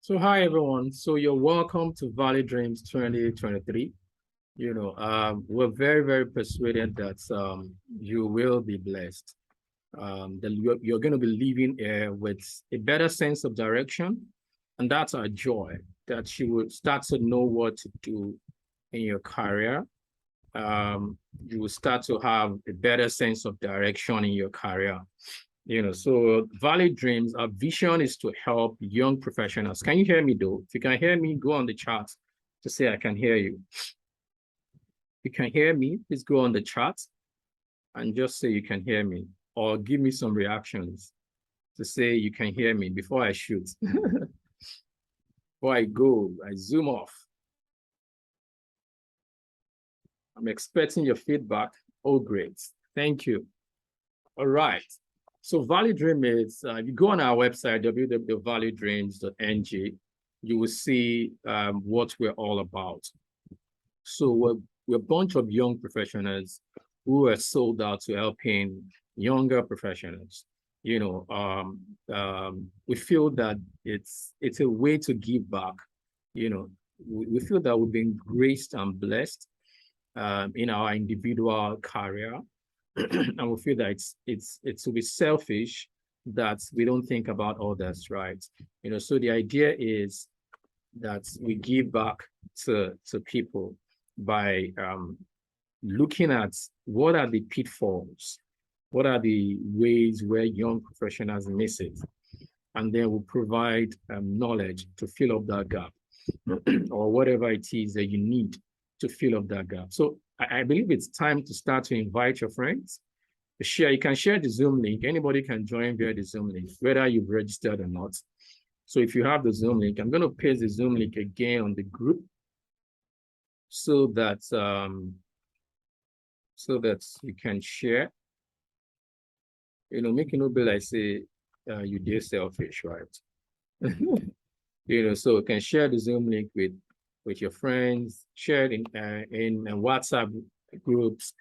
So hi everyone. So you're welcome to Valley Dreams 2023. We're very, very persuaded that you will be blessed. That you're going to be living with a better sense of direction, and that's our joy. That you will start to know what to do in your career. You will start to have a better sense of direction in your career. So Valley Dreams, our vision is to help young professionals. Can you hear me though? If you can hear me, go on the chat to say I can hear you. If you can hear me, please go on the chat and just say you can hear me, or give me some reactions to say you can hear me before I shoot. Before I go, I zoom off. I'm expecting your feedback. Oh, great. Thank you. All right. So Valley Dream is, if you go on our website, www.valleydreams.ng, you will see what we're all about. So we're a bunch of young professionals who are sold out to helping younger professionals. We feel that it's a way to give back. We feel that we've been graced and blessed in our individual career. And we feel that it's to be selfish that we don't think about others, right? So the idea is that we give back to people by looking at what are the pitfalls, what are the ways where young professionals miss it, and then we'll provide knowledge to fill up that gap or whatever it is that you need to fill up that gap. So I believe it's time to start to invite your friends to share. You can share the Zoom link. Anybody can join via the Zoom link, whether you've registered or not. So if you have the Zoom link, I'm going to paste the Zoom link again on the group so that you can share. Make it no be like say you dare selfish, right? So you can share the Zoom link with your friends, share it in WhatsApp groups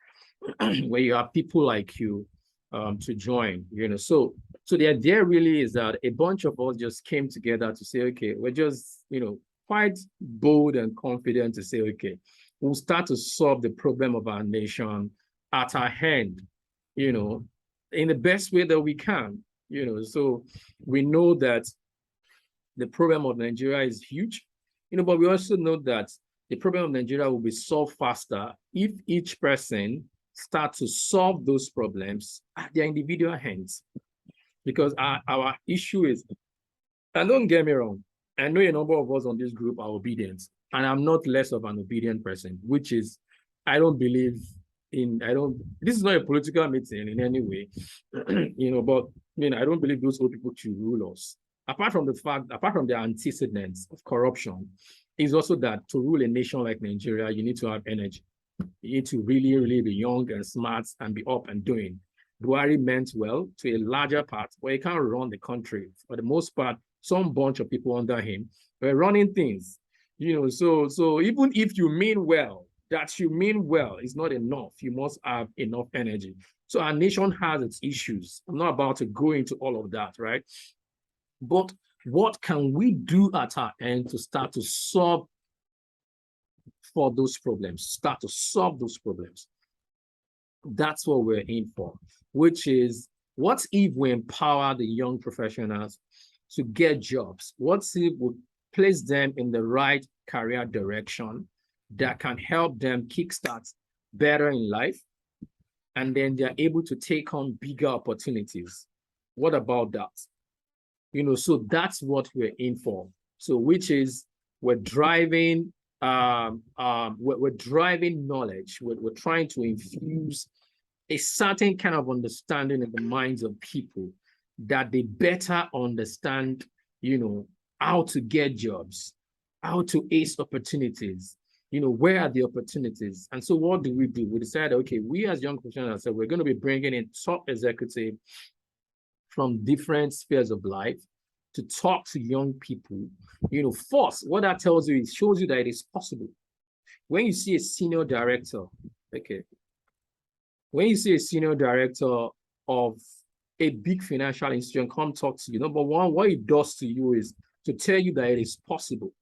where you have people like you to join. So the idea really is that a bunch of us just came together to say, okay, we're just quite bold and confident to say, okay, we'll start to solve the problem of our nation at our hand, in the best way that we can. So we know that the problem of Nigeria is huge. But we also know that the problem of Nigeria will be solved faster if each person starts to solve those problems at their individual hands. Because our issue is, and don't get me wrong, I know a number of us on this group are obedient, and I'm not less of an obedient person, which is, this is not a political meeting in any way, but I don't believe those old people should rule us. Apart from the antecedents of corruption, is also that to rule a nation like Nigeria, you need to have energy. You need to really, really be young and smart and be up and doing. Buhari meant well to a larger part, but he can't run the country. For the most part, some bunch of people under him were running things. So even if you mean well, that you mean well is not enough. You must have enough energy. So our nation has its issues. I'm not about to go into all of that, right? But what can we do at our end to start to solve for those problems, start to solve those problems? That's what we're in for, which is, what if we empower the young professionals to get jobs? What if we place them in the right career direction that can help them kickstart better in life, and then they're able to take on bigger opportunities? What about that? So that's what we're in for. So which is, we're driving we're driving knowledge. We're trying to infuse a certain kind of understanding in the minds of people that they better understand, how to get jobs, how to ace opportunities, where are the opportunities? And so what do? We decided, okay, we as young professionals said we're going to be bringing in top executives from different spheres of life to talk to young people. First, what that tells you is, shows you that it is possible. When you see a senior director, when you see a senior director of a big financial institution come talk to you, number one, what it does to you is to tell you that it is possible,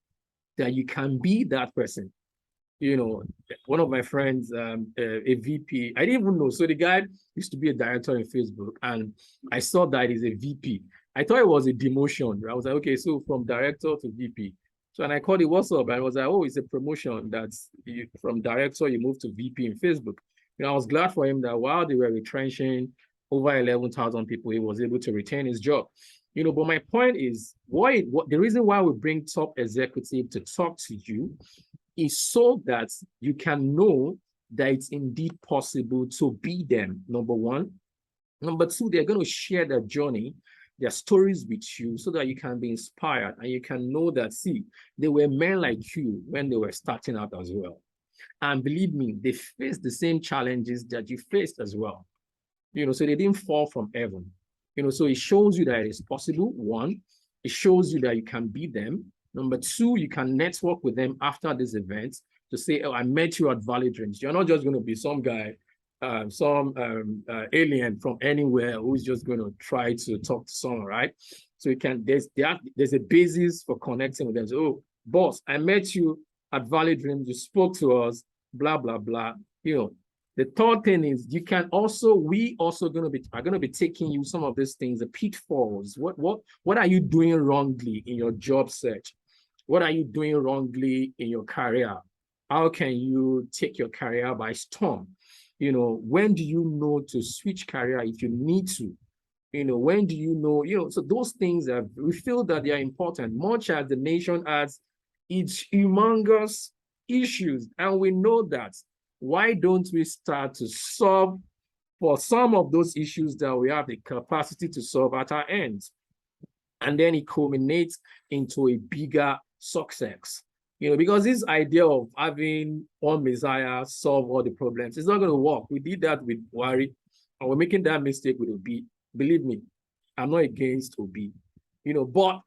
that you can be that person. You know, one of my friends, a VP, I didn't even know. So the guy used to be a director in Facebook, and I saw that he's a VP. I thought it was a demotion. I was like, okay, so from director to VP. So, and I called it, what's up? And I was like, oh, it's a promotion. That's from director, you move to VP in Facebook. You know, I was glad for him that while they were retrenching over 11,000 people, he was able to retain his job. You know, but my point is, the reason why we bring top executive to talk to you is so that you can know that it's indeed possible to be them, number one. Number two, they're going to share their journey, their stories with you so that you can be inspired and you can know that, see, they were men like you when they were starting out as well. And believe me, they faced the same challenges that you faced as well. You know, so they didn't fall from heaven. You know, so it shows you that it is possible, one. It shows you that you can be them. Number two, you can network with them after this event to say, oh, I met you at Valley Drinks. You're not just going to be some guy, alien from anywhere who's just going to try to talk to someone, right? So you can, there's a basis for connecting with them. So, oh, boss, I met you at Valley Drinks. You spoke to us, blah, blah, blah. You know, the third thing is we also are going to be taking you some of these things, the pitfalls. What are you doing wrongly in your job search? What are you doing wrongly in your career? How can you take your career by storm? You know, when do you know to switch career if you need to? You know, when do you know, so those things we feel that they are important, much as the nation has its humongous issues. And we know that. Why don't we start to solve for some of those issues that we have the capacity to solve at our ends? And then it culminates into a bigger success. You know, because this idea of having one Messiah solve all the problems, it's not going to work. We did that with Wari, and we're making that mistake with Obi. Believe me, I'm not against Obi. You know, but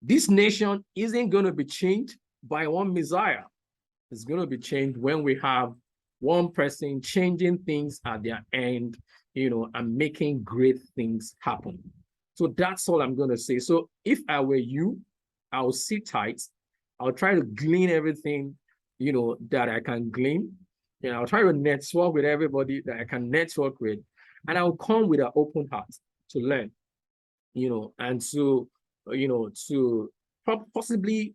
this nation isn't going to be changed by one Messiah. It's going to be changed when we have one person changing things at their end, you know, and making great things happen. So that's all I'm going to say. So if I were you, I'll sit tight. I'll try to glean everything, you know, that I can glean. You know, I'll try to network with everybody that I can network with. And I'll come with an open heart to learn, you know, and to, you know, to possibly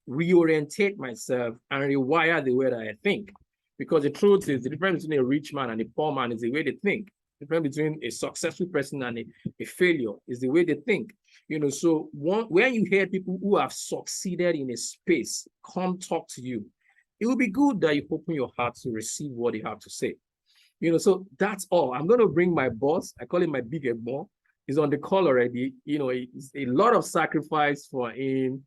reorientate myself and rewire the way that I think. Because the truth is, the difference between a rich man and a poor man is the way they think. The difference between a successful person and a failure is the way they think. You know, so when you hear people who have succeeded in a space come talk to you, it will be good that you open your heart to receive what they have to say. You know, so that's all. I'm going to bring my boss. I call him my big boss. He's on the call already. You know, it's a lot of sacrifice for him.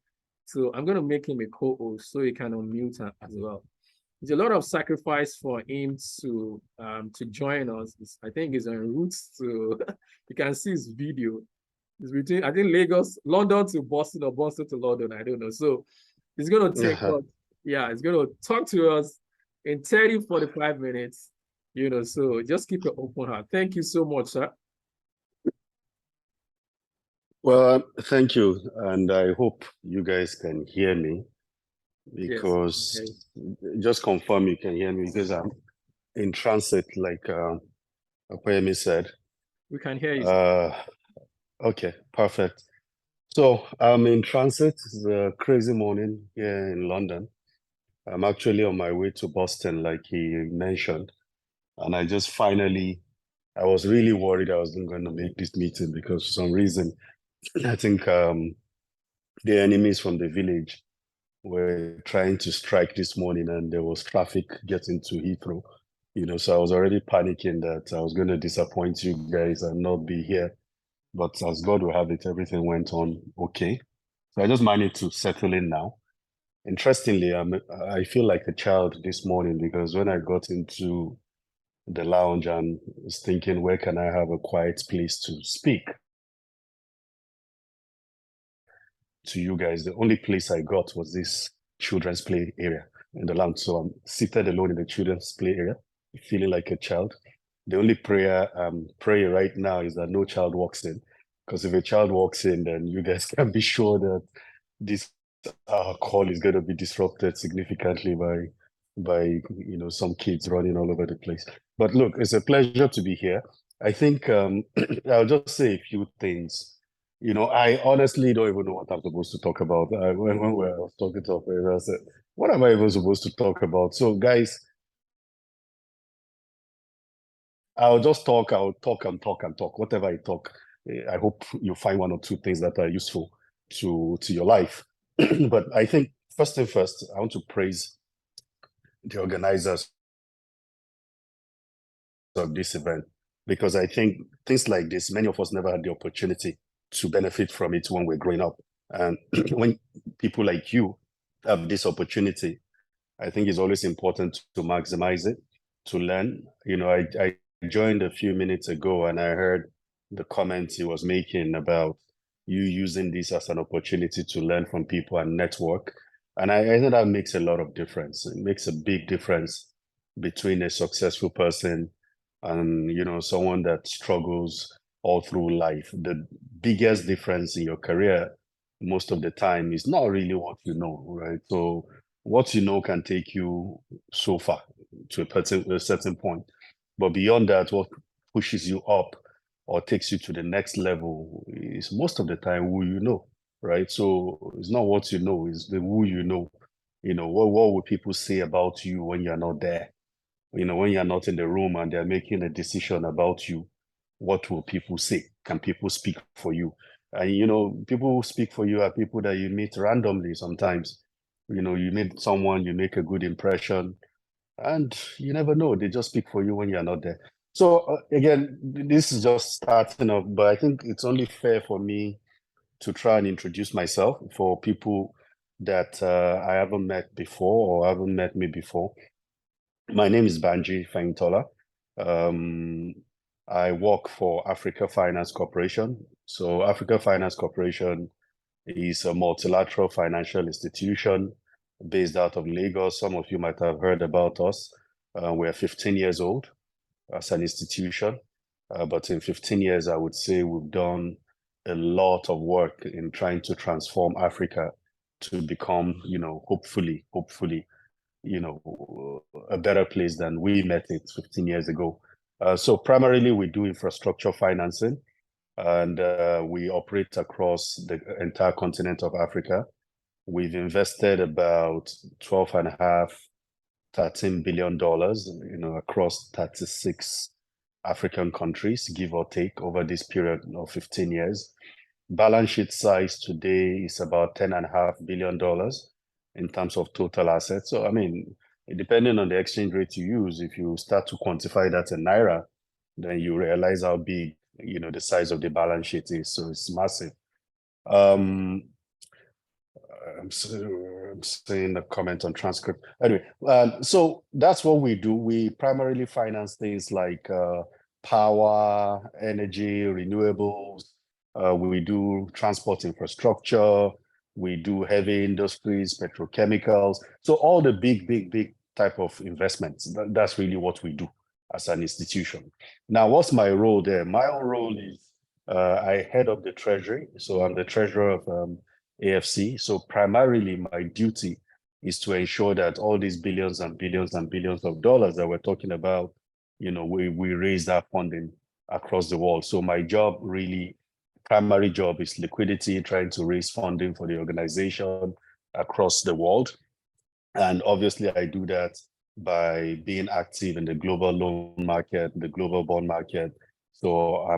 So I'm going to make him a co-host so he can unmute as well. It's a lot of sacrifice for him to join us. I think he's en route to, you can see his video. It's between, I think, London to Boston or Boston to London. I don't know. So it's going to take us, it's going to talk to us in 30, 45 minutes, you know, so just keep an open heart. Thank you so much, sir. Well, thank you. And I hope you guys can hear me because just confirm you can hear me because I'm in transit, like Apayemi said. We can hear you. Okay, perfect. So I'm in transit. It's a crazy morning here in London. I'm actually on my way to Boston, like he mentioned. And I just finally, I was really worried I wasn't going to make this meeting because for some reason, I think the enemies from the village were trying to strike this morning and there was traffic getting to Heathrow. You know, so I was already panicking that I was going to disappoint you guys and not be here. But as God will have it, everything went on okay. So I just managed to settle in now. Interestingly, I feel like a child this morning because when I got into the lounge and was thinking, where can I have a quiet place to speak to you guys? The only place I got was this children's play area in the lounge. So I'm seated alone in the children's play area, feeling like a child. The only prayer I'm praying right now is that no child walks in. Because if a child walks in, then you guys can be sure that this call is going to be disrupted significantly by some kids running all over the place. But look, it's a pleasure to be here. I think I'll just say a few things. I honestly don't even know what I'm supposed to talk about. When we were talking to her, I said, what am I even supposed to talk about? So guys, I'll talk and talk and talk. Whatever I talk, I hope you find one or two things that are useful to your life. But I think first thing first, I want to praise the organizers of this event, because I think things like this, many of us never had the opportunity to benefit from it when we're growing up. And when people like you have this opportunity, I think it's always important to maximize it, to learn. I joined a few minutes ago and I heard the comments he was making about you using this as an opportunity to learn from people and network. And I think that makes a lot of difference. It makes a big difference between a successful person and someone that struggles all through life. The biggest difference in your career most of the time is not really what you know, right? So what you know can take you so far to a certain point. But beyond that, what pushes you up or takes you to the next level is most of the time who you know, right? So it's not what you know, it's the who you know. What will people say about you when you're not there? When you're not in the room and they're making a decision about you, what will people say? Can people speak for you? And people who speak for you are people that you meet randomly sometimes. You meet someone, you make a good impression, and you never know. They just speak for you when you're not there. So again, this is just starting off, but I think it's only fair for me to try and introduce myself for people that I haven't met before or haven't met me before. My name is Banji Fehintola. I work for Africa Finance Corporation. So Africa Finance Corporation is a multilateral financial institution based out of Lagos. Some of you might have heard about us. We're 15 years old as an institution, but in 15 years, I would say we've done a lot of work in trying to transform Africa to become, hopefully, a better place than we met it 15 years ago. So primarily we do infrastructure financing, and we operate across the entire continent of Africa. We've invested about 12.5, $13 billion, across 36 African countries, give or take, over this period of 15 years. Balance sheet size today is about $10.5 billion in terms of total assets. So, depending on the exchange rate you use, if you start to quantify that in Naira, then you realize how big, the size of the balance sheet is. So it's massive. I'm saying a comment on transcript. Anyway, so that's what we do. We primarily finance things like power, energy, renewables. We do transport infrastructure. We do heavy industries, petrochemicals. So all the big type of investments. That's really what we do as an institution. Now, what's my role there? My own role is I head up the Treasury. So I'm the treasurer of AFC. So primarily my duty is to ensure that all these billions and billions and billions of dollars that we're talking about, we raise that funding across the world. So my job really, primary job is liquidity, trying to raise funding for the organization across the world. And obviously I do that by being active in the global loan market, the global bond market. So I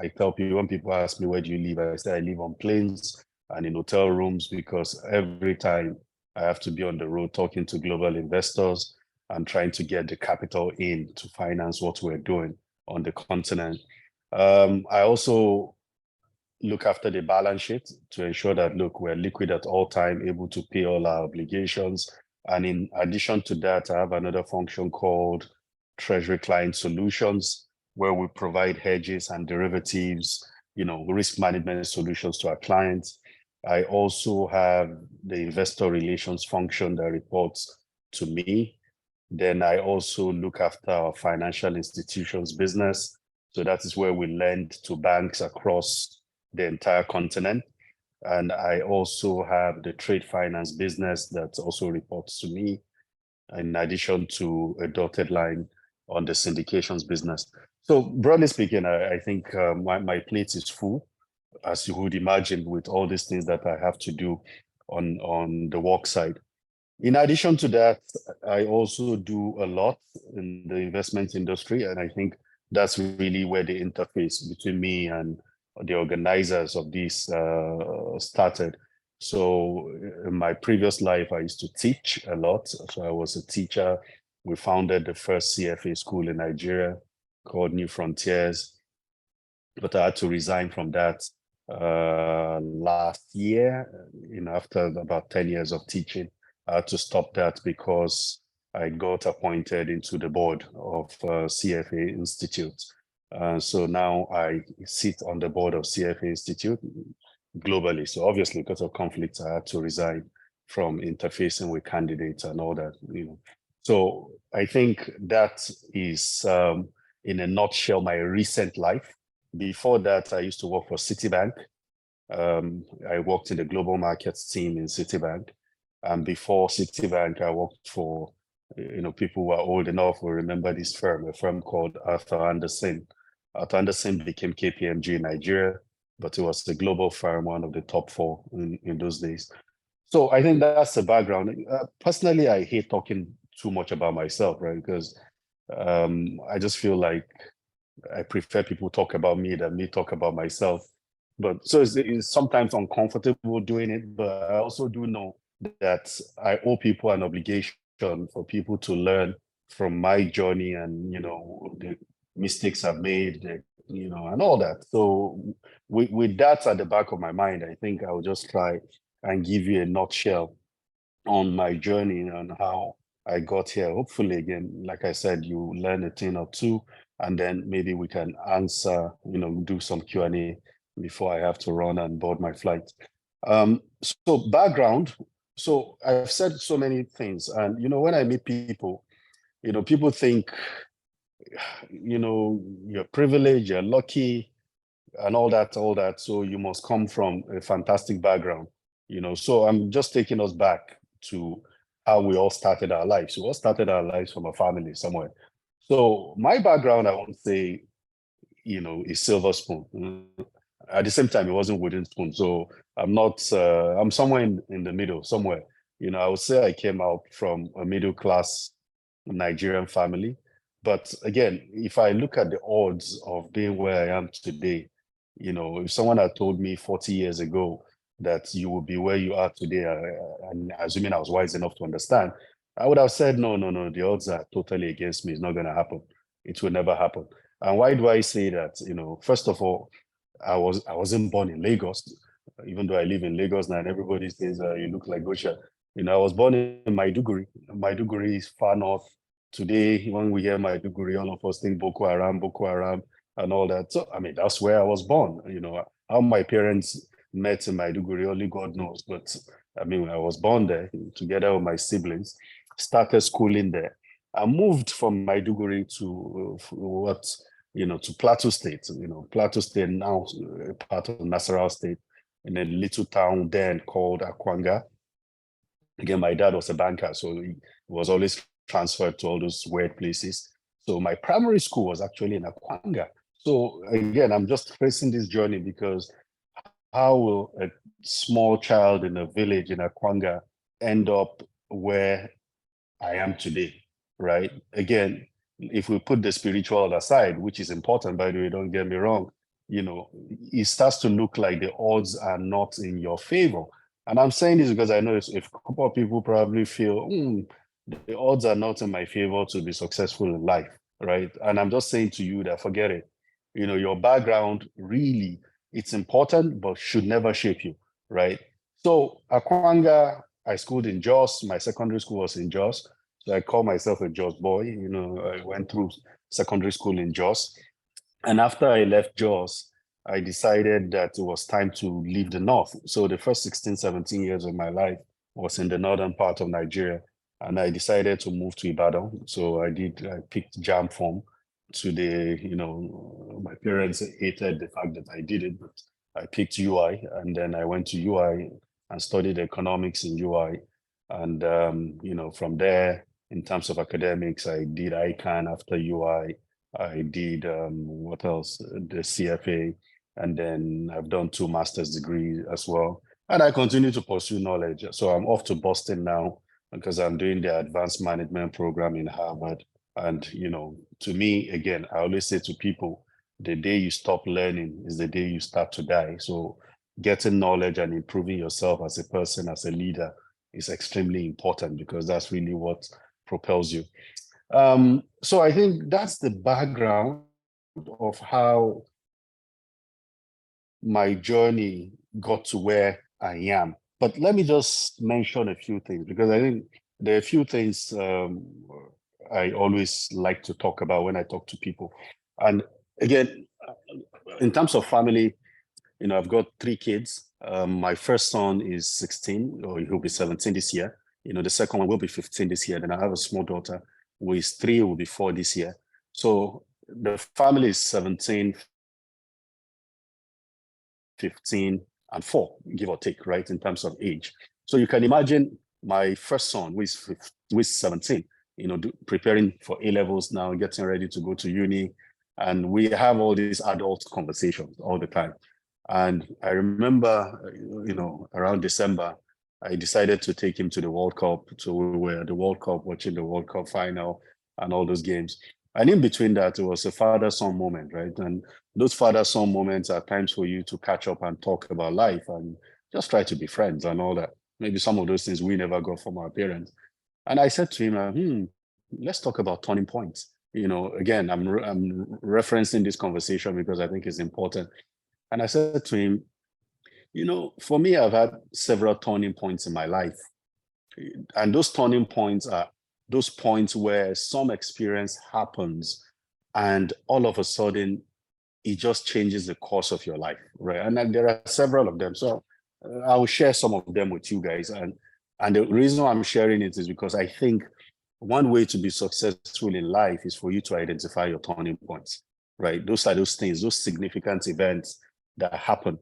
tell people, when people ask me, where do you live? I say I live on planes and in hotel rooms, because every time I have to be on the road talking to global investors and trying to get the capital in to finance what we're doing on the continent. I also look after the balance sheet to ensure that, look, we're liquid at all time, able to pay all our obligations. And in addition to that, I have another function called Treasury Client Solutions, where we provide hedges and derivatives, risk management solutions to our clients. I also have the investor relations function that reports to me. Then I also look after our financial institutions business. So that is where we lend to banks across the entire continent. And I also have the trade finance business that also reports to me, in addition to a dotted line on the syndications business. So broadly speaking, I think my plate is full, as you would imagine, with all these things that I have to do on the work side. In addition to that, I also do a lot in the investment industry, and I think that's really where the interface between me and the organizers of this started. So in my previous life, I used to teach a lot. So I was a teacher. We founded the first CFA school in Nigeria called New Frontiers, but I had to resign from that last year, after about 10 years of teaching. I had to stop that because I got appointed into the board of CFA Institute. So now I sit on the board of CFA Institute globally. So obviously, because of conflicts, I had to resign from interfacing with candidates and all that. So I think that is, in a nutshell, my recent life. Before that, I used to work for Citibank. I worked in the global markets team in Citibank. And before Citibank, I worked for, people who are old enough will remember this firm, a firm called Arthur Andersen. Arthur Andersen became KPMG in Nigeria, but it was the global firm, one of the top 4 in those days. So I think that's the background. Personally, I hate talking too much about myself, right? Because I just feel like I prefer people talk about me than me talk about myself. But so it's sometimes uncomfortable doing it, but I also do know that I owe people an obligation for people to learn from my journey and, the mistakes I've made, and all that. So with that at the back of my mind, I think I'll just try and give you a nutshell on my journey and how I got here. Hopefully, again, like I said, you learn a thing or two, and then maybe we can answer, do some Q&A before I have to run and board my flight. So background. So I've said so many things, and when I meet people, people think, you're privileged, you're lucky, and all that. So you must come from a fantastic background, So I'm just taking us back to how we all started our lives. We all started our lives from a family somewhere. So my background, I won't say, is silver spoon. At the same time, it wasn't wooden spoon. So I'm not, I'm somewhere in the middle, somewhere. I would say I came out from a middle class Nigerian family. But again, if I look at the odds of being where I am today, if someone had told me 40 years ago that you would be where you are today, and assuming I was wise enough to understand, I would have said, no, the odds are totally against me. It's not going to happen. It will never happen. And why do I say that? First of all, I wasn't born in Lagos, even though I live in Lagos now, and everybody says you look like Gosha. I was born in Maiduguri. Maiduguri is far north. Today, when we hear Maiduguri, all of us think Boko Haram, and all that. So, that's where I was born. How my parents met in Maiduguri, only God knows. But I was born there together with my siblings, started schooling there. I moved from Maiduguri to to Plateau State. Plateau State now part of Nasarawa State, in a little town then called Akwanga. Again, my dad was a banker, so he was always transferred to all those weird places. So my primary school was actually in Akwanga. So again, I'm just tracing this journey because how will a small child in a village in Akwanga end up where I am today, right? Again, if we put the spiritual aside, which is important, by the way, don't get me wrong, it starts to look like the odds are not in your favor. And I'm saying this because I know if a couple of people probably feel, the odds are not in my favor to be successful in life, right? And I'm just saying to you that forget it. Your background really, it's important, but should never shape you, right? So Akwanga, I schooled in Jos. My secondary school was in Jos. So I call myself a Jos boy. I went through secondary school in Jos. And after I left Jos, I decided that it was time to leave the North. So the first 16, 17 years of my life was in the northern part of Nigeria. And I decided to move to Ibadan. So I picked JAMB form to my parents hated the fact that I did it, but I picked UI, and then I went to UI and studied economics in UI. And, from there, in terms of academics, I did ICANN after UI. I did, what else? The CFA. And then I've done 2 master's degrees as well. And I continue to pursue knowledge. So I'm off to Boston now because I'm doing the advanced management program in Harvard. And, to me, again, I always say to people, the day you stop learning is the day you start to die. So getting knowledge and improving yourself as a person, as a leader, is extremely important because that's really what propels you. So I think that's the background of how my journey got to where I am. But let me just mention a few things because I think there are a few things I always like to talk about when I talk to people. And again, in terms of family, I've got 3 kids. My first son is 16, or he'll be 17 this year. The second one will be 15 this year. Then I have a small daughter who is 3, will be 4 this year. So the family is 17, 15, and 4, give or take, right, in terms of age. So you can imagine my first son, who is 17, preparing for A-levels now, getting ready to go to uni. And we have all these adult conversations all the time. And I remember, around December, I decided to take him to the World Cup. So we were at the World Cup, watching the World Cup final and all those games. And in between that, it was a father-son moment, right? And those father-son moments are times for you to catch up and talk about life and just try to be friends and all that. Maybe some of those things we never got from our parents. And I said to him, let's talk about turning points. Again, I'm referencing this conversation because I think it's important. And I said to him, for me, I've had several turning points in my life. And those turning points are those points where some experience happens and all of a sudden it just changes the course of your life, right? And then there are several of them. So I will share some of them with you guys. And the reason I'm sharing it is because I think one way to be successful in life is for you to identify your turning points, right? Those are those things, those significant events that happen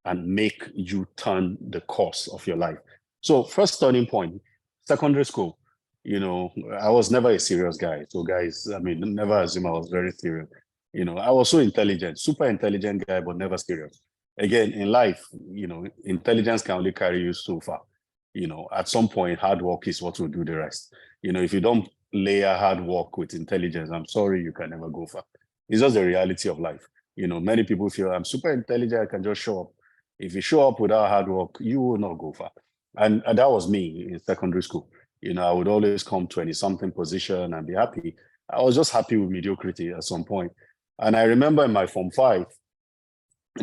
and make you turn the course of your life. So first turning point, secondary school. I was never a serious guy. So guys, never assume I was very serious. I was so intelligent, super intelligent guy, but never serious. Again, in life, intelligence can only carry you so far. At some point, hard work is what will do the rest. If you don't layer hard work with intelligence, I'm sorry, you can never go far. It's just the reality of life. Many people feel I'm super intelligent, I can just show up. If you show up without hard work, you will not go far. And that was me in secondary school. I would always come 20-something position and be happy. I was just happy with mediocrity at some point. And I remember in my Form 5,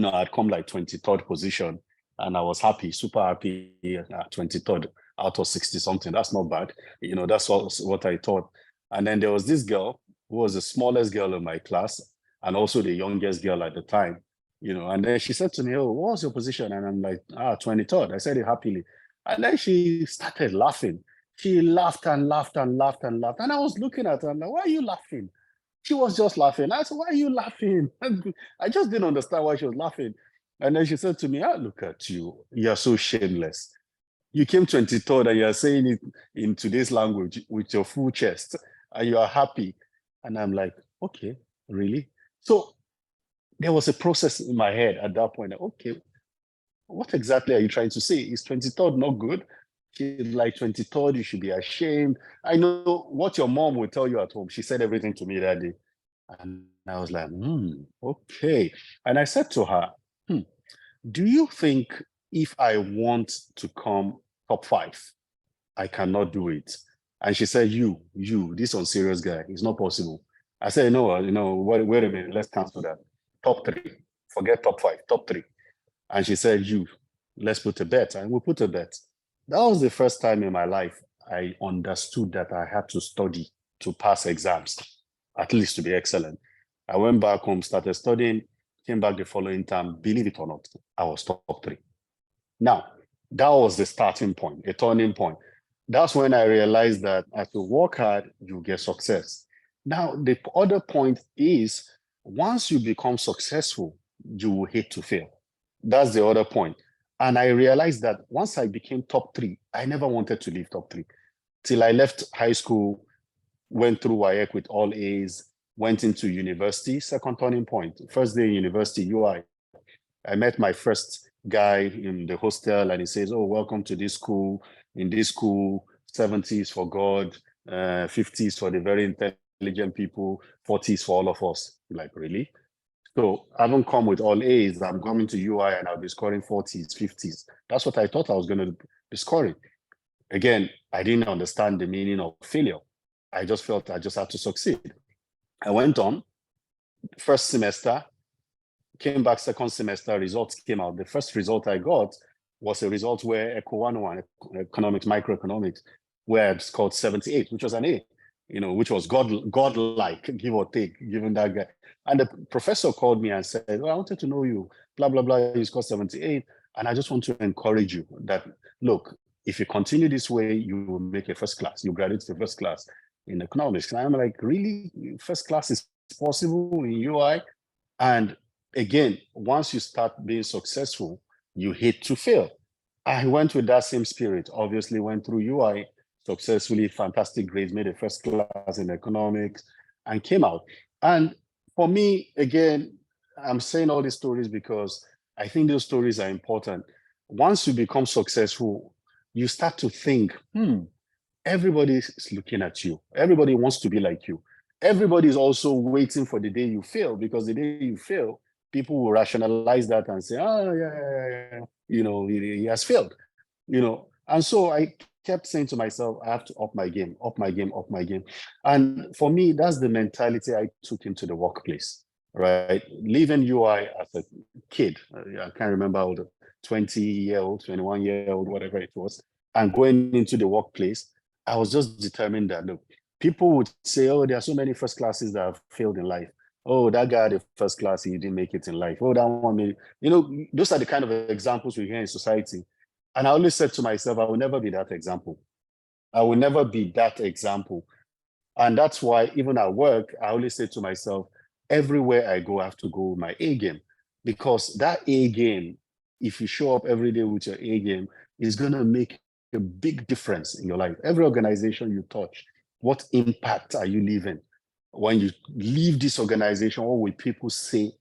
I'd come like 23rd position and I was happy, super happy at 23rd out of 60-something. That's not bad. That's what I thought. And then there was this girl who was the smallest girl in my class and also the youngest girl at the time, and then she said to me, oh, what was your position? And I'm like, 23rd. I said it happily. And then she started laughing. She laughed and laughed and laughed and laughed. And I was looking at her, I'm like, why are you laughing? She was just laughing. I said, why are you laughing? I just didn't understand why she was laughing. And then she said to me, look at you. You're so shameless. You came 23rd and you're saying it in today's language with your full chest and you are happy. And I'm like, okay, really? So there was a process in my head at that point. Okay, what exactly are you trying to say? Is 23rd not good? She's like, 23rd, you should be ashamed. I know what your mom will tell you at home. She said everything to me that day. And I was like, okay. And I said to her, do you think if I want to come top 5, I cannot do it? And she said, you, this unserious guy, it's not possible. I said, no, wait a minute, let's cancel that. Top 3, forget top 5, top 3. And she said, let's put a bet. And we put a bet. That was the first time in my life I understood that I had to study to pass exams, at least to be excellent. I went back home, started studying, came back the following time. Believe it or not, I was top 3. Now, that was the starting point, a turning point. That's when I realized that as you work hard, you get success. Now, the other point is, once you become successful, you will hate to fail. That's the other point. And I realized that once I became top 3, I never wanted to leave top 3 till I left high school, went through WAEC with all A's, went into university, second turning point. First day in university, UI. I met my first guy in the hostel and he says, oh, welcome to this school. In this school, 70s for God, 50s for the very intelligent people, 40s for all of us. Like, really? So I haven't come with all A's. I'm coming to UI and I'll be scoring 40s, 50s. That's what I thought I was going to be scoring. Again, I didn't understand the meaning of failure. I just felt I just had to succeed. I went on, first semester, came back second semester, results came out. The first result I got was a result where Eco 101, economics, microeconomics, where I scored 78, which was an A, which was godlike, give or take, given that guy. And the professor called me and said, well, I wanted to know you, blah, blah, blah, you scored 78. And I just want to encourage you that, look, if you continue this way, you will make a first class. You graduate to first class in economics. And I'm like, really? First class is possible in UI? And again, once you start being successful, you hate to fail. I went with that same spirit, obviously went through UI successfully, fantastic grades, made a first class in economics and came out. And for me, again, I'm saying all these stories because I think those stories are important. Once you become successful, you start to think, everybody is looking at you. Everybody wants to be like you. Everybody is also waiting for the day you fail, because the day you fail, people will rationalize that and say, oh, yeah. He has failed, And so I kept saying to myself, I have to up my game, up my game, up my game. And for me, that's the mentality I took into the workplace, right? Leaving UI as a kid, I can't remember all the 20-year-old, 21-year-old, whatever it was, and going into the workplace, I was just determined that, look, people would say, oh, there are so many first classes that have failed in life. Oh, that guy had a first class, he didn't make it in life. Oh, that one made, those are the kind of examples we hear in society. And I always said to myself, I will never be that example. I will never be that example. And that's why even at work, I always say to myself, everywhere I go, I have to go with my A game. Because that A game, if you show up every day with your A game, is going to make a big difference in your life. Every organization you touch, what impact are you leaving? When you leave this organization, what will people say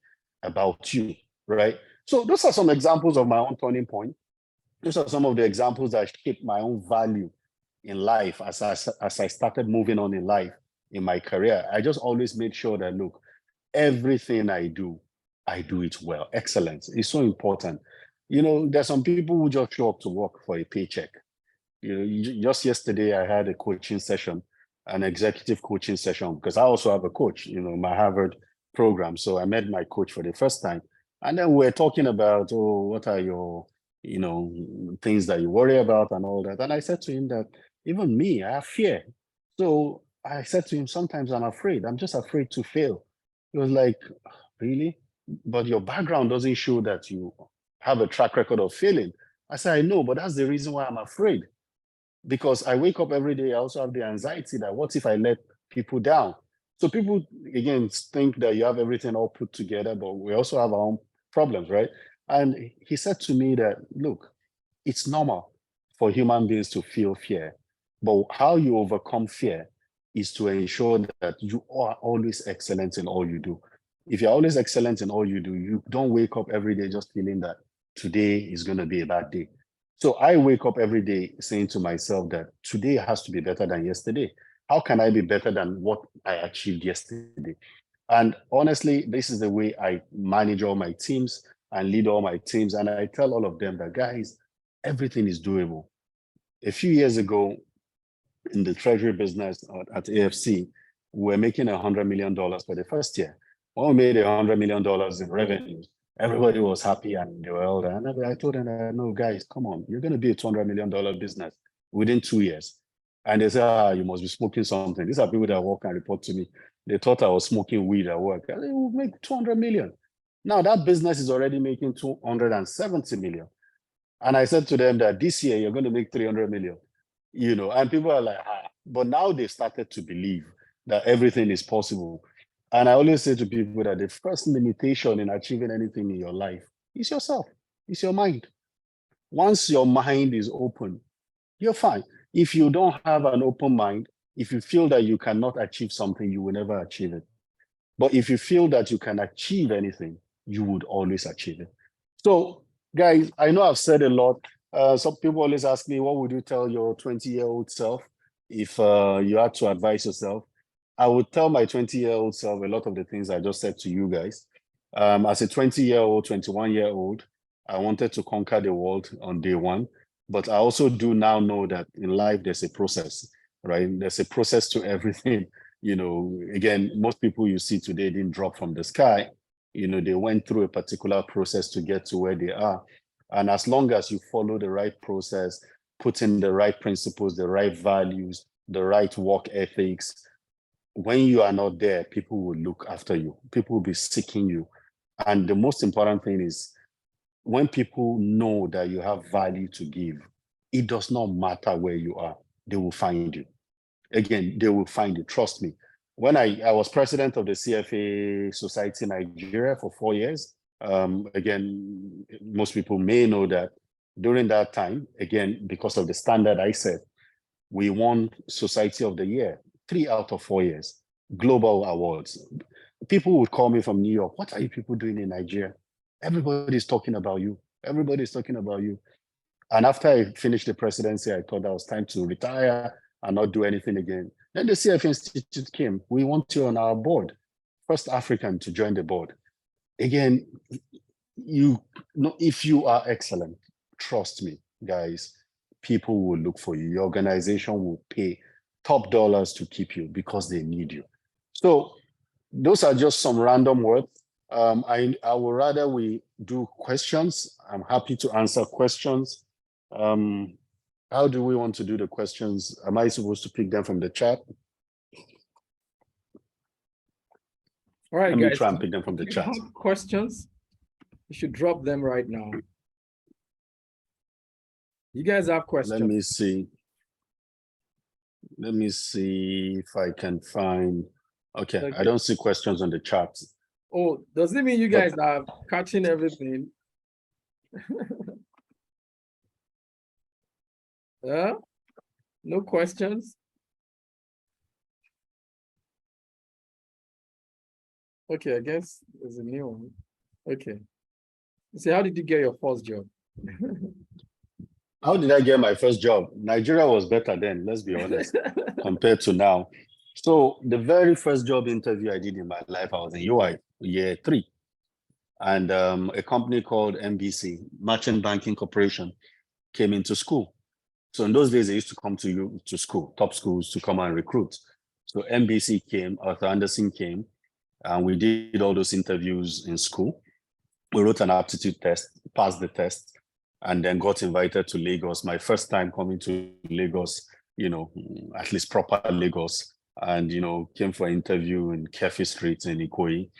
about you, right? So those are some examples of my own turning point. Those are some of the examples that shaped my own value in life as I started moving on in life, in my career. I just always made sure that, look, everything I do it well. Excellence is so important. There's some people who just show up to work for a paycheck. Just yesterday, I had a coaching session, an executive coaching session, because I also have a coach, my Harvard program. So I met my coach for the first time. And then we're talking about, oh, what are your, things that you worry about and all that. And I said to him that even me, I have fear. So I said to him, sometimes I'm afraid. I'm just afraid to fail. He was like, really? But your background doesn't show that you have a track record of failing. I said, I know, but that's the reason why I'm afraid. Because I wake up every day, I also have the anxiety that what if I let people down? So people, again, think that you have everything all put together, but we also have our own problems, right? And he said to me that, look, it's normal for human beings to feel fear, but how you overcome fear is to ensure that you are always excellent in all you do. If you're always excellent in all you do, you don't wake up every day just feeling that today is going to be a bad day. So I wake up every day saying to myself that today has to be better than yesterday. How can I be better than what I achieved yesterday? And honestly, this is the way I manage all my teams and lead all my teams. And I tell all of them that, guys, everything is doable. A few years ago, in the Treasury business at AFC, we were making $100 million for the first year. When we made $100 million in revenues, everybody was happy and they were all there. And I told them, no, guys, come on, you're going to be a $200 million business within 2 years. And they said, you must be smoking something. These are people that work and report to me. They thought I was smoking weed at work. And they will make 200 million. Now that business is already making 270 million. And I said to them that this year you're going to make 300 million, and people are like, but now they started to believe that everything is possible. And I always say to people that the first limitation in achieving anything in your life is yourself. It's your mind. Once your mind is open, you're fine. If you don't have an open mind, if you feel that you cannot achieve something, you will never achieve it. But if you feel that you can achieve anything, you would always achieve it. So, guys, I know I've said a lot. Some people always ask me, what would you tell your 20-year-old self if you had to advise yourself? I would tell my 20-year-old self a lot of the things I just said to you guys. As a 20-year-old, 21-year-old, I wanted to conquer the world on day one. But I also do now know that in life, there's a process, right? There's a process to everything. Again, most people you see today didn't drop from the sky. They went through a particular process to get to where they are. And as long as you follow the right process, put in the right principles, the right values, the right work ethics, when you are not there, people will look after you. People will be seeking you. And the most important thing is when people know that you have value to give, it does not matter where you are, they will find you. Again, they will find you, trust me. When I was president of the CFA Society in Nigeria for 4 years, again, most people may know that during that time, again, because of the standard I set, we won Society of the Year 3 out of 4 years, global awards. People would call me from New York, what are you people doing in Nigeria? Everybody's talking about you. Everybody's talking about you. And after I finished the presidency, I thought that was time to retire and not do anything again. Then the CF Institute came. We want you on our board. First African to join the board. Again, if you are excellent, trust me, guys, people will look for you. Your organization will pay top dollars to keep you because they need you. So those are just some random words. I would rather we do questions. I'm happy to answer questions. How do we want to do the questions? Am I supposed to pick them from the chat? All right, Let me guys, try and pick them from the if you chat. have questions, you should drop them right now. You guys have questions? Let me see. Let me see if I can find. Okay, I don't see questions on the chat. Oh, does it mean you guys are catching everything? Yeah? No questions? Okay, I guess there's a new one. Okay. So how did you get your first job? How did I get my first job? Nigeria was better then, let's be honest, compared to now. So the very first job interview I did in my life, I was in UI, year 3. And a company called MBC, Merchant Banking Corporation, came into school. So in those days, they used to come to school, top schools to come and recruit. So MBC came, Arthur Andersen came, and we did all those interviews in school. We wrote an aptitude test, passed the test, and then got invited to Lagos. My first time coming to Lagos, at least proper Lagos, and, came for an interview in Kefi Street in Ikoyi.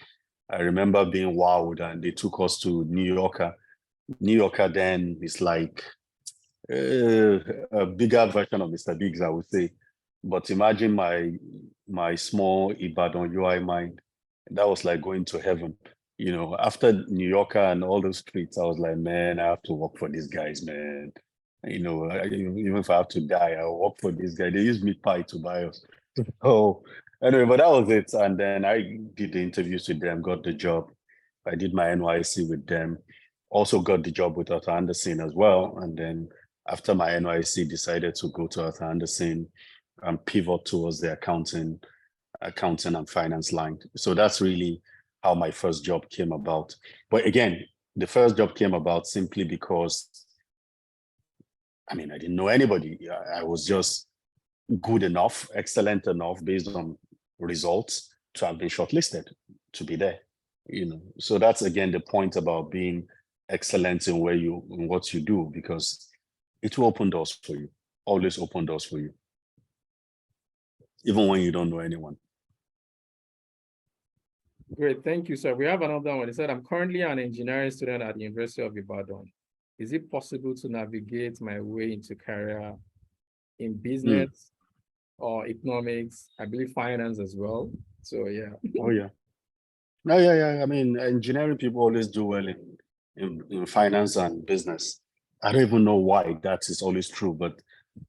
I remember being wowed, and they took us to New Yorker. New Yorker then is like a bigger version of Mr. Biggs, I would say. But imagine my small Ibadan UI mind. That was like going to heaven. After New Yorker and all those streets, I was like, man, I have to work for these guys, man. Even if I have to die, I'll work for this guy. They use meat pie to buy us. Oh, anyway, but that was it. And then I did the interviews with them, got the job. I did my NYC with them. Also got the job with Arthur Andersen as well. And then after my NYC, decided to go to Arthur Andersen and pivot towards the accounting and finance line. So that's really how my first job came about. But again, the first job came about simply because, I didn't know anybody. I was just good enough, excellent enough based on results to have been shortlisted to be there. So that's again the point about being excellent in what you do, because it will open doors for you, always open doors for you, even when you don't know anyone. Great, thank you, sir. We have another one. He said, I'm currently an engineering student at the University of Ibadan. Is it possible to navigate my way into career in business or economics? I believe finance as well. So yeah. Oh yeah. No, yeah. Engineering people always do well in finance and business. I don't even know why that is always true, but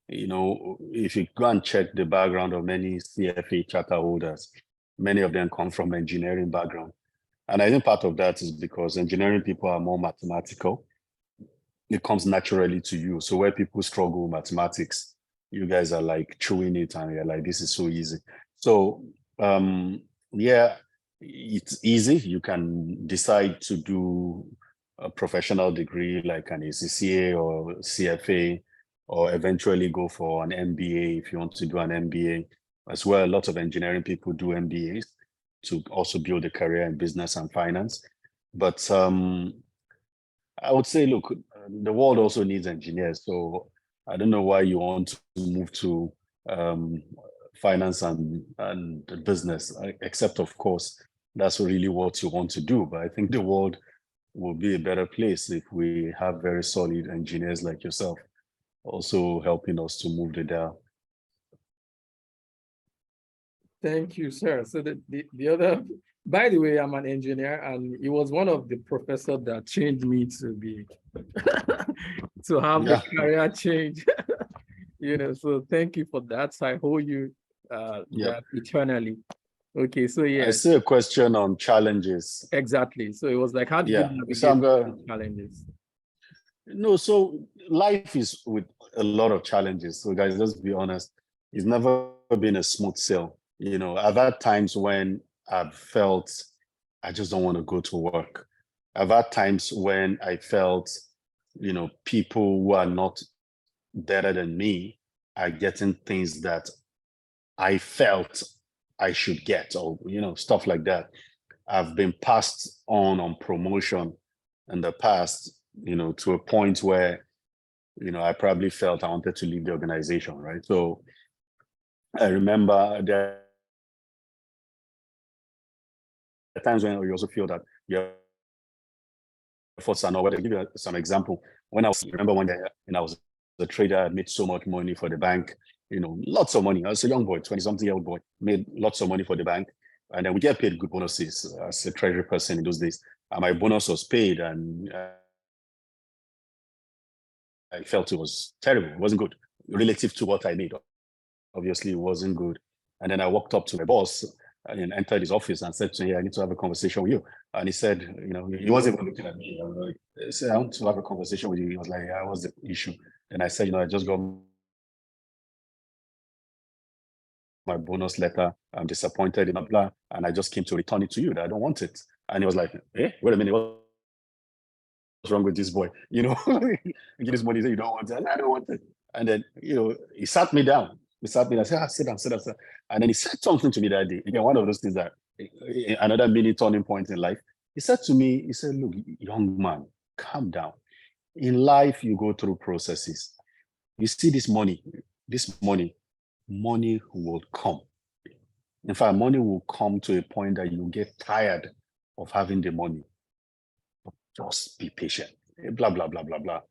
if you go and check the background of many CFA charter holders, many of them come from engineering background. And I think part of that is because engineering people are more mathematical. It comes naturally to you. So where people struggle with mathematics, you guys are like chewing it and you're like, this is so easy. So yeah, it's easy. You can decide to do a professional degree like an ACCA or CFA, or eventually go for an MBA if you want to do an MBA. As well, a lot of engineering people do MBAs to also build a career in business and finance. But I would say, look, the world also needs engineers. So I don't know why you want to move to finance and business, except of course, that's really what you want to do. But I think the world will be a better place if we have very solid engineers like yourself also helping us to move the dial. Thank you, sir. So the other, by the way, I'm an engineer, and it was one of the professors that trained me to be to have a career change. So thank you for that. So I hold you that eternally. Okay, so yeah. I see a question on challenges. Exactly. So it was like, how do you navigate challenges? No, so life is with a lot of challenges. So guys, let's be honest, it's never been a smooth sail. I've had times when I've felt I just don't want to go to work. I've had times when I felt, people who are not better than me are getting things that I felt I should get, or, stuff like that. I've been passed on promotion in the past, to a point where, I probably felt I wanted to leave the organization, right? So I remember there are times when you also feel that your efforts are not whether. I'll give you some example. Remember one day, I was a trader, I made so much money for the bank, lots of money. I was a young boy, 20-something-year-old boy, made lots of money for the bank. And then we get paid good bonuses as a treasury person in those days. And my bonus was paid, and I felt it was terrible. It wasn't good relative to what I made. Obviously, it wasn't good. And then I walked up to my boss and entered his office and said to him, I need to have a conversation with you. And he said, he wasn't even looking at me. I said, I want to have a conversation with you. He was like, yeah, what's the issue? And I said, I just got my bonus letter. I'm disappointed in blah. And I just came to return it to you. That I don't want it. And he was like, wait a minute. What's wrong with this boy? You get his money, you don't want it. I don't want it. And then, he sat me down. He sat me down. I said, sit down, sit down, sit down. And then he said something to me that day. Again, one of those things that another mini turning point in life. He said to me, look, young man, calm down. In life, you go through processes. You see this money will come. In fact, money will come to a point that you get tired of having the money. Just be patient, blah, blah, blah, blah, blah.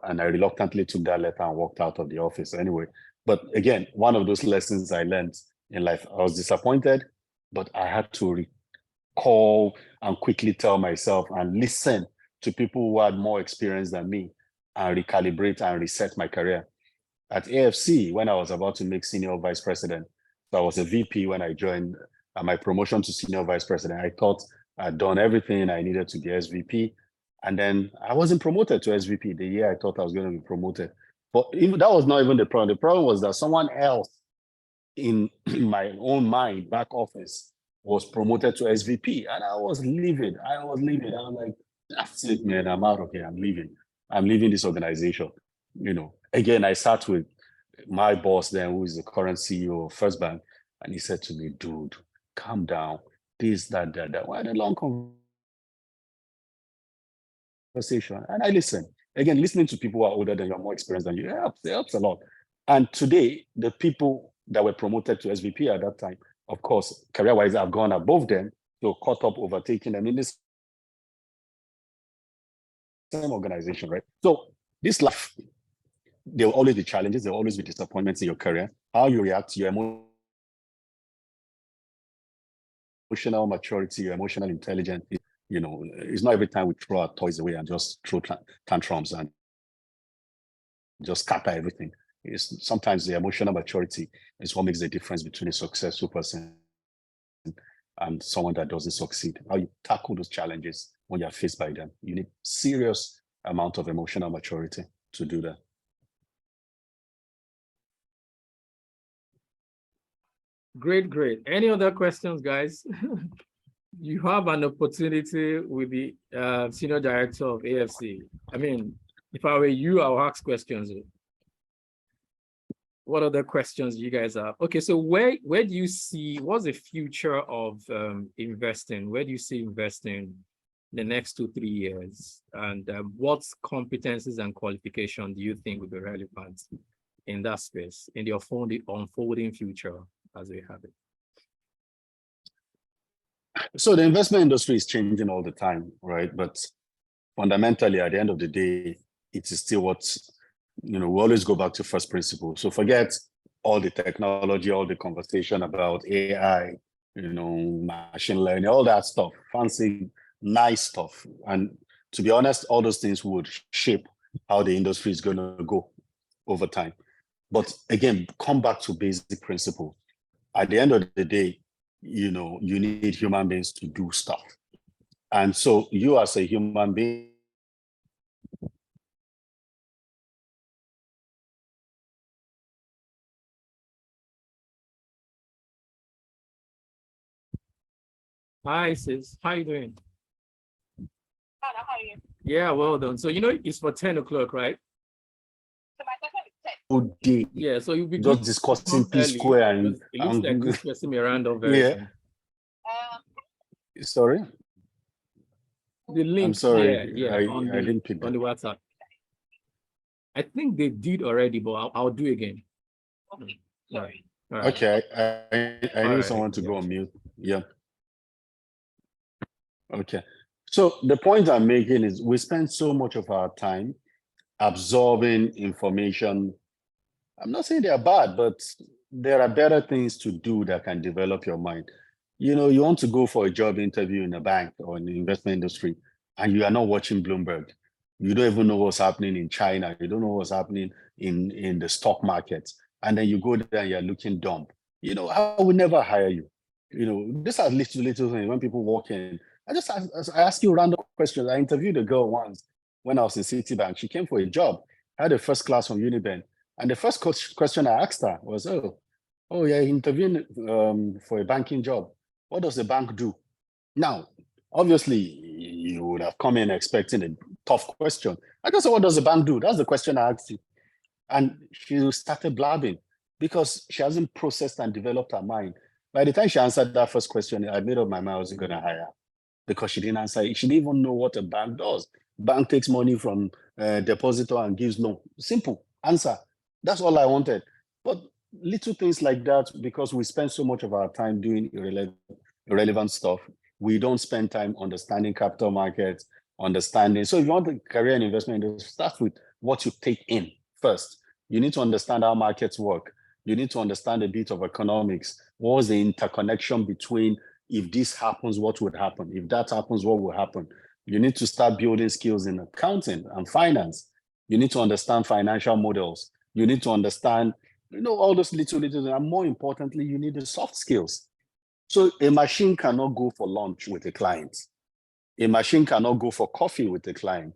And I reluctantly took that letter and walked out of the office anyway. But again, one of those lessons I learned in life, I was disappointed, but I had to recall and quickly tell myself and listen to people who had more experience than me and recalibrate and reset my career. At AFC, when I was about to make senior vice president, so I was a VP when I joined, my promotion to senior vice president, I thought I'd done everything I needed to be SVP. And then I wasn't promoted to SVP the year I thought I was going to be promoted. But even, that was not even the problem. The problem was that someone else in my own mind, back office, was promoted to SVP. And I was leaving. I was like, that's it, man. I'm out of here. I'm leaving. I'm leaving this organization. Again, I sat with my boss then, who is the current CEO of First Bank. And he said to me, dude, calm down. This, that. We had a long conversation. And I listened. Again, listening to people who are older than you, are more experienced than you, it helps a lot. And today, the people that were promoted to SVP at that time, of course, career-wise, have gone above them, so caught up, overtaking them in this same organization, right? So this life, there will always be challenges, there will always be disappointments in your career. How you react to your emotional maturity, your emotional intelligence It's not every time we throw our toys away and just throw tantrums and just scatter everything. Sometimes the emotional maturity is what makes the difference between a successful person and someone that doesn't succeed. How you tackle those challenges when you're faced by them. You need serious amount of emotional maturity to do that. Great. Any other questions, guys? You have an opportunity with the senior director of AFC. I mean, if I were you, I'll ask questions. What other questions do you guys have? Okay, so where do you see, what's the future of investing? Where do you see investing the next 2-3 years? And what competencies and qualification do you think would be relevant in that space, in the unfolding future as we have it? So the investment industry is changing all the time, right? But fundamentally, at the end of the day, it is still what, we always go back to first principles. So forget all the technology, all the conversation about AI, machine learning, all that stuff, fancy, nice stuff. And to be honest, all those things would shape how the industry is going to go over time. But again, come back to basic principles. At the end of the day, you need human beings to do stuff. And so you as a human being, Hi, sis. How you doing? How are you? Yeah, well done. So it's for 10 o'clock, right? So my question is 10. all day, Yeah, so you'll be just discussing P square and it looks like this person may round up very soon. Sorry? The link, I'm sorry, yeah, I didn't pick on that. the WhatsApp. I think they did already, but I'll do again. Okay, All sorry. right. All right. Okay, I need right, someone to yeah. go on mute. Yeah. Okay. So the point I'm making is we spend so much of our time absorbing information. I'm not saying they're bad, but there are better things to do that can develop your mind. You want to go for a job interview in a bank or in the investment industry, and you are not watching Bloomberg. You don't even know what's happening in China. You don't know what's happening in the stock market. And then you go there and you're looking dumb. I will never hire you. These are little things. When people walk in, I ask you random questions. I interviewed a girl once when I was in Citibank. She came for a job, had a first class from Unibank. And the first question I asked her was, oh yeah, interviewing for a banking job. What does the bank do? Now, obviously, you would have come in expecting a tough question. I just said, what does the bank do? That's the question I asked you. And she started blabbing because she hasn't processed and developed her mind. By the time she answered that first question, I made up my mind I wasn't going to hire her because she didn't answer it. She didn't even know what a bank does. Bank takes money from depositor and gives loan. Simple answer. That's all I wanted. But little things like that, because we spend so much of our time doing irrelevant stuff, we don't spend time understanding capital markets, understanding. So if you want a career in investment, start with what you take in first. You need to understand how markets work. You need to understand a bit of economics. What was the interconnection between if this happens, what would happen? If that happens, what will happen? You need to start building skills in accounting and finance. You need to understand financial models. You need to understand, all those little, and more importantly, you need the soft skills. So a machine cannot go for lunch with a client. A machine cannot go for coffee with a client.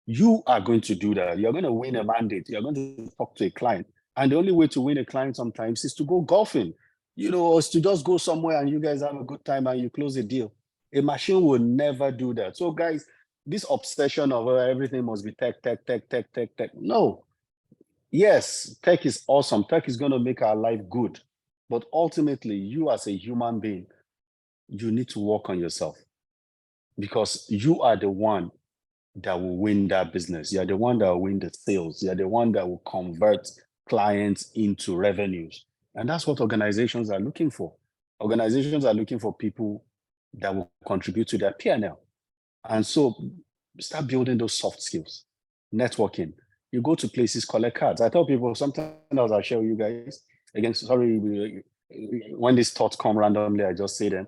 You are going to do that. You're going to win a mandate. You're going to talk to a client. And the only way to win a client sometimes is to go golfing, or to just go somewhere and you guys have a good time and you close a deal. A machine will never do that. So guys, this obsession of everything must be tech. No. Yes, tech is awesome. Tech is going to make our life good. But ultimately, you as a human being, you need to work on yourself because you are the one that will win that business. You're the one that will win the sales. You're the one that will convert clients into revenues. And that's what organizations are looking for. Organizations are looking for people that will contribute to their P&L. And so start building those soft skills, networking. You go to places, collect cards. I tell people sometimes I'll share with you guys. Again, sorry, when these thoughts come randomly, I just say them.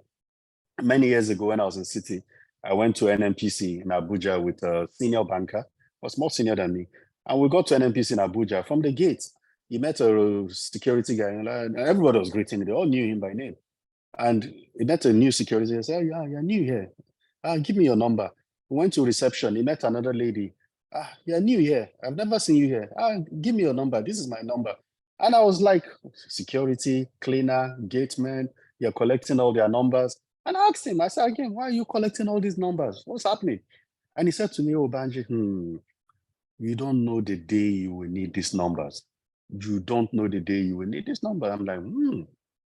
Many years ago when I was in City, I went to NMPC in Abuja with a senior banker, was more senior than me. And we got to NMPC in Abuja. From the gate, he met a security guy, and everybody was greeting him. They all knew him by name. And he met a new security. He said, yeah, you're new here. Give me your number. We went to reception. He met another lady. You're new here. I've never seen you here. Give me your number. This is my number. And I was like, security, cleaner, gateman, you're collecting all their numbers. And I asked him, I said, again, why are you collecting all these numbers? What's happening? And he said to me, oh, Banji, you don't know the day you will need these numbers. You don't know the day you will need this number. I'm like,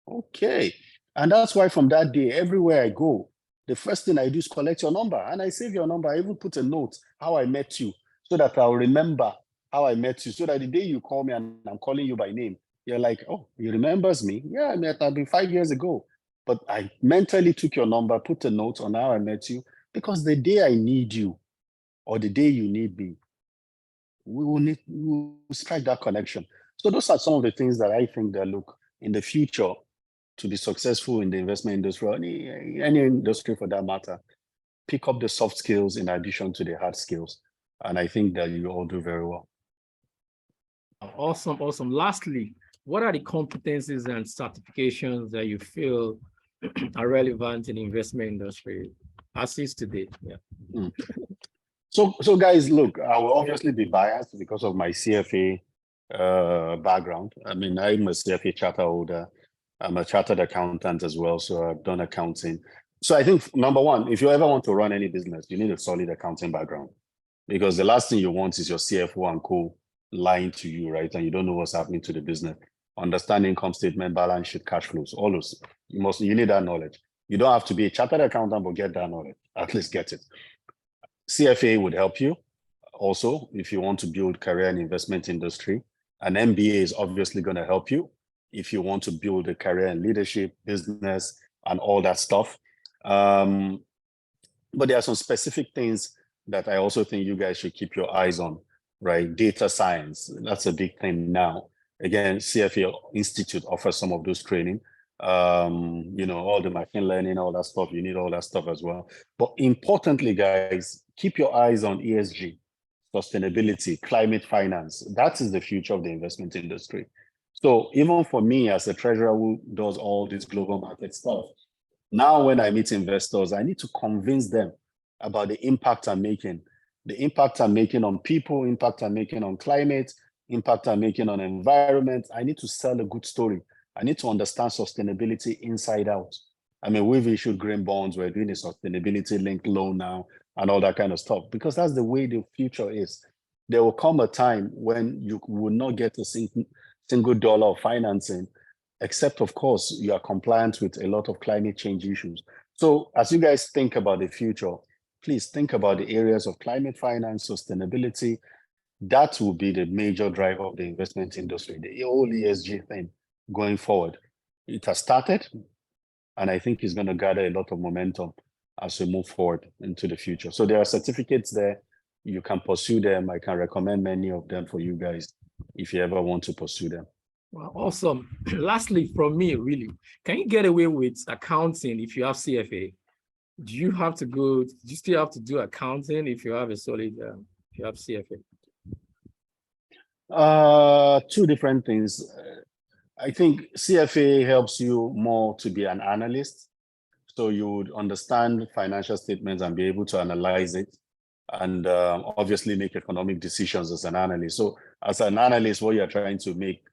okay. And that's why from that day, everywhere I go, the first thing I do is collect your number. And I save your number. I even put a note how I met you so that I'll remember how I met you. So that the day you call me and I'm calling you by name, you're like, oh, he remembers me. Yeah, I met I've 5 years ago. But I mentally took your number, put a note on how I met you, because the day I need you or the day you need me, we will strike that connection. So those are some of the things that I think that look in the future to be successful in the investment industry, or any industry for that matter, pick up the soft skills in addition to the hard skills. And I think that you all do very well. Awesome, awesome. Lastly, what are the competencies and certifications that you feel are relevant in the investment industry as is today? Yeah. So guys, look, I will obviously be biased because of my CFA background. I mean, I'm a CFA charter holder. I'm a chartered accountant as well, so I've done accounting. So I think, number one, if you ever want to run any business, you need a solid accounting background, because the last thing you want is your CFO and co lying to you, right? And you don't know what's happening to the business. Understand income statement, balance sheet, cash flows, all those. You need that knowledge. You don't have to be a chartered accountant, but get that knowledge. At least get it. CFA would help you. Also, if you want to build career in investment industry, an MBA is obviously going to help you if you want to build a career in leadership, business, and all that stuff. But there are some specific things that I also think you guys should keep your eyes on, right? Data science, that's a big thing now. Again, CFA Institute offers some of those training. All the machine learning, all that stuff, you need all that stuff as well. But importantly, guys, keep your eyes on ESG, sustainability, climate finance. That is the future of the investment industry. So even for me as a treasurer who does all this global market stuff, now when I meet investors, I need to convince them about the impact I'm making, the impact I'm making on people, impact I'm making on climate, impact I'm making on environment. I need to sell a good story. I need to understand sustainability inside out. I mean, we've issued green bonds, we're doing a sustainability linked loan now and all that kind of stuff, because that's the way the future is. There will come a time when you will not get a single dollar of financing, except of course, you are compliant with a lot of climate change issues. So as you guys think about the future, please think about the areas of climate finance, sustainability. That will be the major driver of the investment industry, the whole ESG thing going forward. It has started, and I think it's going to gather a lot of momentum as we move forward into the future. So there are certificates there. You can pursue them. I can recommend many of them for you guys if you ever want to pursue them. Well, awesome. Lastly, from me, really, can you get away with accounting if you have CFA? Do you still have to do accounting if you have a solid, if you have CFA? Two different things. I think CFA helps you more to be an analyst. So you would understand financial statements and be able to analyze it, and obviously make economic decisions as an analyst. So as an analyst, what you're trying to make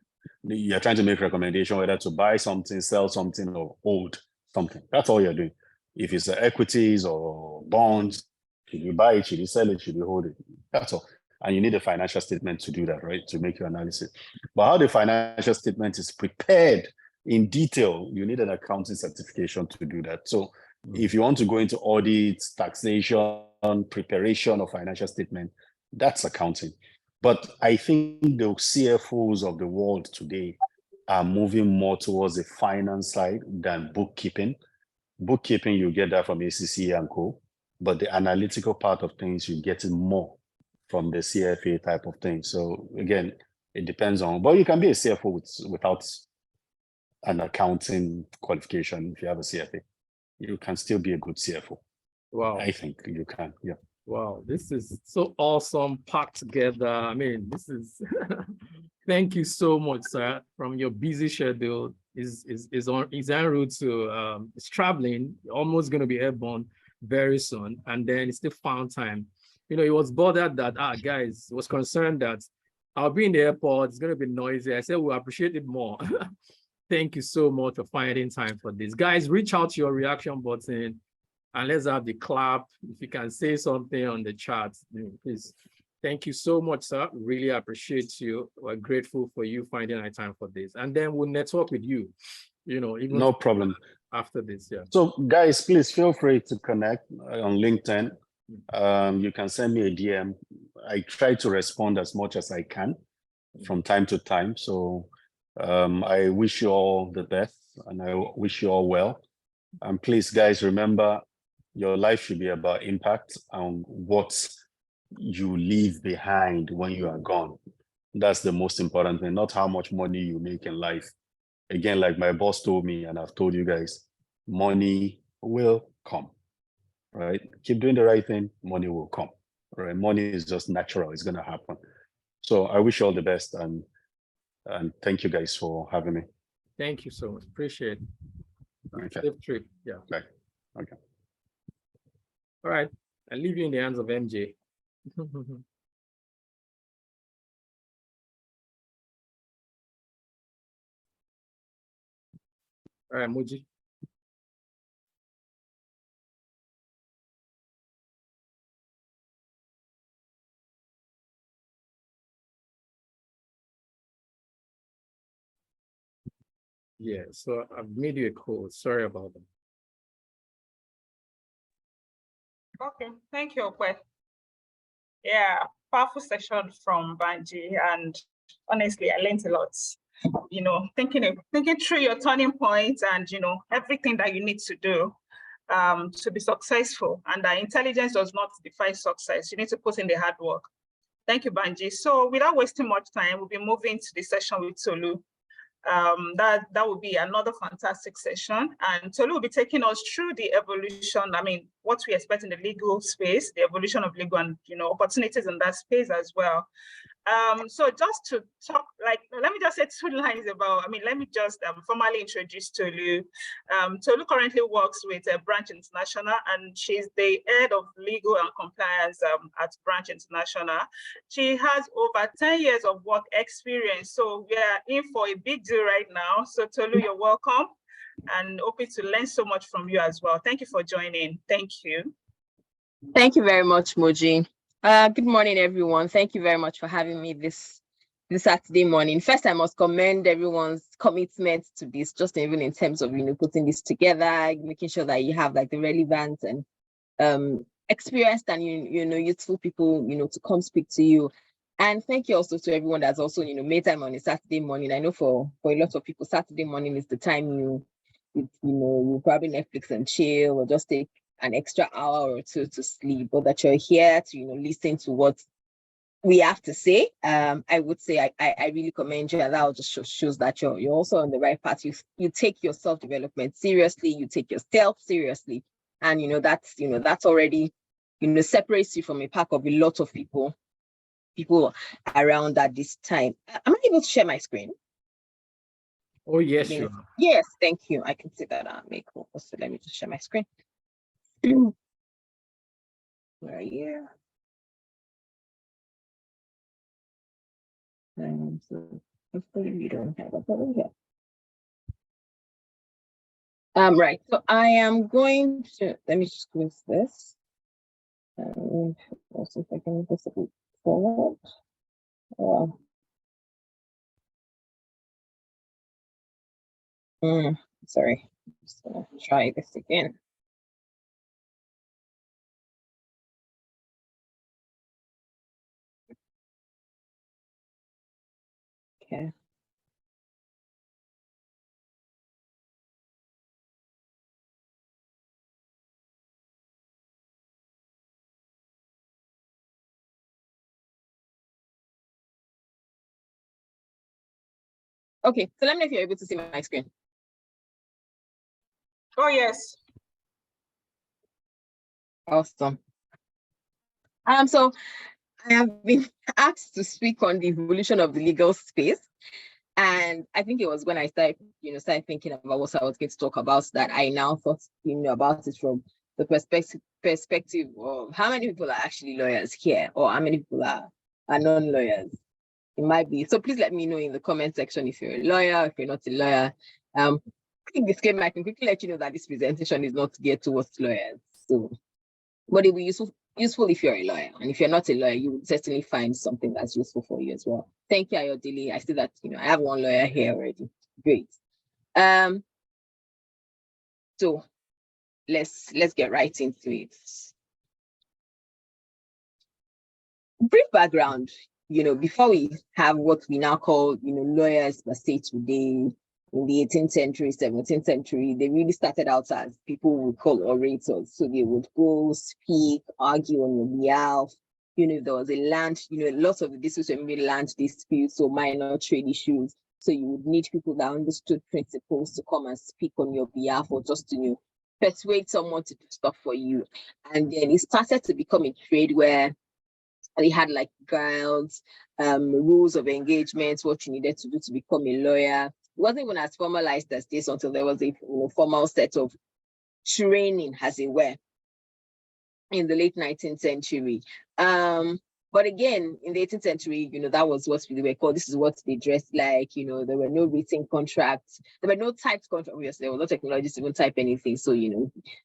recommendation whether to buy something, sell something, or hold something. That's all you're doing. If it's equities or bonds, should you buy it, should you sell it, should you hold it? That's all. And you need a financial statement to do that, right? To make your analysis. But how the financial statement is prepared in detail, you need an accounting certification to do that. So if you want to go into audits, taxation, preparation of financial statement, that's accounting. But I think the CFOs of the world today are moving more towards the finance side than bookkeeping. Bookkeeping, you get that from ACC and co. But the analytical part of things, you get it more from the CFA type of thing. So again, it depends on, but you can be a CFO without an accounting qualification. If you have a CFA, you can still be a good CFO. Wow. I think you can. Yeah. Wow, this is so awesome, packed together. I mean, this is thank you so much, sir. From your busy schedule, is en route to is traveling, almost going to be airborne very soon, and then it's still found time. You know, he was bothered that guys was concerned that I'll be in the airport, it's going to be noisy. I said we'll appreciate it more. Thank you so much for finding time for this, guys. Reach out to your reaction button. And let's have the clap. If you can say something on the chat, please. Thank you so much, sir. Really appreciate you. We're grateful for you finding a time for this. And then we'll network with you, you know, even No problem. After this, yeah. So guys, please feel free to connect on LinkedIn. You can send me a DM. I try to respond as much as I can from time to time. So I wish you all the best and I wish you all well. And please, guys, remember, your life should be about impact and what you leave behind when you are gone. That's the most important thing, not how much money you make in life. Again, like my boss told me, and I've told you guys, money will come, right? Keep doing the right thing, money will come, right? Money is just natural, it's gonna happen. So I wish you all the best and thank you guys for having me. Thank you so much, appreciate it. Okay. Safe trip, yeah. Bye. Okay. All right, I leave you in the hands of MJ. All right, Muji. Yeah, so I've made you a call. Sorry about that. Okay, thank you, Okwe. Yeah, powerful session from Banji, and honestly, I learned a lot. You know, thinking through your turning points and everything that you need to do to be successful, and that intelligence does not define success. You need to put in the hard work. Thank you, Banji. So without wasting much time, we'll be moving to the session with Tolu. That will be another fantastic session. And Tolu will be taking us through the evolution, what we expect in the legal space, the evolution of legal and, opportunities in that space as well. So just to talk, let me just say 2 lines about, let me just formally introduce Tolu. Tolu currently works with Branch International, and she's the head of legal and compliance at Branch International. She has over 10 years of work experience. So we are in for a big deal right now. So Tolu, you're welcome and hoping to learn so much from you as well. Thank you for joining. Thank you. Thank you very much, Moji. Good morning, everyone. Thank you very much for having me this Saturday morning. First, I must commend everyone's commitment to this, just even in terms of putting this together, making sure that you have the relevant and experienced and youthful people to come speak to you. And thank you also to everyone that's also made time on a Saturday morning. I know for a lot of people, Saturday morning is the time you probably Netflix and chill or just take an extra hour or 2 to sleep, but that you're here to listen to what we have to say. I would say I really commend you, and that just shows that you're also on the right path. You take your self-development seriously, you take yourself seriously, and that's already separates you from a pack of a lot of people around at this time. Am I able to share my screen? Oh yes, sure. Yes, thank you. I can see that. Cool. So let me just share my screen. Where are you? So hopefully you don't have a problem here. Right. So I am going to let me just close this. Also, if I can move this a bit forward. Sorry. I'm just gonna try this again. Okay. Okay, so let me know if you're able to see my screen. Oh, yes. Awesome. So I have been asked to speak on the evolution of the legal space. And I think it was when I started thinking about what I was going to talk about that I now thought, about it from the perspective of how many people are actually lawyers here, or how many people are non-lawyers. It might be. So please let me know in the comment section if you're a lawyer, if you're not a lawyer. Quick disclaimer, I can quickly let you know that this presentation is not geared towards lawyers. So, but it will be useful if you're a lawyer. And if you're not a lawyer, you will certainly find something that's useful for you as well. Thank you, Ayodele. I see that, I have one lawyer here already. Great. So let's get right into it. Brief background, before we have what we now call, lawyers per se today, in the 18th century, 17th century, they really started out as people we call orators. So they would go speak, argue on your behalf. If there was a land, lots of the disputes were maybe land disputes or minor trade issues. So you would need people that understood principles to come and speak on your behalf, or just to persuade someone to do stuff for you. And then it started to become a trade where they had like guides, rules of engagement, what you needed to do to become a lawyer. It wasn't even as formalized as this until there was a formal set of training, as it were, in the late 19th century. But again, in the 18th century, that was what they were called. This is what they dressed like. There were no written contracts. There were no typed contracts. Obviously, there was no technology to even type anything. So, they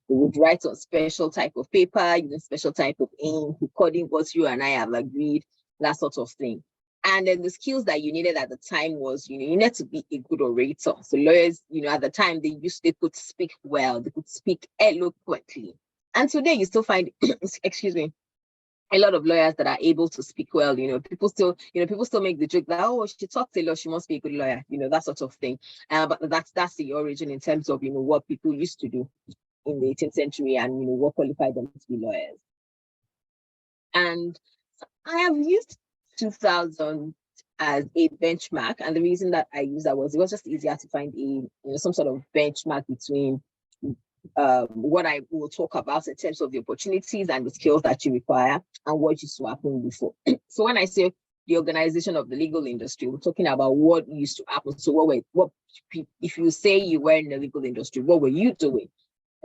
would write on special type of paper, using special type of ink, recording what you and I have agreed, that sort of thing. And then the skills that you needed at the time was, you needed to be a good orator. So lawyers, at the time, they could speak well, they could speak eloquently. And today you still find, excuse me, a lot of lawyers that are able to speak well. People still make the joke that, oh, she talks a lot, she must be a good lawyer, that sort of thing. But that's the origin in terms of, what people used to do in the 18th century and, what qualified them to be lawyers. And I have used 2000 as a benchmark. And the reason that I used that was, it was just easier to find some sort of benchmark between what I will talk about in terms of the opportunities and the skills that you require and what used to happen before. So when I say the organization of the legal industry, we're talking about what used to happen. So if you say you were in the legal industry, what were you doing?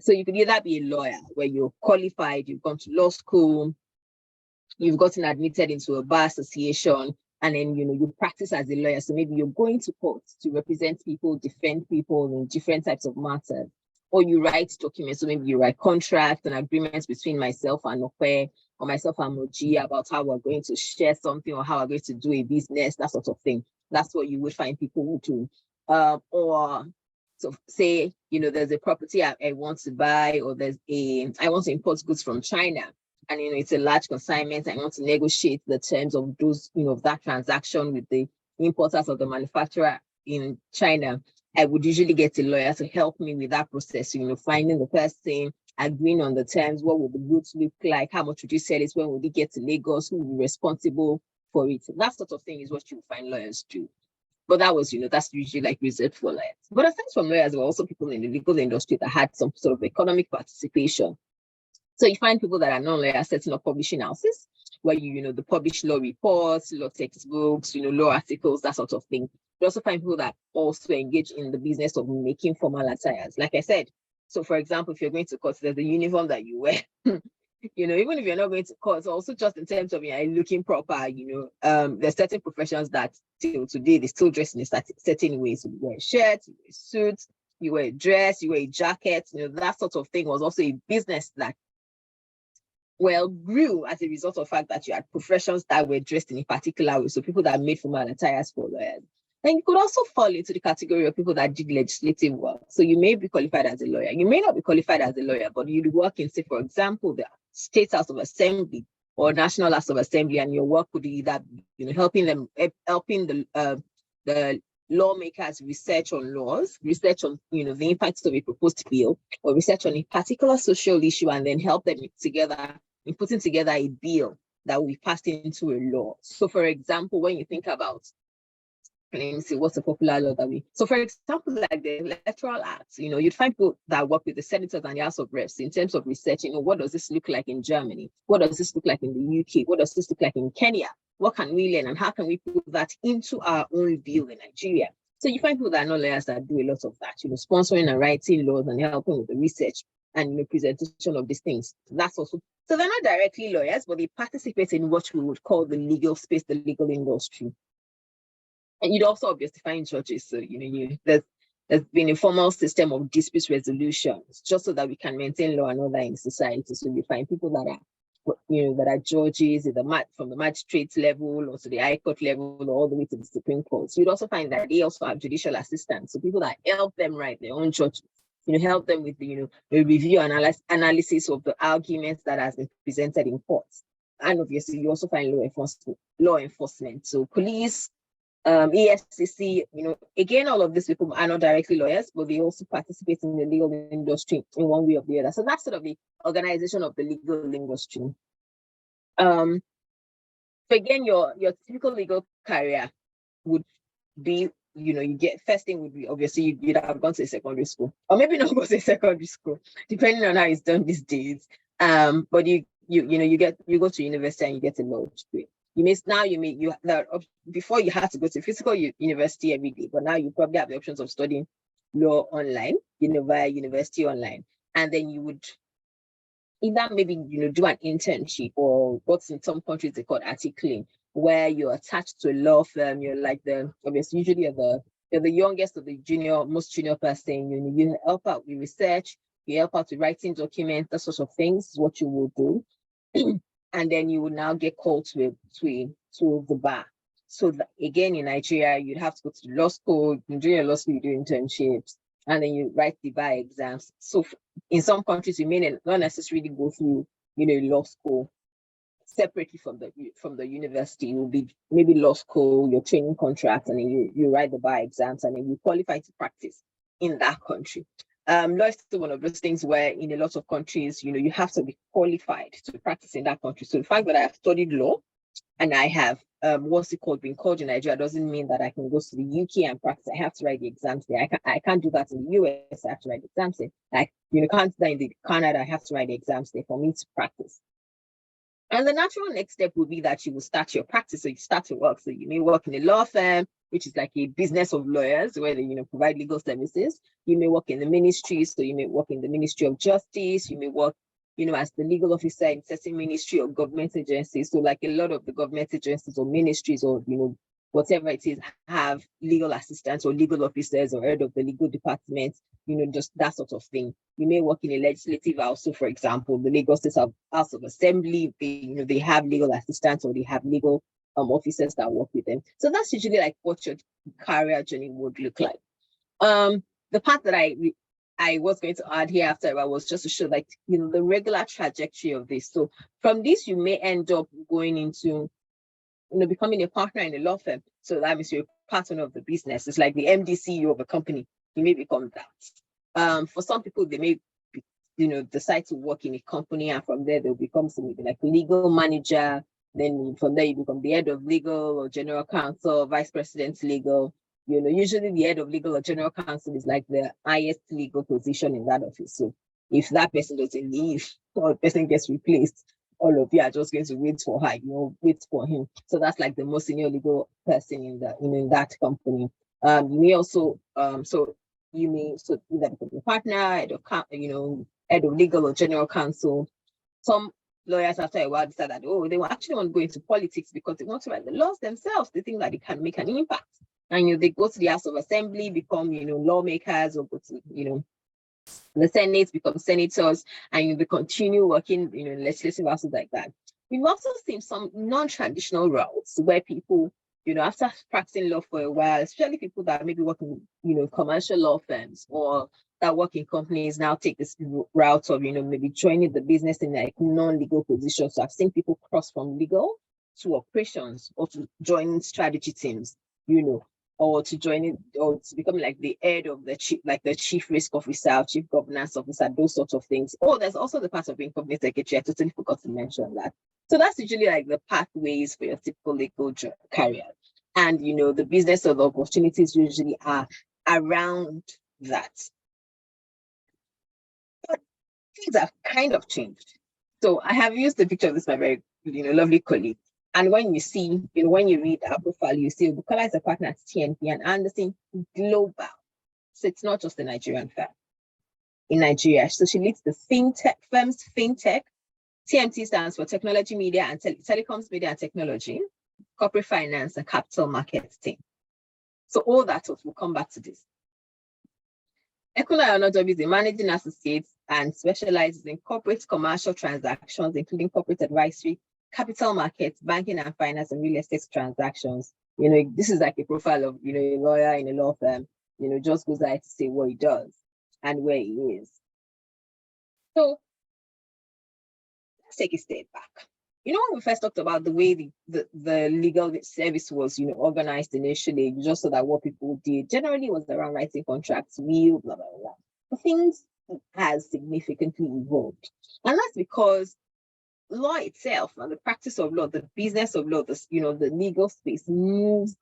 So you could either be a lawyer where you're qualified, you've gone to law school, you've gotten admitted into a bar association, and then you practice as a lawyer. So maybe you're going to court to represent people, defend people in different types of matters. Or you write documents, so maybe you write contracts and agreements between myself and Okwe, or myself and Moji about how we're going to share something or how we're going to do a business, that sort of thing. That's what you would find people who do. Or so say, there's a property I want to buy, or I want to import goods from China, and it's a large consignment. I want to negotiate the terms of those, of that transaction with the importers or the manufacturer in China. I would usually get a lawyer to help me with that process, finding the person, agreeing on the terms, what would the goods look like, how much would you sell it, when would it get to Lagos, who will be responsible for it. That sort of thing is what you find lawyers do. But that was, that's usually like reserved for lawyers. But aside from lawyers, there were also people in the legal industry that had some sort of economic participation. So you find people that are non-lawyers setting up publishing houses, where they publish law reports, law textbooks, law articles, that sort of thing. You also find people that also engage in the business of making formal attires. Like I said, so for example, if you're going to court, there's a uniform that you wear. Even if you're not going to court, also just in terms of looking proper, there's certain professions that till today they still dress in a certain way. So you wear a shirt, you wear a suit, you wear a dress, you wear a jacket. That sort of thing was also a business that grew as a result of the fact that you had professions that were dressed in a particular way. So people that made formal attires for lawyers. And you could also fall into the category of people that did legislative work. So you may be qualified as a lawyer. You may not be qualified as a lawyer, but you'd work in, say, for example, the State House of Assembly or National House of Assembly, and your work could either helping the lawmakers research on laws, research on the impacts of a proposed bill, or research on a particular social issue, and then help them together in putting together a bill that will be passed into a law. So, for example, when you think about let me see what's a popular law that we. So, for example, like the Electoral Act, you'd find people that work with the senators and the House of Reps in terms of research. What does this look like in Germany? What does this look like in the UK? What does this look like in Kenya? What can we learn, and how can we put that into our own bill in Nigeria? So you find people that are not lawyers that do a lot of that, sponsoring and writing laws and helping with the research and presentation of these things. That's also, so they're not directly lawyers, but they participate in what we would call the legal space, the legal industry. And you'd also obviously find judges. So, there's been a formal system of dispute resolutions just so that we can maintain law and order in society. So you find people that are judges from the magistrate level or to the High Court level or all the way to the Supreme Court. So you'd also find that they also have judicial assistants. So people that help them write their own judgments, help them with the review analysis of the arguments that has been presented in courts. And obviously you also find law enforcement. So police, EFCC, again, all of these people are not directly lawyers, but they also participate in the legal industry in one way or the other. So that's sort of the organization of the legal industry. So again, your typical legal career would be, you get, first thing would be, obviously, you'd have gone to a secondary school, or maybe not go to a secondary school, depending on how it's done these days. But you go to university and you get a law degree. Before you had to go to physical university every day, but now you probably have the options of studying law online, via university online. And then you would either maybe, do an internship, or what's in some countries they call articling, where you're attached to a law firm. You're like obviously usually you're the youngest or the most junior person. You help out with research, you help out with writing documents, that sort of things is what you will do. And then you would now get called to the bar. So that, again, in Nigeria, you'd have to go to law school. During your law school, you do internships, and then you write the bar exams. So in some countries, you may not necessarily go through, law school separately from the university. It will be maybe law school, your training contract, and then you write the bar exams, and then you qualify to practice in that country. Law is still one of those things where in a lot of countries, you have to be qualified to practice in that country. So the fact that I have studied law and I have been called in Nigeria doesn't mean that I can go to the UK and practice. I have to write the exams there. I can't do that in the US. I have to write the exams there. Can't do that in Canada. I have to write the exams there for me to practice. And the natural next step would be that you will start your practice. So you start to work. So you may work in a law firm, which is like a business of lawyers where they, provide legal services. You may work in the ministry. So you may work in the Ministry of Justice. You may work, as the legal officer in certain ministry or government agencies. So like a lot of the government agencies or ministries or, whatever it is, have legal assistants or legal officers or head of the legal department, just that sort of thing. You may work in a legislative house. So for example, the Lagos State House of Assembly, they have legal assistants or they have legal officers that work with them. So that's usually like what your career journey would look like. The part that I was going to add here after was just to show like, the regular trajectory of this. So from this, you may end up going into, becoming a partner in a law firm. So that means you're a partner of the business. It's like the MD CEO of a company. You may become that. For some people, they may, decide to work in a company, and from there they'll become something like a legal manager. Then from there you become the head of legal or general counsel, vice president legal. Usually the head of legal or general counsel is like the highest legal position in that office. So if that person doesn't leave or the person gets replaced, all of you are just going to wait for her, wait for him. So that's like the most senior legal person in in that company. You may also either become a partner, head of legal or general counsel. Some lawyers after a while decide that they actually want to go into politics because they want to write the laws themselves. They think that they can make an impact. And they go to the House of Assembly, become lawmakers, or go to the Senate, become senators, and they continue working in legislative houses like that. We've also seen some non-traditional routes where people, after practicing law for a while, especially people that maybe work in commercial law firms or that work in companies, now take this route of maybe joining the business in like non-legal positions. So I've seen people cross from legal to operations or to join strategy teams, or to join it, or to become like the head of the chief risk officer, chief governance officer, those sorts of things. There's also the part of being company secretary. I totally forgot to mention that. So that's usually like the pathways for your typical legal career. And, the business or the opportunities usually are around that. But things have kind of changed. So I have used the picture of this, my very, lovely colleague. And when you see, when you read our profile, you see Bukola is a partner at TNP and Anderson Global. So it's not just a Nigerian firm in Nigeria. So she leads the FinTech firms, FinTech. TMT stands for Technology, Media, and Telecoms, Media, and Technology, Corporate Finance, and Capital Markets team. So all that we'll come back to this. Ayokunnu Olaluwe is a managing associate and specializes in corporate commercial transactions, including corporate advisory, capital markets, banking and finance, and real estate transactions. This is like a profile of, a lawyer in a law firm, just goes out to say what he does and where he is. So let's take a step back. When we first talked about the way the legal service was, organized initially, just so that what people did generally was around writing contracts, will, blah, blah, blah. But things has significantly evolved. And that's because law itself and the practice of law, the business of law, the legal space moves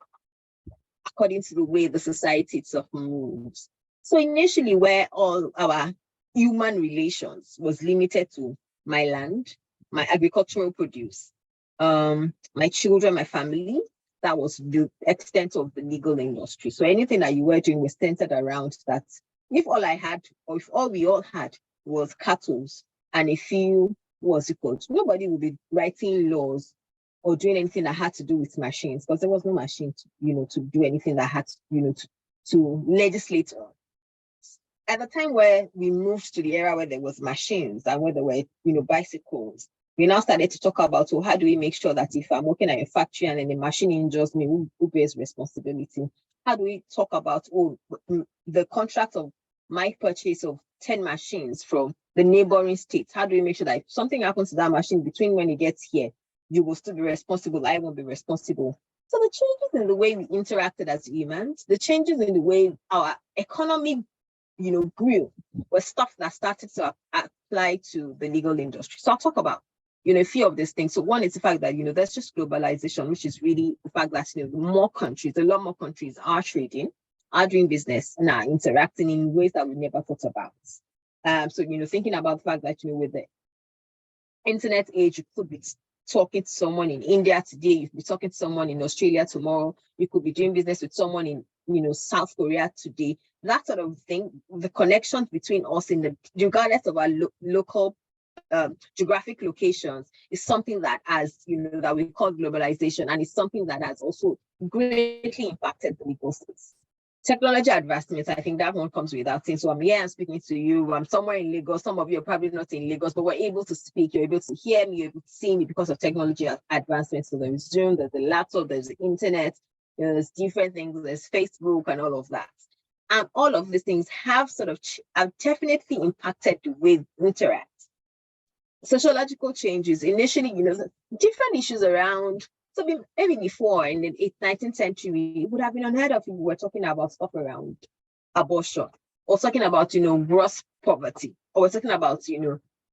according to the way the society itself moves. So initially, where all our human relations was limited to my land, my agricultural produce, my children, my family, that was the extent of the legal industry. So anything that you were doing was centered around that. If all I had, or if all we all had was cattle and a few, nobody would be writing laws or doing anything that had to do with machines, because there was no machine to do anything that had to legislate on. At the time where we moved to the era where there was machines and where there were, bicycles, we now started to talk about, how do we make sure that if I'm working at a factory and then the machine injures me, who bears responsibility? How do we talk about, the contract of my purchase of 10 machines from the neighboring states? How do we make sure that if something happens to that machine between when it gets here, you will still be responsible, I won't be responsible? So the changes in the way we interacted as humans, the changes in the way our economy grew, was stuff that started to apply to the legal industry. So I'll talk about, a few of these things. So one is the fact that, there's just globalization, which is really the fact that, a lot more countries are trading, are doing business, and are interacting in ways that we never thought about. So, thinking about the fact that, with the internet age, you could be talking to someone in India today, you could be talking to someone in Australia tomorrow, you could be doing business with someone in, South Korea today. That sort of thing, the connections between us regardless of our local geographic locations, is something that that we call globalization, and it's something that has also greatly impacted the legal space. Technology advancements, I think that one comes without saying. So I'm here, I'm speaking to you, I'm somewhere in Lagos, some of you are probably not in Lagos, but we're able to speak, you're able to hear me, you're able to see me because of technology advancements. So there's Zoom, there's the laptop, there's the internet, there's different things, there's Facebook and all of that. And all of these things have definitely impacted the way we interact. Sociological changes, initially, different issues around. So maybe before, in the 19th century, it would have been unheard of if we were talking about stuff around abortion, or talking about, gross poverty, or we're talking about,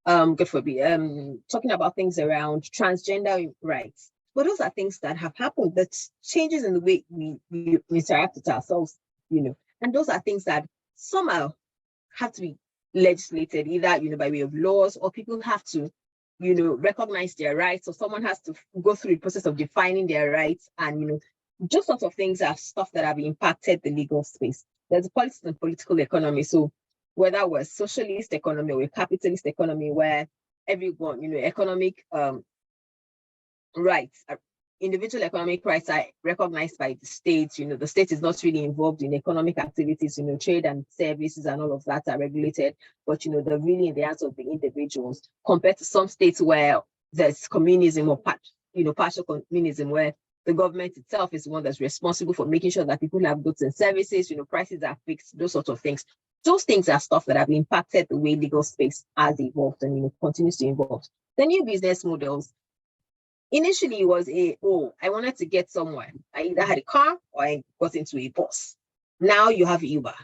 God forbid, talking about things around transgender rights. But those are things that have happened, that changes in the way we interact with ourselves, and those are things that somehow have to be legislated, either, by way of laws, or people have to, recognize their rights, or someone has to go through the process of defining their rights. And, just sorts of things are stuff that have impacted the legal space. There's a politics and political economy. So whether we're socialist economy or a capitalist economy, where everyone, economic rights, individual economic rights are recognized by the state. The state is not really involved in economic activities, trade and services and all of that are regulated, but they're really in the hands of the individuals, compared to some states where there's communism or partial communism, where the government itself is the one that's responsible for making sure that people have goods and services, prices are fixed, those sorts of things. Those things are stuff that have impacted the way legal space has evolved and continues to evolve. The new business models, initially it was I wanted to get somewhere. I either had a car or I got into a bus. Now you have Uber.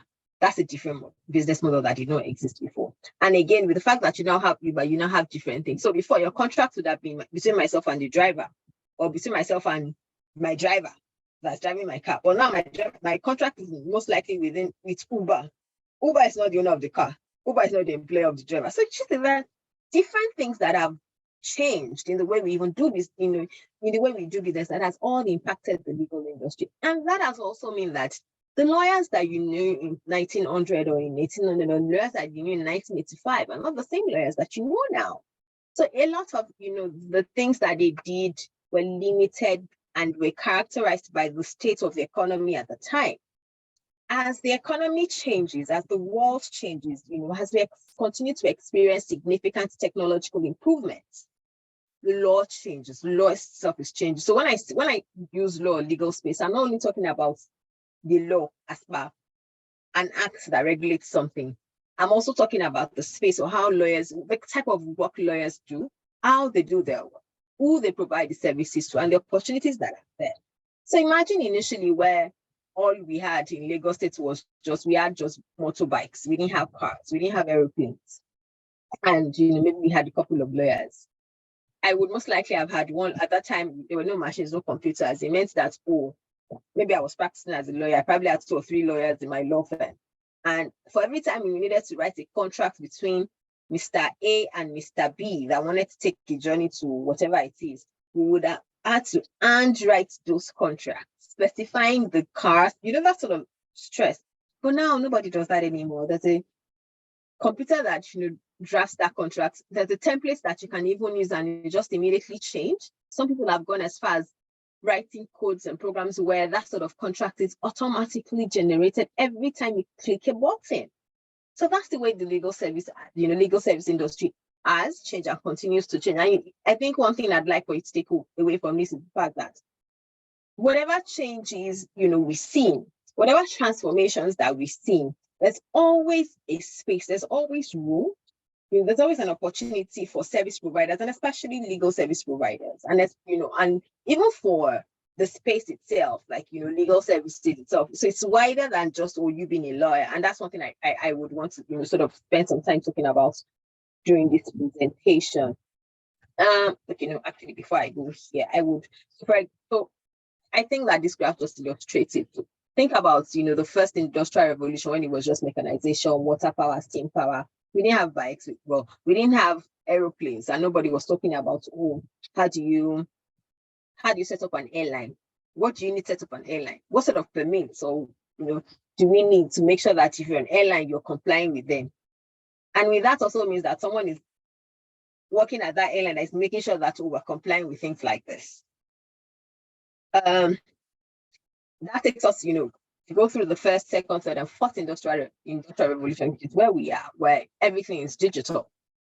That's a different business model that did not exist before. And again, with the fact that you now have Uber, you now have different things. So before, your contract would have been between myself and the driver, or between myself and my driver. that's driving my car. But now my contract is most likely with Uber. Uber is not the owner of the car. Uber is not the employer of the driver. So it's just different things that have changed in the way we even do this, in the way we do business, that has all impacted the legal industry. And that has also meant that the lawyers that you knew in 1900 or in 1800, or lawyers that you knew in 1985 are not the same lawyers that you know now. So a lot of, the things that they did were limited and were characterized by the state of the economy at the time. As the economy changes, as the world changes, as we continue to experience significant technological improvements, the law changes, the law itself is changing. So when I use law or legal space, I'm not only talking about the law as per an act that regulates something. I'm also talking about the space, or how lawyers, the type of work lawyers do, how they do their work, who they provide the services to, and the opportunities that are there. So imagine initially where all we had in Lagos State was just motorbikes. We didn't have cars, we didn't have aeroplanes. And maybe we had a couple of lawyers. I would most likely have had one. At that time, there were no machines, no computers. It meant that, maybe I was practicing as a lawyer. I probably had 2 or 3 lawyers in my law firm. And for every time we needed to write a contract between Mr. A and Mr. B that wanted to take a journey to whatever it is, we would have had to handwrite those contracts, specifying the cars, that sort of stress. But now nobody does that anymore. There's a computer that drafts that contract. There's a template that you can even use and you just immediately change. Some people have gone as far as writing codes and programs where that sort of contract is automatically generated every time you click a button. So that's the way the legal service industry has changed and continues to change. I think one thing I'd like for you to take away from this is the fact that whatever changes, we've seen, whatever transformations that we've seen, there's always a space, there's always room. There's always an opportunity for service providers, and especially legal service providers, and and even for the space itself, like legal services itself. So it's wider than just you being a lawyer, and that's one thing I would want to sort of spend some time talking about during this presentation. Actually, before I go here, so I think that this graph just illustrates it. Think about the first industrial revolution, when it was just mechanization, water power, steam power. We didn't have bikes. Well, we didn't have aeroplanes, and nobody was talking about, how do you set up an airline? What do you need to set up an airline? What sort of permits do we need to make sure that if you're an airline, you're complying with them? And with that also means that someone is working at that airline that is making sure that we're complying with things like this. That takes us, to go through the first, second, third, and fourth industrial revolution, which is where we are, where everything is digital.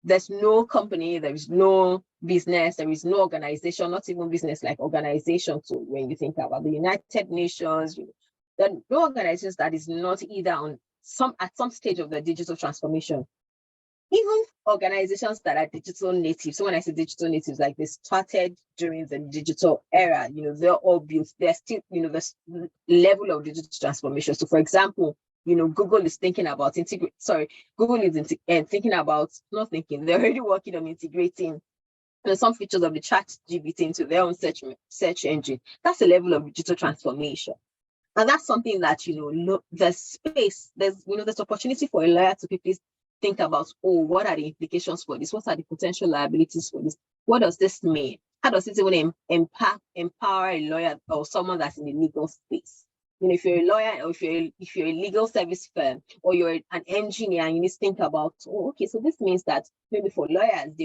There's no company, there is no business, there is no organization, not even business like organization. So when you think about the United Nations, there are no organizations that is not either at some stage of the digital transformation. Even organizations that are digital natives. So when I say digital natives, like they started during the digital era, they're all built, they're still, the level of digital transformation. So for example, Google is thinking about they're already working on integrating some features of the ChatGPT into their own search engine. That's a level of digital transformation. And that's something that, there's space, there's opportunity for a lawyer to quickly think about, what are the implications for this? What are the potential liabilities for this? What does this mean? How does it even empower a lawyer or someone that's in the legal space? If you're a lawyer, or if you're a legal service firm, or you're an engineer, and you need to think about, okay, so this means that maybe for lawyers,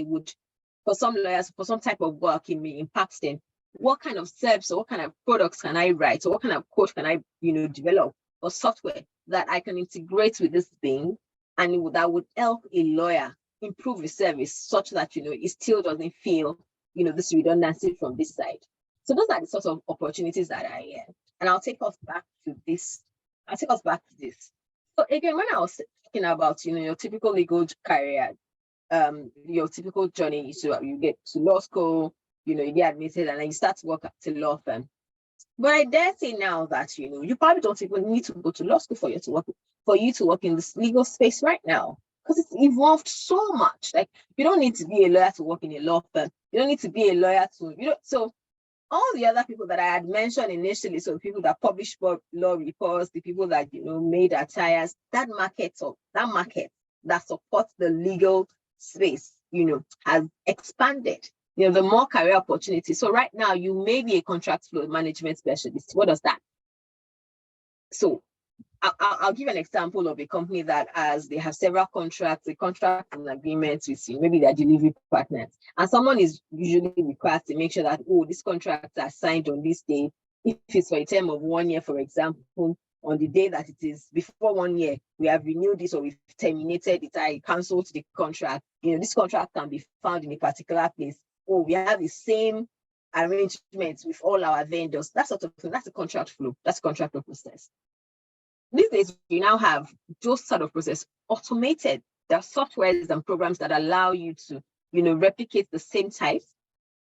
for some type of work, it may impact them. What kind of service or what kind of products can I write, or what kind of code can I, develop, or software that I can integrate with this thing, and that would help a lawyer improve the service such that, it still doesn't feel, this redundancy from this side. So those are the sorts of opportunities that are here. And I'll take us back to this. So again, when I was talking about, your typical legal career, your typical journey, so you get to law school, you get admitted, and then you start to work at a law firm. But I dare say now that, you probably don't even need to go to law school for you to work in this legal space right now, because it's evolved so much. Like, you don't need to be a lawyer to work in a law firm. You don't need to be a lawyer to, so all the other people that I had mentioned initially, so people that publish law reports, the people that made attires, that market that supports the legal space, has expanded. The more career opportunities. So right now, you may be a contract flow management specialist. What does that? So I'll give an example of a company that they have several contracts, and agreements with maybe their delivery partners. And someone is usually required to make sure that, these contracts are signed on this day. If it's for a term of 1 year, for example, on the day that it is before 1 year, we have renewed this or we've terminated it, I cancelled the contract. This contract can be found in a particular place. We have the same arrangements with all our vendors. That sort of thing. That's a contract flow. That's a contract process. These days, you now have those sort of process automated. There are softwares and programs that allow you to, replicate the same types.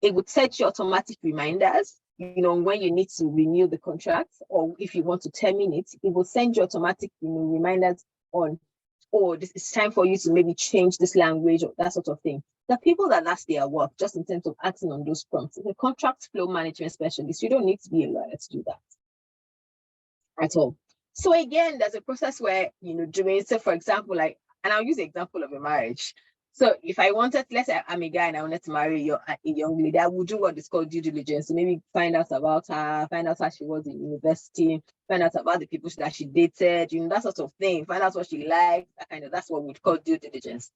It would set you automatic reminders, when you need to renew the contract, or if you want to terminate, it will send you automatic, reminders on, it's time for you to maybe change this language or that sort of thing. The people that that's their work, just in terms of acting on those prompts, the contract flow management specialist, you don't need to be a lawyer to do that at all. So again, there's a process where, so for example, and I'll use the example of a marriage. So if I wanted, let's say I'm a guy and I wanted to marry a young lady, I would do what is called due diligence. So maybe find out about her, find out how she was in university, find out about the people that she dated, that sort of thing, find out what she liked, that's what we'd call due diligence.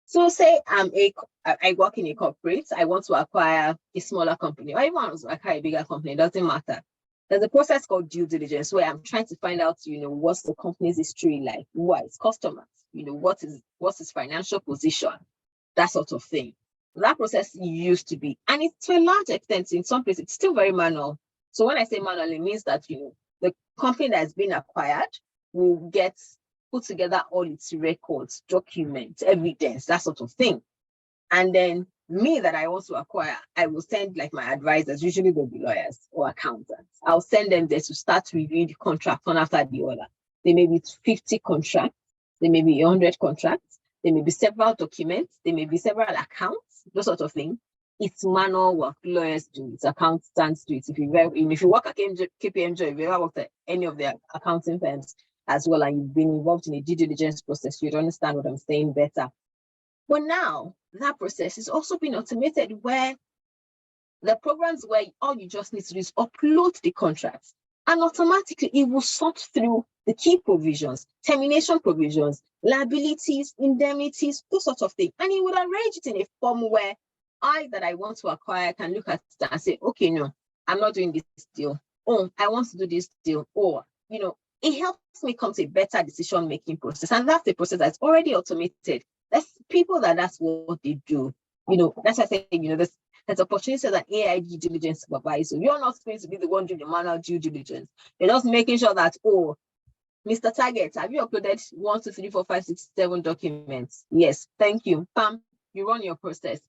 So say I work in a corporate, I want to acquire a smaller company, or even want to acquire a bigger company, it doesn't matter. There's a process called due diligence where I'm trying to find out, what's the company's history like, who are its customers, what's its financial position, that sort of thing. That process used to be, and it's to a large extent, in some places, it's still very manual. So when I say manual, it means that, the company that has been acquired will put together all its records, documents, evidence, that sort of thing. And then me that I want to acquire, I will send my advisors, usually they'll be lawyers or accountants. I'll send them there to start reviewing the contract one after the other. There may be 50 contracts, there may be 100 contracts, there may be several documents, there may be several accounts, those sort of things. It's manual work. Lawyers do it, accountants do it. If you work at KPMG, if you ever worked at any of the accounting firms as well, and you've been involved in a due diligence process, you'd understand what I'm saying better. But now that process is also being automated, where the programs where all you just need to do is upload the contracts, and automatically it will sort through the key provisions, termination provisions, liabilities, indemnities, those sorts of things. And it would arrange it in a form where I want to acquire can look at that and say, okay, no, I'm not doing this deal. I want to do this deal. Or, it helps me come to a better decision-making process. And that's the process that's already automated. That's people that's what they do. That's why I say, there's opportunity as an AI due diligence supervisor. You're not going to be the one doing the manual due diligence. You're just making sure that, Mr. Target, have you uploaded 1, 2, 3, 4, 5, 6, 7 documents? Yes, thank you. Pam, you run your process.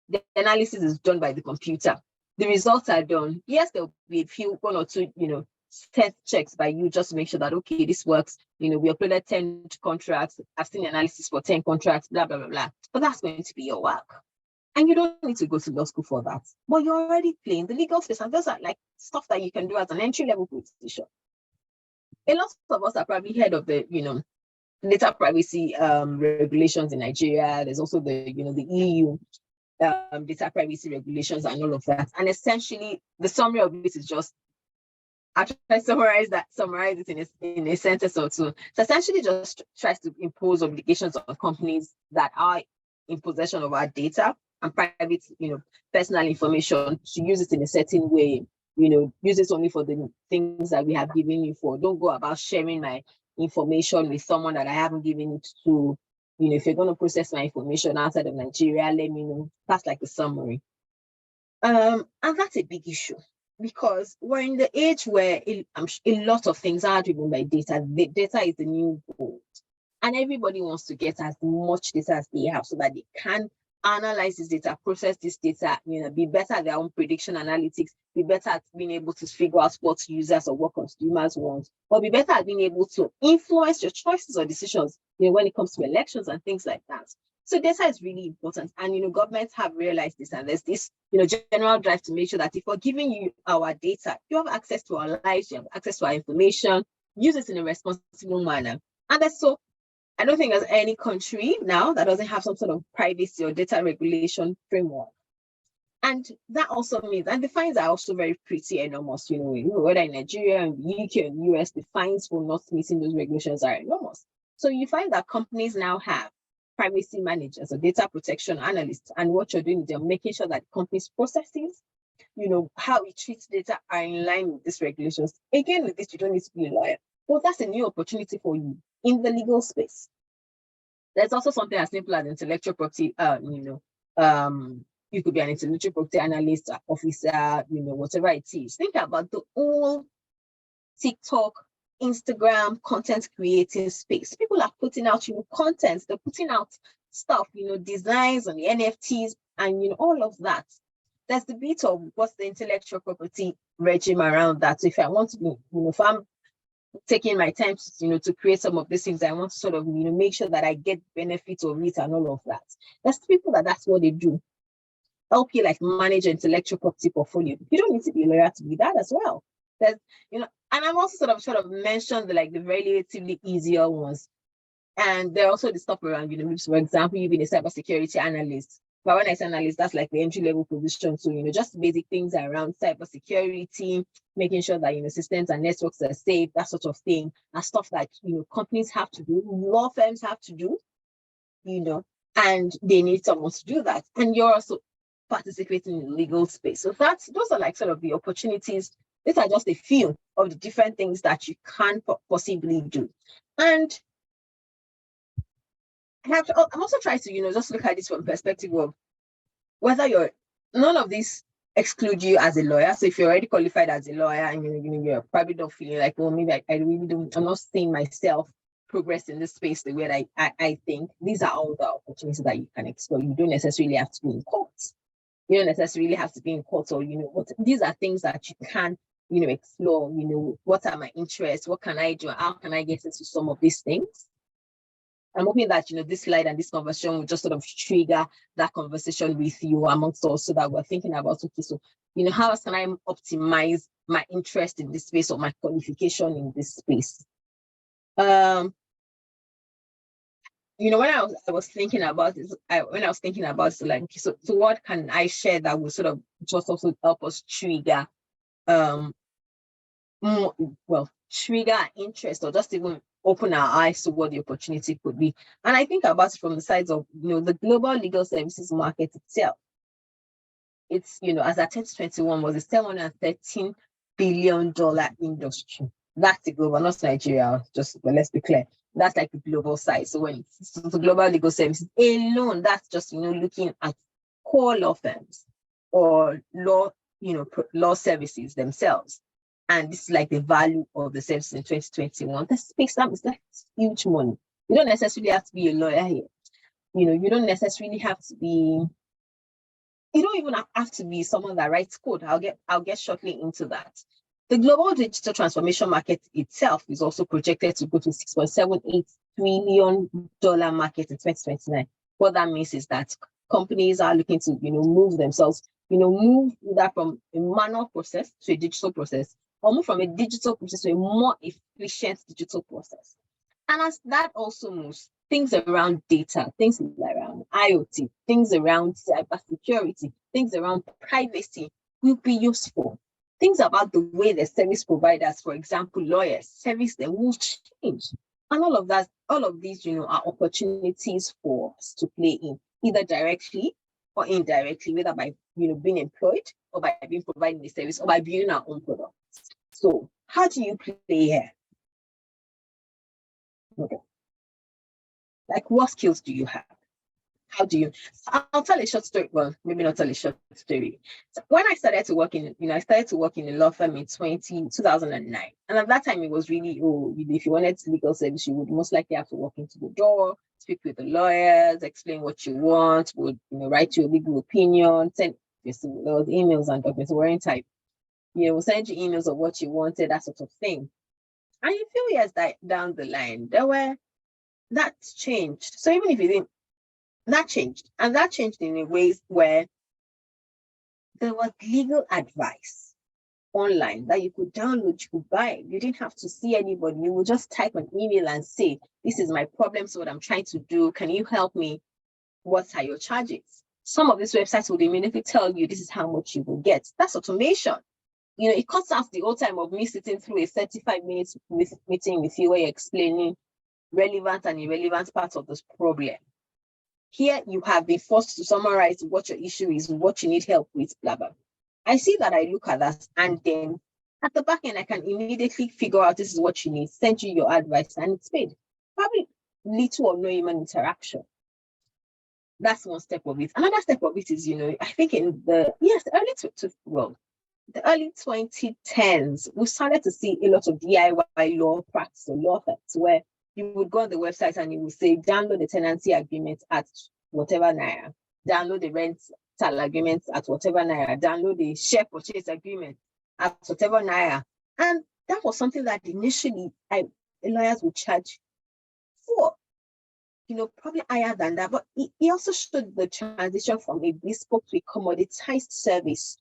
The analysis is done by the computer. The results are done. Yes, there will be a few, 1 or 2, test checks by you just to make sure that, okay, this works. We uploaded 10 contracts. I've seen the analysis for 10 contracts, blah, blah, blah, blah. But that's going to be your work. And you don't need to go to law school for that. But you're already playing the legal space. And those are stuff that you can do as an entry-level position. A lot of us are probably heard of the, data privacy regulations in Nigeria. There's also the EU data privacy regulations and all of that. And essentially, the summary of this is just, I'll try to summarize it in a sentence or two. So essentially just tries to impose obligations on companies that are in possession of our data and private, personal information, to use it in a certain way. Use it only for the things that we have given you for. Don't go about sharing my information with someone that I haven't given it to. If you're going to process my information outside of Nigeria, let me know. That's like the summary. And that's a big issue, because we're in the age where a lot of things are driven by data. The data is the new gold. And everybody wants to get as much data as they have so that they can analyze this data, process this data, be better at their own prediction analytics, be better at being able to figure out what users or what consumers want, or be better at being able to influence your choices or decisions, when it comes to elections and things like that. So data is really important. And, governments have realized this, and there's this, general drive to make sure that if we're giving you our data, you have access to our lives, you have access to our information, use it in a responsible manner. And that's so, I don't think there's any country now that doesn't have some sort of privacy or data regulation framework. And that also means, and the fines are also very pretty enormous, whether in Nigeria, in the UK, and the US, the fines for not meeting those regulations are enormous. So you find that companies now have privacy managers or data protection analysts, and what you're doing is they're making sure that the company's processes, how it treats data are in line with these regulations. Again, with this, you don't need to be a lawyer, but that's a new opportunity for you in the legal space. There's also something as simple as intellectual property, you could be an intellectual property analyst, officer, whatever it is. Think about the whole TikTok, Instagram content creating space. People are putting out, content, they're putting out stuff, designs on the NFTs and, all of that. There's the bit of what's the intellectual property regime around that. So if I want to be, if I'm taking my time, to create some of these things, I want to sort of, make sure that I get benefit of it and all of that. There's people that's what they do. Help you like manage intellectual property portfolio. You don't need to be a lawyer to be that as well. There's, and I'm also sort of mentioned the relatively easier ones. And there are also the stuff around, for example, you being a cybersecurity analyst. But when I say analyst, that's like the entry-level position. So, just basic things around cybersecurity, making sure that, systems and networks are safe, that sort of thing, and stuff that, companies have to do, law firms have to do, and they need someone to do that. And you're also participating in the legal space. So those are like sort of the opportunities. These are just a few of the different things that you can possibly do. And I'm also trying to, just look at this from the perspective of whether none of these exclude you as a lawyer. So if you're already qualified as a lawyer and you're probably not feeling like, well, maybe I really don't, I'm not seeing myself progress in this space the way that I think, these are all the opportunities that you can explore. You don't necessarily have to be in court. You don't necessarily have to be in court, or these are things that you can explore. What are my interests, what can I do, how can I get into some of these things? I'm hoping that this slide and this conversation will just sort of trigger that conversation with you amongst us, so that we're thinking about, okay, so how else can I optimize my interest in this space or my qualification in this space? When I was thinking about this, like, so what can I share that will sort of just also help us trigger, trigger interest, or just even open our eyes to what the opportunity could be. And I think about it from the sides of, the global legal services market itself. It's, as at 2021 was a $713 billion industry. That's the global, not Nigeria, but let's be clear. That's like the global size. So when it's the global legal services alone, that's just, looking at core law firms or law, law services themselves. And this is like the value of the services in 2021. The space that is like huge money. You don't necessarily have to be a lawyer here. You don't necessarily have to be, you don't even have to be someone that writes code. I'll get shortly into that. The global digital transformation market itself is also projected to go to $6.78 trillion market in 2029. What that means is that companies are looking to, move themselves, move either from a manual process to a digital process, or move from a digital process to a more efficient digital process. And as that also moves, things around data, things around IoT, things around cybersecurity, things around privacy will be useful. Things about the way the service providers, for example, lawyers, service them will change. And all of these, are opportunities for us to play in, either directly or indirectly, whether by, being employed or by being providing the service or by building our own products. So how do you play here? Okay. Like, what skills do you have? How do you? I'll tell a short story. Well, maybe not tell a short story. So when I started to work in, I started to work in a law firm in 2009. And at that time, it was really, if you wanted legal service, you would most likely have to walk into the door, speak with the lawyers, explain what you want, would write your legal opinion, send emails and documents, weren't type. We'll send you emails of what you wanted, that sort of thing. And a few years down the line, that's changed. So even if you didn't, That changed. And that changed in a way where there was legal advice online that you could download, you could buy. You didn't have to see anybody. You would just type an email and say, this is my problem, so what I'm trying to do. Can you help me? What are your charges? Some of these websites would immediately tell you this is how much you will get. That's automation. You know, it cuts out the old time of me sitting through a 35 minutes meeting with you where you're explaining relevant and irrelevant parts of this problem. Here, you have been forced to summarize what your issue is, what you need help with, blah, blah. I see that, I look at that, and then at the back end, I can immediately figure out this is what you need, send you your advice, and it's paid. Probably little or no human interaction. That's one step of it. Another step of it is, you know, I think in the early 2010s, we started to see a lot of DIY law practice or law firms where you would go on the website and you would say, download the tenancy agreement at whatever naira, download the rental agreement at whatever naira, download the share purchase agreement at whatever naira. And that was something that initially lawyers would charge for, you know, probably higher than that. But it also showed the transition from a bespoke to a commoditized service.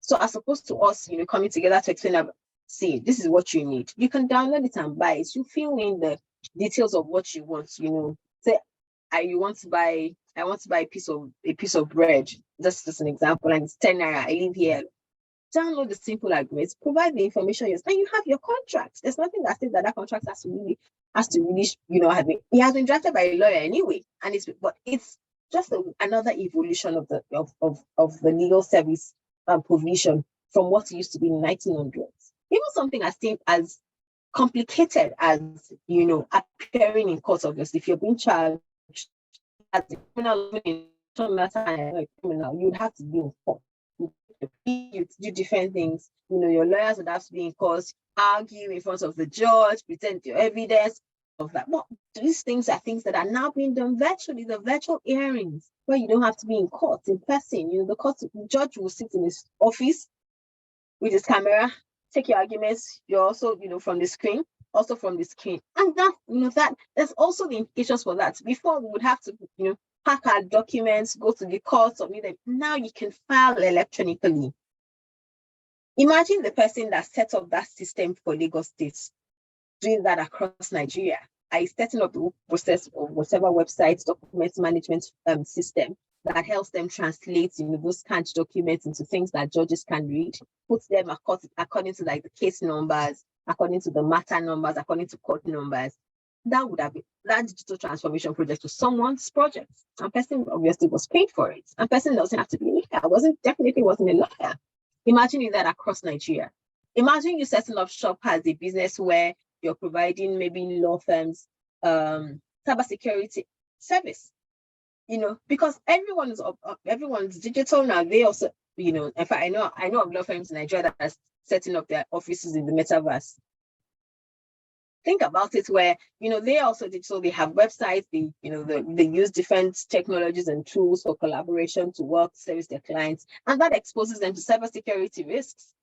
So as opposed to us, you know, coming together to explain about, see, this is what you need. You can download it and buy it. You fill in the details of what you want, you know. Say, I want to buy a piece of bread. That's just an example, and it's 10 naira. I live here. Download the simple agreements, provide the information, and you have your contract. There's nothing that says that contract has to really, you know, it has been drafted by a lawyer anyway, and it's just another evolution of the legal service provision from what it used to be in the 1900s. Even something as complicated as, you know, appearing in court, obviously, if you're being charged as a criminal, you'd have to be in court. You do different things. You know, your lawyers would have to be in court, argue in front of the judge, present your evidence of that. But these things are things that are now being done virtually, the virtual hearings, where you don't have to be in court in person. You know, the judge will sit in his office with his camera, take your arguments. You're also, you know, from the screen. And that, you know, that there's also the implications for that. Before, we would have to, you know, pack our documents, go to the court, submit them. Now you can file electronically. Imagine the person that set up that system for Lagos State doing that across Nigeria. Setting up the process of whatever website document management system that helps them translate, you know, those scanned documents into things that judges can read, puts them according to like the case numbers, according to the matter numbers, according to court numbers. That would have been that digital transformation project was someone's project. And person obviously was paid for it. And person doesn't have to be a lawyer. Definitely wasn't a lawyer. Imagine that across Nigeria. Imagine you setting up shop as a business where you're providing maybe law firms cybersecurity service. You know, because everyone's digital now. They also, you know, in fact, I know of law firms in Nigeria that are setting up their offices in the metaverse. Think about it, where, you know, they also digital. They have websites. They, you know, they use different technologies and tools for collaboration to work, service their clients, and that exposes them to cybersecurity risks.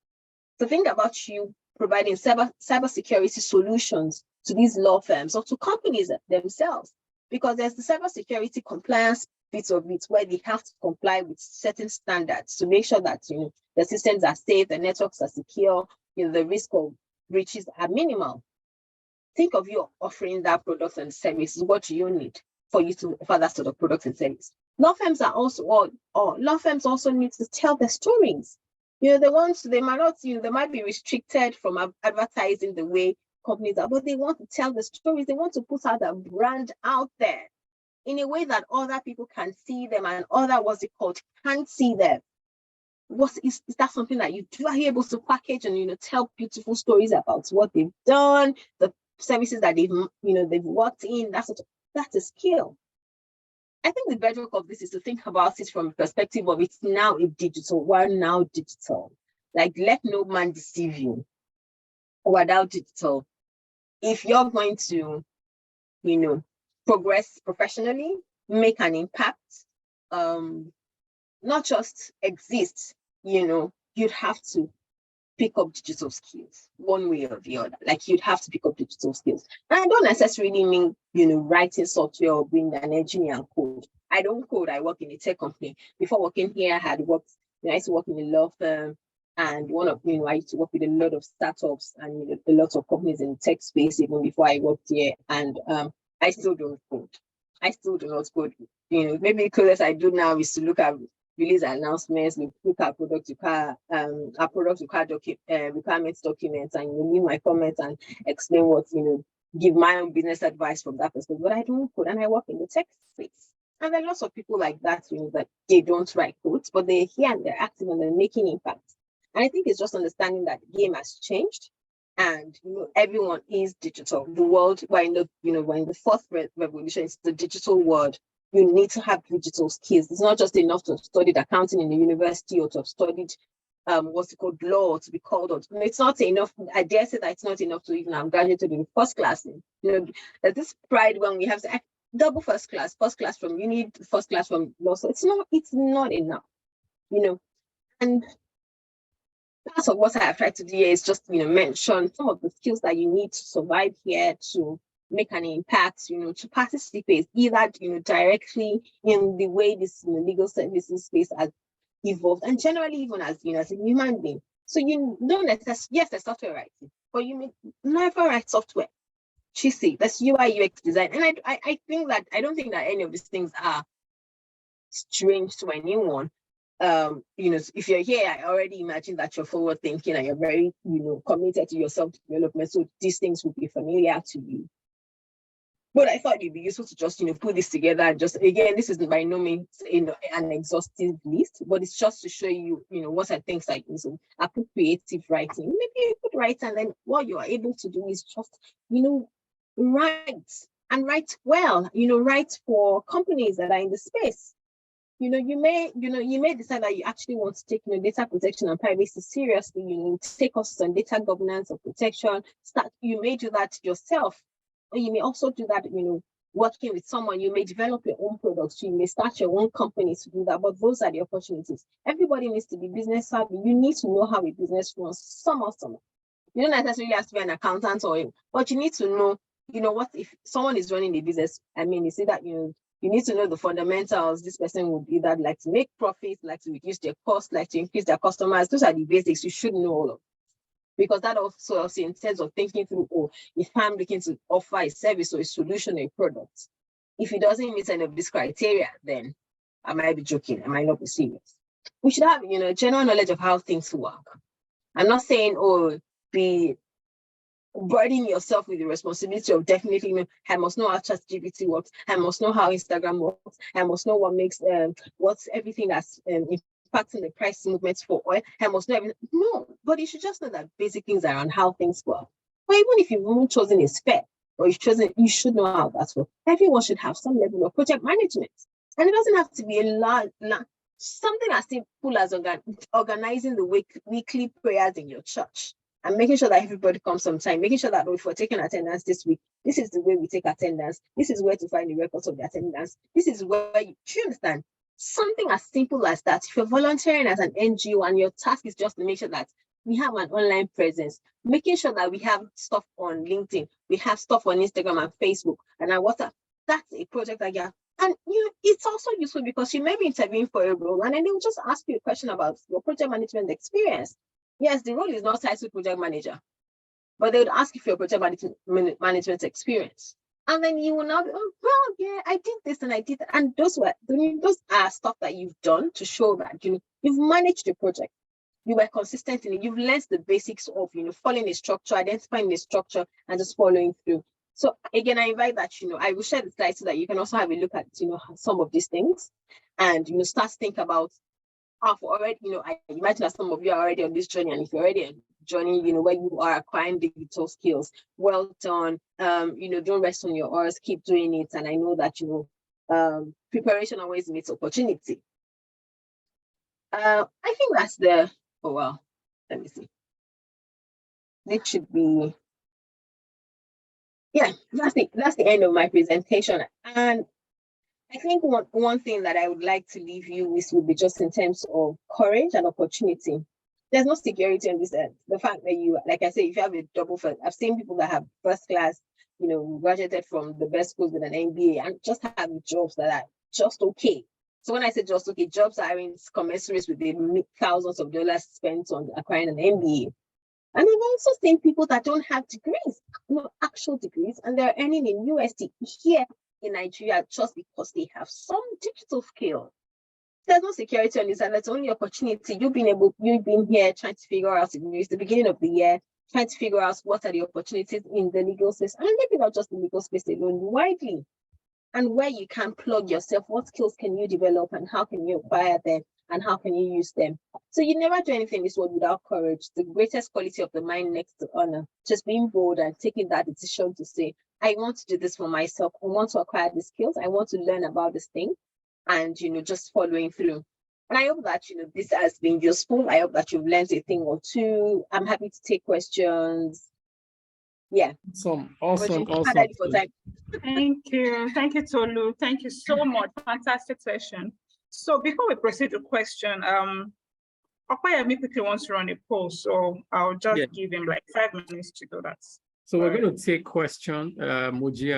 So think about you providing cybersecurity solutions to these law firms or to companies themselves, because there's the cybersecurity compliance bits of it where they have to comply with certain standards to make sure that, you know, the systems are safe, the networks are secure, you know, the risk of breaches are minimal. Think of you offering that product and service. What do you need for you to offer that sort of product and service? Law firms are also, law firms also need to tell their stories. You know, they might not, you know, they might be restricted from advertising the way companies are, but they want to tell the stories. They want to put out a brand out there in a way that other people can see them and can't see them. Is that something that you do? Are you able to package and, you know, tell beautiful stories about what they've done, the services that they've worked in? That's a skill. I think the bedrock of this is to think about it from a perspective of it's now a digital. We're now digital. Like, let no man deceive you. We're now digital. If you're going to, you know, progress professionally, make an impact, not just exist, you know, you'd have to pick up digital skills one way or the other. Like you'd have to pick up digital skills. And I don't necessarily mean, writing software or being an engineer and code. I don't code. I work in a tech company. Before working here, I had worked, I used to work in a law firm, and I used to work with a lot of startups and a lot of companies in the tech space even before I worked here. And I still don't code. I still do not code. Maybe the codest I do now is to look at release announcements, look at product requirements documents, and leave my comments and explain what, give my own business advice from that perspective. But I don't code, and I work in the tech space. And there are lots of people like that, that they don't write codes, but they're here and they're active and they're making impact. And I think it's just understanding that the game has changed, and everyone is digital. The world, we're in the fourth revolution. It's the digital world. You need to have digital skills. It's not just enough to have studied accounting in the university or to have studied what's it called, law, or to be called out. It's not enough. I dare say that it's not enough to even have graduated in first class. There's this pride when we have to double first class from uni, first class from law. So it's not enough, and part of what I have tried to do here is just, mention some of the skills that you need to survive here, to make an impact, to participate either, directly in the way this legal services space has evolved, and generally even as, as a human being. So you don't necessarily, yes, there's software writing, but you may never write software. Chisi, that's UI UX design. And I think that, I don't think that any of these things are strange to anyone. If you're here, I already imagine that you're forward thinking and you're very, committed to your self-development. So these things will be familiar to you. But I thought it'd be useful to just, put this together and just, again, this is by no means, an exhaustive list, but it's just to show you, what I think like so I put creative writing. Maybe you could write, and then what you are able to do is just, write and write well, write for companies that are in the space. You may decide that you actually want to take, data protection and privacy seriously, take courses on data governance or protection. You may do that yourself. Or you may also do that, working with someone. You may develop your own products. You may start your own company to do that. But those are the opportunities. Everybody needs to be business savvy. You need to know how a business runs. Some. You don't necessarily have to be an accountant but you need to know, what if someone is running a business. You see that, you need to know the fundamentals. This person would either like to make profits, like to reduce their costs, like to increase their customers. Those are the basics. You should know all of. Because that also in terms of thinking through, if I'm looking to offer a service or a solution or a product, if it doesn't meet any of this criteria, then I might be joking. I might not be serious. We should have, general knowledge of how things work. I'm not saying, be burdening yourself with the responsibility of definitely, I must know how ChatGPT works. I must know how Instagram works. I must know what makes, what's everything that's impacting the price movements for oil. I must know everything. No, but you should just know that basic things around how things work. Or even if you've even chosen a spec, or you should know how that's works. Everyone should have some level of project management. And it doesn't have to be a lot, something as simple as organizing the weekly prayers in your church. And making sure that everybody comes on time, making sure that if we're taking attendance this week, this is the way we take attendance. This is where to find the records of the attendance. This is where do you understand? Something as simple as that. If you're volunteering as an NGO and your task is just to make sure that we have an online presence, making sure that we have stuff on LinkedIn, we have stuff on Instagram and Facebook and on WhatsApp. That's a project that you have. And it's also useful because you may be interviewing for a role and then they will just ask you a question about your project management experience. Yes, the role is not titled project manager, but they would ask you for your project management experience. And then you will now be, yeah, I did this and I did that. And those are stuff that you've done to show that, you've managed the project. You were consistent in it. You've learned the basics of, following a structure, identifying the structure and just following through. So again, I invite that, I will share the slides so that you can also have a look at, some of these things and, start to think about already, I imagine that some of you are already on this journey, and if you're already on the journey, where you are acquiring digital skills, well done. Don't rest on your oars, keep doing it. And I know that, preparation always meets opportunity. I think that's let me see. This should be, that's the end of my presentation. And I think one thing that I would like to leave you with would be just in terms of courage and opportunity. there's no security in this end. The fact that you, like I say, if you have a double first, I've seen people that have first class, graduated from the best schools with an MBA and just have jobs that are just okay. So when I say just okay, jobs are in commensurate with the thousands of dollars spent on acquiring an MBA. And I've also seen people that don't have degrees, actual degrees, and they're earning in USD here in Nigeria just because they have some digital skill. There's no security on this, and that's only opportunity. You've been here trying to figure out, it's the beginning of the year, trying to figure out what are the opportunities in the legal space, and maybe not just the legal space alone, widely, and where you can plug yourself. What skills can you develop, and how can you acquire them, and how can you use them? So you never do anything in this world without courage. The greatest quality of the mind next to honor, just being bold and taking that decision to say, I want to do this for myself. I want to acquire the skills. I want to learn about this thing. And, just following through. And I hope that, this has been useful. I hope that you've learned a thing or two. I'm happy to take questions. Yeah. Awesome. Thank you, Tolu. Thank you so much. Fantastic session. So before we proceed to question, Opayemi quickly wants to run a poll, so I'll just give him like 5 minutes to do that. So we're going to take question. Muji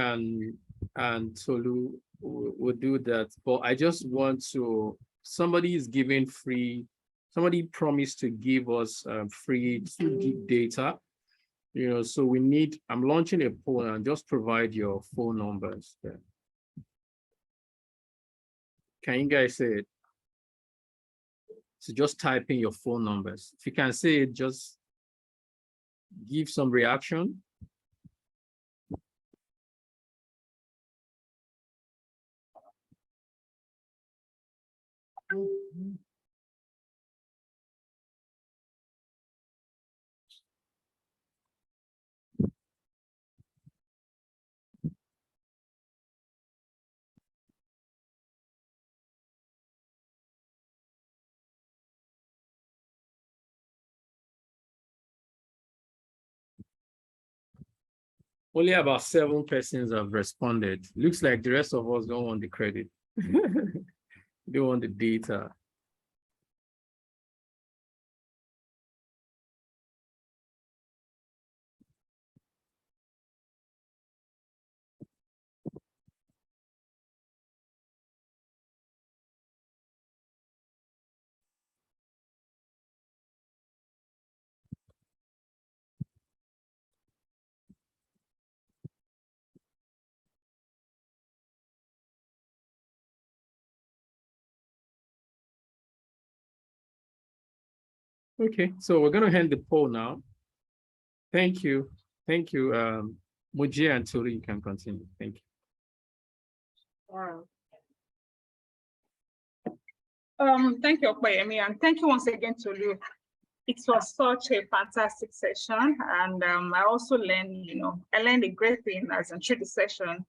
and Tolu will do that, but I just want to, somebody promised to give us free 2 gig data, so I'm launching a poll, and just provide your phone numbers there. Can you guys say it? So just type in your phone numbers. If you can say it, just give some reaction. Only about 7 persons have responded. Looks like the rest of us don't want the credit. They want the data. Okay, so we're going to end the poll now. Thank you. Thank you. Muji and Tolu, you can continue. Thank you. Wow. Thank you, Opayemi, and thank you once again, Tolu. It was such a fantastic session, and I also learned, I learned a great thing as in through the session.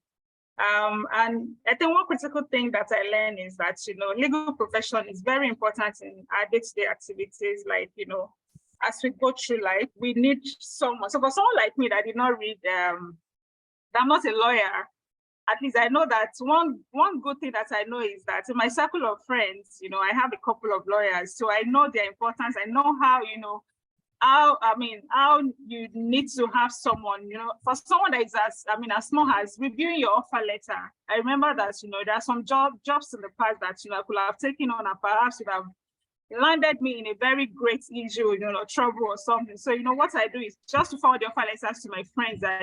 And I think one critical thing that I learned is that, legal profession is very important in our day-to-day activities. Like, as we go through life, we need someone. So for someone like me that did not read, I'm not a lawyer, at least I know that one good thing that I know is that in my circle of friends, I have a couple of lawyers, so I know their importance. I know how, how you need to have someone, for someone that is as small as reviewing your offer letter. I remember that, there are some jobs in the past that, I could have taken on and perhaps would have landed me in a very great issue, trouble or something. So, what I do is just to forward the offer letters to my friends that,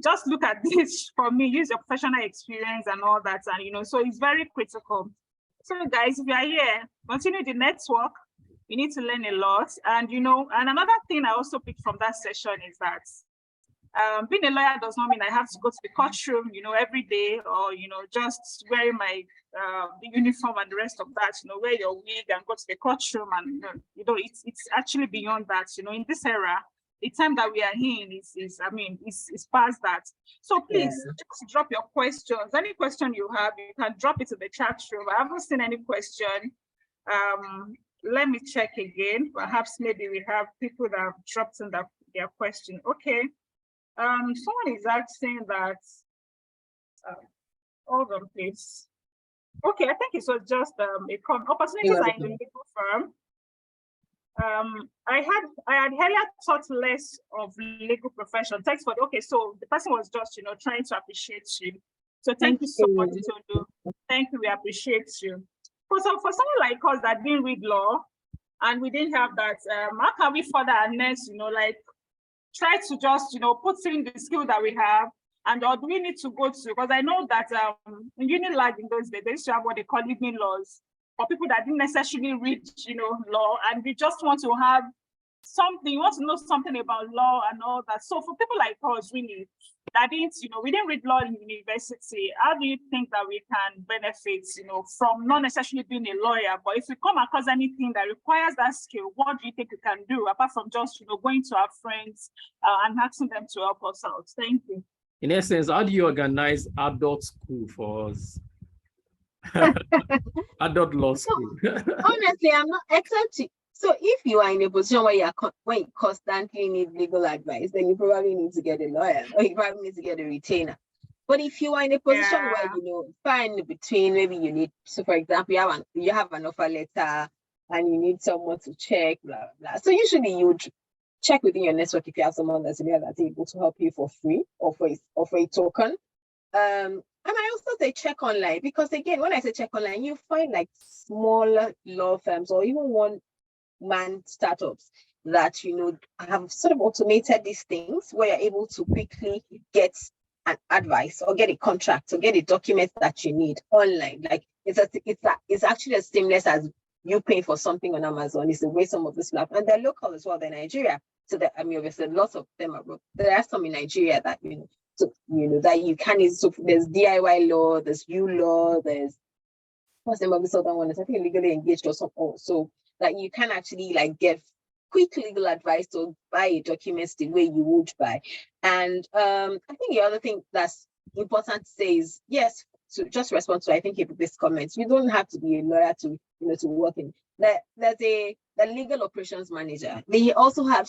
just look at this for me, use your professional experience and all that. And, so it's very critical. So guys, if you are here, continue the network. You need to learn a lot. And, and another thing I also picked from that session is that being a lawyer does not mean I have to go to the courtroom, every day, or, just wearing my the uniform and the rest of that, wear your wig and go to the courtroom. And, it's actually beyond that, in this era. The time that we are in is past that. So please just drop your questions. Any question you have, you can drop it to the chat room. I haven't seen any question. Let me check again. Perhaps maybe we have people that have dropped in their question. Okay. Someone is asking that. Hold on, please. Okay, I think it was just opportunities are in the legal firm. I had earlier thought less of legal profession. Thanks for okay. So the person was just trying to appreciate you. So thank you so much, Tolu. Thank you. We appreciate you. For someone like us that didn't read law and we didn't have that, how can we further harness, like try to just put in the skill that we have, and or do we need to go to, because I know that in Unilag in those days they used to have what they call living laws for people that didn't necessarily read law, and we just want to have something, you want to know something about law and all that. So for people like us, really, that didn't, we didn't read law in university, how do you think that we can benefit, from not necessarily being a lawyer, but if we come across anything that requires that skill, what do you think we can do apart from just, going to our friends and asking them to help us out? Thank you. In essence, how do you organize adult school for us? Adult law school. Honestly, I'm not except. So if you are in a position where you constantly need legal advice, then you probably need to get a lawyer, or you probably need to get a retainer. But if you are in a position where far in between, maybe you need, so for example, you have an offer letter and you need someone to check, blah blah. So usually you would check within your network if you have someone that's able to help you for free or for a token. And I also say check online, because again, when I say check online, you find like smaller law firms or even one-man startups that have sort of automated these things where you're able to quickly get an advice or get a contract or get a document that you need online. Like it's actually as seamless as you pay for something on Amazon. It's the way some of this platforms, and they're local as well, they're Nigeria. So that obviously lots of them are, there are some in Nigeria that so that you can use. So there's DIY law, there's U law, there's what's the name of this other one? Is I think legally engaged or something. So that you can actually like get quick legal advice or buy documents the way you would buy. And I think the other thing that's important to say is yes, to just respond to I think this comments. You don't have to be a lawyer to to work in. There's the legal operations manager. They also have,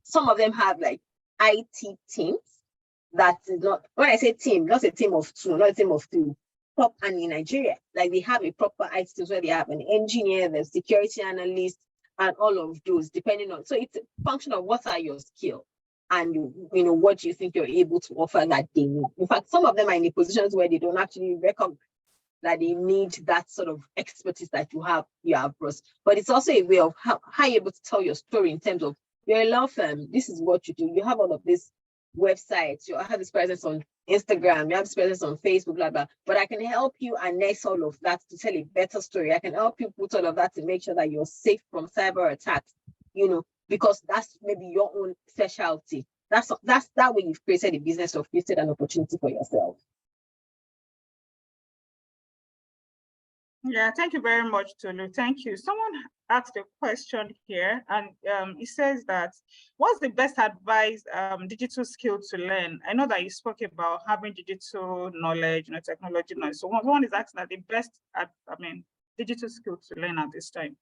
some of them have like IT teams. That is not, when I say team, not a team of two, not a team of three. And in Nigeria, like they have a proper IT team where they have an engineer, there's security analyst, and all of those, depending on. So it's a function of what are your skills and what do you think you're able to offer that they need. In fact, some of them are in the positions where they don't actually recognize that they need that sort of expertise that you have, Bruce. But it's also a way of how you're able to tell your story in terms of you're a law firm, this is what you do. You have all of this websites, you have this presence on Instagram, you have this presence on Facebook, blah, blah. But I can help you harness all of that to tell a better story. I can help you put all of that to make sure that you're safe from cyber attacks, because that's maybe your own specialty. That's that way you've created a business or created an opportunity for yourself. Yeah, thank you very much, Tolu. Thank you. Someone asked a question here, and it says that, what's the best advice, digital skill to learn? I know that you spoke about having digital knowledge, technology knowledge. So one is asking that the best, digital skill to learn at this time.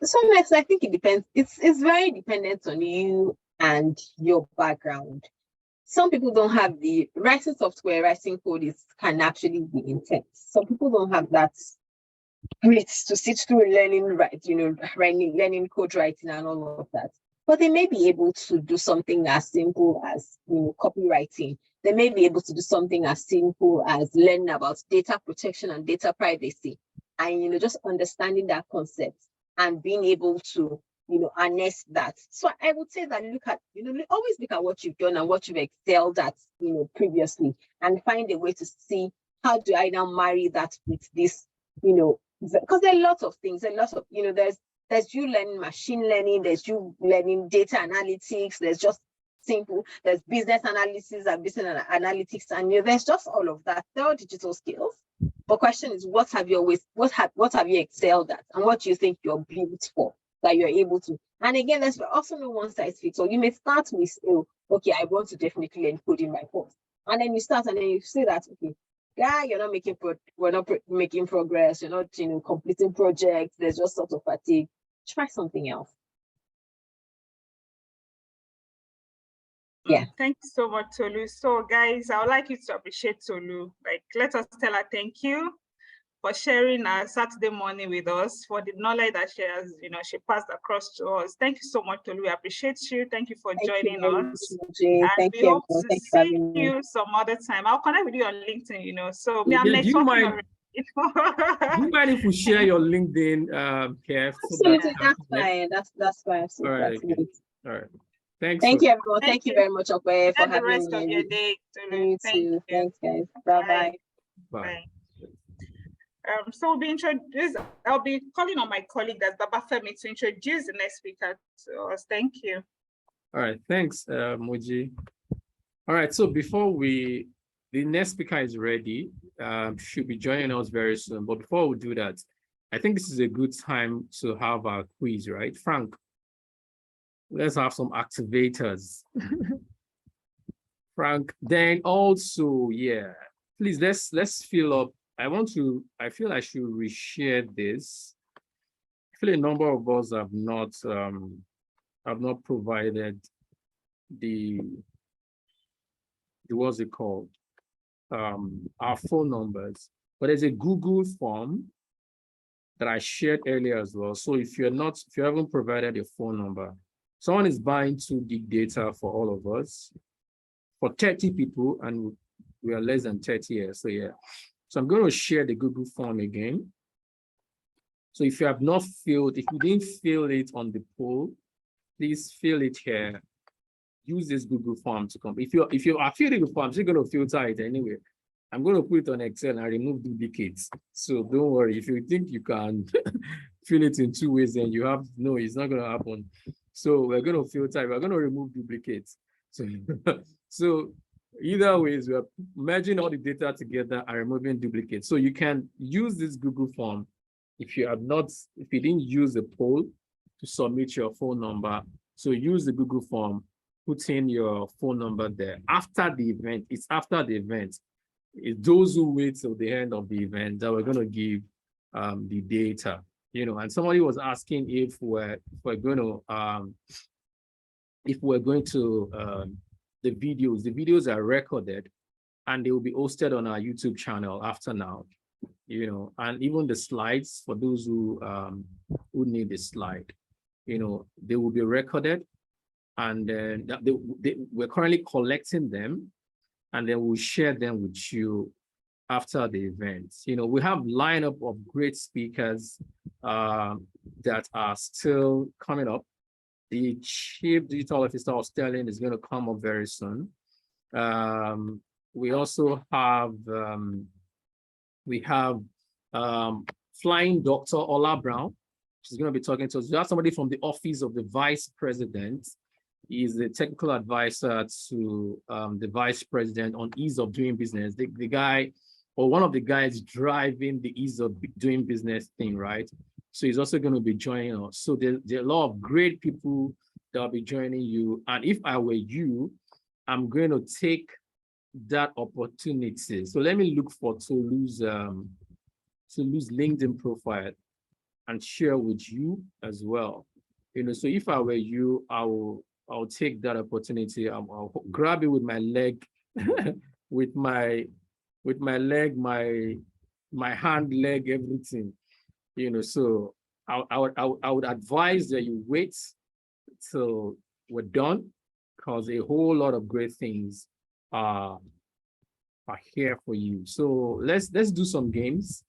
So next, I think it depends. It's very dependent on you and your background. Some people don't have the writing software, writing code can actually be intense. Some people don't have that grit to sit through learning, learning code writing and all of that. But they may be able to do something as simple as copywriting. They may be able to do something as simple as learning about data protection and data privacy, and just understanding that concept and being able to harness that. So I would say that always look at what you've done and what you've excelled at, previously, and find a way to see how do I now marry that with this, because there are lots of things, there's you learning machine learning, there's you learning data analytics, there's business analysis and business analytics, and there's just all of that. They're all digital skills. But question is, what have you excelled at, and what do you think you're built for, that you're able to? And again, there's also no one size fits all. You may start with, okay, I want to definitely learn coding by force, and then you start, and then you say that, okay, you're not making progress, you're not completing projects, there's just sort of fatigue. Try something else. Yeah. Thanks so much, Tolu. So guys, I would like you to appreciate Tolu. Like, let us tell her thank you. for sharing our Saturday morning with us, for the knowledge that she has, she passed across to us. Thank you so much, Tolu. We appreciate you. Thank you for joining us. And Thank we you, hope everyone. to Thank you for see having me. you some other time. I'll connect with you on LinkedIn, So me, I'm Yeah, do you networking mind? already. Do you mind if we share your LinkedIn, Kev? Absolutely, that's fine. That's fine. All Absolutely. right. Absolutely. All right. Thanks. Thank you, everyone. Thank Thank you you. very much, Okwe, for Enjoy the having rest of your me. day, Tolu. You Thank too. you. Thanks, guys. Bye-bye. Bye. So we'll be introduced. I'll be calling on my colleague, that's Baba Femi, to introduce the next speaker to us. Thank you. All right. Thanks, Moji. All right. So before the next speaker is ready, should be joining us very soon. But before we do that, I think this is a good time to have our quiz, right? Frank, let's have some activators. Frank, then also, yeah, please let's fill up. I feel I should reshare this. I feel a number of us have not provided the what's it called? Our phone numbers, but there's a Google form that I shared earlier as well. So if you haven't provided your phone number, someone is buying 2 gig data for all of us, for 30 people, and we are less than 30 years. So yeah. So I'm going to share the Google form again. So if you have not if you didn't fill it on the poll, please fill it here. Use this Google form to come. If you are filling the form, I'm still going to filter it anyway. I'm going to put it on Excel and remove duplicates. So don't worry. If you think you can fill it in 2 ways, then no, it's not going to happen. So we're going to filter. We're going to remove duplicates. So either ways, we're merging all the data together and removing duplicates. So you can use this Google form if you didn't use the poll to submit your phone number. So use the Google form, put in your phone number there. After the event, it's after the event. It's those who wait till the end of the event that we're going to give the data. And somebody was asking if we're going to the videos are recorded and they will be hosted on our YouTube channel after now, and even the slides for those who need the slide, they will be recorded, and then we're currently collecting them, and then we'll share them with you after the event. We have lineup of great speakers that are still coming up. The Chief Digital Officer of Sterling is going to come up very soon. We also have Flying Dr. Ola Brown. She's going to be talking to us. We have somebody from the Office of the Vice President. He's the technical advisor to the Vice President on ease of doing business. The guy, or one of the guys driving the ease of doing business thing, right? So he's also going to be joining us. So there are a lot of great people that will be joining you. And if I were you, I'm going to take that opportunity. So let me look for Tolu's LinkedIn profile and share with you as well. So if I were you, I'll take that opportunity. I'll grab it with my leg, with my leg, my hand, leg, everything. So I would advise that you wait till we're done, because a whole lot of great things are here for you. So let's do some games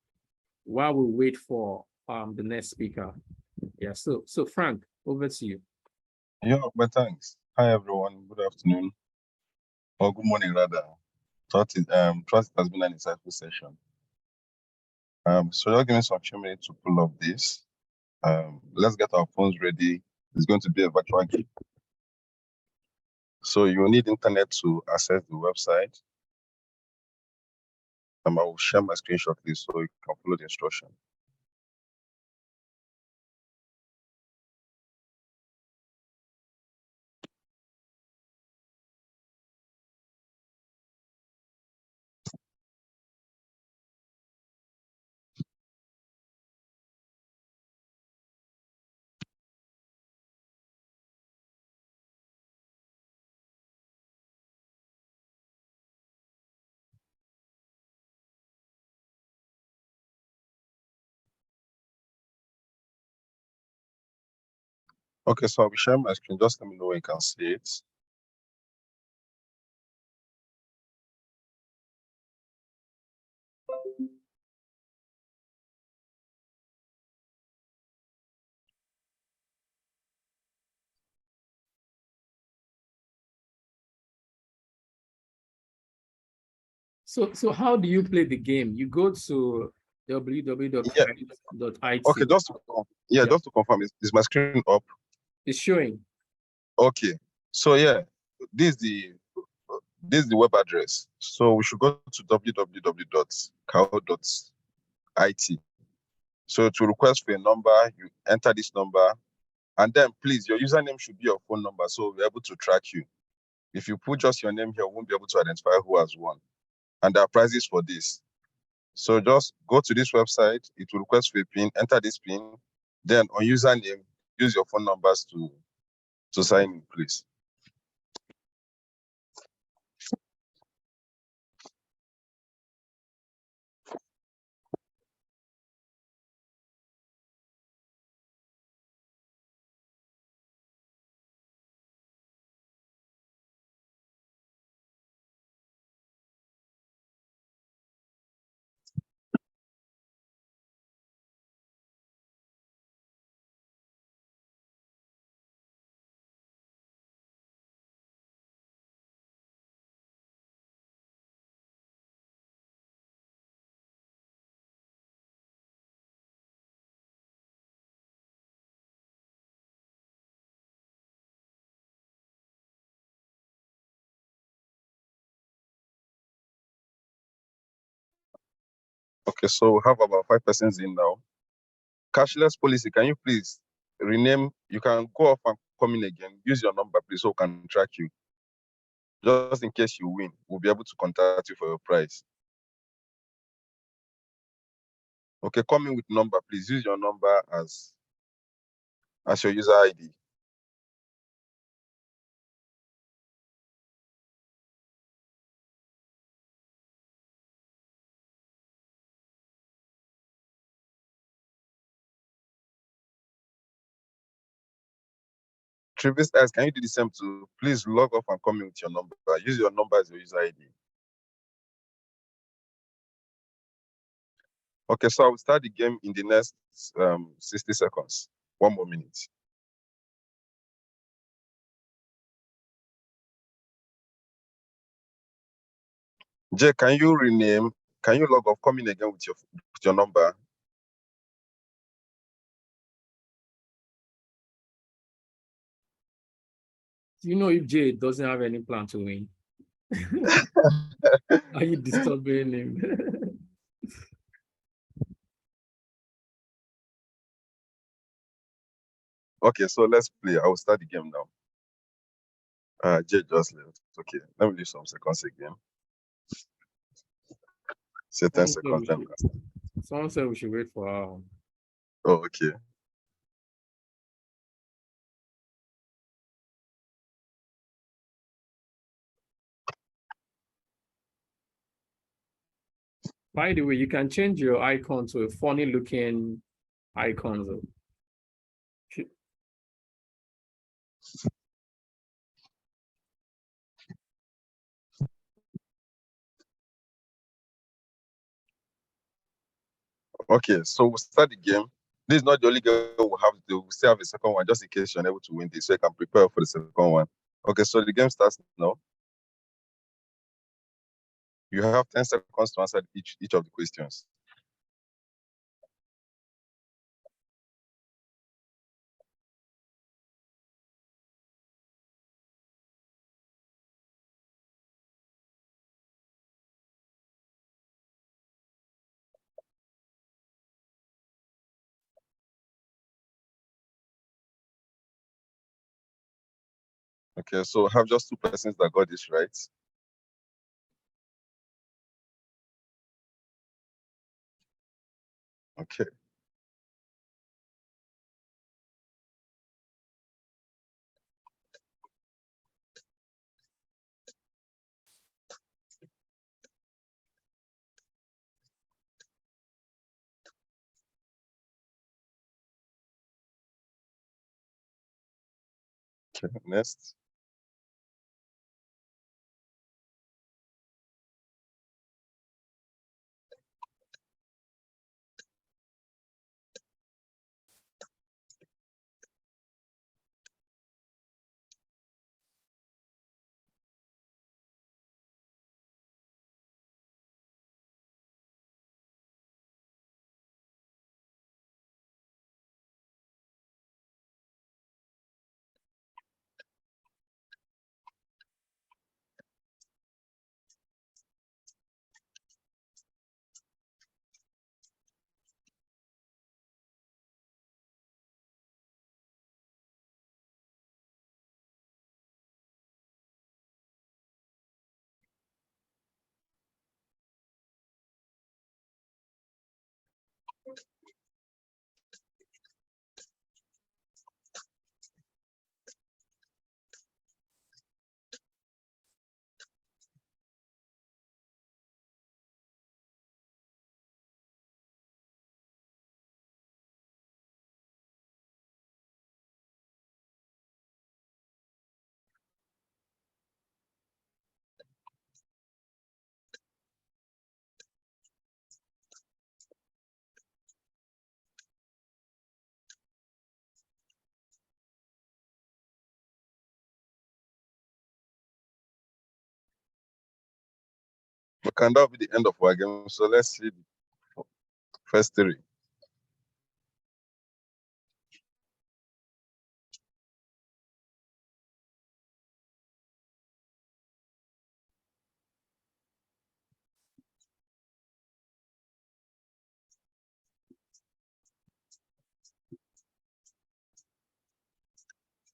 while we wait for the next speaker. Yeah. So Frank, over to you. Yeah, but thanks. Hi everyone. Good afternoon, or good morning rather. Trust it has been an insightful session. So just give me some few minutes to pull up this. Let's get our phones ready. It's going to be a virtual game. So you will need internet to access the website. I will share my screen shortly so you can follow the instruction. Okay, so I'll be sharing my screen. Just let me know when you can see it. So how do you play the game? You go to www.it. Okay, just to just to confirm, is my screen up? It's showing. Okay, so yeah, this is the web address. So we should go to www.cow.it. So to request for a number, you enter this number, and then please, your username should be your phone number, so we're able to track you. If you put just your name here, we won't be able to identify who has won. And there are prizes for this. So just go to this website, it will request for a PIN, enter this PIN, then on username, use your phone numbers to sign in, please. Okay, so we have about 5 persons in now. Cashless policy, can you please rename? You can go off and come in again. Use your number, please, so we can track you. Just in case you win, we'll be able to contact you for your prize. Okay, come in with number, please. Use your number as your user ID. Travis S, can you do the same too? Please log off and come in with your number. Use your number as your user ID. Okay, so I will start the game in the next 60 seconds. 1 more minute. Jay, can you rename? Can you log off? Come in again with your number. Do you know if Jay doesn't have any plan to win? Are you disturbing him? Okay, so let's play. I will start the game now. Jay just left. Okay, let me leave some seconds again. Say 10 seconds. Someone said we should wait for Oh, okay. By the way, you can change your icon to a funny looking icon. Though. Okay, so we'll start the game. This is not the only game we'll have. We'll still have a second one just in case you're unable to win this, so you can prepare for the second one. Okay, so the game starts now. You have 10 seconds to answer each of the questions. Okay, so I have just 2 persons that got this right. Okay. Okay, next. But can that be the end of our game? So let's see the first three.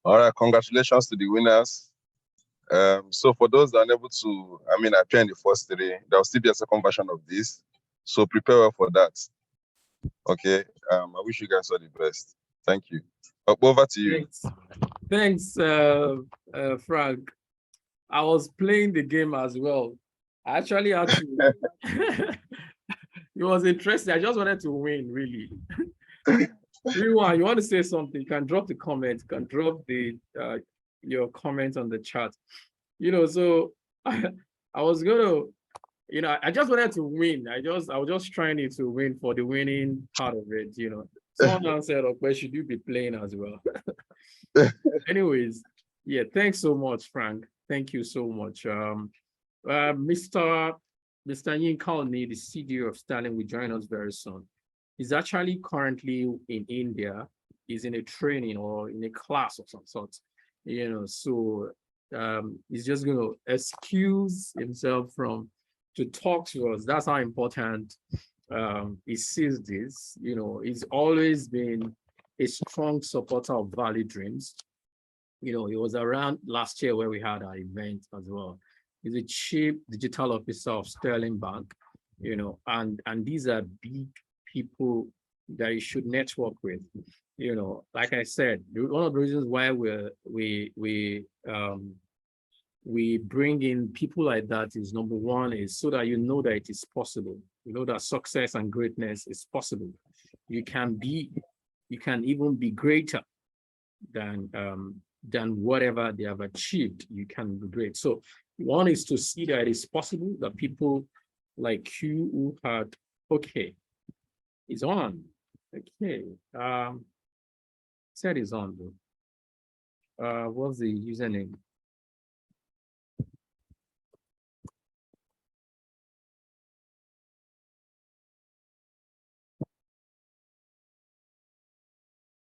All right, congratulations to the winners. So for those that are unable to, appear in the first three, there will still be a second version of this. So prepare well for that. Okay. I wish you guys all the best. Thank you. Over to you. Thanks, Frank. I was playing the game as well. I actually had to. It was interesting. I just wanted to win, really. Everyone, you want to say something? You can drop the comment. You can drop the your comment on the chat. So I was gonna, I just wanted to win. I was just trying to win for the winning part of it. Someone said, "Okay, should you be playing as well?" Anyways, yeah. Thanks so much, Frank. Thank you so much. Mr. Yinka Oni, the CDO of Sterling, will join us very soon. He's actually currently in India. He's in a training or in a class of some sort, so he's just going to excuse himself to talk to us. That's how important he sees this. He's always been a strong supporter of Valley Dreams. He was around last year where we had our event as well. He's the chief digital officer of Sterling Bank, and these are big people that you should network with. Like I said, one of the reasons why we bring in people like that is, number one, is so that that it is possible. That success and greatness is possible. You can even be greater than whatever they have achieved. You can be great. So one is to see that it is possible that people like you who had, okay, it's on. Okay. Said it's on though. What's the username?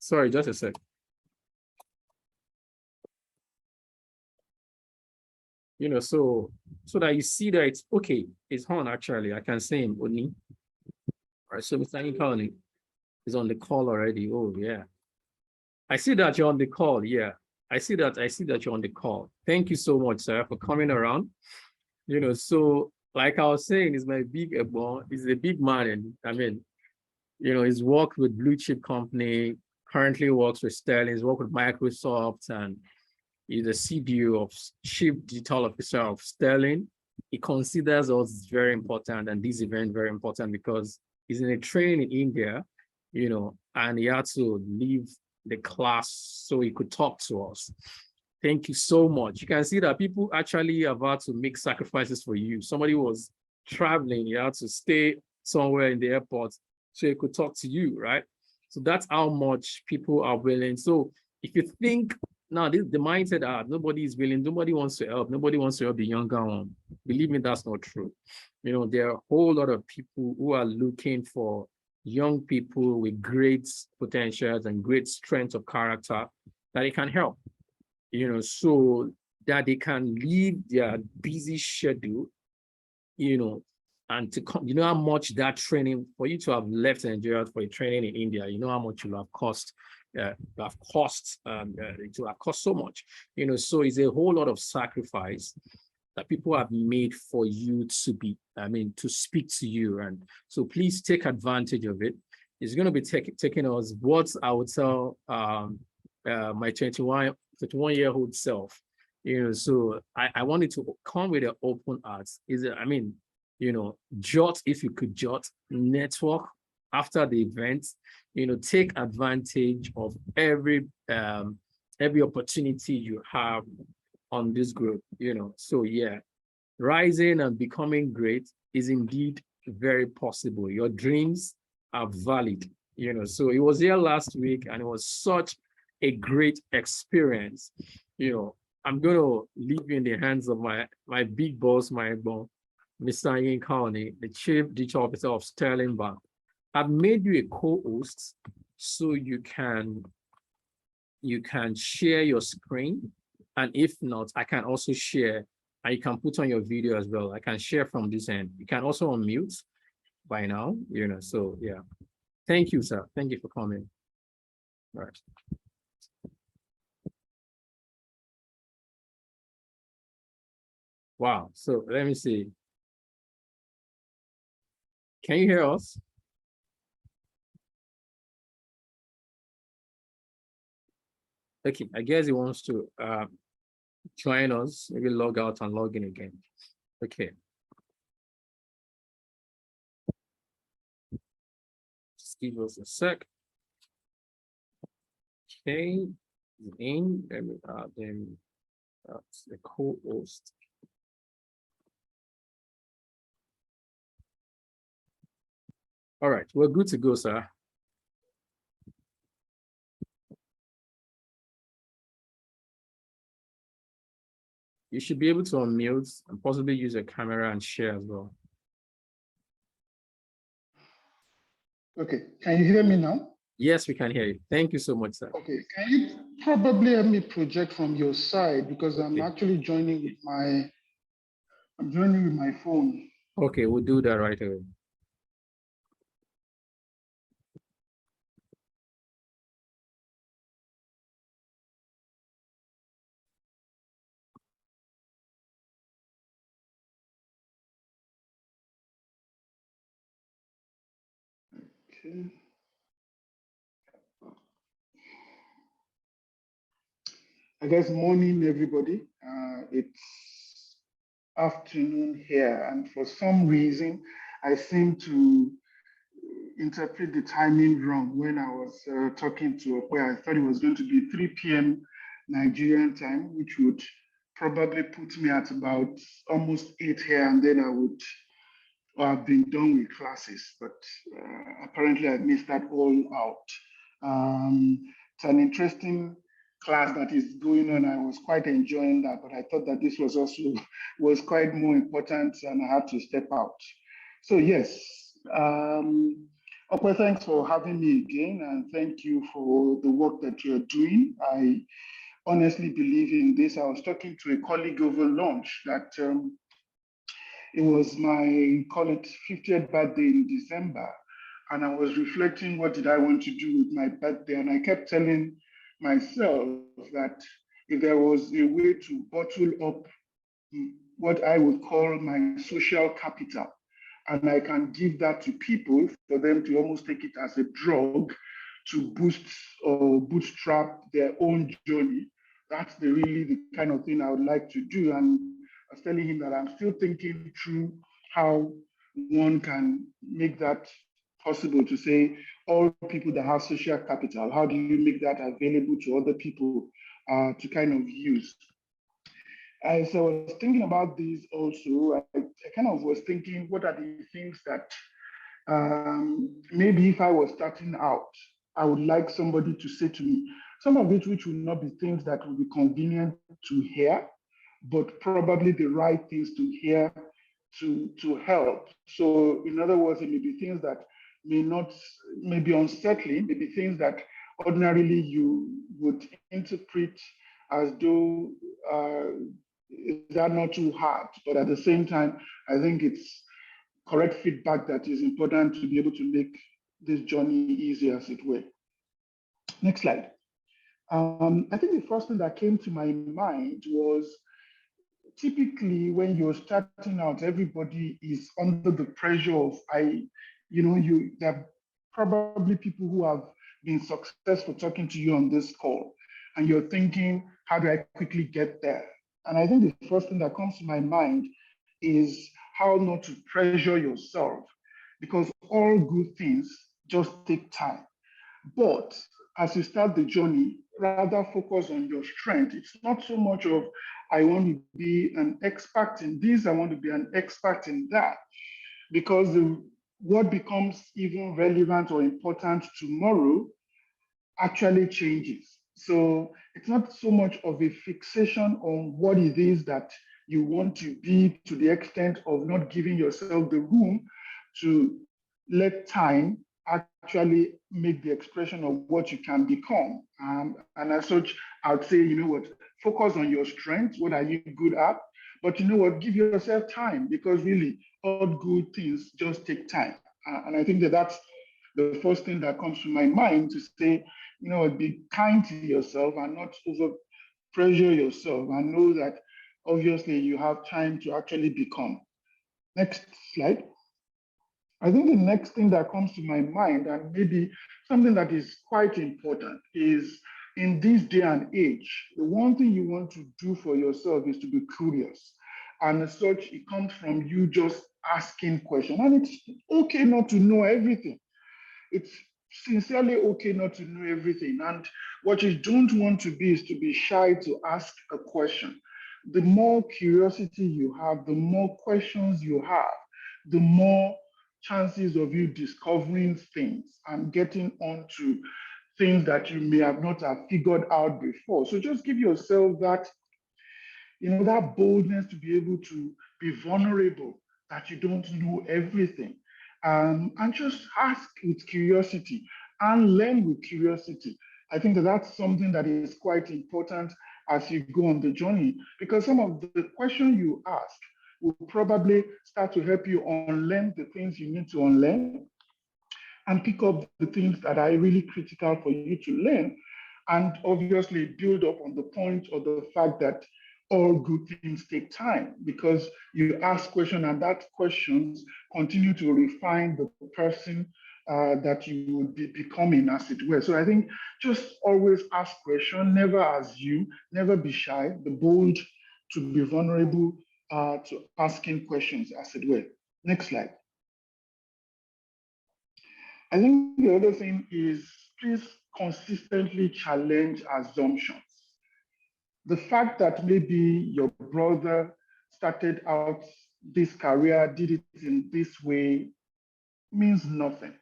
Sorry, just a sec. So that you see that it's okay, it's on actually. I can say him, Oni. All right, so Mr. Yinka Oni is on the call already. Oh, yeah. I see that you're on the call. Yeah, I see that you're on the call. Thank you so much, sir, for coming around. So like I was saying, he's my big he's a big man. And he's worked with blue chip company, currently works with Sterling, he's worked with Microsoft, and he's the CDO of Chief Digital Officer of Sterling. He considers us very important and this event very important because he's in a training in India, and he had to leave the class so he could talk to us. Thank you so much. You can see that people actually are about to make sacrifices for you. Somebody was traveling, you had to stay somewhere in the airport so he could talk to you, right? So that's how much people are willing. So if you think now, the mindset, nobody is willing, nobody wants to help, nobody wants to help the younger one. Believe me, that's not true. You know, there are a whole lot of people who are looking for young people with great potentials and great strength of character that they can help, you know, so that they can leave their busy schedule, you know, and to come, you know how much that training, for you to have left Nigeria for a training in India, you know how much it will have cost. It will have cost so much, you know, so it's a whole lot of sacrifice that people have made for you to be, to speak to you. And so please take advantage of it. It's going to be taking us what I would tell my 21-year-old self, you know, so I wanted to come with an open heart. You know, jot if you could jot, network after the event, you know, take advantage of every opportunity you have on this group, you know. So yeah, rising and becoming great is indeed very possible. Your dreams are valid, you know. So it was here last week and it was such a great experience. You know, I'm going to leave you in the hands of my big boss, my boss, Mr. Yinka Oni, the Chief Digital Officer of Sterling Bank. I've made you a co-host so you can share your screen. And if not, I can also share, and you can put on your video as well. I can share from this end. You can also unmute by now, you know, so yeah. Thank you, sir. Thank you for coming. All right. Wow, so let me see. Can you hear us? Okay, I guess he wants to join us, maybe log out and log in again. Okay. Just give us a sec. Okay, in, then that's the co-host. All right, we're good to go, sir. You should be able to unmute and possibly use your camera and share as well. Okay, can you hear me now? Yes, we can hear you. Thank you so much, sir. Okay, can you probably help me project from your side, because I'm Okay. actually joining with my phone. Okay, we'll do that right away. Okay. I guess morning, everybody. It's afternoon here, and for some reason, I seem to interpret the timing wrong when I was talking to where I thought it was going to be 3 p.m. Nigerian time, which would probably put me at about almost 8 here, and then I would have been done with classes, but apparently I missed that all out. It's an interesting class that is going on. I was quite enjoying that, but I thought that this was also was quite more important, and I had to step out. So yes, okay, thanks for having me again, and thank you for the work that you're doing. I honestly believe in this. I was talking to a colleague over lunch that it was my, call it 50th birthday in December. And I was reflecting, what did I want to do with my birthday? And I kept telling myself that if there was a way to bottle up what I would call my social capital, and I can give that to people for them to almost take it as a drug to boost or bootstrap their own journey, that's really the kind of thing I would like to do. And I was telling him that I'm still thinking through how one can make that possible, to say all people that have social capital, how do you make that available to other people to kind of use. As I was thinking about this also, I kind of was thinking, what are the things that maybe if I was starting out, I would like somebody to say to me, some of which will not be things that will be convenient to hear, but probably the right things to hear to help. So in other words, it may be things that may be unsettling, maybe things that ordinarily you would interpret as though they're not too hard, but at the same time, I think it's correct feedback that is important to be able to make this journey easy, as it were. Next slide. I think the first thing that came to my mind was, typically when you're starting out, everybody is under the pressure of, there are probably people who have been successful talking to you on this call, and you're thinking, how do I quickly get there? And I think the first thing that comes to my mind is how not to pressure yourself, because all good things just take time. But as you start the journey, rather focus on your strength. It's not so much of, I want to be an expert in this, I want to be an expert in that, because what becomes even relevant or important tomorrow actually changes. So it's not so much of a fixation on what it is that you want to be, to the extent of not giving yourself the room to let time actually make the expression of what you can become. And as such, I would say, focus on your strengths. What are you good at? But give yourself time, because really all good things just take time. And I think that's the first thing that comes to my mind, to say, be kind to yourself and not over pressure yourself, and know that obviously you have time to actually become. Next slide. I think the next thing that comes to my mind, and maybe something that is quite important, is in this day and age, the one thing you want to do for yourself is to be curious. And as such, it comes from you just asking questions. And it's okay not to know everything. It's sincerely okay not to know everything. And what you don't want to be is to be shy to ask a question. The more curiosity you have, the more questions you have, the more chances of you discovering things and getting onto things that you may have not have figured out before. So just give yourself that, that boldness to be able to be vulnerable, that you don't know everything. And just ask with curiosity and learn with curiosity. I think that's something that is quite important as you go on the journey, because some of the questions you ask will probably start to help you unlearn the things you need to unlearn and pick up the things that are really critical for you to learn, and obviously build up on the point or the fact that all good things take time, because you ask questions and that questions continue to refine the person that you would be becoming, as it were. So I think just always ask questions, never assume, never be shy, be bold to be vulnerable to asking questions, as it were. Next slide. I think the other thing is, please consistently challenge assumptions. The fact that maybe your brother started out this career, did it in this way, means nothing.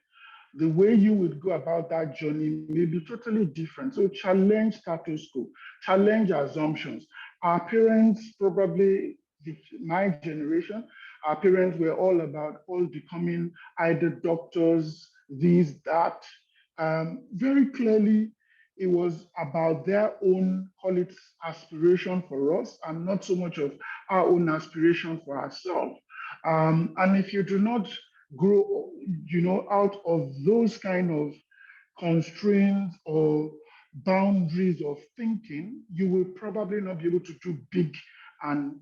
The way you would go about that journey may be totally different. So challenge status quo, challenge assumptions. Our parents, probably my generation, our parents were all about becoming either doctors, this, that. Very clearly, it was about their own, call it, aspiration for us, and not so much of our own aspiration for ourselves. And if you do not grow, out of those kind of constraints or boundaries of thinking, you will probably not be able to do big and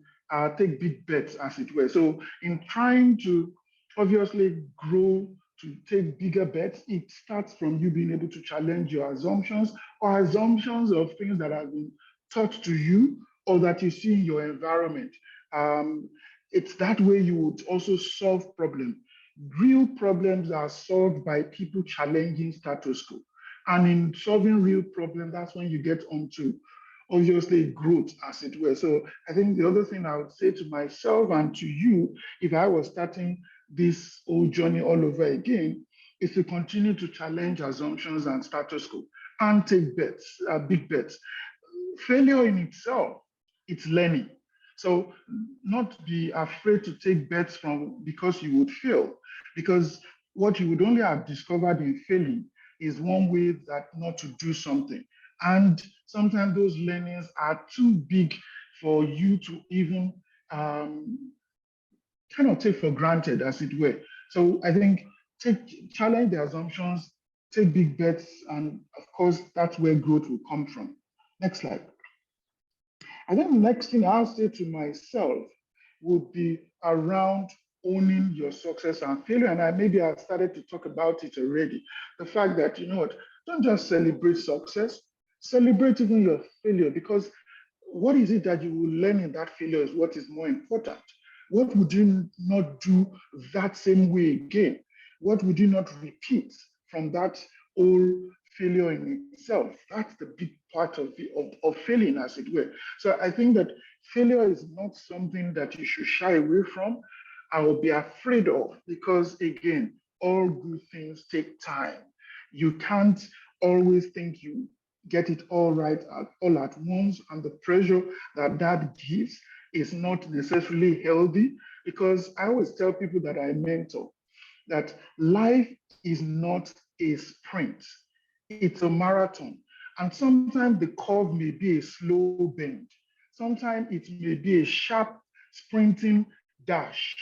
take big bets, as it were. So in trying to obviously grow, to take bigger bets, it starts from you being able to challenge your assumptions, or assumptions of things that have been taught to you or that you see in your environment. It's that way you would also solve problems. Real problems are solved by people challenging status quo. And in solving real problems, that's when you get onto obviously growth, as it were. So I think the other thing I would say to myself and to you, if I was starting this whole journey all over again, is to continue to challenge assumptions and status quo and take bets, big bets. Failure in itself, it's learning. So not be afraid to take bets from because you would fail, because what you would only have discovered in failing is one way that not to do something. And sometimes those learnings are too big for you to even kind of take for granted, as it were. So I think challenge the assumptions, take big bets, and of course, that's where growth will come from. Next slide. I think the next thing I'll say to myself would be around owning your success and failure. And maybe I've started to talk about it already. The fact that, you know what, don't just celebrate success, celebrate even your failure, because what is it that you will learn in that failure is what is more important. What would you not do that same way again? What would you not repeat from that old failure in itself? That's the big part of failing, as it were. So I think that failure is not something that you should shy away from or be afraid of, because again, all good things take time. You can't always think you get it all right all at once, and the pressure that gives is not necessarily healthy, because I always tell people that I mentor that life is not a sprint, it's a marathon. And sometimes the curve may be a slow bend. Sometimes it may be a sharp sprinting dash,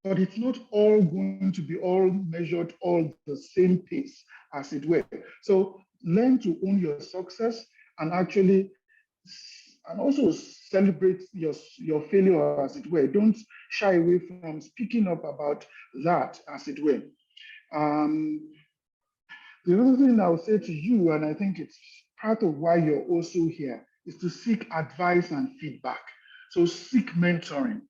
but it's not all going to be all measured all the same pace, as it were. So learn to own your success and actually, and also celebrate your failure, as it were. Don't shy away from speaking up about that, as it were. The other thing I would say to you, and I think it's part of why you're also here, is to seek advice and feedback. So seek mentoring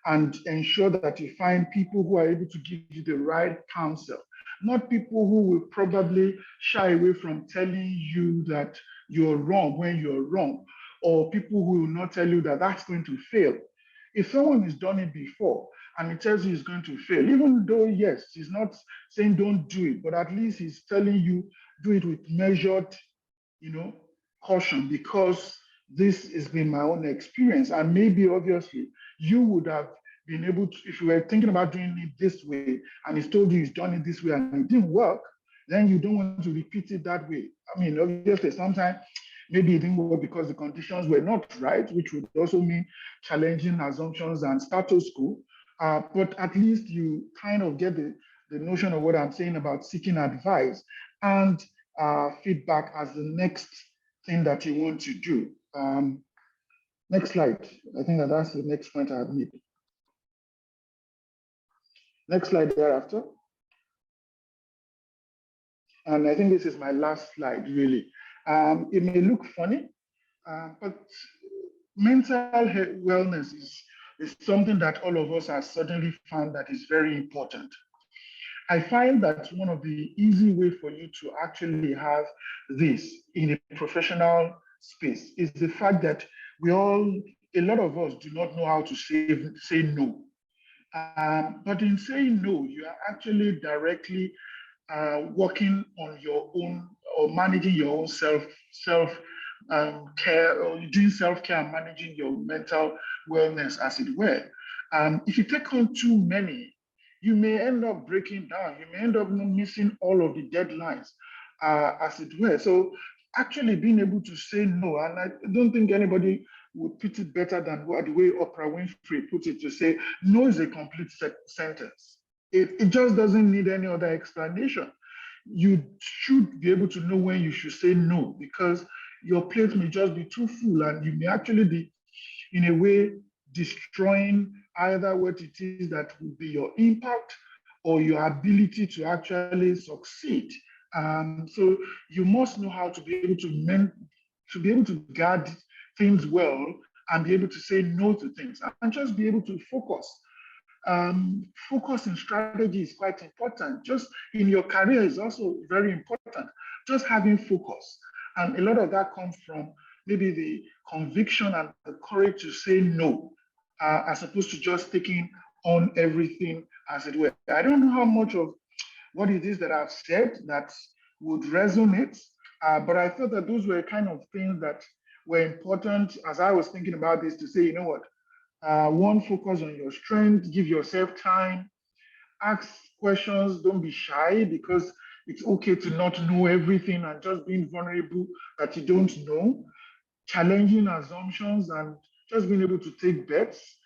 and ensure that you find people who are able to give you the right counsel, not people who will probably shy away from telling you that you're wrong when you're wrong, or people who will not tell you that that's going to fail. If someone has done it before and he tells you he's going to fail, even though, yes, he's not saying don't do it, but at least he's telling you do it with measured, caution, because this has been my own experience. And maybe obviously you would have been able to, if you were thinking about doing it this way and he's told you he's done it this way and it didn't work, then you don't want to repeat it that way. I mean, obviously sometimes maybe it didn't work because the conditions were not right, which would also mean challenging assumptions and status quo. But at least you kind of get the notion of what I'm saying about seeking advice and feedback as the next thing that you want to do. Next slide. I think that's the next point I have made. Next slide thereafter. And I think this is my last slide, really. It may look funny, but mental health wellness is something that all of us have certainly found that is very important. I find that one of the easy ways for you to actually have this in a professional space is the fact that a lot of us do not know how to say no. But in saying no, you are actually directly working on your own or managing your own care, or doing self-care and managing your mental wellness, as it were. If you take on too many, you may end up breaking down. You may end up missing all of the deadlines, as it were. So actually being able to say no, and I don't think anybody would put it better than the way Oprah Winfrey put it, to say no is a complete sentence. It just doesn't need any other explanation. You should be able to know when you should say no, because your plate may just be too full and you may actually be, in a way, destroying either what it is that will be your impact or your ability to actually succeed. So you must know how to be able to guard things well and be able to say no to things and just be able to focus. Focus in strategy is quite important. Just in your career is also very important. Just having focus. And a lot of that comes from maybe the conviction and the courage to say no, as opposed to just taking on everything as it were. I don't know how much of what it is that I've said that would resonate, but I thought that those were kind of things that were important as I was thinking about this, to say, you know what, one, focus on your strength, give yourself time, ask questions, don't be shy, because it's okay to not know everything, and just being vulnerable that you don't know, challenging assumptions, and just being able to take bets,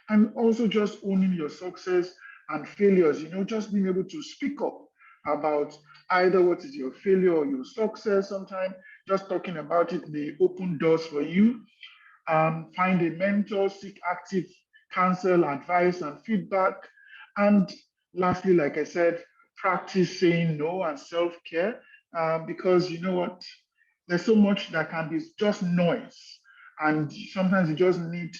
and also just owning your success and failures, just being able to speak up about either what is your failure or your success. Sometimes just talking about it may open doors for you. Find a mentor, seek active counsel, advice, and feedback. And lastly, like I said, practice saying no and self-care, because you know what, there's so much that can be just noise. And sometimes you just need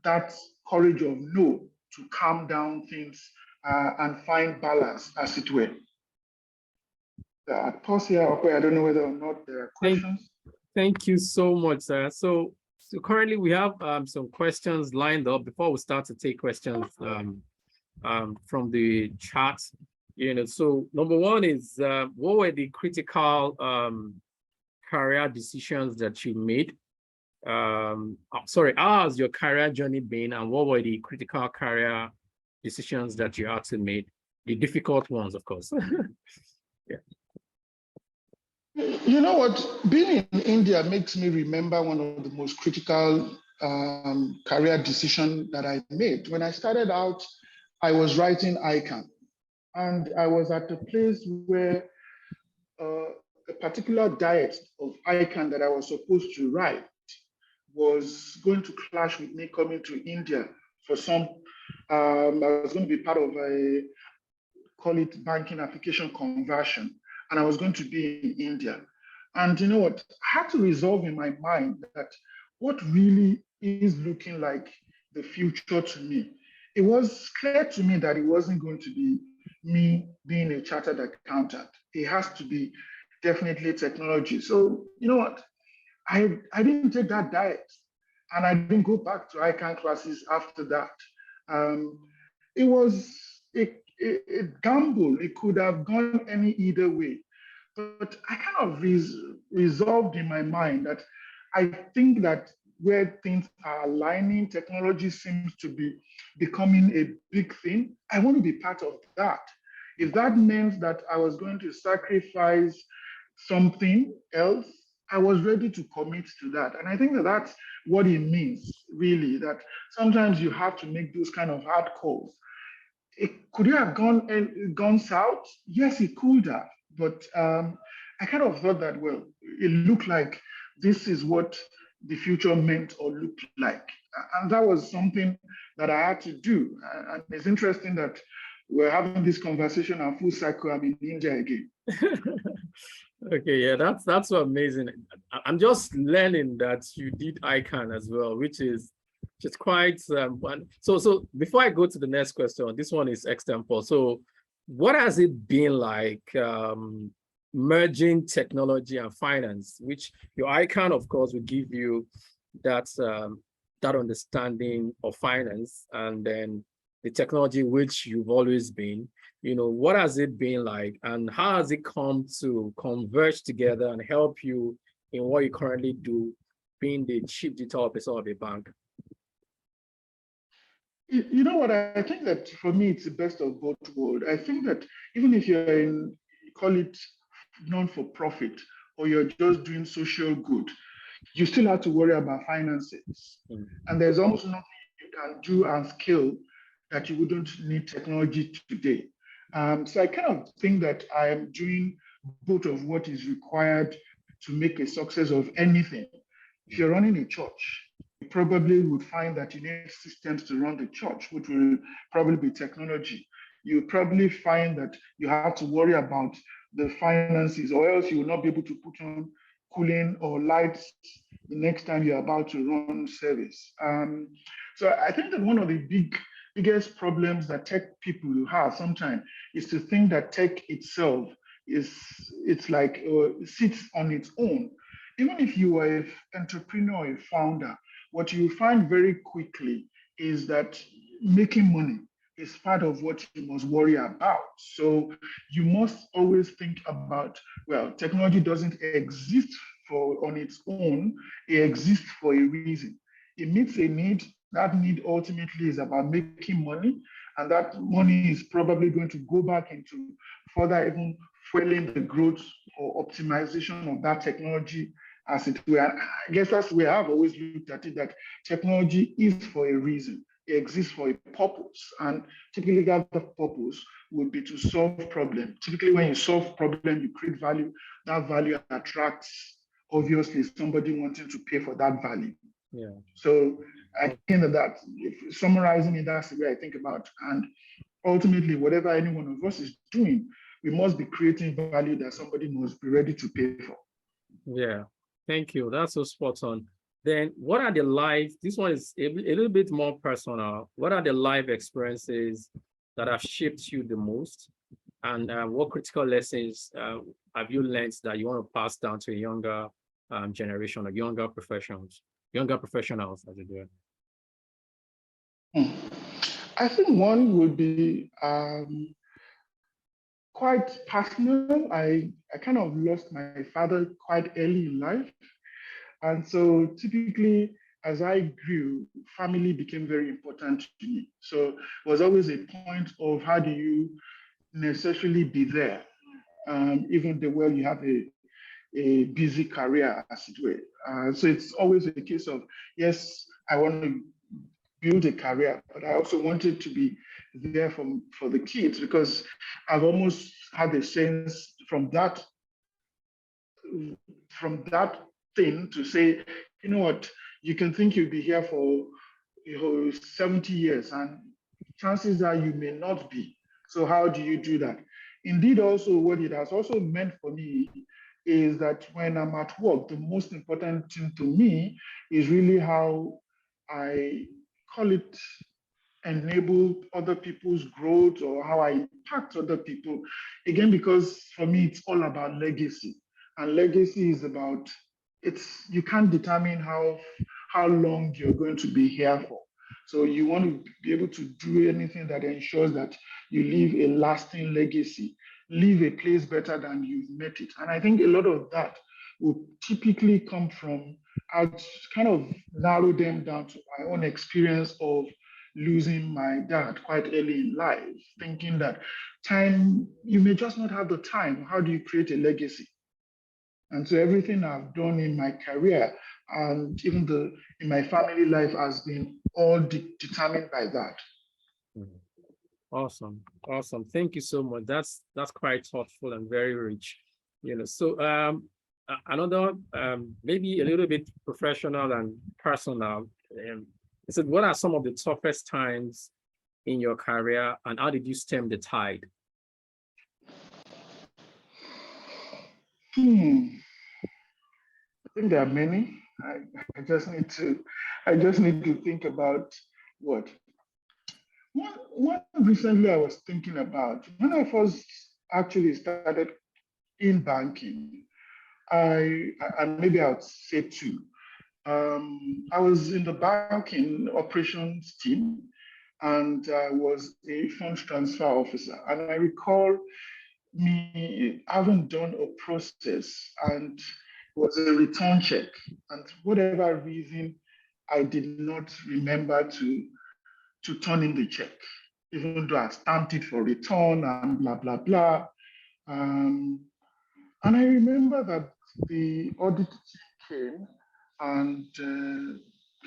that courage of no to calm down things and find balance, as it were. Pause here. Okay, I don't know whether or not there are questions. Thank you so much, sir. So currently we have some questions lined up before we start to take questions from the chat. So number one is, what were the critical career decisions that you made? How has your career journey been, and what were the critical career decisions that you had to make? The difficult ones, of course. Yeah. You know what? Being in India makes me remember one of the most critical career decisions that I made. When I started out, I was writing ICANN, and I was at a place where a particular diet of ICANN that I was supposed to write was going to clash with me coming to India for some. I was going to be part of a, call it, banking application conversion, and I was going to be in India. And you know what? I had to resolve in my mind that what really is looking like the future to me. It was clear to me that it wasn't going to be me being a chartered accountant. It has to be definitely technology. So you know what? I didn't take that diet, and I didn't go back to ICANN classes after that. It was a gamble. It could have gone either way. But I kind of resolved in my mind that I think that where things are aligning, technology seems to be becoming a big thing. I want to be part of that. If that meant that I was going to sacrifice something else, I was ready to commit to that. And I think that that's what it means, really, that sometimes you have to make those kind of hard calls. Could you have gone south? Yes, it could have. But I kind of thought that, well, it looked like this is what the future meant or looked like. And that was something that I had to do. And it's interesting that we're having this conversation and full cycle, I'm in India again. Okay, yeah, that's so amazing. I'm just learning that you did ICANN as well, which is just quite fun. So before I go to the next question, this one is extempo. So what has it been like merging technology and finance, which your ICANN, of course, will give you that understanding of finance, and then the technology which you've always been, what has it been like, and how has it come to converge together and help you in what you currently do, being the chief digital officer of a bank? You know what, I think that for me, it's the best of both worlds. I think that even if you're in, call it non-for-profit, or you're just doing social good, you still have to worry about finances. And there's almost nothing you can do and scale that you wouldn't need technology today. So I kind of think that I am doing both of what is required to make a success of anything. If you're running a church, you probably would find that you need systems to run the church, which will probably be technology. You probably find that you have to worry about the finances, or else you will not be able to put on cooling or lights the next time you're about to run service. So I think that one of the biggest problems that tech people have sometimes is to think that tech itself sits on its own. even if you are an entrepreneur or a founder, what you find very quickly is that making money is part of what you must worry about. So you must always think about, well, technology doesn't exist on its own, it exists for a reason. It meets a need. That need ultimately is about making money, and that money is probably going to go back into further even fueling the growth or optimization of that technology as it were. And I guess that's the way I've always looked at it, that technology is for a reason. It exists for a purpose. And typically that the purpose would be to solve problems. Typically when you solve problem, you create value. That value attracts, obviously, somebody wanting to pay for that value. Yeah. So I think that if summarizing it, that's the way I think about it. And ultimately, whatever any one of us is doing, we must be creating value that somebody must be ready to pay for. Yeah, thank you. That's so spot on. Then what are the life, this one is a little bit more personal. What are the life experiences that have shaped you the most? And what critical lessons have you learned that you want to pass down to a younger generation, or younger professionals, as it were? I think one would be quite personal. I kind of lost my father quite early in life. And so typically, as I grew, family became very important to me. So it was always a point of how do you necessarily be there, even though well you have a busy career, as it were. So it's always a case of, yes, I want to build a career, but I also wanted to be there for the kids, because I've almost had a sense from that thing to say, you know what, you can think you'll be here for 70 years, and chances are you may not be. So how do you do that? Indeed, also what it has also meant for me is that when I'm at work, the most important thing to me is really how I call it enable other people's growth, or how I impact other people. Again, because for me, it's all about legacy. And legacy is about, you can't determine how long you're going to be here for. So you want to be able to do anything that ensures that you leave a lasting legacy, leave a place better than you've met it. And I think a lot of that will typically come from, I'll kind of narrow them down to my own experience of losing my dad quite early in life, thinking that time, you may just not have the time. How do you create a legacy? And so everything I've done in my career and even in my family life has been all determined by that. Awesome. Thank you so much. That's quite thoughtful and very rich. So another maybe a little bit professional and personal. So what are some of the toughest times in your career, and how did you stem the tide? I think there are many. I just need to think about what. One recently I was thinking about, when I first actually started in banking, maybe I would say two. I was in the banking operations team, and I was a funds transfer officer. And I recall me having done a process, and it was a return check. And whatever reason, I did not remember to turn in the check, even though I stamped it for return and blah, blah, blah. And I remember that the audit team came and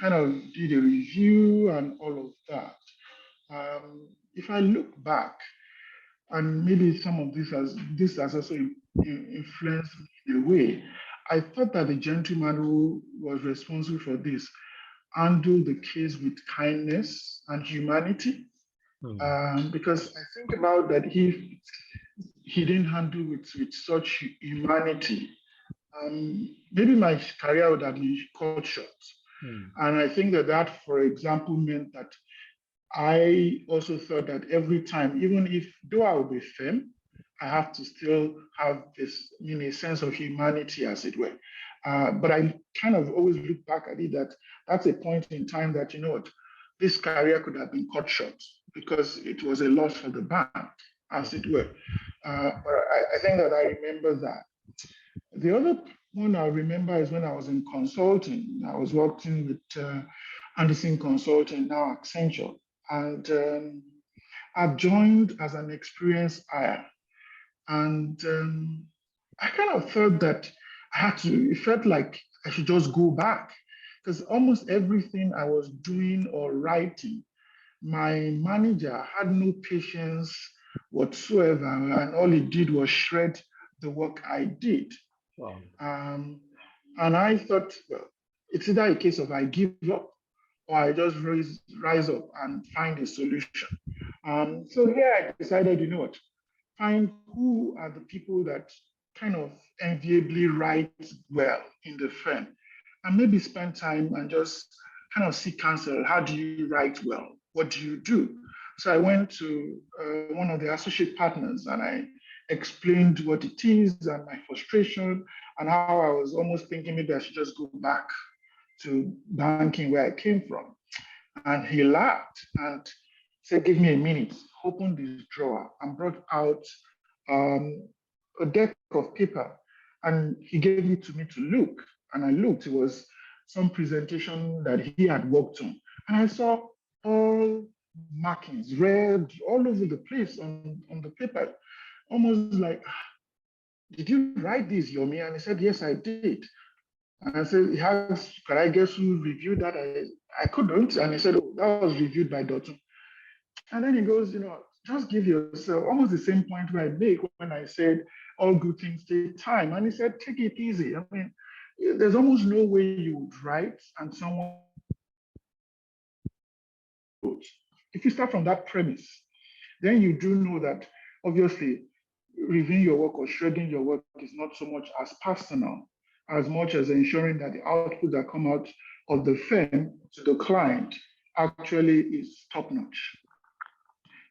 kind of did a review and all of that. If I look back, and maybe some of this has also influenced me in a way, I thought that the gentleman who was responsible for this handled the case with kindness and humanity. Because I think about that, he didn't handle with such humanity, maybe my career would have been cut short. And I think that, for example, meant that I also thought that every time, even though I will be firm, I have to still have this, a sense of humanity, as it were. But I kind of always look back at it that that's a point in time that, you know what, this career could have been cut short because it was a loss for the bank, as it were. But I think that I remember that. The other one I remember is when I was in consulting. I was working with Anderson Consulting, now Accenture. And I've joined as an experienced hire. And I kind of felt that it felt like I should just go back because almost everything I was doing or writing, my manager had no patience whatsoever. And all he did was shred the work I did. Wow. And I thought, well, it's either a case of I give up or I just rise up and find a solution. So here I decided, you know what, find who are the people that kind of enviably write well in the firm and maybe spend time and just kind of seek counsel. How do you write well? What do you do? So I went to one of the associate partners and I explained what it is and my frustration and how I was almost thinking maybe I should just go back to banking where I came from. And he laughed and said, give me a minute, opened his drawer and brought out a deck of paper. And he gave it to me to look. And I looked, it was some presentation that he had worked on. And I saw all markings, red, all over the place on the paper, almost like, did you write this, Yomi? And he said, yes, I did. And I said, can I guess who reviewed that? I couldn't. And he said, oh, that was reviewed by Dotun. And then he goes, you know, just give yourself almost the same point where I make when I said all good things take time. And he said, take it easy. I mean, there's almost no way you would write and someone. If you start from that premise, then you do know that obviously reviewing your work or shredding your work is not so much as personal as much as ensuring that the output that come out of the firm to the client actually is top-notch.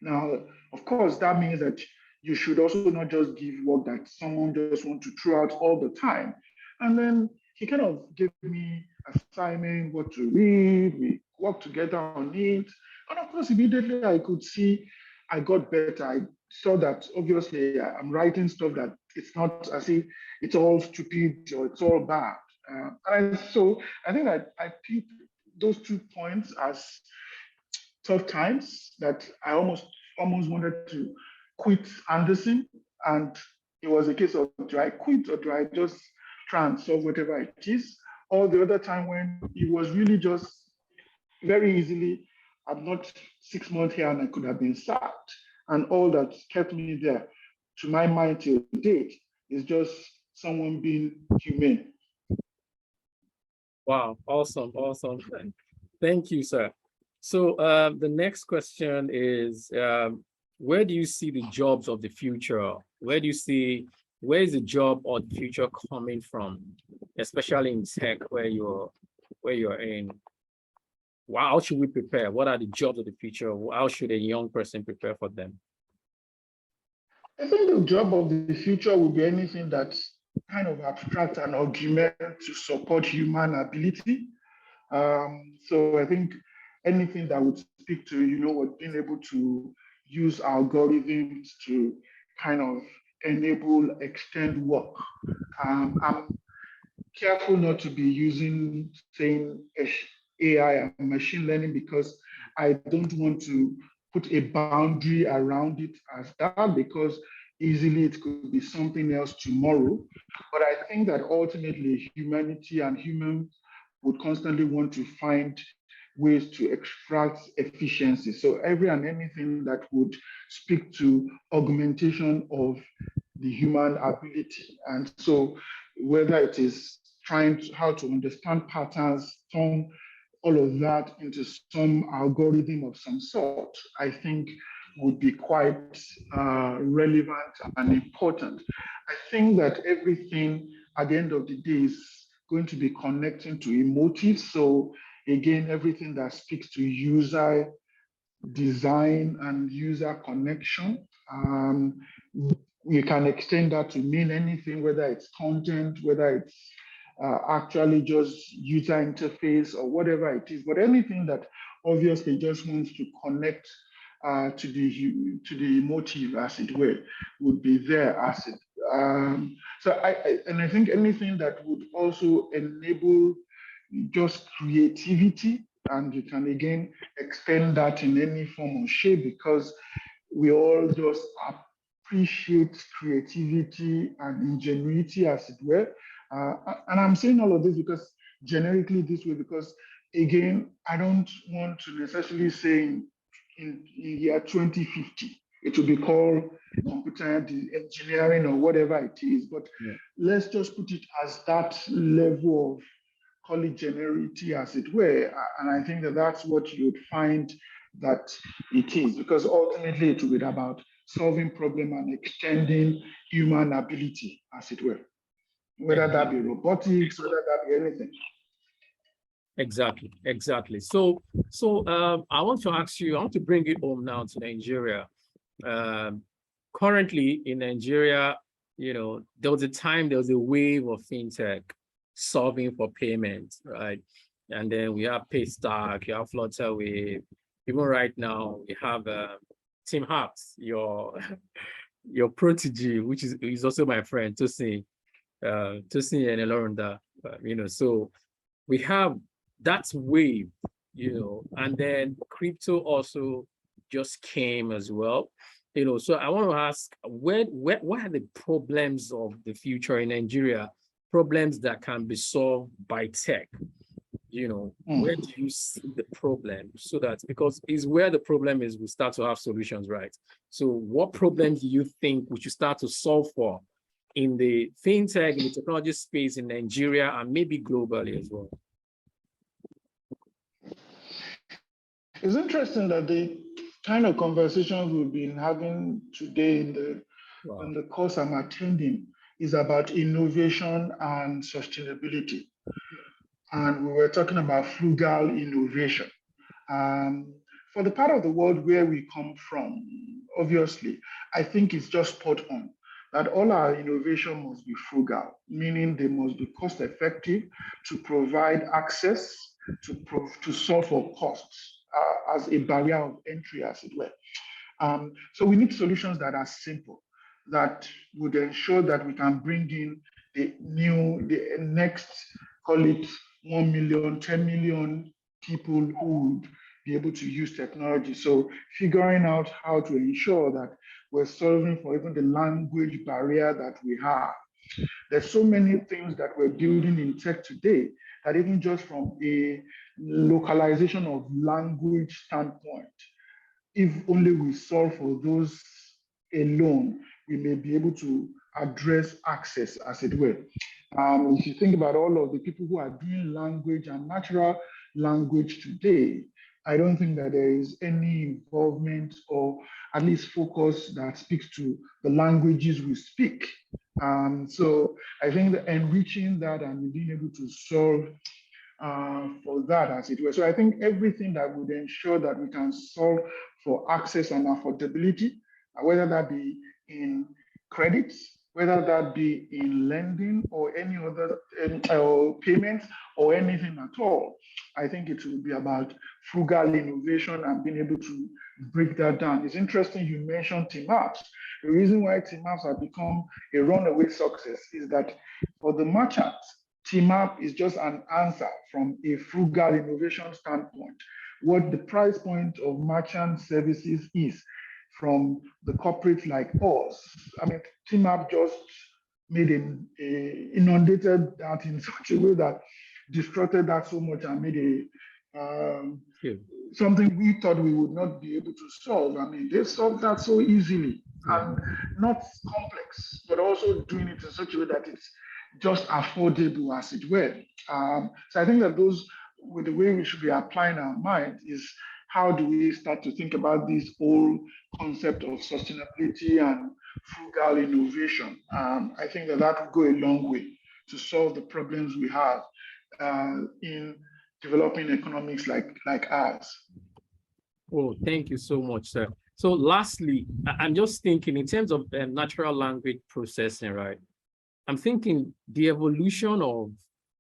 Now, of course, that means that you should also not just give work that someone just wants to throw out all the time. And then he kind of gave me assignment, what to read, we worked together on it. And of course, immediately I could see I got better. I saw that obviously I'm writing stuff that it's not as if it's all stupid or it's all bad. So I think that I picked those 2 points as tough times that I almost wanted to quit Anderson. And it was a case of, do I quit or do I just try and solve whatever it is? Or the other time when it was really just very easily, I'm not 6 months here and I could have been sacked. And all that kept me there, to my mind till date, is just someone being humane. Wow, awesome. Thank you, sir. So the next question is, where do you see the jobs of the future? Where is the job of the future coming from, especially in tech where you're in? How should we prepare? What are the jobs of the future? How should a young person prepare for them? I think the job of the future will be anything that's kind of abstract and augment to support human ability. So I think anything that would speak to, being able to use algorithms to kind of enable, extend work. I'm careful not to be saying AI and machine learning because I don't want to put a boundary around it as that, because easily it could be something else tomorrow. But I think that ultimately humanity and humans would constantly want to find ways to extract efficiency. So every and anything that would speak to augmentation of the human ability. And so whether it is how to understand patterns, turn all of that into some algorithm of some sort, I think would be quite relevant and important. I think that everything at the end of the day is going to be connecting to emotive. So again, everything that speaks to user design and user connection, you can extend that to mean anything, whether it's content, whether it's actually just user interface or whatever it is, but anything that obviously just wants to connect to the motive, as it were, would be there as it. So I think anything that would also enable just creativity, and you can again extend that in any form or shape, because we all just appreciate creativity and ingenuity, as it were. And I'm saying all of this because generically this way, because again, I don't want to necessarily say in year 2050, it will be called computer engineering or whatever it is, but let's just put it as that level of, call it genericity, as it were. And I think that that's what you'd find that it is, because ultimately it will be about solving problem and extending human ability, as it were, whether that be robotics, whether that be anything. Exactly. So I want to ask you, I want to bring it home now to Nigeria. Currently in Nigeria, there was a wave of FinTech solving for payment, right? And then we have Paystack, you have Flutterwave. Even right now, we have Tim Harps, your protege, which is also my friend, Tosin and Elorunda, so we have that wave, and then crypto also just came as well, so I want to ask, what are the problems of the future in Nigeria, problems that can be solved by tech? Where do you see the problem, so that, because it's where the problem is, we start to have solutions, right? So what problems do you think we should start to solve for in the FinTech, in the technology space in Nigeria, and maybe globally as well? It's interesting that the kind of conversations we've been having today in the course I'm attending is about innovation and sustainability. And we were talking about frugal innovation. For the part of the world where we come from, obviously, I think it's just spot on that all our innovation must be frugal, meaning they must be cost effective to provide access, to solve for costs as a barrier of entry, as it were. So we need solutions that are simple, that would ensure that we can bring in the next, call it 1 million, 10 million people who would be able to use technology. So figuring out how to ensure that we're solving for even the language barrier that we have. There's so many things that we're building in tech today that even just from a localization of language standpoint, if only we solve for those alone, we may be able to address access, as it were. If you think about all of the people who are doing language and natural language today, I don't think that there is any involvement or at least focus that speaks to the languages we speak. So I think that enriching that and being able to solve for that, as it were. So I think everything that would ensure that we can solve for access and affordability, whether that be in credits, whether that be in lending or any other payments or anything at all, I think it will be about frugal innovation and being able to break that down. It's interesting you mentioned Team Apps. The reason why Team Apps have become a runaway success is that for the merchants, Team App is just an answer from a frugal innovation standpoint. What the price point of merchant services is from the corporates like us. I mean, Team App just made inundated that in such a way that distorted that so much and made something we thought we would not be able to solve. I mean, they solved that so easily and not complex, but also doing it in such a way that it's just affordable, as it were. So I think that with the way we should be applying our mind is how do we start to think about this whole concept of sustainability and frugal innovation? I think that will go a long way to solve the problems we have in developing economics like ours. Oh, thank you so much, sir. So lastly, I'm just thinking in terms of natural language processing, right? I'm thinking the evolution of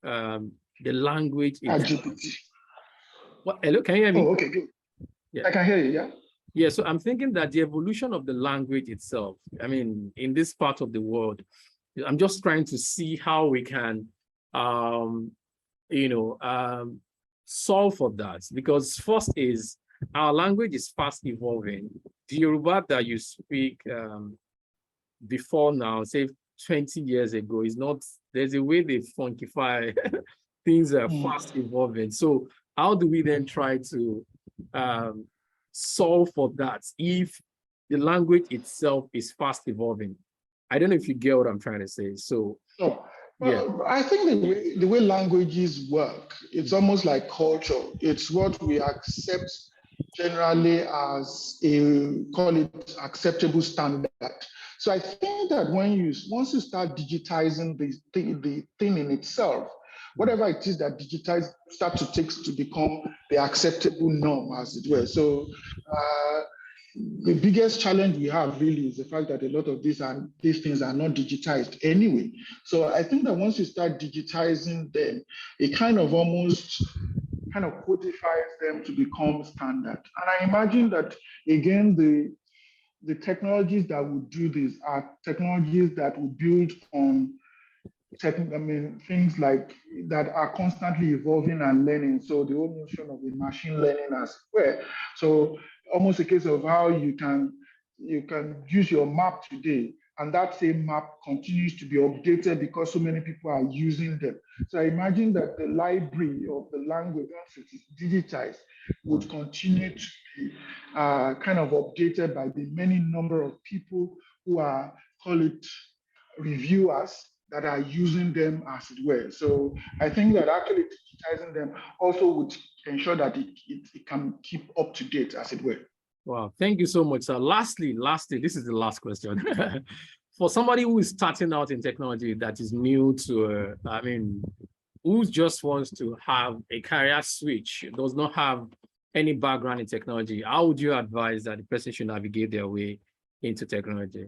the language itself. GPT. What, hello, can you hear me? Oh, okay, good. Yeah. I can hear you, yeah? Yeah, so I'm thinking that the evolution of the language itself, I mean, in this part of the world, I'm just trying to see how we can, solve for that. Because first is, our language is fast evolving. The Yoruba that you speak before now, say 20 years ago, is not, there's a way they funkify things are fast evolving. So how do we then try to solve for that if the language itself is fast evolving? I don't know if you get what I'm trying to say. So, well, I think the way languages work, it's almost like culture. It's what we accept generally as a, call it acceptable standard. So I think that once you start digitizing the thing in itself, whatever it is that digitize start to take to become the acceptable norm, as it were. So the biggest challenge we have really is the fact that a lot of these things are not digitized anyway. So I think that once you start digitizing them, it kind of almost codifies them to become standard. And I imagine that, again, the technologies that would do this are technologies that will build on things like that are constantly evolving and learning. So the whole notion of the machine learning as well. So almost a case of how you can use your map today, and that same map continues to be updated because so many people are using them. So I imagine that the library of the language, once it is digitized, would continue to be kind of updated by the many number of people who are, call it, reviewers that are using them, as it were. So I think that actually digitizing them also would ensure that it can keep up to date, as it were. Wow, thank you so much, sir. Lastly, this is the last question. For somebody who is starting out in technology that is new to, who just wants to have a career switch, does not have any background in technology, how would you advise that the person should navigate their way into technology?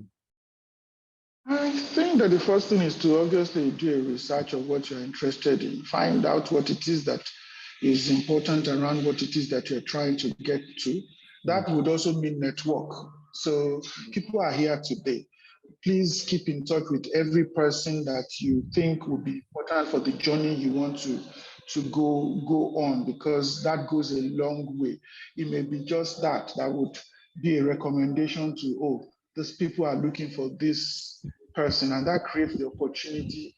I think that the first thing is to obviously do a research of what you're interested in, find out what it is that is important around what it is that you're trying to get to. That would also mean network. So people are here today. Please keep in touch with every person that you think will be important for the journey you want to go on, because that goes a long way. It may be just that would be a recommendation to, oh, these people are looking for this person, and that creates the opportunity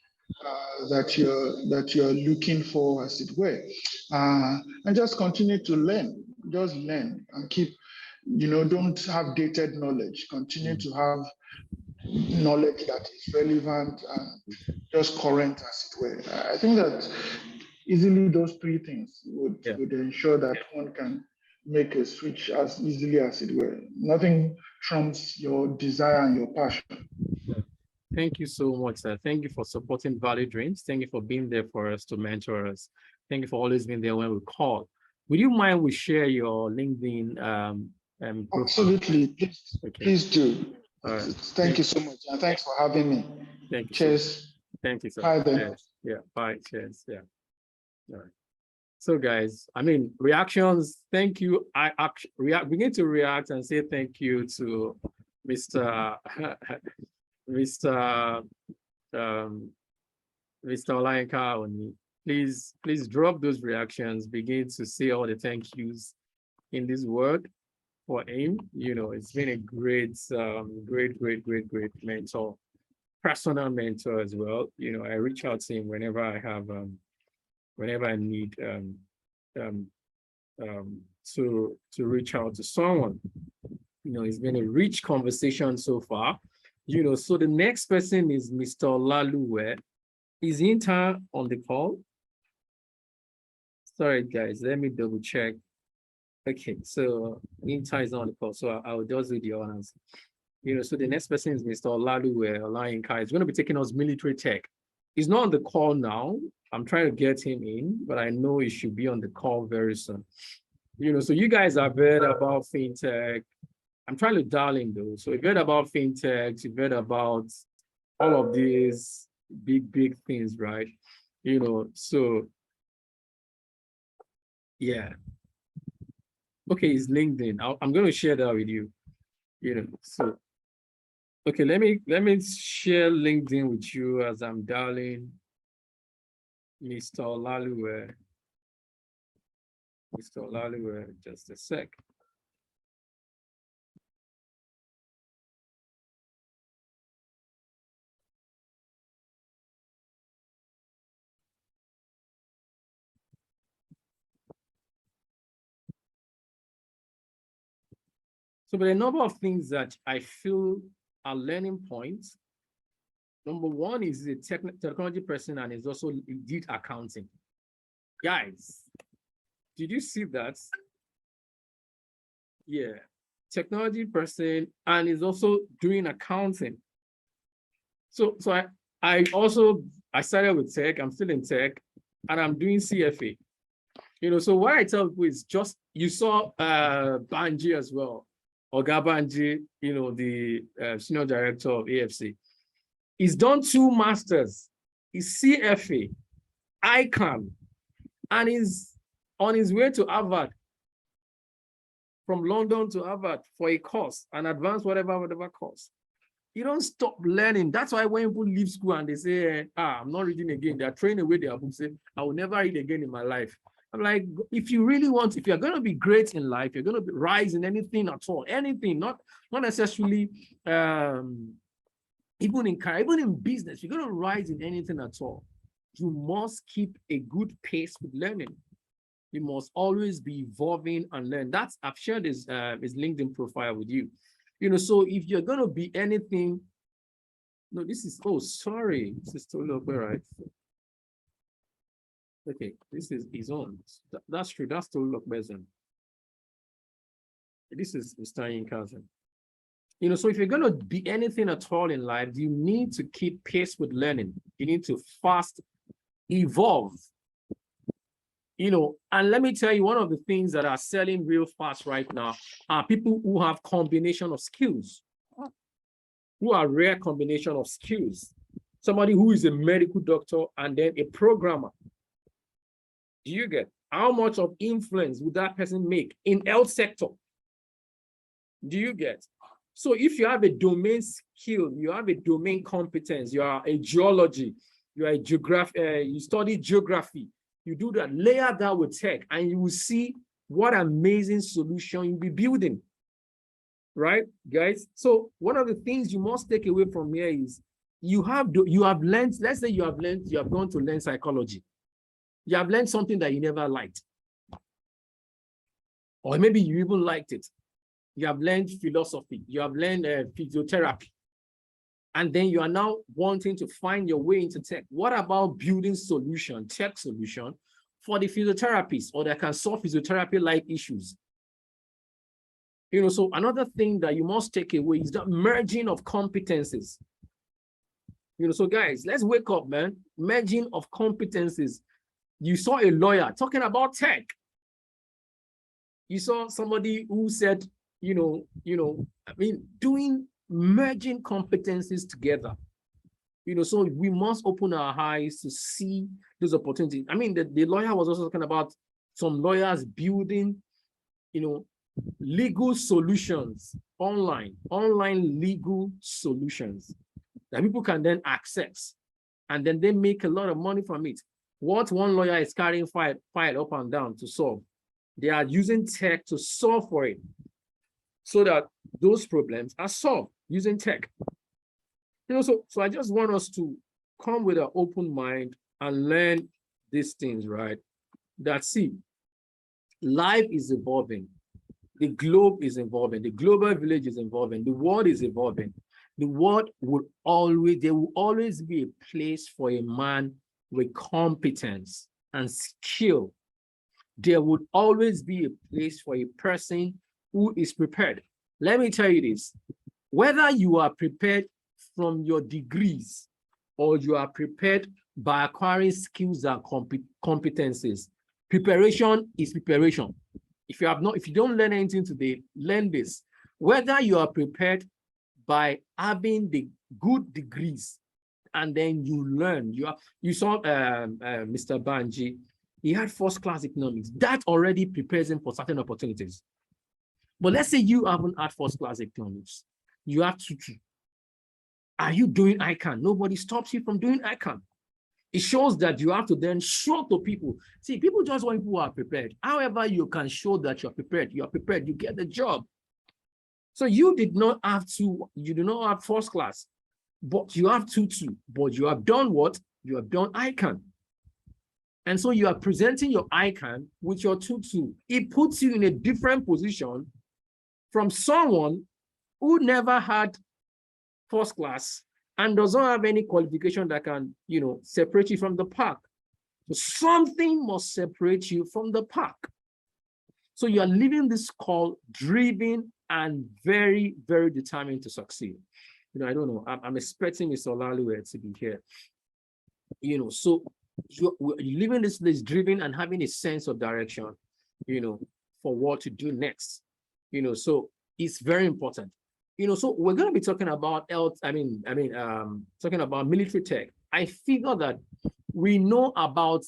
that you're looking for, as it were. And just continue to learn. Just learn and keep, don't have dated knowledge. Continue to have knowledge that is relevant and just current, as it were. I think that easily those three things would ensure that one can make a switch as easily as it were. Nothing trumps your desire and your passion. Thank you so much, sir. Thank you for supporting Valley Dreams. Thank you for being there for us, to mentor us. Thank you for always being there when we call. Would you mind we share your LinkedIn Absolutely. Please do. All right. Thank you so much. And thanks for having me. Thank you. Cheers. Thank you, sir. Bye then. Cheers. Yeah, bye. Cheers. Yeah. All right. So guys, reactions, thank you. I begin to react and say thank you to Mr. Yinka Oni. Please drop those reactions. Begin to say all the thank yous in this word for him. It's been a great mentor, personal mentor as well. I reach out to him whenever I have, whenever I need to reach out to someone. It's been a rich conversation so far. So the next person is Mr. Olaluwe. Is Yinka on the call? Sorry, guys, let me double check. Okay, so Yinka is not on the call, so I will just do the honors. So the next person is Mr. Olaluwe. Yinka is going to be taking us military tech. He's not on the call now. I'm trying to get him in, but I know he should be on the call very soon. So you guys have heard about FinTech. I'm trying to dial in though. So you've heard about FinTech, you've heard about all of these big things, right? You know, so yeah. Okay, it's LinkedIn. I'm going to share that with you. You know, so okay, let me share LinkedIn with you as I'm dialing Mr. Olaluwe. Mr. Olaluwe, just a sec. So there are a number of things that I feel are learning points. Number one is a technology person and is also did accounting. Guys, did you see that? Yeah, technology person and is also doing accounting. So I started with tech. I'm still in tech, and I'm doing CFA. You know, so what I tell people is just you saw Banji as well, Oga Banji. You know, the senior director of AFC. He's done 2 masters. He's CFA, ICANN, and he's on his way to Harvard, from London to Harvard for a course, an advanced whatever course. You don't stop learning. That's why when people leave school and they say, I'm not reading again, they're throwing away their books, say, I will never read again in my life. I'm like, if you really want, if you're going to be great in life, you're going to rise in anything at all, anything, not necessarily even in career, even in business, you're going to rise in anything at all. You must keep a good pace with learning. You must always be evolving and learn. I've shared his LinkedIn profile with you. You know, so if you're going to be anything, no, this is, oh, sorry, this is Toluwalope, right? Okay, this is his own. That's true, that's Toluwalope's own. This is Mr. Yinka's own. You know, so if you're going to be anything at all in life, you need to keep pace with learning. You need to fast evolve. You know, and let me tell you, one of the things that are selling real fast right now are people who have combination of skills, who are rare combination of skills. Somebody who is a medical doctor and then a programmer. Do you get how much of influence would that person make in health sector? Do you get? So if you have a domain skill, you have a domain competence, you are a geology, you are a you study geography, you do that, layer that with tech, and you will see what amazing solution you'll be building. Right, guys? So one of the things you must take away from here is you have learned, let's say you have gone to learn psychology. You have learned something that you never liked. Or maybe you even liked it. You have learned philosophy, you have learned physiotherapy, and then you are now wanting to find your way into tech. What about building tech solution for the physiotherapists, or that can solve physiotherapy-like issues? You know, so another thing that you must take away is the merging of competencies. You know, so guys, let's wake up, man. Merging of competencies. You saw a lawyer talking about tech. You saw somebody who said, merging competencies together. You know, so we must open our eyes to see those opportunities. I mean, the lawyer was also talking about some lawyers building, legal solutions, online legal solutions that people can then access, and then they make a lot of money from it. What one lawyer is carrying file up and down to solve, they are using tech to solve for it, so that those problems are solved using tech. You know, so I just want us to come with an open mind and learn these things, right? That, see, life is evolving. The globe is evolving. The global village is evolving. The world is evolving. The world there will always be a place for a man with competence and skill. There would always be a place for a person who is prepared. Let me tell you this, whether you are prepared from your degrees or you are prepared by acquiring skills and competencies, preparation is preparation. If you don't learn anything today, learn this. Whether you are prepared by having the good degrees and then you learn. You saw Mr. Banji, he had first-class economics. That already prepares him for certain opportunities. But let's say you haven't had first-class economics. You have 2-2. Are you doing ICANN? Nobody stops you from doing ICANN. It shows that you have to then show to people. See, people just want people who are prepared. However, you can show that you're prepared. You're prepared. You get the job. So you did not have to. You do not have first class, but you have 2-2. But you have done what? You have done ICANN. And so you are presenting your ICANN with your 2-2. It puts you in a different position from someone who never had first class and does not have any qualification that can, separate you from the pack. So something must separate you from the pack. So you are leaving this call driven and very, very determined to succeed. I don't know. I'm expecting Mr. Olaluwe to be here. So you're leaving this place driven and having a sense of direction, for what to do next. So it's very important. So we're going to be talking about talking about military tech. I figure that we know about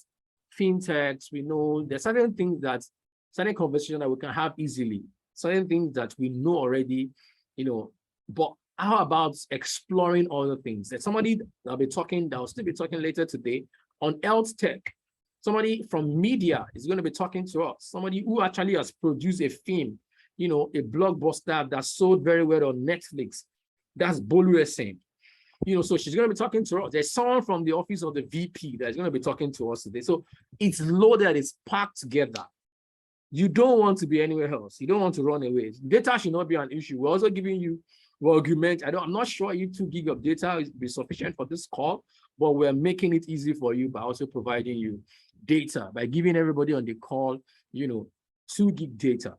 fintechs. We know there's certain conversations that we can have easily, certain things that we know already, but how about exploring other things? There's somebody that'll still be talking later today on health tech. Somebody from media is going to be talking to us. Somebody who actually has produced a film, a blockbuster that sold very well on Netflix. That's Bolu Esen. So she's going to be talking to us. There's someone from the office of the VP that's going to be talking to us today. So it's loaded, it's packed together. You don't want to be anywhere else. You don't want to run away. Data should not be an issue. We're also giving you argument. I'm not sure if 2 gig of data will be sufficient for this call, but we're making it easy for you by also providing you data, by giving everybody on the call, 2 gig data.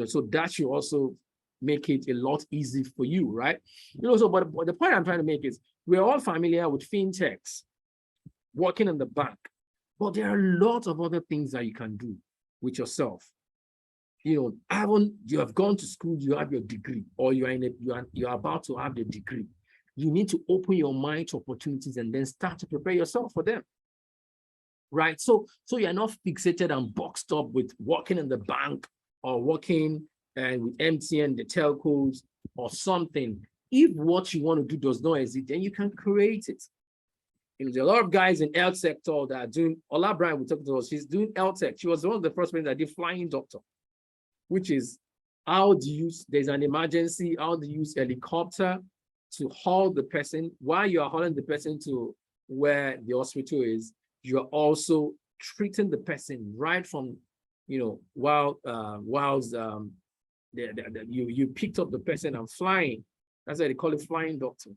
So that should also make it a lot easier for you, right? So, but the point I'm trying to make is we're all familiar with fintechs, working in the bank, but there are a lot of other things that you can do with yourself. You have gone to school, you have your degree, or you're about to have the degree. You need to open your mind to opportunities and then start to prepare yourself for them. Right? So you're not fixated and boxed up with working in the bank or working with MTN, the telcos, or something. If what you want to do does not exist, then you can create it. There are a lot of guys in health sector that are doing. Ola Brown will talk to us. She's doing health tech. She was one of the first people that did flying doctor, which is there's an emergency, how to use helicopter to haul the person. While you are hauling the person to where the hospital is, you're also treating the person right from, while you picked up the person and flying. That's why they call it flying doctor.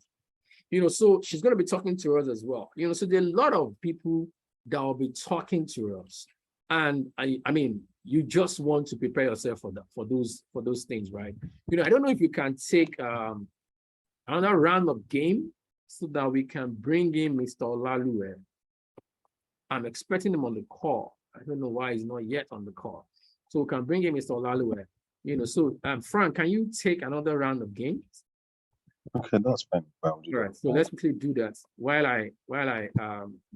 So she's going to be talking to us as well. So there are a lot of people that will be talking to us. And I mean, you just want to prepare yourself for that, for those things, right? I don't know if you can take another round of game so that we can bring in Mr. Olaluwe. I'm expecting him on the call. I don't know why he's not yet on the call. So we can bring in Mr. Olaluwe. So Frank, can you take another round of games? Okay, that's fine. All right, so let's quickly do that while I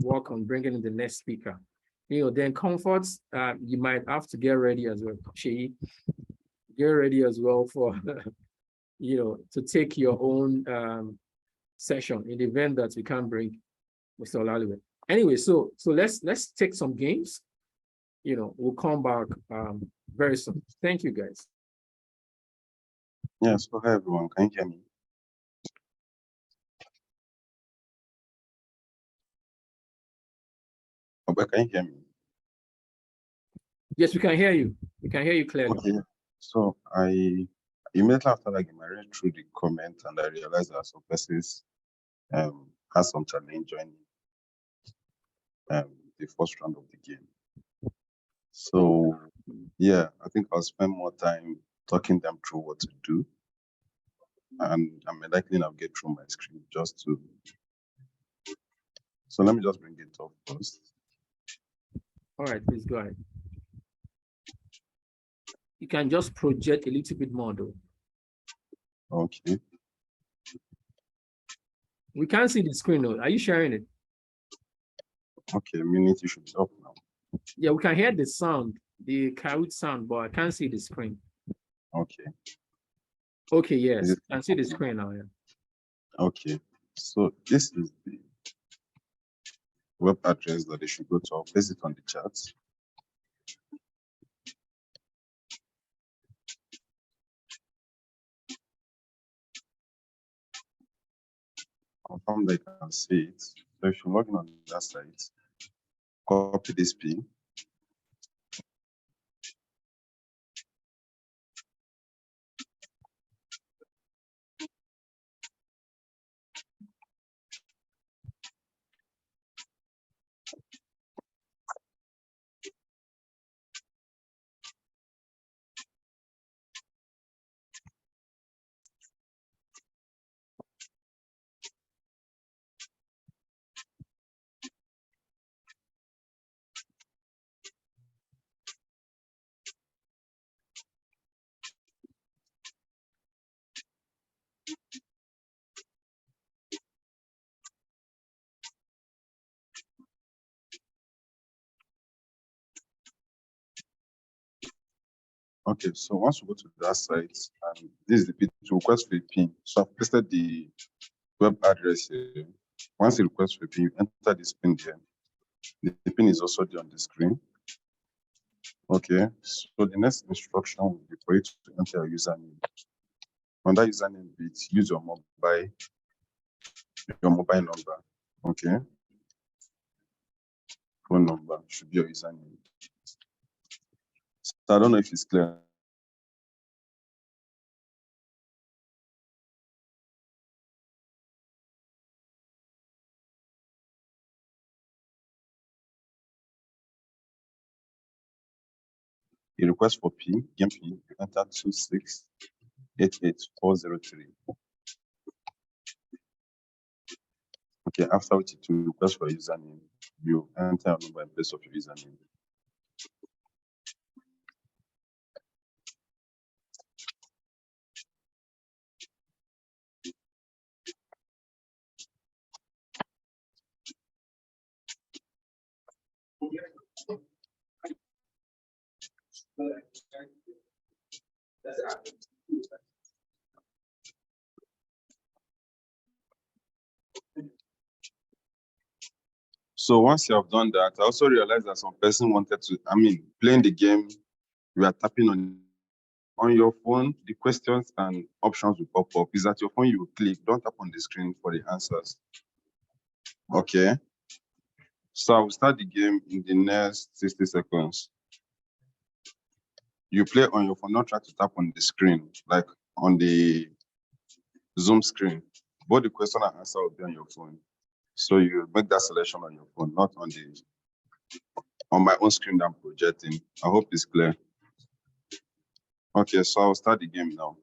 work on bringing in the next speaker. Then Comforts, you might have to get ready as well. Get ready as well for to take your own session in the event that we can't bring Mr. Olaluwe. Anyway, so let's take some games. We'll come back very soon. Thank you, guys. Yes, so hi everyone. Can you hear me? Okay, can you hear me? Yes, we can hear you. We can hear you clearly. Okay. So immediately after that game, I read through the comment and I realized that some persons had some challenge joining the first round of the game. So yeah, I think I'll spend more time talking them through what to do. And I'm likely navigate through my screen just to. So let me just bring it up first. All right, please go ahead. You can just project a little bit more though. Okay. We can't see the screen though. Are you sharing it? Okay, minute, you should be up now. Yeah, we can hear the sound, the Kahoot sound, but I can't see the screen. Okay. Okay, yes, Is it- I can see the screen now. Yeah. Okay. So this is the web address that they should go to. I'll place it on the chat. Confirm they can see it. So if you log in on that site, copy this pin. Okay, so once you go to that site, and this is the pin to request for a pin. So I've pasted the web address here. Once you request for a pin, you enter this pin here. The pin is also there on the screen. Okay, so the next instruction will be for you to enter your username. On that username bit, use your mobile number. Okay, phone number should be your username. So I don't know if it's clear. You request for PIN, game PIN, you enter 2688403. Okay, after which it will request for a username, you enter a number in place of your username. So once you have done that, I also realized that some person wanted to, playing the game, we are tapping on your phone, the questions and options will pop up. Is that your phone you click, don't tap on the screen for the answers. Okay. So I will start the game in the next 60 seconds. You play on your phone, not try to tap on the screen, like on the Zoom screen. Both the question and answer will be on your phone. So you make that selection on your phone, not on my own screen that I'm projecting. I hope it's clear. Okay, so I'll start the game now.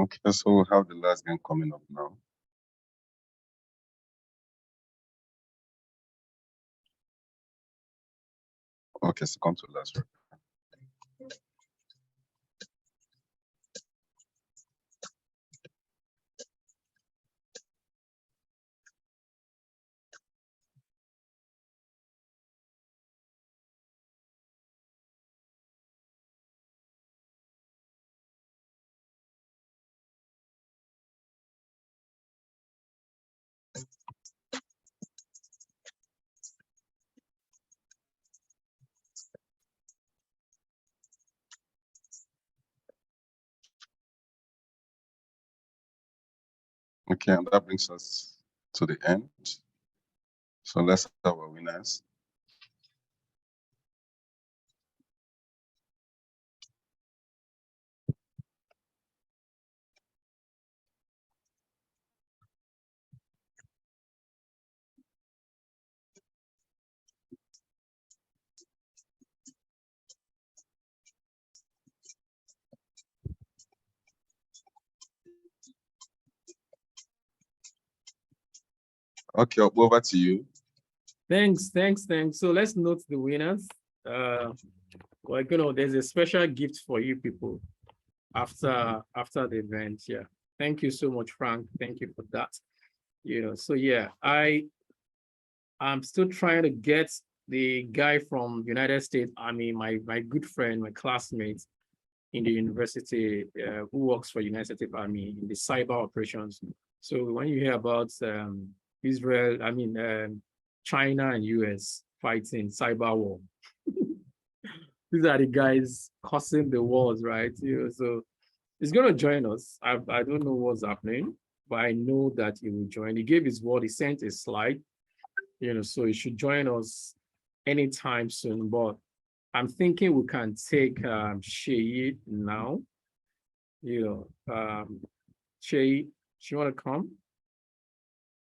Okay, so we'll have the last game coming up now. Okay, so come to the last round. Okay, and that brings us to the end. So let's have our winners. Okay, over to you. Thanks. So let's note the winners. There's a special gift for you people after the event. Yeah. Thank you so much, Frank. Thank you for that. So yeah, I'm still trying to get the guy from United States Army, my good friend, my classmate in the university who works for United States Army in the cyber operations. So when you hear about Israel, China and US fighting cyber war, these are the guys causing the wars, right? So he's going to join us. I don't know what's happening, but I know that he will join. He gave his word. He sent a slide, so he should join us anytime soon. But I'm thinking we can take Sheyi now. Sheyi, you want to come?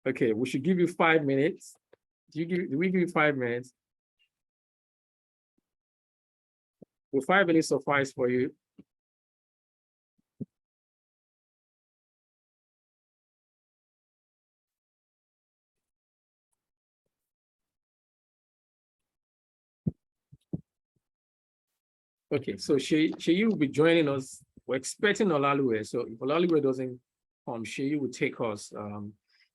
Okay, we should give you 5 minutes. Do we give you 5 minutes? Will 5 minutes suffice for you? Okay, so Sheyi will be joining us. We're expecting Olaluwe. So if Olaluwe doesn't come, Sheyi will take us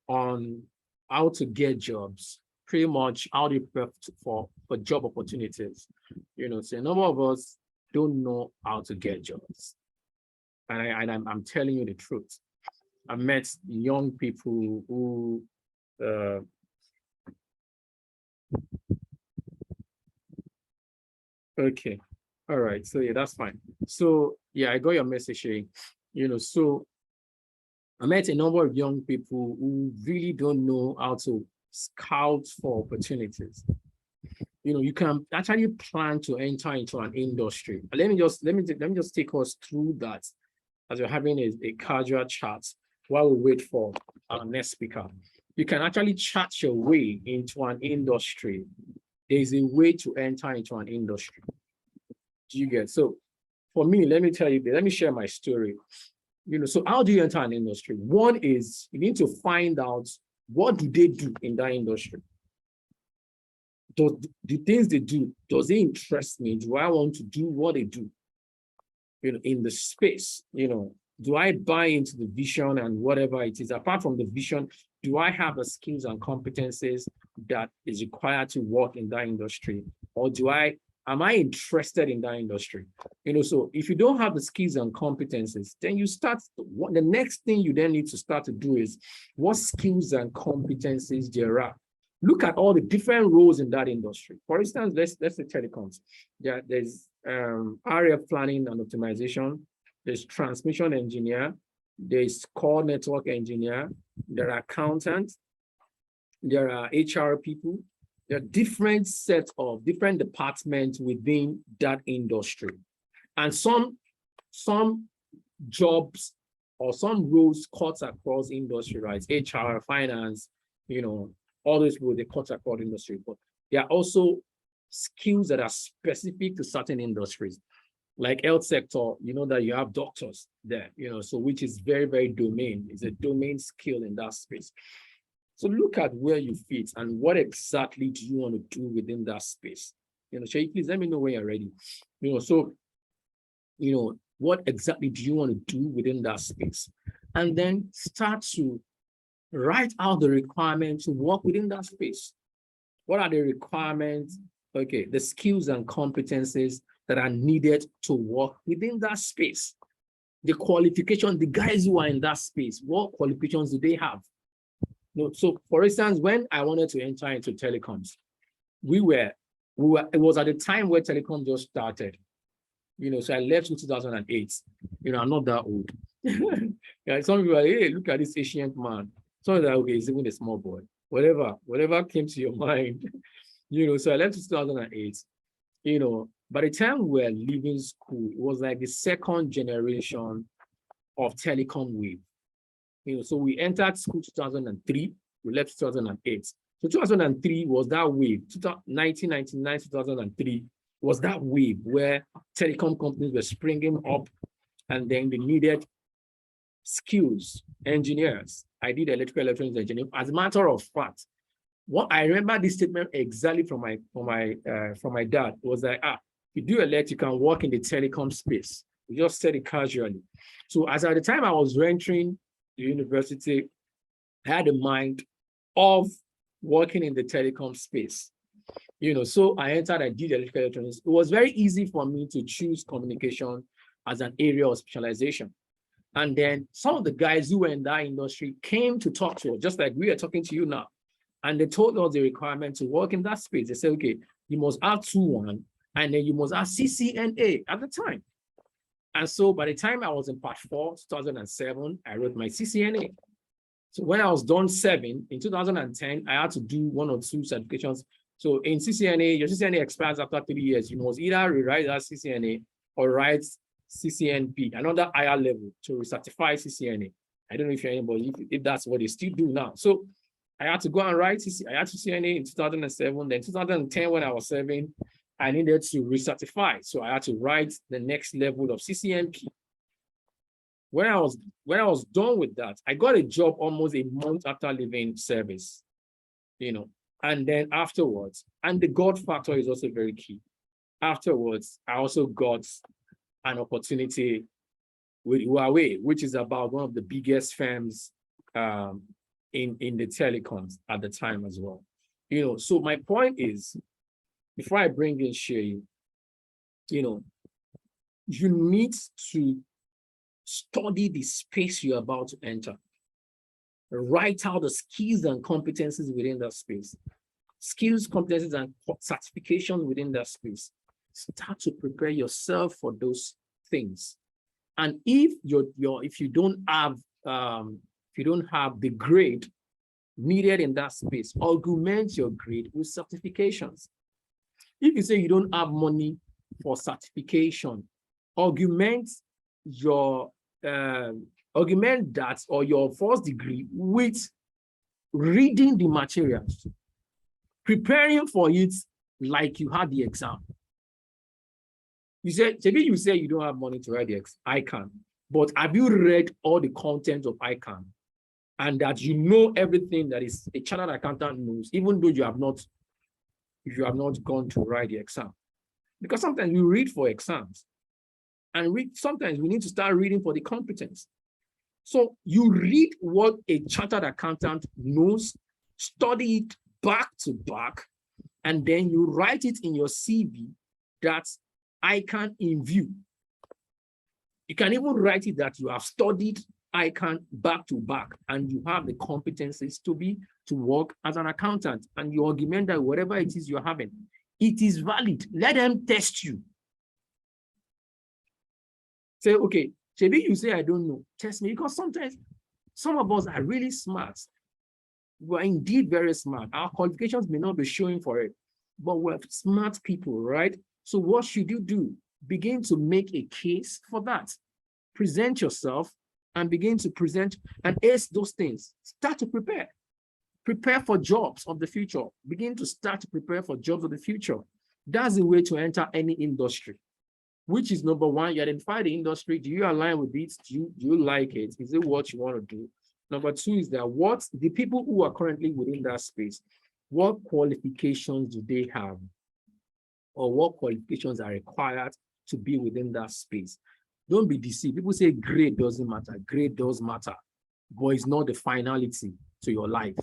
on how to get jobs, pretty much how to prep for job opportunities. So a number of us don't know how to get jobs. And I'm telling you the truth. I met young people who okay. All right, so yeah, that's fine. So yeah, I got your message, Shay. So I met a number of young people who really don't know how to scout for opportunities. You can actually plan to enter into an industry. Let me just take us through that as we're having a casual chat while we wait for our next speaker. You can actually chat your way into an industry. There's a way to enter into an industry. Do you get? So for me, let me tell you, let me share my story. So how do you enter an industry? One is you need to find out what do they do in that industry. The things they do, does it interest me? Do I want to do what they do? In the space, do I buy into the vision and whatever it is? Apart from the vision, do I have the skills and competencies that is required to work in that industry? Or am I interested in that industry? So if you don't have the skills and competencies, then the next thing you then need to start to do is what skills and competencies there are. Look at all the different roles in that industry. For instance, let's say telecoms. There's RF planning and optimization. There's transmission engineer. There's core network engineer. There are accountants. There are HR people. There are different sets of different departments within that industry. And some jobs or some roles cut across industry, right? HR, finance, all those people, they cut across industry. But there are also skills that are specific to certain industries. Like health sector, you know that you have doctors there, you know, so which is very, very domain. It's a domain skill in that space. So look at where you fit and what exactly do you want to do within that space. You know, Shay, please let me know when you're ready. You know, so, you know, what exactly do you want to do within that space? And then start to write out the requirements to work within that space. What are the requirements? Okay, the skills and competencies that are needed to work within that space. The qualification, the guys who are in that space, what qualifications do they have? You know, so for instance, when I wanted to enter into telecoms, it was at the time where telecom just started. You know, so I left in 2008. You know, I'm not that old. Yeah, some people are like, hey, look at this ancient man. Some are like, okay, he's even a small boy. Whatever came to your mind. You know, so I left in 2008. You know, by the time we were leaving school, it was like the second generation of telecom wave. You know, so we entered school 2003, we left 2008. So 2003 was that wave. 1999, 2003 was that wave where telecom companies were springing up, and then they needed skills, engineers. I did electrical electronics engineering. As a matter of fact, what I remember this statement exactly from my dad was like, you do elect, you can work in the telecom space. We just said it casually. So as at the time I was entering the university, I had a mind of working in the telecom space. You know, so I entered, I did electrical electronics. It was very easy for me to choose communication as an area of specialization. And then some of the guys who were in that industry came to talk to us, just like we are talking to you now. And they told us the requirement to work in that space. They said, okay, you must have 2-1, and then you must have CCNA at the time. And so by the time I was in part 4, 2007, I wrote my CCNA. So when I was done 7, in 2010, I had to do 1 or 2 certifications. So in CCNA, your CCNA expires after 3 years. You must either rewrite that CCNA or write CCNP, another higher level to recertify CCNA. I don't know if you're anybody, if that's what they still do now. So I had to go and write CCNA in 2007. Then 2010, when I was 7, I needed to recertify. So I had to write the next level of CCNP. When I was done with that, I got a job almost a month after leaving service, you know, and then afterwards, and the God factor is also very key. Afterwards, I also got an opportunity with Huawei, which is about one of the biggest firms in the telecoms at the time as well. You know, so my point is, before I bring in Shay, you know, you need to study the space you're about to enter. Write out the skills and competencies within that space. Skills, competencies, and certifications within that space. Start to prepare yourself for those things. And if you don't have the grade needed in that space, augment your grade with certifications. If you say you don't have money for certification, augment that or your first degree with reading the materials, preparing for it like you had the exam. You say you don't have money to write the ICANN, but have you read all the content of ICANN, and that you know everything that is a chartered accountant knows, even though you have not gone to write the exam? Because sometimes we read for exams, and sometimes we need to start reading for the competence. So you read what a chartered accountant knows, study it back to back, and then you write it in your CV that ICANN in view. You can even write it that you have studied ICANN back to back, and you have the competencies to work as an accountant, and you augment that whatever it is you're having. It is valid. Let them test you. Say, okay, maybe you say, I don't know, test me, because sometimes some of us are really smart. We're indeed very smart. Our qualifications may not be showing for it, but we're smart people, right? So what should you do? Begin to make a case for that. Present yourself and begin to present and ace those things. Start to prepare. Prepare for jobs of the future. Begin to start to prepare for jobs of the future. That's the way to enter any industry. which is number one, you identify the industry. Do you align with it? Do you like it? Is it what you want to do? Number two is that what the people who are currently within that space, what qualifications do they have? Or what qualifications are required to be within that space? Don't be deceived. People say grade doesn't matter. Grade does matter, but it's not the finality to your life.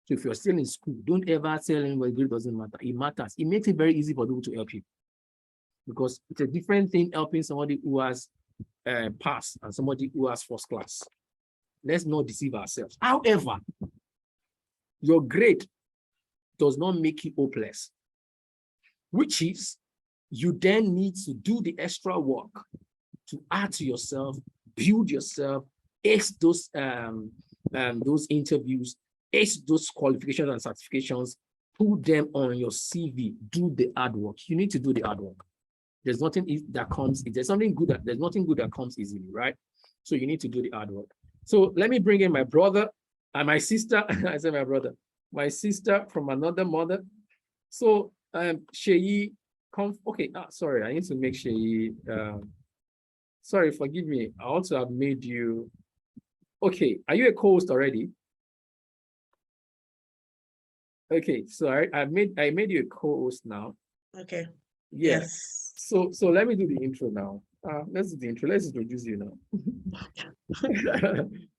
So if you're still in school, don't ever tell anyone grade doesn't matter. It matters. It makes it very easy for people to help you, because it's a different thing helping somebody who has passed and somebody who has first class. Let's not deceive ourselves. However, your grade does not make you hopeless, which is you then need to do the extra work to add to yourself, build yourself, ace those interviews, ace those qualifications and certifications, put them on your CV, do the hard work. You need to do the hard work. There's nothing that comes, if there's something good, there's nothing good that comes easily, right? So you need to do the hard work. So let me bring in my brother and my sister. I said my brother, my sister from another mother. So Sheyi, okay, sorry, I need to make Sheyi, sorry, forgive me. I also have made you, okay, are you a co-host already? Okay, so I made you a co-host now. Okay. Yeah. Yes. So let me do the intro now. Let's do the intro. Let's introduce you now.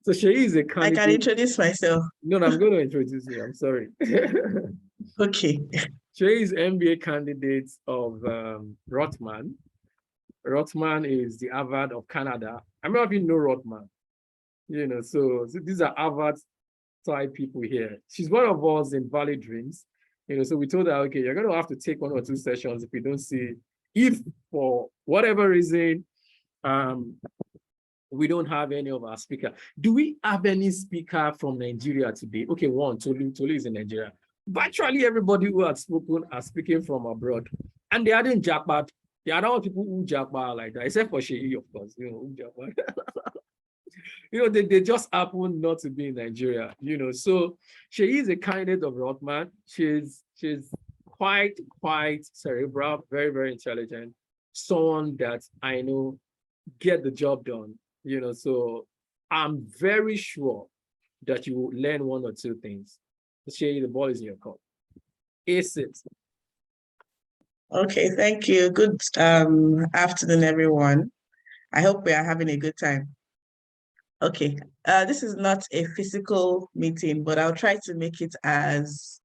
So Sheyi is a candidate. I can introduce myself. No, I'm going to introduce you. I'm sorry. Okay. Sheyi is MBA candidate of Rotman. Rotman is the Harvard of Canada. I don't know if you know Rotman. You know, so these are Harvard type people here. She's one of us in Valley Dreams. You know, so we told her, okay, you're going to have to take 1 or 2 sessions if we don't see, if for whatever reason, we don't have any of our speaker. Do we have any speaker from Nigeria today? Okay, one, Tolu is in Nigeria. Virtually everybody who has spoken are speaking from abroad. And they aren't jackpot. There are not people who jackpot like that, except for Sheyi, of course, you know, who jackpot. You know, they just happen not to be in Nigeria, you know. So Sheyi is a candidate of Rotman. She's quite cerebral, very, very intelligent, someone that I know get the job done, you know. So I'm very sure that you will learn 1 or 2 things. Sheyi, the ball is in your court. Ace it. Okay, thank you. Good afternoon, everyone. I hope we are having a good time. Okay, this is not a physical meeting, but I'll try to make it as,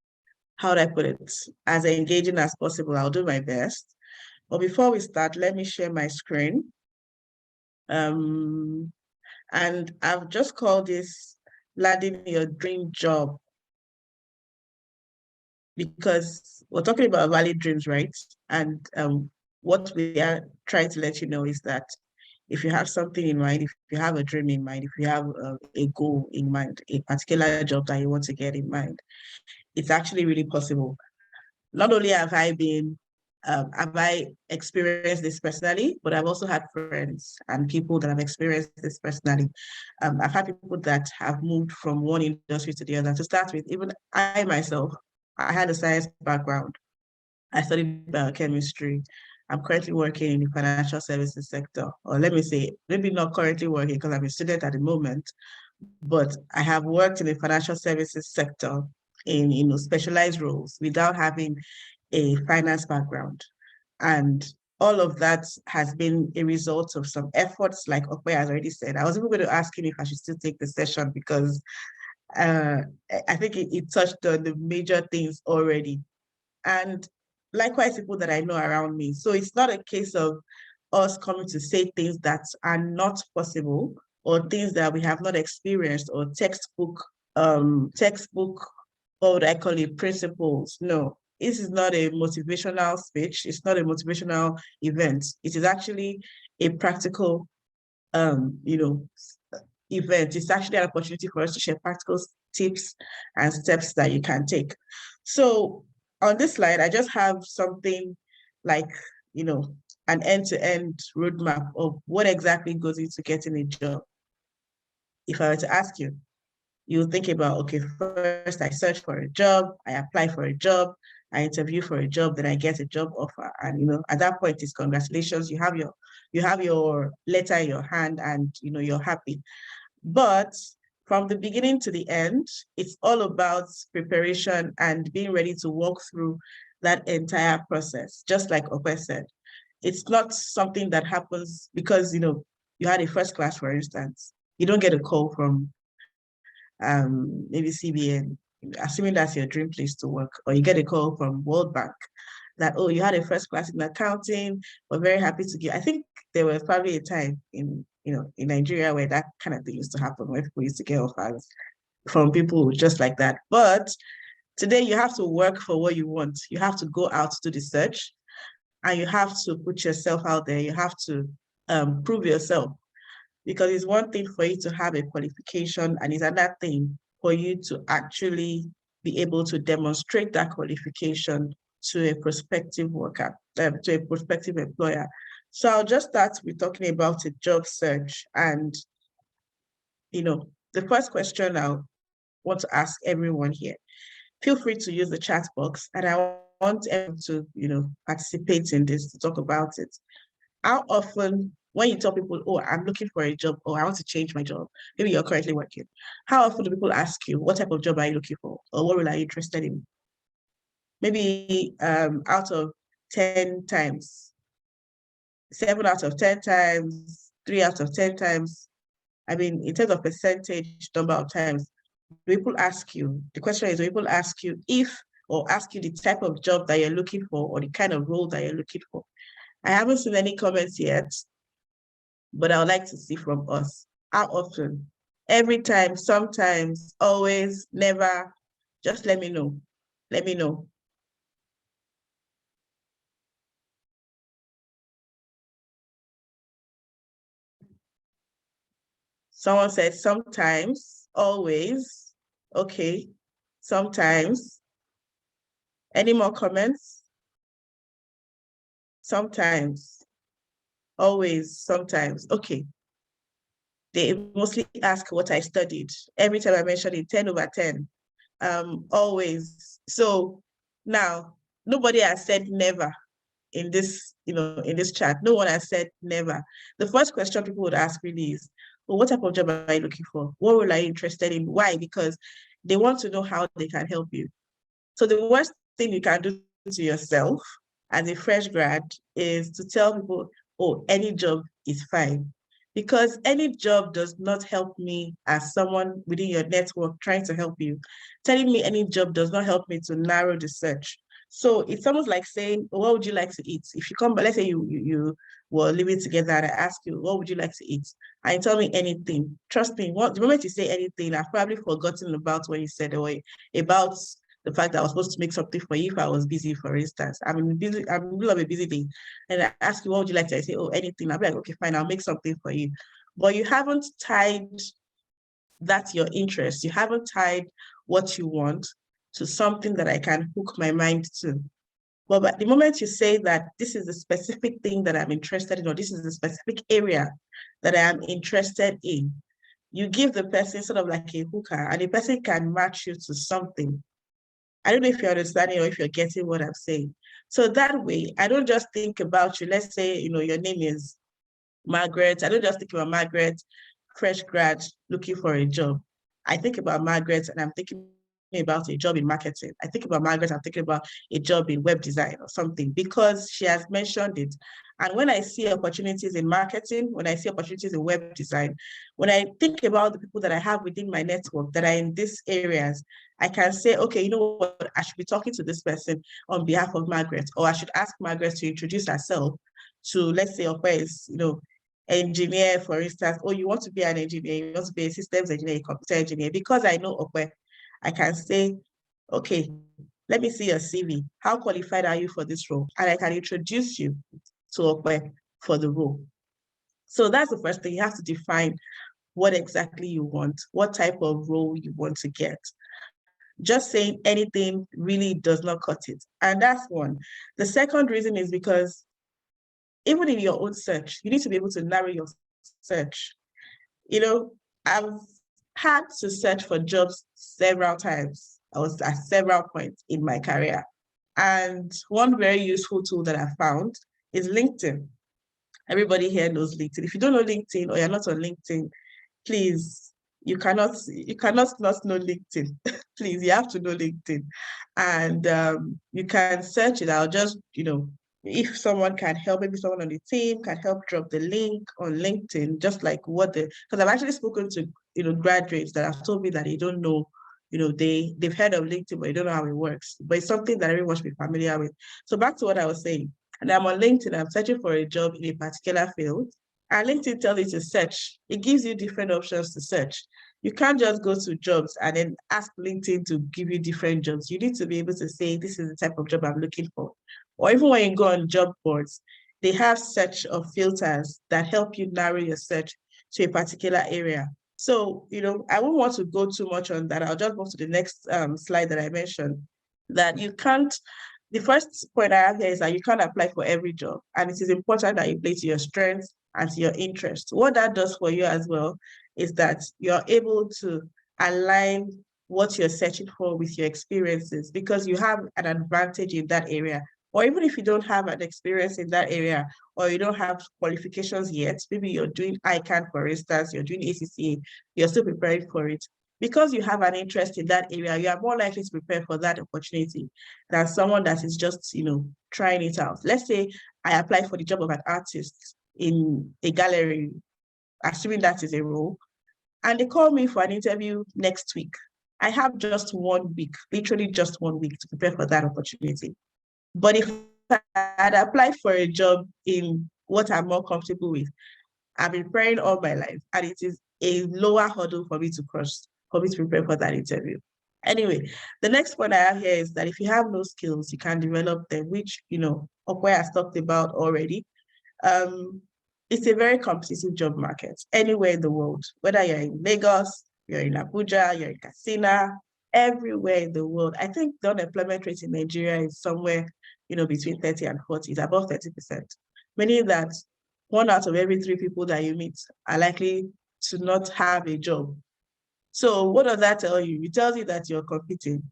how do I put it, as engaging as possible. I'll do my best. But before we start, let me share my screen. And I've just called this Landing Your Dream Job, because we're talking about valid dreams, right? And what we are trying to let you know is that if you have something in mind, if you have a dream in mind, if you have a goal in mind, a particular job that you want to get in mind, it's actually really possible. Not only have I experienced this personally, but I've also had friends and people that have experienced this personally. I've had people that have moved from one industry to the other. To start with, even I myself, I had a science background. I studied biochemistry. I'm currently working in the financial services sector, or let me say, maybe not currently working because I'm a student at the moment, but I have worked in the financial services sector in specialized roles without having a finance background. And all of that has been a result of some efforts, like Okwe has already said. I was even going to ask him if I should still take the session, because I think it touched on the major things already. And likewise, people that I know around me. So it's not a case of us coming to say things that are not possible, or things that we have not experienced, or textbook, what would I call it, principles. No, this is not a motivational speech. It's not a motivational event. It is actually a practical, event. It's actually an opportunity for us to share practical tips and steps that you can take. So on this slide, I just have something like, an end-to-end roadmap of what exactly goes into getting a job. If I were to ask you, you think about, okay, first I search for a job, I apply for a job, I interview for a job, then I get a job offer. And, you know, at that point, it's congratulations, you have your letter in your hand and, you know, you're happy. But from the beginning to the end, it's all about preparation and being ready to walk through that entire process. Just like Ope said, it's not something that happens because, you know, you had a first class, for instance. You don't get a call from maybe CBN, assuming that's your dream place to work, or you get a call from World Bank that, oh, you had a first class in accounting, we're very happy to give. I think there was probably a time in Nigeria where that kind of thing used to happen, where people used to get offers from people just like that. But today you have to work for what you want. You have to go out to the search, and you have to put yourself out there. You have to prove yourself, because it's one thing for you to have a qualification, and it's another thing for you to actually be able to demonstrate that qualification to a prospective worker, to a prospective employer. So I'll just start with talking about a job search. And, you know, the first question I want to ask everyone here, feel free to use the chat box, and I want everyone to, you know, participate in this, to talk about it. How often, when you tell people, oh, I'm looking for a job, or I want to change my job, maybe you're currently working, how often do people ask you, what type of job are you looking for? Or what role are you interested in? Maybe out of 10 times, 7 out of 10 times, 3 out of 10 times. I mean, in terms of percentage, number of times, people ask you, the question is, people ask you if, or ask you the type of job that you're looking for, or the kind of role that you're looking for. I haven't seen any comments yet, but I would like to see from us. How often? Every time, sometimes, always, never? Just let me know. Let me know. Someone said sometimes, always. Okay, sometimes. Any more comments? Sometimes, always, sometimes. Okay. They mostly ask what I studied. Every time I mention it, 10 over 10. Always. So now, nobody has said never in this, in this chat. No one has said never. The first question people would ask really is, well, what type of job are you looking for? What role are you interested in? Why? Because they want to know how they can help you. So the worst thing you can do to yourself as a fresh grad is to tell people, oh, any job is fine. Because any job does not help me as someone within your network trying to help you. Telling me any job does not help me to narrow the search. So it's almost like saying, what would you like to eat? If you come, but let's say you were living together and I ask you, what would you like to eat? And you tell me anything. Trust me, the moment you say anything, I've probably forgotten about what you said, or about the fact that I was supposed to make something for you if I was busy, for instance. I'm in the middle of a busy day, and I ask you, what would you like to? I say, oh, anything. I'll be like, okay, fine, I'll make something for you. But you haven't tied that your interest. You haven't tied what you want to something that I can hook my mind to. But the moment you say that this is a specific thing that I'm interested in, or this is a specific area that I am interested in, you give the person sort of like a hooker, and the person can match you to something. I don't know if you're understanding or if you're getting what I'm saying. So that way, I don't just think about you. Let's say, your name is Margaret. I don't just think about Margaret, fresh grad, looking for a job. I think about Margaret and I'm thinking about a job in marketing. I think about Margaret, I'm thinking about a job in web design or something, because she has mentioned it. And when I see opportunities in marketing, when I see opportunities in web design, when I think about the people that I have within my network that are in these areas, I can say, okay, you know what, I should be talking to this person on behalf of Margaret, or I should ask Margaret to introduce herself to, let's say, Ope's, engineer, for instance. Oh, you want to be an engineer, you want to be a systems engineer, a computer engineer. Because I know Ope, I can say, okay, let me see your CV. How qualified are you for this role? And I can introduce you to Ope for the role. So that's the first thing. You have to define what exactly you want, what type of role you want to get. Just saying anything really does not cut it. And that's one. The second reason is because even in your own search, you need to be able to narrow your search. I've had to search for jobs several times. I was at several points in my career. And one very useful tool that I found is LinkedIn. Everybody here knows LinkedIn. If you don't know LinkedIn or you're not on LinkedIn, please, you cannot not know LinkedIn. Please, you have to know LinkedIn. And you can search it. I'll just, if someone can help, maybe someone on the team can help drop the link on LinkedIn, just like because I've actually spoken to, graduates that have told me that they don't know, they've heard of LinkedIn, but they don't know how it works. But it's something that everyone should be familiar with. So back to what I was saying, and I'm on LinkedIn, I'm searching for a job in a particular field, and LinkedIn tells you to search. It gives you different options to search. You can't just go to jobs and then ask LinkedIn to give you different jobs. You need to be able to say, this is the type of job I'm looking for. Or even when you go on job boards, they have search or filters that help you narrow your search to a particular area. So, I won't want to go too much on that. I'll just move to the next slide that I mentioned, that you can't, the first point I have here is that you can't apply for every job. And it is important that you play to your strengths and to your interests. What that does for you as well is that you're able to align what you're searching for with your experiences, because you have an advantage in that area. Or even if you don't have an experience in that area, or you don't have qualifications yet, maybe you're doing ICANN, for instance, you're doing ACCA, you're still preparing for it. Because you have an interest in that area, you are more likely to prepare for that opportunity than someone that is just, trying it out. Let's say I apply for the job of an artist in a gallery, assuming that is a role, and they call me for an interview next week. I have just 1 week, literally just 1 week to prepare for that opportunity. But if I had applied for a job in what I'm more comfortable with, I've been preparing all my life, and it is a lower hurdle for me to cross, for me to prepare for that interview. Anyway, the next point I have here is that if you have no skills, you can develop them, which, Okwe has talked about already. It's a very competitive job market anywhere in the world, whether you're in Lagos, you're in Abuja, you're in Katsina, everywhere in the world. I think the unemployment rate in Nigeria is somewhere, between 30 and 40, it's above 30%, meaning that 1 out of every 3 people that you meet are likely to not have a job. So what does that tell you? It tells you that you're competing.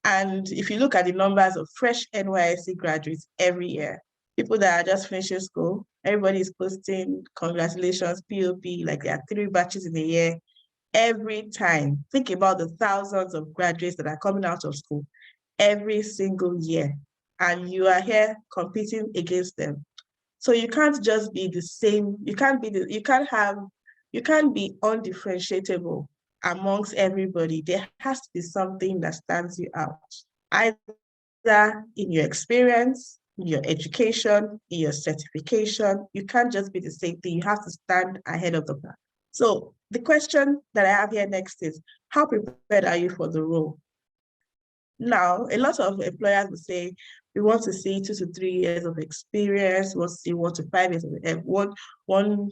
And if you look at the numbers of fresh NYSC graduates every year, people that are just finishing school, everybody is posting congratulations, POP, like there are 3 batches in a year. Every time, think about the thousands of graduates that are coming out of school every single year, and you are here competing against them. So you can't just be the same. You can't be undifferentiatable amongst everybody. There has to be something that stands you out, either in your experience, in your education, in your certification. You can't just be the same thing. You have to stand ahead of the pack. So the question that I have here next is, how prepared are you for the role? Now, a lot of employers will say, we want to see 2 to 3 years of experience, we want to see 1 to 5 years,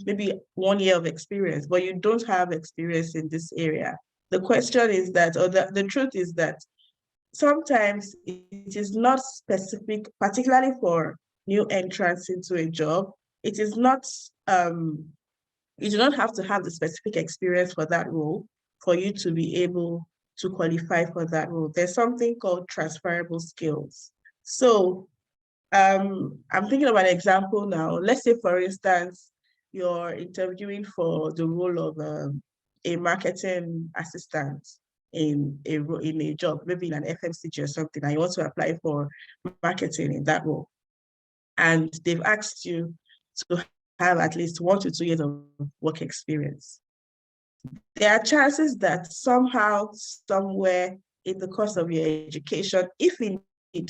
maybe 1 year of experience, but you don't have experience in this area. The question is that, or the truth is that sometimes it is not specific, particularly for new entrants into a job. It is not, you do not have to have the specific experience for that role for you to be able to qualify for that role. There's something called transferable skills. So I'm thinking of an example now. Let's say, for instance, you're interviewing for the role of a marketing assistant in a job, maybe in an FMCG or something, and you want to apply for marketing in that role. And they've asked you to have at least 1 to 2 years of work experience. There are chances that somehow, somewhere in the course of your education, if indeed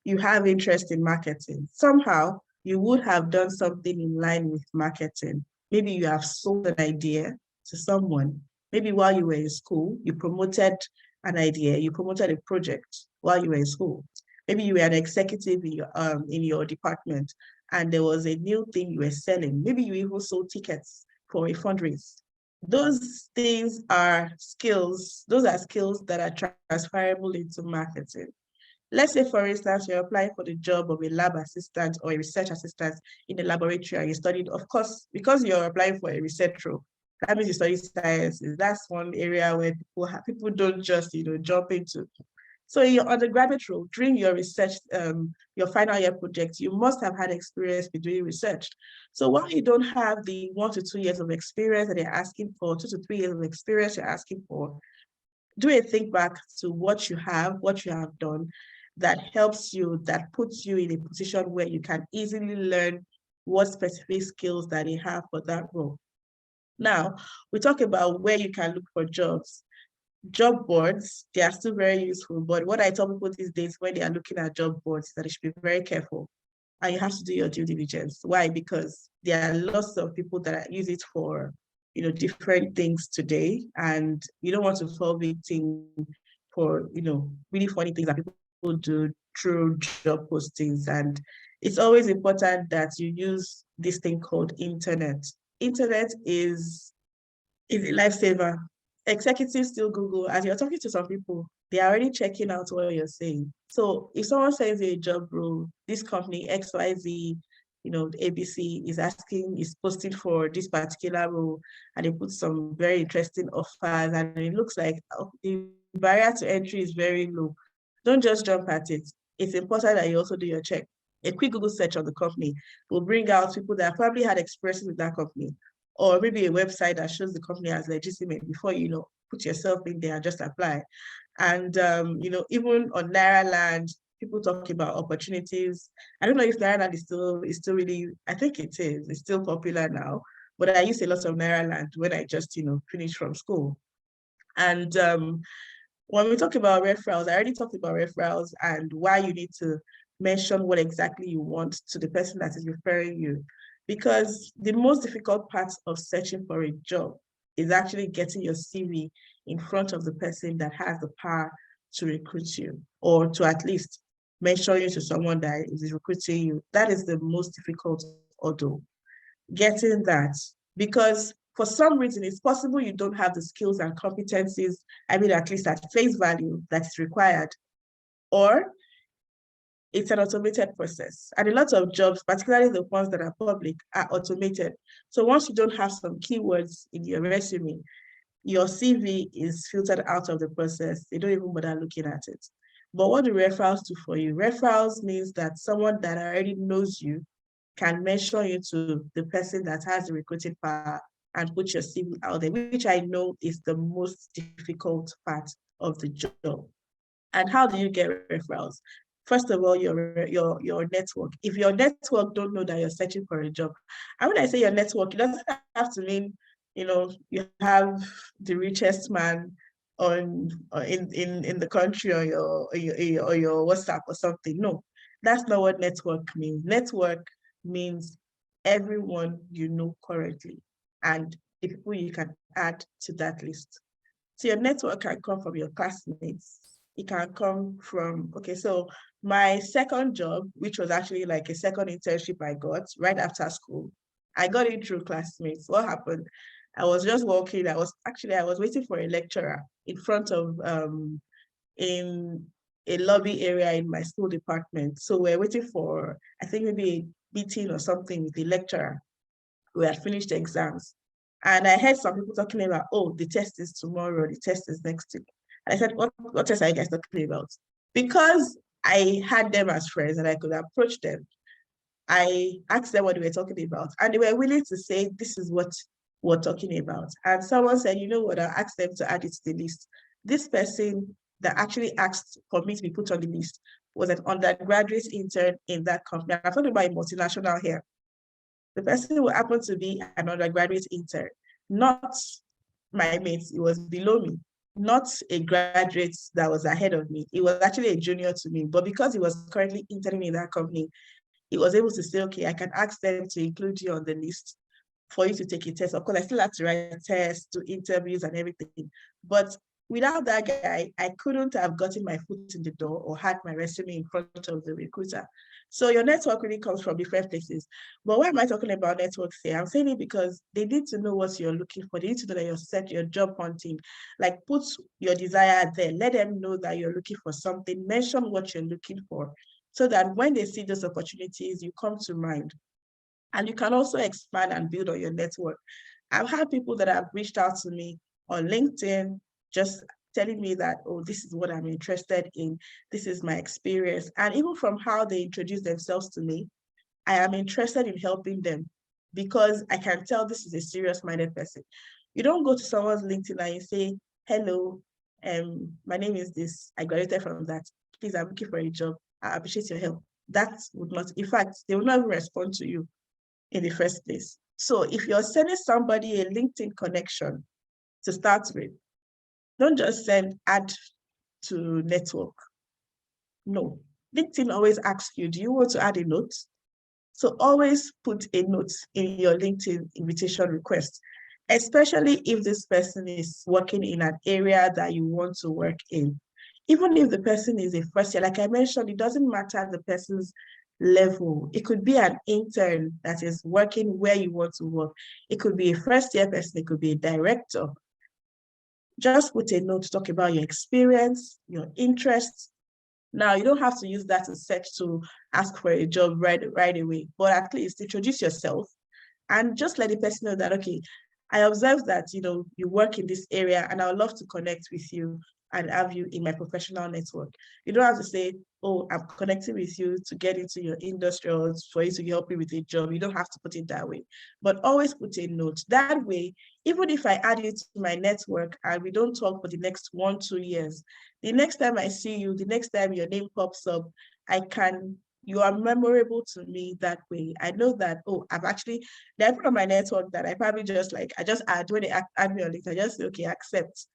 you have interest in marketing, somehow you would have done something in line with marketing. Maybe you have sold an idea to someone. Maybe while you were in school, you promoted an idea, you promoted a project while you were in school. Maybe you were an executive in your department, and there was a new thing you were selling. Maybe you even sold tickets for a fundraiser. Those things are skills. Those are skills that are transferable into marketing. Let's say, for instance, you're applying for the job of a lab assistant or a research assistant in a laboratory, and you studied, of course, because you're applying for a research role, that means you study sciences. That's one area where people don't just, jump into. So in your undergraduate role, during your research, your final year project, you must have had experience with doing research. So while you don't have the 1 to 2 years of experience that they're asking for, 2 to 3 years of experience you're asking for, do a think back to what you have done that helps you, that puts you in a position where you can easily learn what specific skills that you have for that role. Now, we talk about where you can look for jobs. Job boards, they are still very useful, but what I tell people these days when they are looking at job boards is that they should be very careful, and you have to do your due diligence. Why? Because there are lots of people that use it for, you know, different things today, and you don't want to fall victim for, you know, really funny things that people do through job postings. And it's always important that you use this thing called internet. Internet is a lifesaver. Executives still Google. As you're talking to some people, they're already checking out what you're saying. So if someone sends you a job role, this company XYZ, you know, ABC is posting for this particular role, and they put some very interesting offers, and it looks like the barrier to entry is very low. Don't just jump at it. It's important that you also do your check. A quick Google search of the company will bring out people that probably had experiences with that company, or maybe a website that shows the company as legitimate before you know, put yourself in there and just apply. And you know, even on Nairaland, people talk about opportunities. I don't know if Nairaland is still really, I think it is, it's still popular now, but I used a lot of Nairaland when I just, you know, finished from school. And when we talk about referrals, I already talked about referrals and why you need to mention what exactly you want to the person that is referring you. Because the most difficult part of searching for a job is actually getting your CV in front of the person that has the power to recruit you, or to at least mention you to someone that is recruiting you. That is the most difficult ordeal, getting that. Because for some reason, it's possible you don't have the skills and competencies, I mean, at least at face value, that is required, or it's an automated process. And a lot of jobs, particularly the ones that are public, are automated. So once you don't have some keywords in your resume, your CV is filtered out of the process. They don't even bother looking at it. But what do referrals do for you? Referrals means that someone that already knows you can mention you to the person that has the recruiting power and put your CV out there, which I know is the most difficult part of the job. And how do you get referrals? First of all, your network. If your network don't know that you're searching for a job, and when I say your network, it doesn't have to mean, you know, you have the richest man in the country or your WhatsApp or something. No, that's not what network means. Network means everyone you know currently and the people you can add to that list. So your network can come from your classmates. It can come from, okay, so my second job, which was actually like a second internship I got right after school, I got it through classmates. What happened? I was just walking, I was waiting for a lecturer in front of, in a lobby area in my school department. So we're waiting for, I think maybe a meeting or something with the lecturer. We had finished the exams. And I heard some people talking about, oh, the test is tomorrow, the test is next week. And I said, what test are you guys talking about? Because I had them as friends and I could approach them, I asked them what they were talking about. And they were willing to say, this is what we're talking about. And someone said, you know what, I'll ask them to add it to the list. This person that actually asked for me to be put on the list was an undergraduate intern in that company. I'm talking about a multinational here. The person who happened to be an undergraduate intern, not my mates, it was below me, not a graduate that was ahead of me. It was actually a junior to me, but because he was currently interning in that company, he was able to say, okay, I can ask them to include you on the list for you to take a test. Of course, I still had to write tests, do interviews and everything. But without that guy, I couldn't have gotten my foot in the door or had my resume in front of the recruiter. So your network really comes from different places. But why am I talking about networks here? I'm saying it because they need to know what you're looking for. They need to know that you're set, your job hunting. Like put your desire there. Let them know that you're looking for something. Mention what you're looking for so that when they see those opportunities, you come to mind. And you can also expand and build on your network. I've had people that have reached out to me on LinkedIn, just telling me that, oh, this is what I'm interested in, this is my experience. And even from how they introduce themselves to me, I am interested in helping them because I can tell this is a serious-minded person. You don't go to someone's LinkedIn and you say, hello, my name is this, I graduated from that. Please, I'm looking for a job. I appreciate your help. That would not, in fact, they will not even respond to you in the first place. So if you're sending somebody a LinkedIn connection to start with, don't just send add to network. No, LinkedIn always asks you, do you want to add a note? So always put a note in your LinkedIn invitation request, especially if this person is working in an area that you want to work in. Even if the person is a first year, like I mentioned, it doesn't matter the person's level. It could be an intern that is working where you want to work. It could be a first year person, it could be a director. Just put a note to talk about your experience, your interests. Now, you don't have to use that to search to ask for a job right away, but at least introduce yourself and just let the person know that, okay, I observe that, you work in this area and I would love to connect with you and have you in my professional network. You don't have to say, oh, I'm connecting with you to get into your industry or for you to help me with a job. You don't have to put it that way, but always put a note. That way, even if I add you to my network and we don't talk for the next 1-2 years, the next time I see you, the next time your name pops up, you are memorable to me that way. I know that, oh, I've actually, there are people on my network that I probably I just add, when they add me on it, I just say, okay, accept.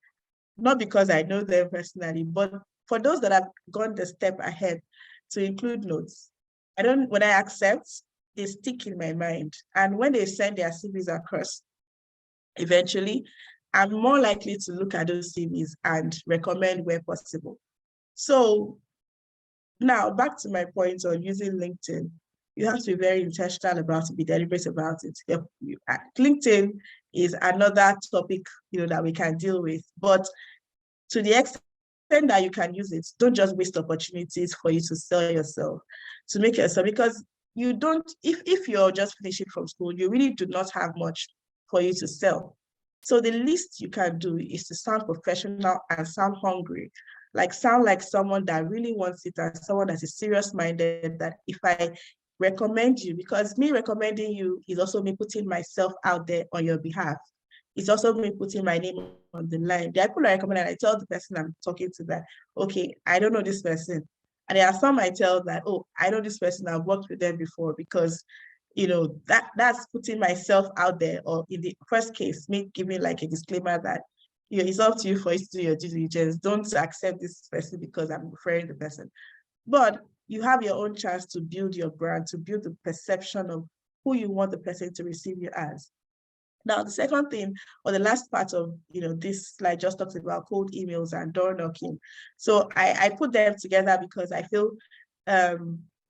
Not because I know them personally, but for those that have gone the step ahead to include notes. When I accept, they stick in my mind. And when they send their CVs across, eventually, I'm more likely to look at those CVs and recommend where possible. So now back to my point on using LinkedIn, you have to be very intentional about it, be deliberate about it. LinkedIn is another topic, that we can deal with, but to the extent that you can use it, don't just waste opportunities for you to sell yourself, to make yourself, because you don't, if you're just finishing from school, you really do not have much for you to sell. So the least you can do is to sound professional and sound hungry, sound like someone that really wants it and someone that is serious-minded, that if I recommend you, because me recommending you is also me putting myself out there on your behalf. It's also me putting my name on the line. There are people I recommend and I tell the person I'm talking to that, okay, I don't know this person. And there are some I tell that, oh, I know this person, I've worked with them before, because that's putting myself out there, or in the first case, me giving like a disclaimer that it's up to you for you to do your due diligence. Don't accept this person because I'm referring the person. But you have your own chance to build your brand, to build the perception of who you want the person to receive you as. Now, the second thing, or the last part of this slide just talks about cold emails and door knocking. So I put them together because I feel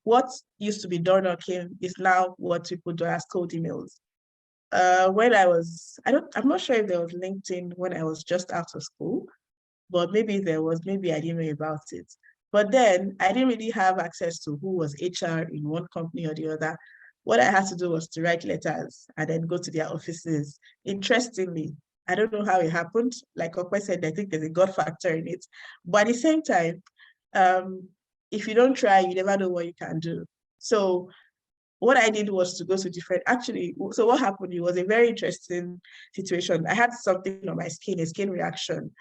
what used to be door knocking is now what people do as cold emails. When I'm not sure if there was LinkedIn when I was just out of school, but maybe there was, maybe I didn't know about it. But then I didn't really have access to who was HR in one company or the other. What I had to do was to write letters and then go to their offices. Interestingly, I don't know how it happened. Like Okwe said, I think there's a God factor in it. But at the same time, if you don't try, you never know what you can do. So what I did was to go to so what happened, it was a very interesting situation. I had something on my skin, a skin reaction,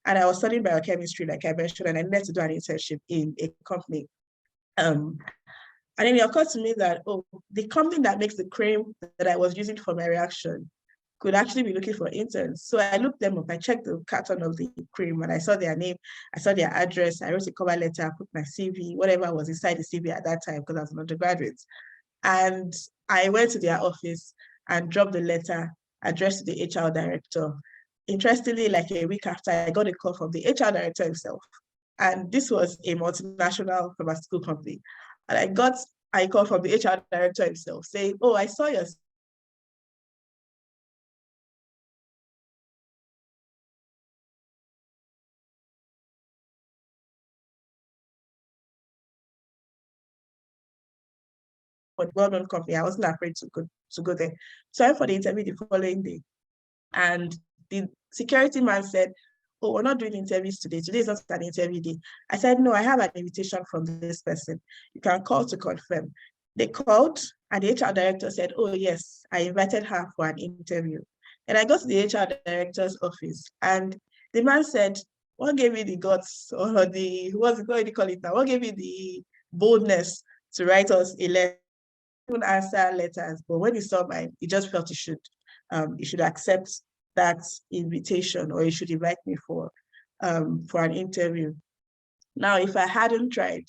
and I was studying biochemistry, like I mentioned, and I needed to do an internship in a company. And then it occurred to me that, oh, the company that makes the cream that I was using for my reaction could actually be looking for interns. So I looked them up, I checked the carton of the cream, and I saw their name, I saw their address, I wrote a cover letter, I put my CV, whatever was inside the CV at that time, because I was an undergraduate. And I went to their office and dropped the letter addressed to the HR director. Interestingly, like a week after, I got a call from the HR director himself. And this was a multinational pharmaceutical company. And I got a call from the HR director himself saying, oh, I saw your well-known company. I wasn't afraid to go there. So I went for the interview the following day. And the security man said, oh, we're not doing interviews today. Today is not an interview day. I said, no, I have an invitation from this person. You can call to confirm. They called and the HR director said, oh, yes, I invited her for an interview. And I got to the HR director's office and the man said, what gave you the guts or the, what do you call it now? What gave you the boldness to write us a letter? Even answer letters, but when he saw mine, he just felt he should accept that invitation, or he should invite me for an interview. Now, if I hadn't tried,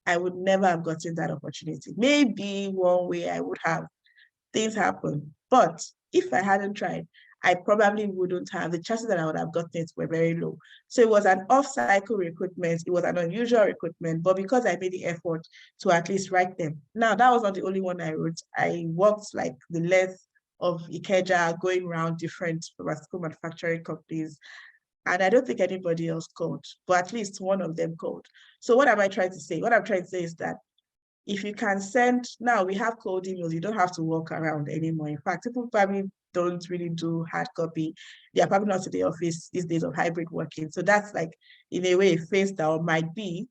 I would never have gotten that opportunity. Maybe one way I would have, things happen, but if I hadn't tried, I probably wouldn't have. The chances that I would have gotten it were very low. So it was an off-cycle recruitment. It was an unusual recruitment, but because I made the effort to at least write them. Now, that was not the only one I wrote. I worked like the length of Ikeja, going around different pharmaceutical manufacturing companies. And I don't think anybody else called, but at least one of them called. So what am I trying to say? What I'm trying to say is that if you can send, now we have cold emails, you don't have to walk around anymore. In fact, people probably don't really do hard copy. They are probably not to the office these days of hybrid working. So that's like, in a way, a phase that might be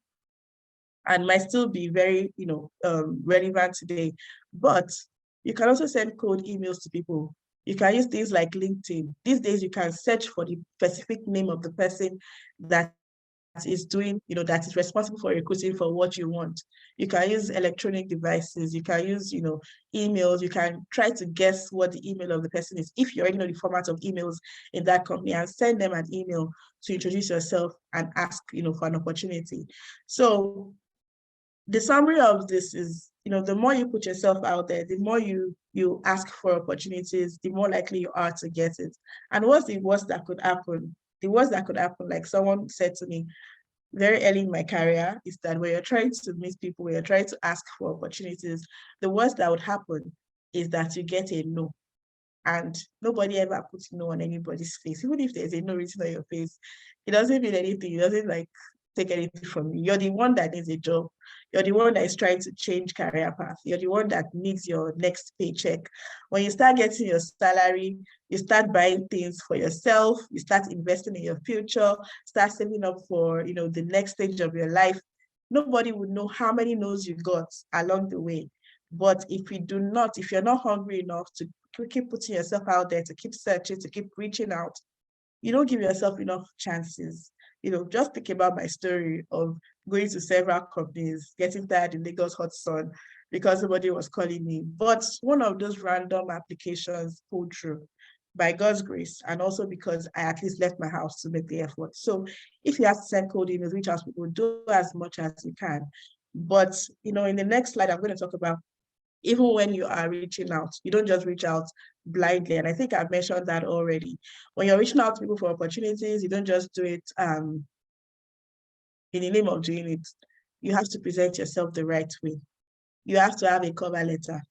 and might still be very, relevant today. But you can also send cold emails to people. You can use things like LinkedIn. These days, you can search for the specific name of the person that is doing, that is responsible for recruiting for what you want. You can use electronic devices, you can use, emails, you can try to guess what the email of the person is, if you already know the format of emails in that company, and send them an email to introduce yourself and ask, for an opportunity. So the summary of this is, the more you put yourself out there, the more you ask for opportunities, the more likely you are to get it. And what's the worst that could happen? The worst that could happen, like someone said to me very early in my career, is that when you're trying to meet people, when you're trying to ask for opportunities, the worst that would happen is that you get a no. And nobody ever puts no on anybody's face. Even if there's a no written on your face, it doesn't mean anything. It doesn't take anything from you. You're the one that needs a job. You're the one that is trying to change career path. You're the one that needs your next paycheck. When you start getting your salary, you start buying things for yourself, you start investing in your future, start saving up for, the next stage of your life. Nobody would know how many no's you got along the way. But if you're not hungry enough to keep putting yourself out there, to keep searching, to keep reaching out, you don't give yourself enough chances. Just think about my story of going to several companies, getting tired in Lagos hot sun because somebody was calling me. But one of those random applications pulled through by God's grace, and also because I at least left my house to make the effort. So if you have to send cold emails, reach out to people, do as much as you can. But, in the next slide, I'm going to talk about even when you are reaching out, you don't just reach out blindly. And I think I've mentioned that already. When you're reaching out to people for opportunities, you don't just do it in the name of doing it. You have to present yourself the right way. You have to have a cover letter.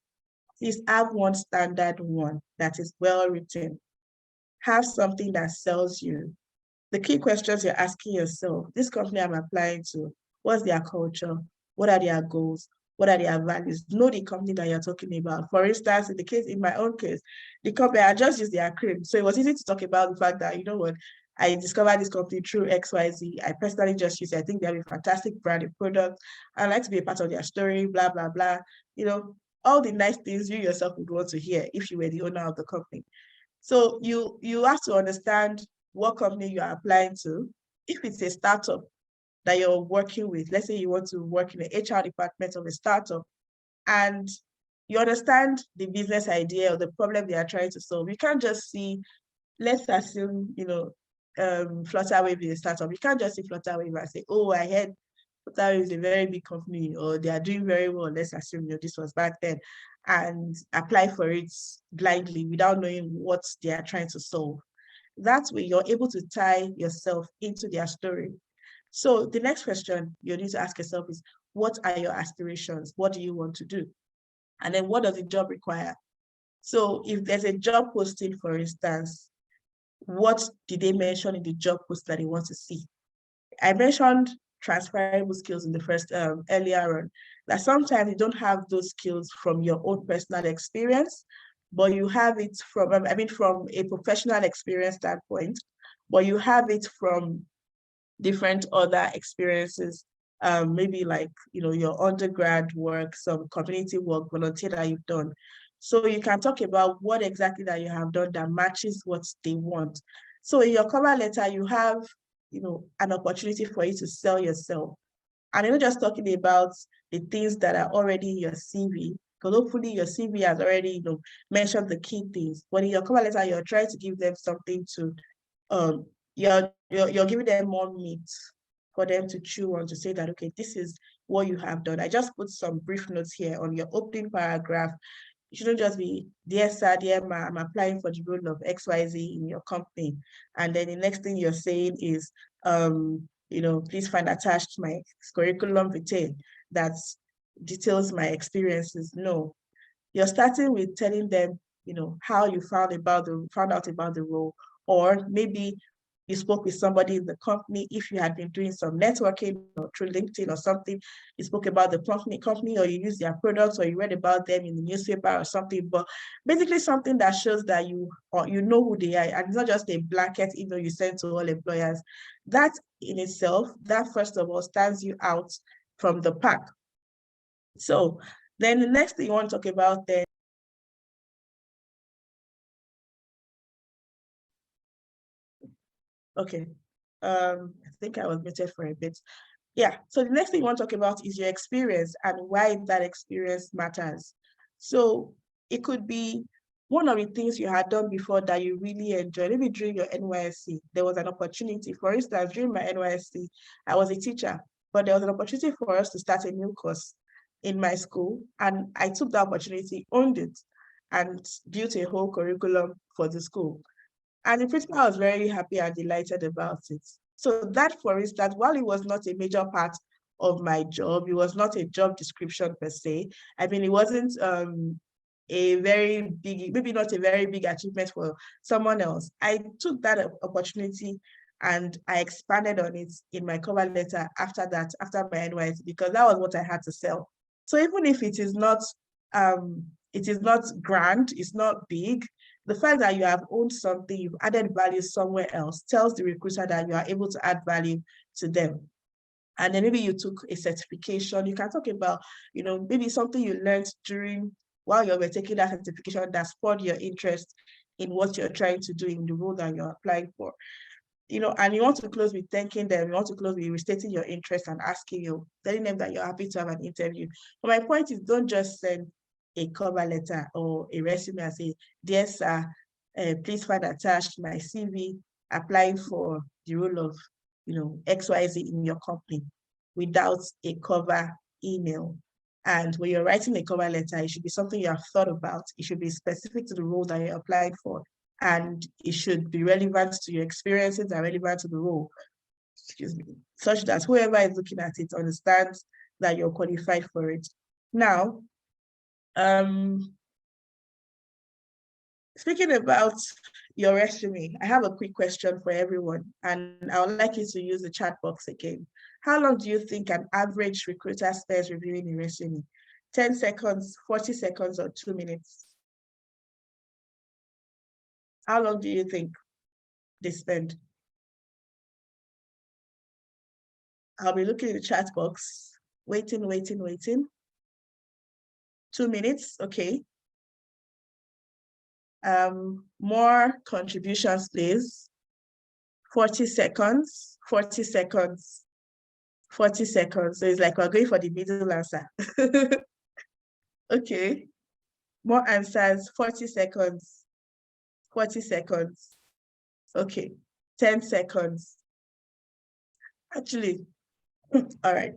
Please have one standard one that is well written. Have something that sells you. The key questions you're asking yourself: this company I'm applying to, what's their culture? What are their goals? What are their values? Know the company that you're talking about. For instance, in my own case, the company, I just used the acronym. So it was easy to talk about the fact that, I discovered this company through XYZ. I personally just use it. I think they have a fantastic brand and product. I like to be a part of their story, blah, blah, blah. All the nice things you yourself would want to hear if you were the owner of the company. So you have to understand what company you are applying to. If it's a startup that you're working with, let's say you want to work in the HR department of a startup, and you understand the business idea or the problem they are trying to solve. You can't just see, let's assume, Flutterwave is a startup. You can't just see Flutterwave and say, oh, I heard Flutterwave is a very big company, or they are doing very well. Let's assume this was back then, and apply for it blindly without knowing what they are trying to solve. That way, you're able to tie yourself into their story. So the next question you need to ask yourself is, what are your aspirations? What do you want to do? And then what does the job require? So if there's a job posting, for instance, what did they mention in the job post that they want to see? I mentioned transferable skills in the first earlier on, that sometimes you don't have those skills from your own personal experience, but you have it from a professional experience standpoint, but you have it from different other experiences, maybe like, your undergrad work, some community work, volunteer that you've done. So you can talk about what exactly that you have done that matches what they want. So in your cover letter, you have, an opportunity for you to sell yourself. And you're not just talking about the things that are already in your CV, because hopefully your CV has already, mentioned the key things. But in your cover letter, you're trying to give them something to, you're giving them more meat for them to chew on, to say that, okay, this is what you have done. I just put some brief notes here on your opening paragraph. It shouldn't just be, dear sir, dear ma, I'm applying for the role of XYZ in your company. And then the next thing you're saying is, please find attached my curriculum vitae that details my experiences. No, you're starting with telling them, how you found out about the role, or maybe you spoke with somebody in the company. If you had been doing some networking or through LinkedIn or something, you spoke about the company, or you used their products, or you read about them in the newspaper or something. But basically something that shows that you know who they are, and it's not just a blanket email you send to all employers. That in itself, that first of all stands you out from the pack. So then the next thing you want to talk about then, okay, I think I was muted for a bit. Yeah, so the next thing you want to talk about is your experience and why that experience matters. So it could be one of the things you had done before that you really enjoyed. Maybe during your NYSC, there was an opportunity. For instance, during my NYSC, I was a teacher, but there was an opportunity for us to start a new course in my school. And I took the opportunity, owned it, and built a whole curriculum for the school. And the principal was very happy and delighted about it. So that, for instance, while it was not a major part of my job, it was not a job description per se. I mean, it wasn't a very big, maybe not a very big achievement for someone else. I took that opportunity and I expanded on it in my cover letter after that, after my NYSC, because that was what I had to sell. So even if it is not grand, it's not big, the fact that you have owned something, you've added value somewhere else, tells the recruiter that you are able to add value to them. And then maybe you took a certification. You can talk about, maybe something you learned while you were taking that certification that spurred your interest in what you're trying to do in the role that you're applying for. And you want to close with thanking them. You want to close with restating your interest and telling them that you're happy to have an interview. But my point is, don't just send a cover letter or a resume and say, dear sir, please find attached my CV applying for the role of, XYZ in your company, without a cover email. And when you're writing a cover letter, it should be something you have thought about. It should be specific to the role that you're applying for. And it should be relevant to your experiences and relevant to the role, such that whoever is looking at it understands that you're qualified for it. Now, speaking about your resume, I have a quick question for everyone, and I would like you to use the chat box again. How long do you think an average recruiter spends reviewing a resume? 10 seconds, 40 seconds, or 2 minutes? How long do you think they spend? I'll be looking in the chat box, waiting. 2 minutes, okay. More contributions, please. 40 seconds, 40 seconds, 40 seconds. So it's like we're going for the middle answer. Okay. More answers, 40 seconds, 40 seconds. Okay, 10 seconds. Actually, all right.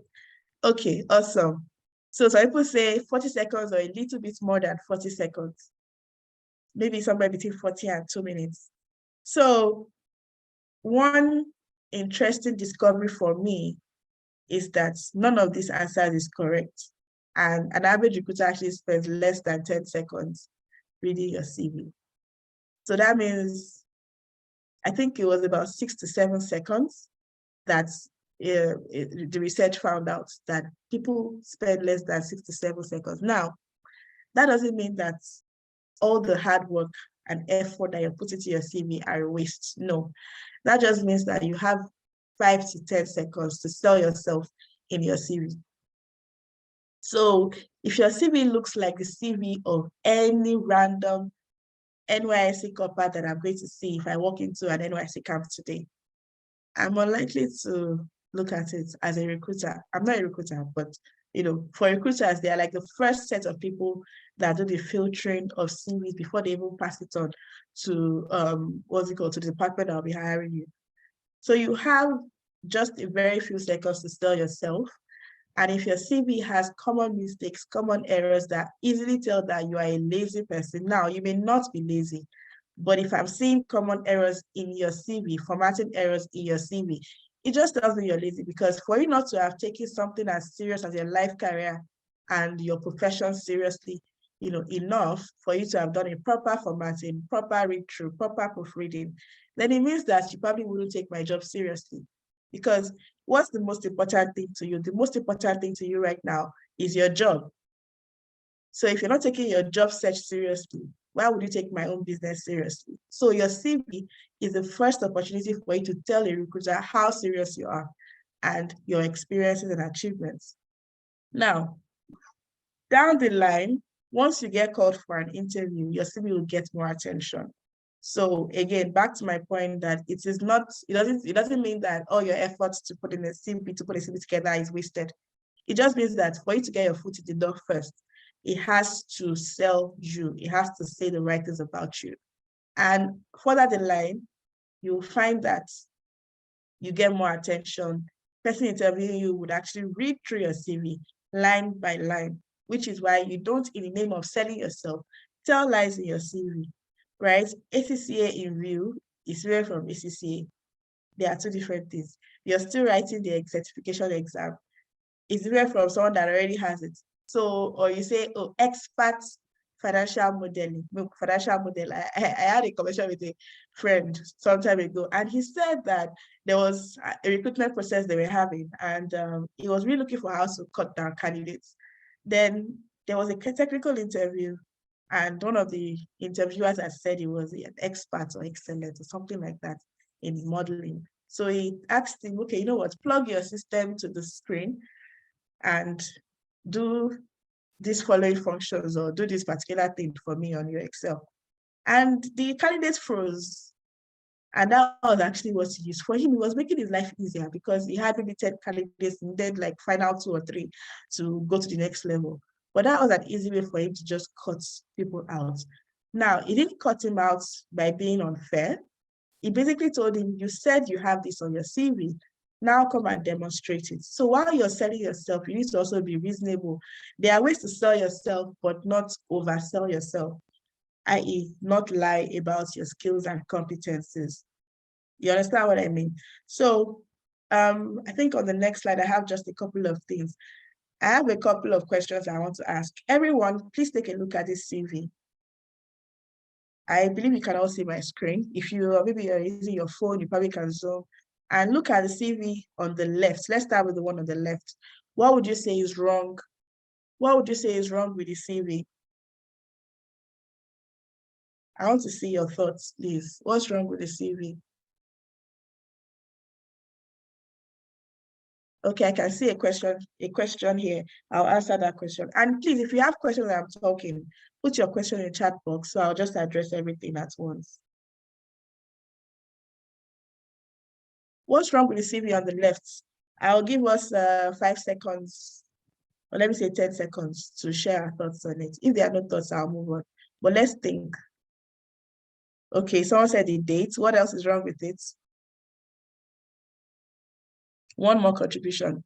Okay, awesome. So some people say 40 seconds or a little bit more than 40 seconds. Maybe somewhere between 40 and 2 minutes. So one interesting discovery for me is that none of these answers is correct. And an average recruiter actually spends less than 10 seconds reading your CV. So that means, I think it was about 6 to 7 seconds that the research found out that people spend less than 6 to 7 seconds. Now, that doesn't mean that all the hard work and effort that you're putting to your CV are a waste. No, that just means that you have 5 to 10 seconds to sell yourself in your CV. So if your CV looks like the CV of any random NYSC corporate that I'm going to see if I walk into an NYSC camp today, I'm unlikely to look at it as a recruiter. I'm not a recruiter, but for recruiters, they are like the first set of people that do the filtering of CVs before they even pass it on to to the department that will be hiring you. So you have just a very few seconds to sell yourself. And if your CV has common mistakes, common errors that easily tell that you are a lazy person, now you may not be lazy, but if I'm seeing common errors in your CV, formatting errors in your CV, it just tells me you're lazy, because for you not to have taken something as serious as your life career and your profession seriously, enough for you to have done a proper formatting, proper read through, proper proofreading, then it means that you probably wouldn't take my job seriously. Because what's the most important thing to you? The most important thing to you right now is your job. So if you're not taking your job search seriously, why would you take my own business seriously? So your CV is the first opportunity for you to tell a recruiter how serious you are and your experiences and achievements. Now, down the line, once you get called for an interview, your CV will get more attention. So again, back to my point that it doesn't mean that all your efforts to put a CV together is wasted. It just means that for you to get your foot in the door first, it has to sell you. It has to say the right things about you. And further the line, you'll find that you get more attention. The person interviewing you would actually read through your CV line by line, which is why you don't, in the name of selling yourself, tell lies in your CV, right? ACCA in view is different from ACCA. They are two different things. You're still writing the certification exam. It's different from someone that already has it. So, or you say, oh, expert financial modeling. I had a conversation with a friend some time ago, and he said that there was a recruitment process they were having, and he was really looking for how to cut down candidates. Then there was a technical interview, and one of the interviewers had said he was an expert or excellent or something like that in modeling. So he asked him, okay, you know what, plug your system to the screen and do these following functions or do this particular thing for me on your Excel. And the candidate froze. And that was actually what he used. For him, it was making his life easier because he had limited candidates, needed like final 2 or 3 to go to the next level. But that was an easy way for him to just cut people out. Now, he didn't cut him out by being unfair. He basically told him, you said you have this on your CV. Now come and demonstrate it. So while you're selling yourself, you need to also be reasonable. There are ways to sell yourself, but not oversell yourself, i.e. not lie about your skills and competencies. You understand what I mean? So I think on the next slide, I have just a couple of things. I have a couple of questions I want to ask. Everyone, please take a look at this CV. I believe you can all see my screen. If maybe you're using your phone, you probably can zoom and look at the CV on the left. Let's start with the one on the left. What would you say is wrong? What would you say is wrong with the CV? I want to see your thoughts, please. What's wrong with the CV? Okay, I can see a question here. I'll answer that question. And please, if you have questions when I'm talking, put your question in the chat box, so I'll just address everything at once. What's wrong with the CV on the left? I'll give us 5 seconds, or let me say 10 seconds to share our thoughts on it. If there are no thoughts, I'll move on. But let's think. Okay, someone said the date. What else is wrong with it? One more contribution.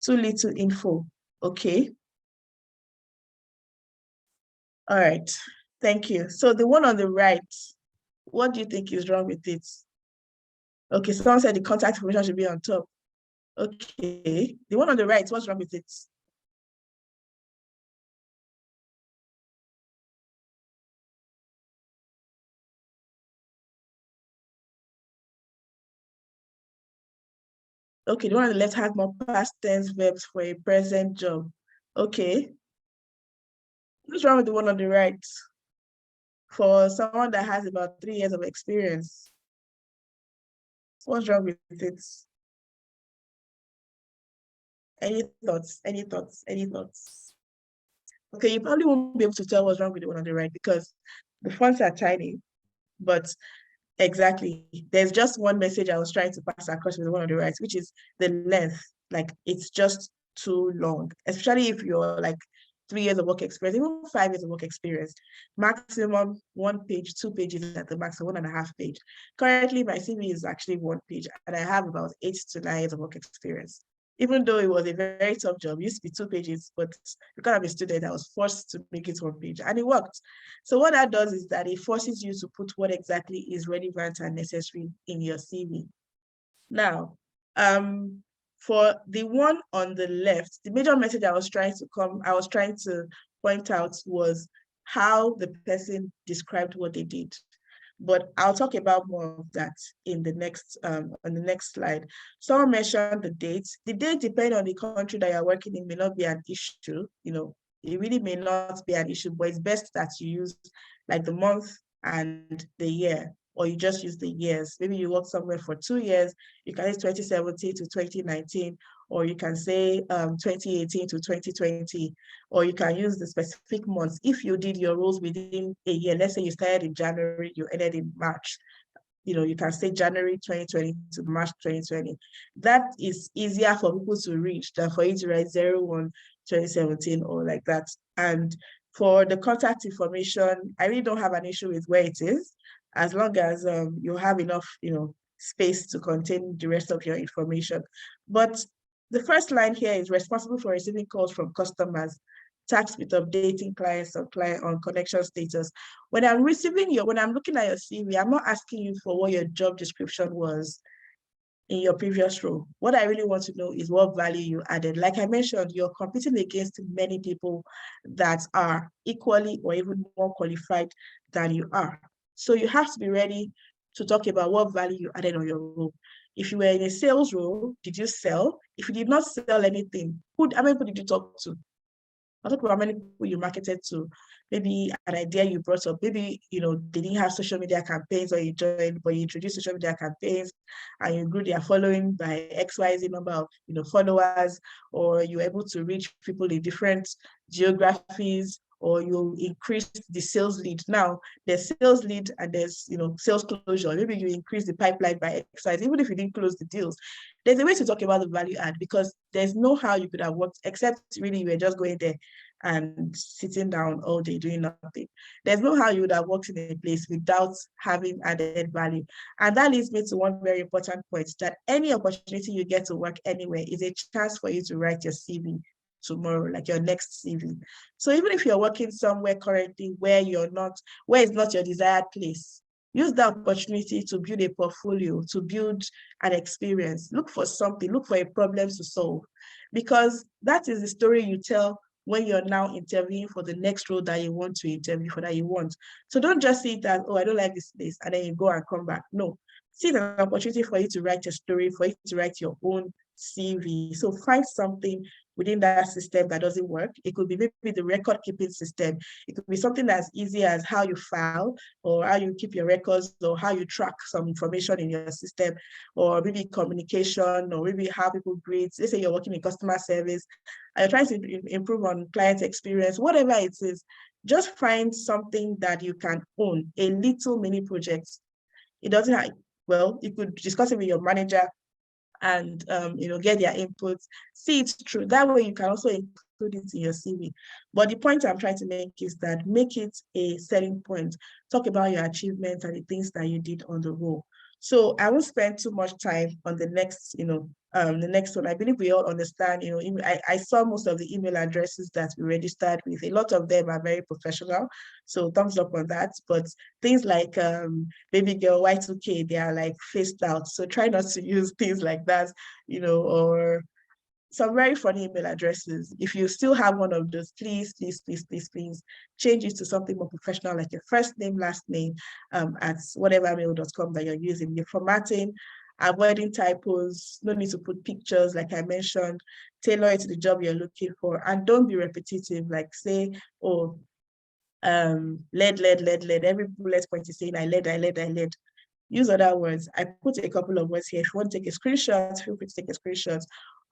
Too little info. Okay. All right. Thank you. So the one on the right, what do you think is wrong with it? Okay, someone said the contact information should be on top. Okay. The one on the right, what's wrong with it? Okay, the one on the left has more past tense verbs for a present job. Okay. What's wrong with the one on the right? For someone that has about 3 years of experience, what's wrong with it? Any thoughts? Any thoughts? Any thoughts? Okay, you probably won't be able to tell what's wrong with the one on the right because the fonts are tiny, but exactly. There's just one message I was trying to pass across with the one on the right, which is the length. Like, it's just too long, especially if you're like 3 years of work experience, even 5 years of work experience. Maximum 1 page, 2 pages at the max, 1.5 page. Currently, my CV is actually 1 page, and I have about 8 to 9 years of work experience. Even though it was a very tough job, it used to be 2 pages, but because I'm a student, I was forced to make it 1 page, and it worked. So what that does is that it forces you to put what exactly is relevant and necessary in your CV. Now, for the one on the left, the major message I was trying to point out was how the person described what they did. But I'll talk about more of that in the next on the next slide. Someone mentioned the dates. The date, depending on the country that you're working in, may not be an issue. You know, it really may not be an issue, but it's best that you use like the month and the year, or you just use the years. Maybe you work somewhere for 2 years, you can say 2017 to 2019, or you can say 2018 to 2020, or you can use the specific months. If you did your roles within a year, let's say you started in January, you ended in March, you know, you can say January 2020 to March 2020. That is easier for people to reach than for you to write 01 2017 or like that. And for the contact information, I really don't have an issue with where it is, as long as you have enough, you know, space to contain the rest of your information. But the first line here is responsible for receiving calls from customers, tasked with updating clients on connection status. When I'm looking at your CV, I'm not asking you for what your job description was in your previous role. What I really want to know is what value you added. Like I mentioned, you're competing against many people that are equally or even more qualified than you are. So you have to be ready to talk about what value you added on your role. If you were in a sales role, did you sell? If you did not sell anything, how many people did you talk to? I'll talk about how many people you marketed to, maybe an idea you brought up, maybe, you know, they didn't have social media campaigns or you joined, but you introduced social media campaigns and you grew their following by XYZ number of, you know, followers, or you're able to reach people in different geographies, or you increase the sales lead. Now there's sales lead and there's, you know, sales closure. Maybe you increase the pipeline by XYZ, even if you didn't close the deals. There's a way to talk about the value add, because there's no how you could have worked, except really you were just going there and sitting down all day doing nothing. There's no how you would have worked in a place without having added value. And that leads me to one very important point, that any opportunity you get to work anywhere is a chance for you to write your CV tomorrow, like your next CV. So even if you're working somewhere currently where it's not your desired place, use that opportunity to build a portfolio, to build an experience. Look for something, look for a problem to solve, because that is the story you tell when you're now interviewing for the next role that you want to interview for, that you want. So don't just see it as, oh, I don't like this place, and then you go and come back. No, see it as an opportunity for you to write a story, for you to write your own CV. So find something within that system that doesn't work. It could be maybe the record keeping system. It could be something as easy as how you file, or how you keep your records, or how you track some information in your system, or maybe communication, or maybe how people greet. Let's say you're working in customer service and you're trying to improve on client experience, whatever it is, just find something that you can own, a little mini project. It doesn't have, well, you could discuss it with your manager and you know, get their inputs, see it through. That way you can also include it in your CV. But the point I'm trying to make is that make it a selling point. Talk about your achievements and the things that you did on the role. So I won't spend too much time on the next, you know, the next one. I believe we all understand, you know, I saw most of the email addresses that we registered with. A lot of them are very professional, so thumbs up on that. But things like baby girl Y2K, they are like phased out. So try not to use things like that, you know, or some very funny email addresses. If you still have one of those, please change it to something more professional, like your first name, last name, at whatevermail.com that you're using. Your formatting, avoiding typos, no need to put pictures, like I mentioned, tailor it to the job you're looking for, and don't be repetitive, like say, oh, led. Every bullet point is saying I led. Use other words. I put a couple of words here. If you want to take a screenshot, feel free to take a screenshot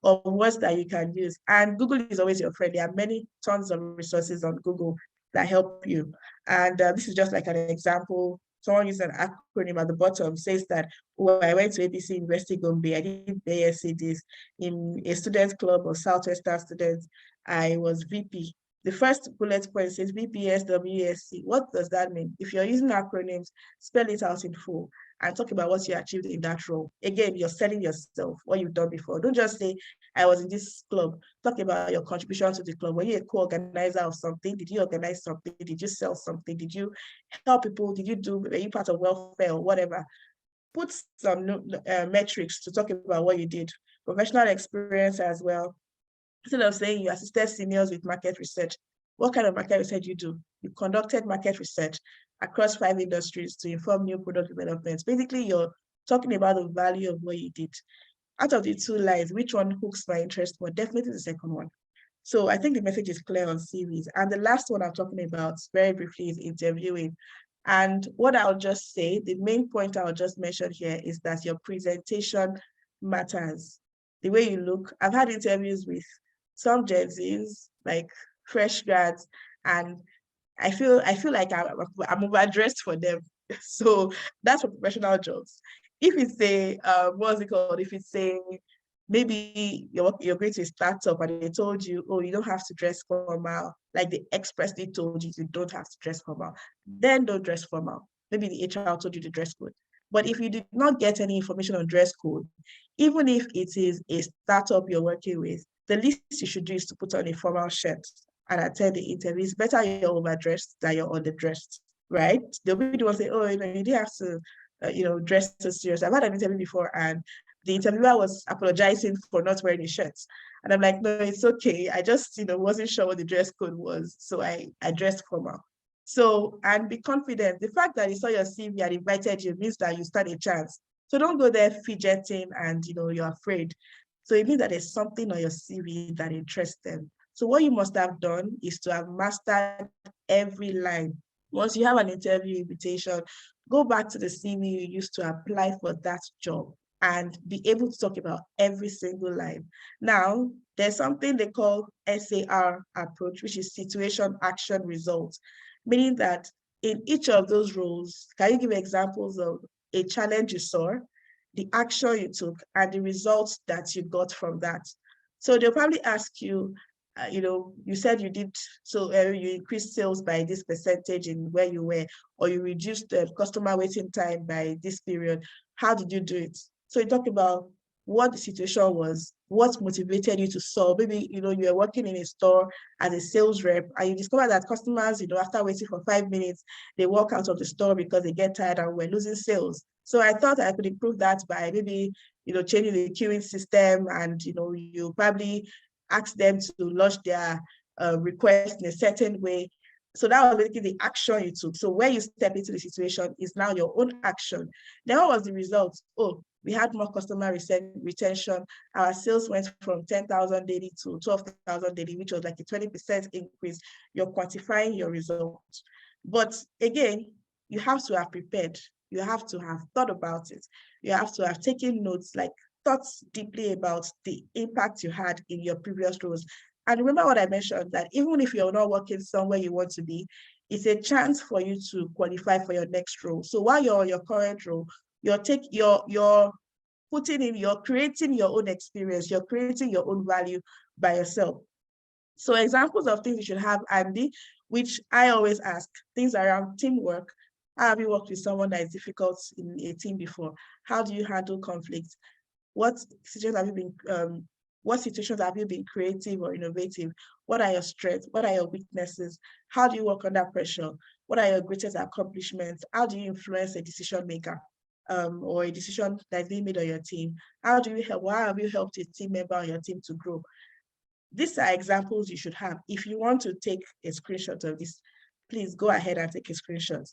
of words that you can use. And Google is always your friend. There are many tons of resources on Google that help you. And this is just like an example. Someone used an acronym at the bottom, says that, oh, I went to ABC University Gombe. I did ASC this in a student club of Southwestern students. I was VP. The first bullet point says VPS WSC. What does that mean? If you're using acronyms, spell it out in full and talk about what you achieved in that role. Again, you're selling yourself, what you've done before. Don't just say, I was in this club. Talk about your contribution to the club. Were you a co-organizer of something? Did you organize something? Did you sell something? Did you help people? Were you part of welfare or whatever? Put some metrics to talk about what you did. Professional experience as well. Instead of saying you assisted seniors with market research, what kind of market research you do? You conducted market research across 5 industries to inform new product developments. Basically, you're talking about the value of what you did. Out of the 2 lines, which one hooks my interest more? Definitely the second one. So I think the message is clear on CVs. And the last one I'm talking about very briefly is interviewing. And what I'll just say, the main point I'll just mention here is that your presentation matters. The way you look. I've had interviews with some Gen Zs, like fresh grads, and I feel like I'm overdressed for them. So that's for professional jobs. If it's a what's it called? If it's a maybe you're going to a startup and they told you, oh, you don't have to dress formal, like they expressly told you don't have to dress formal, then don't dress formal. Maybe the HR told you to dress code. But if you did not get any information on dress code, even if it is a startup you're working with, the least you should do is to put on a formal shirt and attend the interview. It's better you're overdressed than you're underdressed, right? They'll be the ones say, oh, you didn't have to, dress so serious. I've had an interview before and the interviewer was apologizing for not wearing a shirt. And I'm like, no, it's okay. I just, wasn't sure what the dress code was. So I dressed formal. So, and be confident. The fact that he saw your CV and invited you means that you stand a chance. So don't go there fidgeting and, you're afraid. So it means that there's something on your CV that interests them. So what you must have done is to have mastered every line. Once you have an interview invitation, go back to the CV you used to apply for that job and be able to talk about every single line. Now, there's something they call SAR approach, which is situation, action, results, meaning that in each of those roles, can you give examples of a challenge you saw, the action you took, and the results that you got from that? So they'll probably ask you, you said you did, so you increased sales by this percentage in where you were, or you reduced the customer waiting time by this period. How did you do it? So you talk about what the situation was, what motivated you to solve. Maybe, you were working in a store as a sales rep and you discover that customers, after waiting for 5 minutes, they walk out of the store because they get tired and we're losing sales. So I thought I could improve that by maybe, changing the queuing system and, you probably ask them to lodge their request in a certain way. So that was basically the action you took. So where you step into the situation is now your own action. Then what was the result? Oh, we had more customer retention. Our sales went from 10,000 daily to 12,000 daily, which was like a 20% increase. You're quantifying your results. But again, you have to have prepared. You have to have thought about it. You have to have taken notes, like thoughts deeply about the impact you had in your previous roles. And remember what I mentioned, that even if you're not working somewhere you want to be, it's a chance for you to qualify for your next role. So while you're on your current role, you're creating your own experience, you're creating your own value by yourself. So examples of things you should have, Andy, which I always ask, things around teamwork. How have you worked with someone that is difficult in a team before? How do you handle conflict? What situations have you been creative or innovative? What are your strengths? What are your weaknesses? How do you work under pressure? What are your greatest accomplishments? How do you influence a decision maker or a decision that's being made on your team? How have you helped a team member on your team to grow? These are examples you should have. If you want to take a screenshot of this, please go ahead and take a screenshot.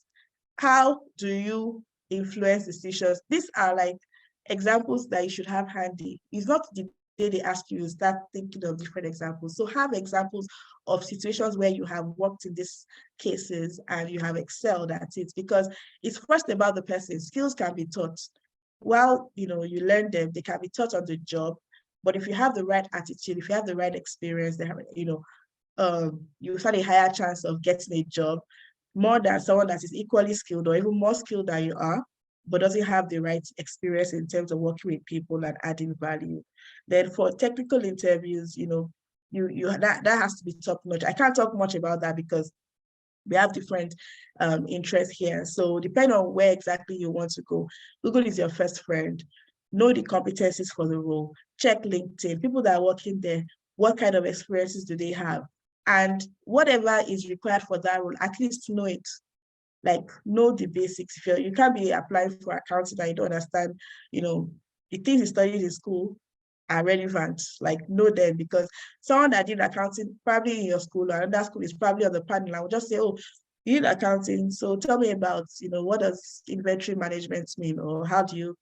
How do you influence decisions? These are like examples that you should have handy. It's not the day they ask you, start thinking of different examples. So have examples of situations where you have worked in these cases and you have excelled at it, because it's first about the person. Skills can be taught. While you learn them, they can be taught on the job. But if you have the right attitude, if you have the right experience, they have, you have a higher chance of getting a job more than someone that is equally skilled or even more skilled than you are, but doesn't have the right experience in terms of working with people and adding value. Then for technical interviews, that has to be top notch. I can't talk much about that because we have different interests here. So depending on where exactly you want to go, Google is your first friend. Know the competencies for the role. Check LinkedIn. People that are working there, what kind of experiences do they have? And whatever is required for that role, at least know it. Like, know the basics. If you can't be applying for accounting and you don't understand, the things you studied in school are relevant. Like, know them, because someone that did accounting probably in your school or another school is probably on the panel. I will just say, oh, you did accounting, so tell me about, what does inventory management mean, or how do you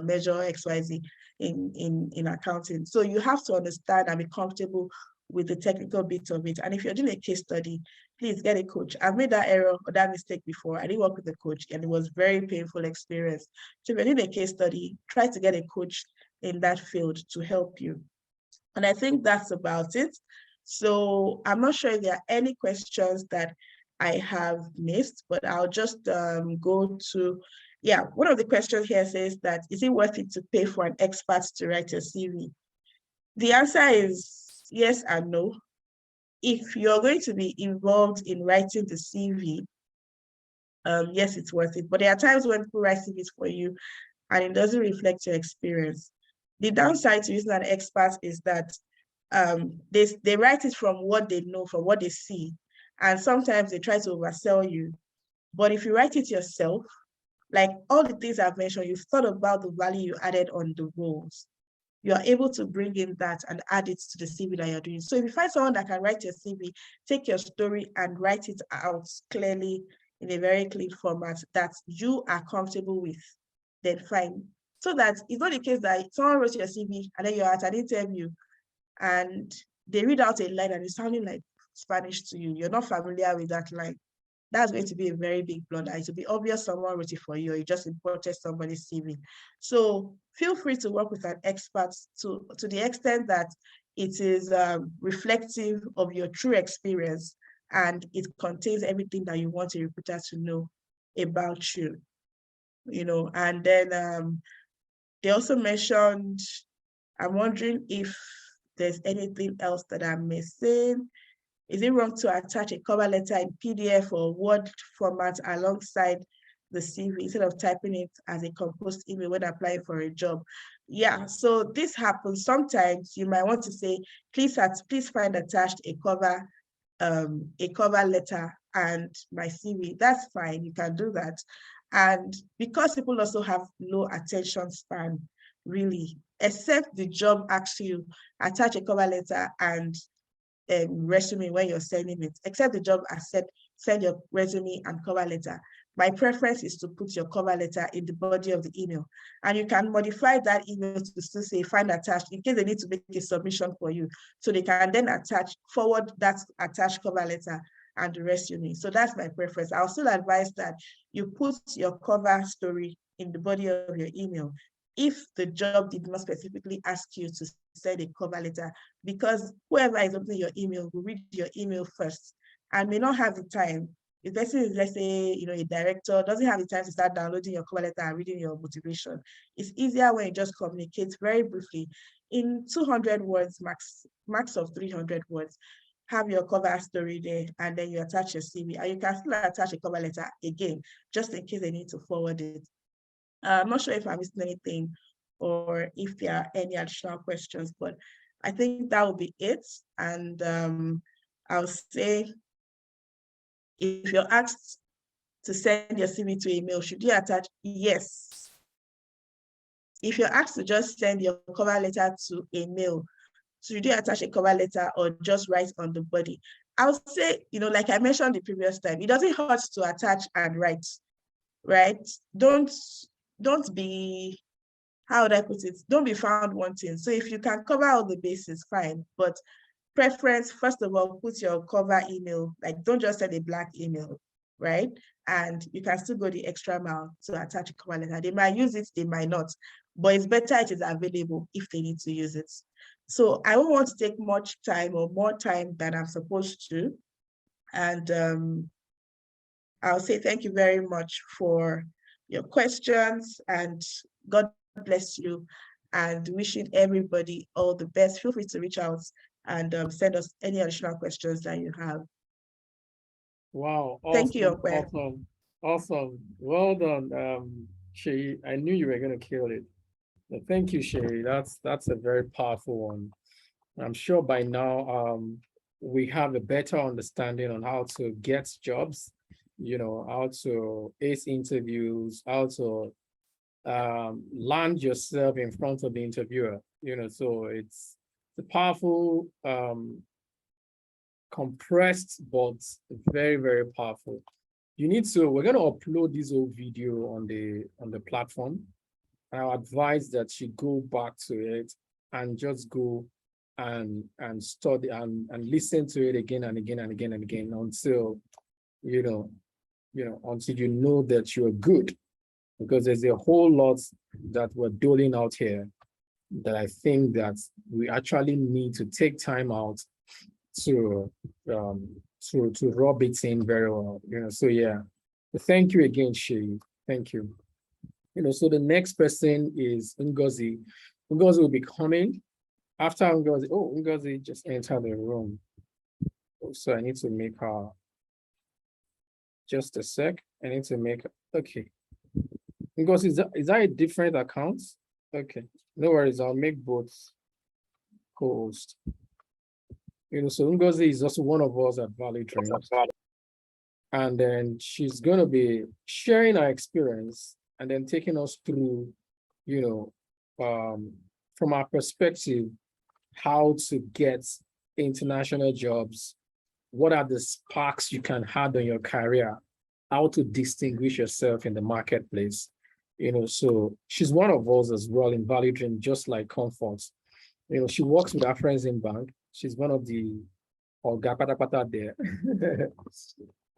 measure XYZ in accounting? So you have to understand and be comfortable with the technical bits of it. And if you're doing a case study, please get a coach. I've made that error or that mistake before. I didn't work with a coach and it was very painful experience. So if you're doing a case study, try to get a coach in that field to help you. And I think that's about it. So I'm not sure if there are any questions that I have missed, but I'll just go to, one of the questions here says that, is it worth it to pay for an expert to write a CV? The answer is yes and no. If you're going to be involved in writing the CV, yes, it's worth it. But there are times when people write CVs for you and it doesn't reflect your experience. The downside to using an expert is that they write it from what they know, from what they see. And sometimes they try to oversell you. But if you write it yourself, like all the things I've mentioned, you've thought about the value you added on the roles. You are able to bring in that and add it to the CV that you're doing. So if you find someone that can write your CV, take your story and write it out clearly in a very clean format that you are comfortable with, then fine. So that it's not the case that someone wrote your CV and then you're at an interview and they read out a line and it's sounding like Spanish to you. You're not familiar with that line. That's going to be a very big blunder. It will be obvious someone wrote it for you, or you just imported somebody's CV. So feel free to work with an expert to the extent that it is reflective of your true experience and it contains everything that you want a recruiter to know about you. And then they also mentioned, I'm wondering if there's anything else that I'm missing. Is it wrong to attach a cover letter in PDF or Word format alongside the CV instead of typing it as a composed email when applying for a job? Yeah, so this happens. Sometimes you might want to say, please find attached a cover letter and my CV. That's fine, you can do that. And because people also have low attention span, really, except the job asks you attach a cover letter and resume when you're sending it, except the job has said send your resume and cover letter. My preference is to put your cover letter in the body of the email, and you can modify that email to still say find attached in case they need to make a submission for you, so they can then forward that attached cover letter and the resume. So that's my preference. I'll still advise that you put your cover story in the body of your email if the job did not specifically ask you to send a cover letter, because whoever is opening your email will read your email first and may not have the time. If the person is, let's say, a director, doesn't have the time to start downloading your cover letter and reading your motivation. It's easier when you just communicate very briefly in 200 words, max of 300 words. Have your cover story there, and then you attach your CV, and you can still attach a cover letter again, just in case they need to forward it. I'm not sure if I'm missing anything or if there are any additional questions, but I think that will be it. And I'll say, if you're asked to send your CV to email, should you attach? Yes. If you're asked to just send your cover letter to a mail, should you attach a cover letter or just write on the body? I would say, like I mentioned the previous time, it doesn't hurt to attach and write, right? Don't be how would I put it? Don't be found wanting. So if you can cover all the bases, fine. But preference, first of all, put your cover email, like don't just send a black email, right? And you can still go the extra mile to attach a cover letter. They might use it, they might not, but it's better it is available if they need to use it. So I won't want to take much time or more time than I'm supposed to. And I'll say thank you very much for your questions, and God bless you, and wishing everybody all the best. Feel free to reach out and send us any additional questions that you have. Wow. Awesome, Thank you, Okwe. Awesome. Well done, Shay. I knew you were going to kill it. But thank you, Shay. That's a very powerful one. I'm sure by now we have a better understanding on how to get jobs, how to ace interviews, how to land yourself in front of the interviewer, so it's a powerful, compressed, but very, very powerful. We're going to upload this whole video on the platform. I advise that you go back to it and just go and study and listen to it again and again and again and again until, until you know that you're good. Because there's a whole lot that we're doling out here that I think that we actually need to take time out to rub it in very well. So yeah. Thank you again, Shay. Thank you. So the next person is Ngozi. Ngozi will be coming after Ngozi. Oh, Ngozi just entered the room. So I need to make her just a sec. I need to make okay. Ngozi, is that a different account? Okay, no worries. I'll make both co-host. So Ngozi is also one of us at Valley Dreams. And then she's going to be sharing her experience and then taking us through, from our perspective, how to get international jobs, what are the sparks you can have in your career, how to distinguish yourself in the marketplace. So she's one of us as well in Valley Dream, just like Comfort. She works with Afreximbank. She's one of the Pata there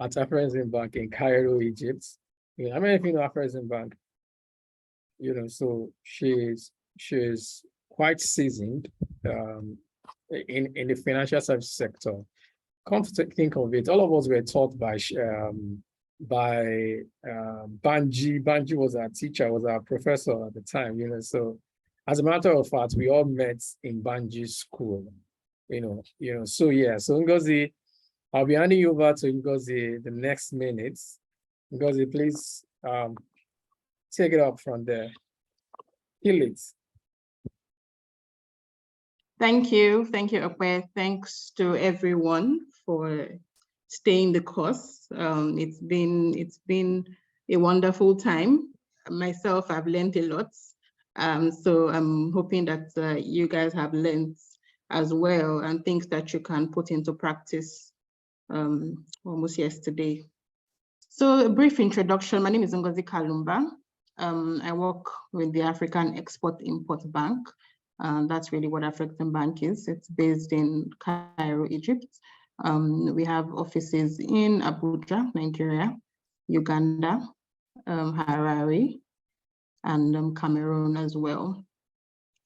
at Afreximbank in Cairo, Egypt. How many of you know Afreximbank? So she's quite seasoned in the financial service sector. Come to think of it, all of us were taught by Banji. Banji was our teacher, was our professor at the time. So as a matter of fact, we all met in Banji's school. So yeah. So Ngozi, I'll be handing you over to Ngozi the next minutes. Ngozi, please take it up from there. Kill it. Thank you, Okwe. Thanks to everyone for staying the course. It's been a wonderful time. Myself, I've learned a lot. So I'm hoping that you guys have learned as well and things that you can put into practice almost yesterday. So a brief introduction. My name is Ngozi Kalumba. I work with the African Export-Import Bank. That's really what Afreximbank is. It's based in Cairo, Egypt. We have offices in Abuja, Nigeria, Uganda, Harare, and Cameroon as well.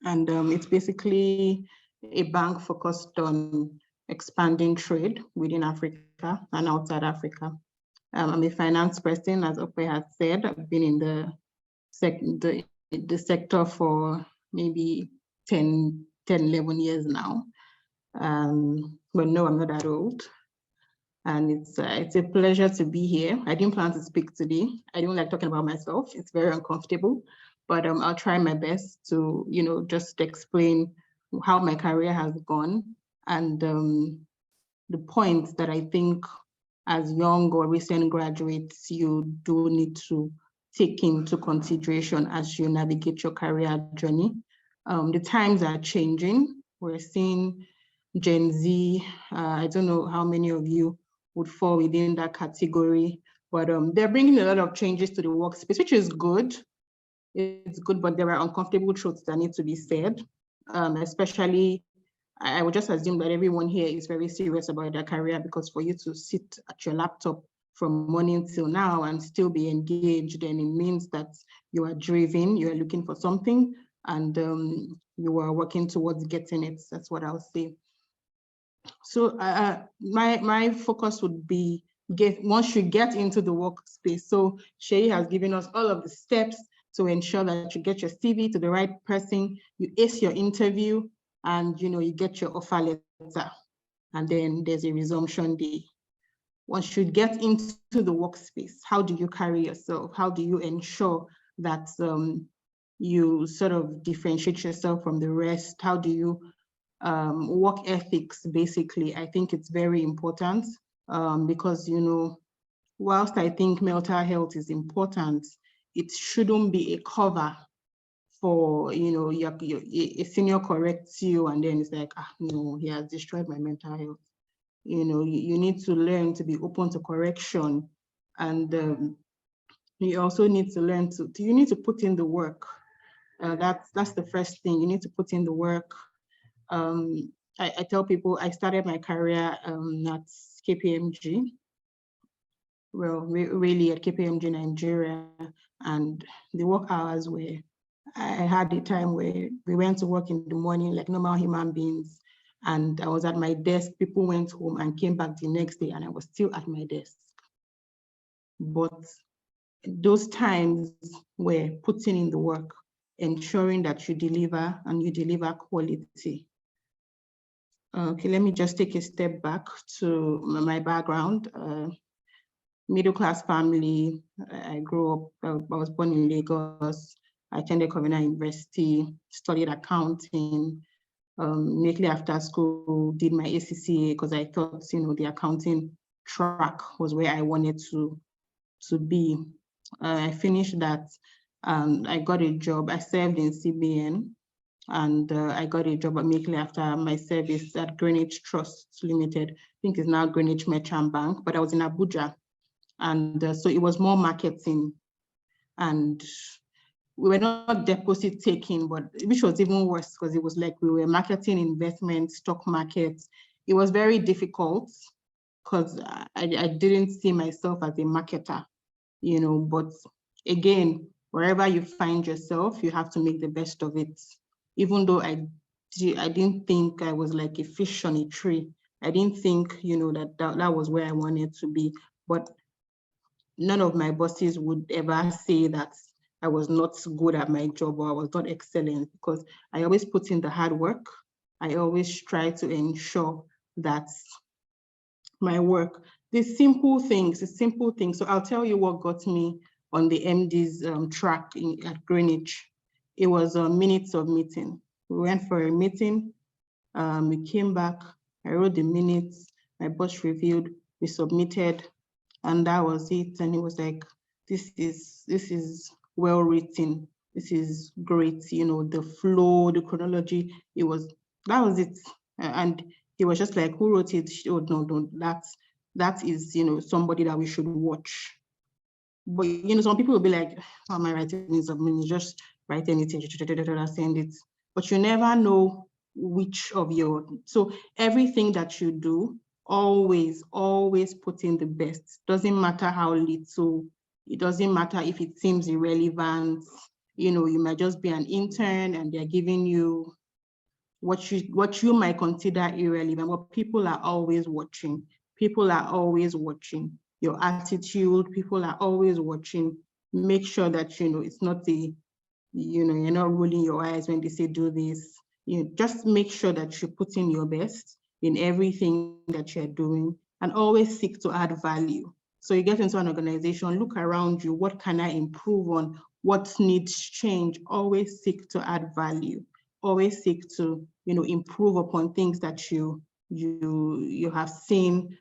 And it's basically a bank focused on expanding trade within Africa and outside Africa. I'm a finance person, as Okwe has said. I've been in the sector for maybe 10, 11 years now. But no, I'm not that old. And it's a pleasure to be here. I didn't plan to speak today. I don't like talking about myself. It's very uncomfortable, but I'll try my best to, just explain how my career has gone and the points that I think as young or recent graduates, you do need to take into consideration as you navigate your career journey. The times are changing. We're seeing Gen Z. I don't know how many of you would fall within that category, but they're bringing a lot of changes to the workspace, which is good. it's good, but there are uncomfortable truths that need to be said, especially I would just assume that everyone here is very serious about their career, because for you to sit at your laptop from morning till now and still be engaged, then it means that you are driven, you are looking for something, and you are working towards getting it. That's what I'll say. So my focus would be once you get into the workspace. So Shay has given us all of the steps to ensure that you get your CV to the right person, you ace your interview, and you get your offer letter, and then there's a resumption day. Once you get into the workspace, how do you carry yourself? How do you ensure that you sort of differentiate yourself from the rest? How do you work ethics, basically? I think it's very important because, whilst I think mental health is important, it shouldn't be a cover for, a senior corrects you and then it's like, no, he has destroyed my mental health. You need to learn to be open to correction, and you also need to learn you need to put in the work. That's the first thing. You need to put in the work. I tell people I started my career at KPMG. Well, really at KPMG Nigeria, and the work hours were, I had a time where we went to work in the morning like normal human beings, and I was at my desk. People went home and came back the next day, and I was still at my desk. But those times were putting in the work, ensuring that you deliver and you deliver quality. Okay, let me just take a step back to my background. Middle-class family. I grew up, I was born in Lagos. I attended Covenant University, studied accounting. Immediately after school, did my ACCA because I thought, the accounting track was where I wanted to be. I finished that. I got a job. I served in CBN, and I got a job immediately after my service at Greenwich Trust Limited. I think it's now Greenwich Merchant Bank, but I was in Abuja. And so it was more marketing, and we were not deposit taking, but which was even worse because it was like we were marketing investment, stock markets. It was very difficult because I didn't see myself as a marketer, but again, wherever you find yourself, you have to make the best of it. Even though I didn't think I was like a fish on a tree. I didn't think, that was where I wanted to be, but none of my bosses would ever say that I was not good at my job or I was not excellent, because I always put in the hard work. I always try to ensure that my work, the simple things. So I'll tell you what got me on the MD's track at Greenwich. It was minutes of meeting. We went for a meeting, we came back, I wrote the minutes, my boss reviewed, we submitted, and that was it. And it was like, this is well written, this is great, the flow, the chronology, that was it. And he was just like, who wrote it? Oh, no, that is, somebody that we should watch. But, some people will be like, how am I writing this? I mean, just write anything, send it. But you never know which of so everything that you do, always put in the best. Doesn't matter how little, it doesn't matter if it seems irrelevant. You might just be an intern and they're giving you what you might consider irrelevant, but people are always watching. People are always watching your attitude. People are always watching. Make sure that, it's not you're not rolling your eyes when they say do this. Just make sure that you put in your best in everything that you're doing, and always seek to add value. So you get into an organization, look around you, what can I improve on? What needs change? Always seek to add value. Always seek to, improve upon things that you have seen.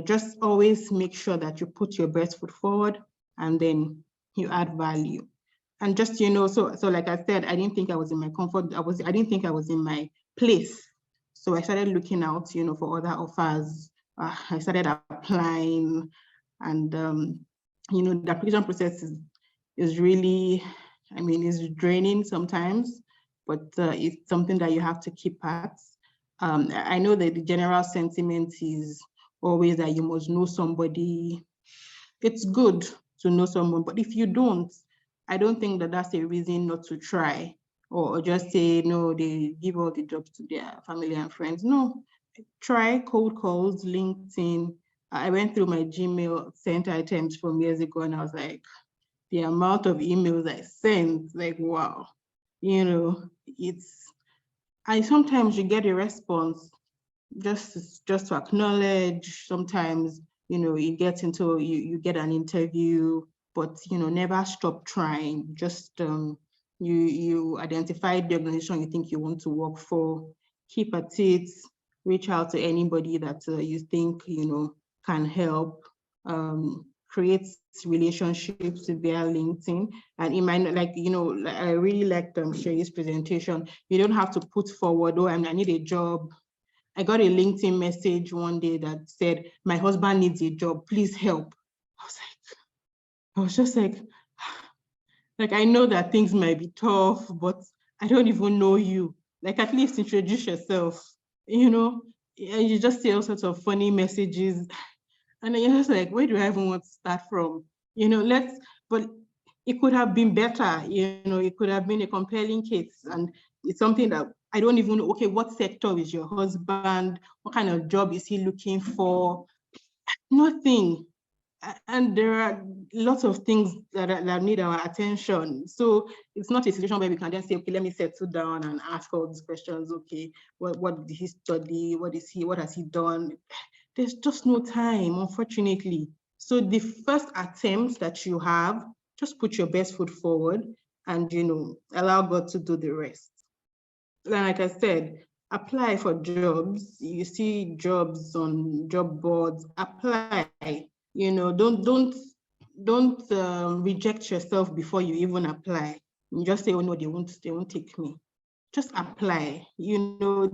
Just always make sure that you put your best foot forward and then you add value. And just, so like I said, I didn't think I was in my comfort. I didn't think I was in my place. So I started looking out, for other offers. I started applying, and, the application process is really I mean, it's draining sometimes, but it's something that you have to keep at. I know that the general sentiment is always that you must know somebody. It's good to know someone, but if you don't, I don't think that that's a reason not to try or just say, no, they give all the jobs to their family and friends. No, try cold calls, LinkedIn. I went through my Gmail sent items from years ago and I was like, the amount of emails I sent, like, wow, you know, sometimes you get a response just to acknowledge. Sometimes, you know, you get an interview, but, you know, never stop trying. Just you identify the organization you think you want to work for, keep at it, reach out to anybody that you think, you know, can help, create relationships via LinkedIn. And it might not, like, you know, I really liked Shei's presentation. You don't have to put forward, oh, I need a job. I got a LinkedIn message one day that said, my husband needs a job, please help. I was just like, I know that things might be tough, but I don't even know you. Like, at least introduce yourself, you know? And you just see all sorts of funny messages. And then you're just like, where do I even want to start from? You know, but it could have been better, you know, it could have been a compelling case. And it's something that I don't even know, okay, what sector is your husband? What kind of job is he looking for? Nothing. And there are lots of things that need our attention. So it's not a situation where we can just say, okay, let me settle down and ask all these questions. Okay, what did he study? What has he done? There's just no time, unfortunately. So the first attempt that you have, just put your best foot forward and, you know, allow God to do the rest. Like I said, apply for jobs. You see jobs on job boards, apply. You know, don't reject yourself before you even apply. You just say, oh no, they won't take me. Just apply. You know,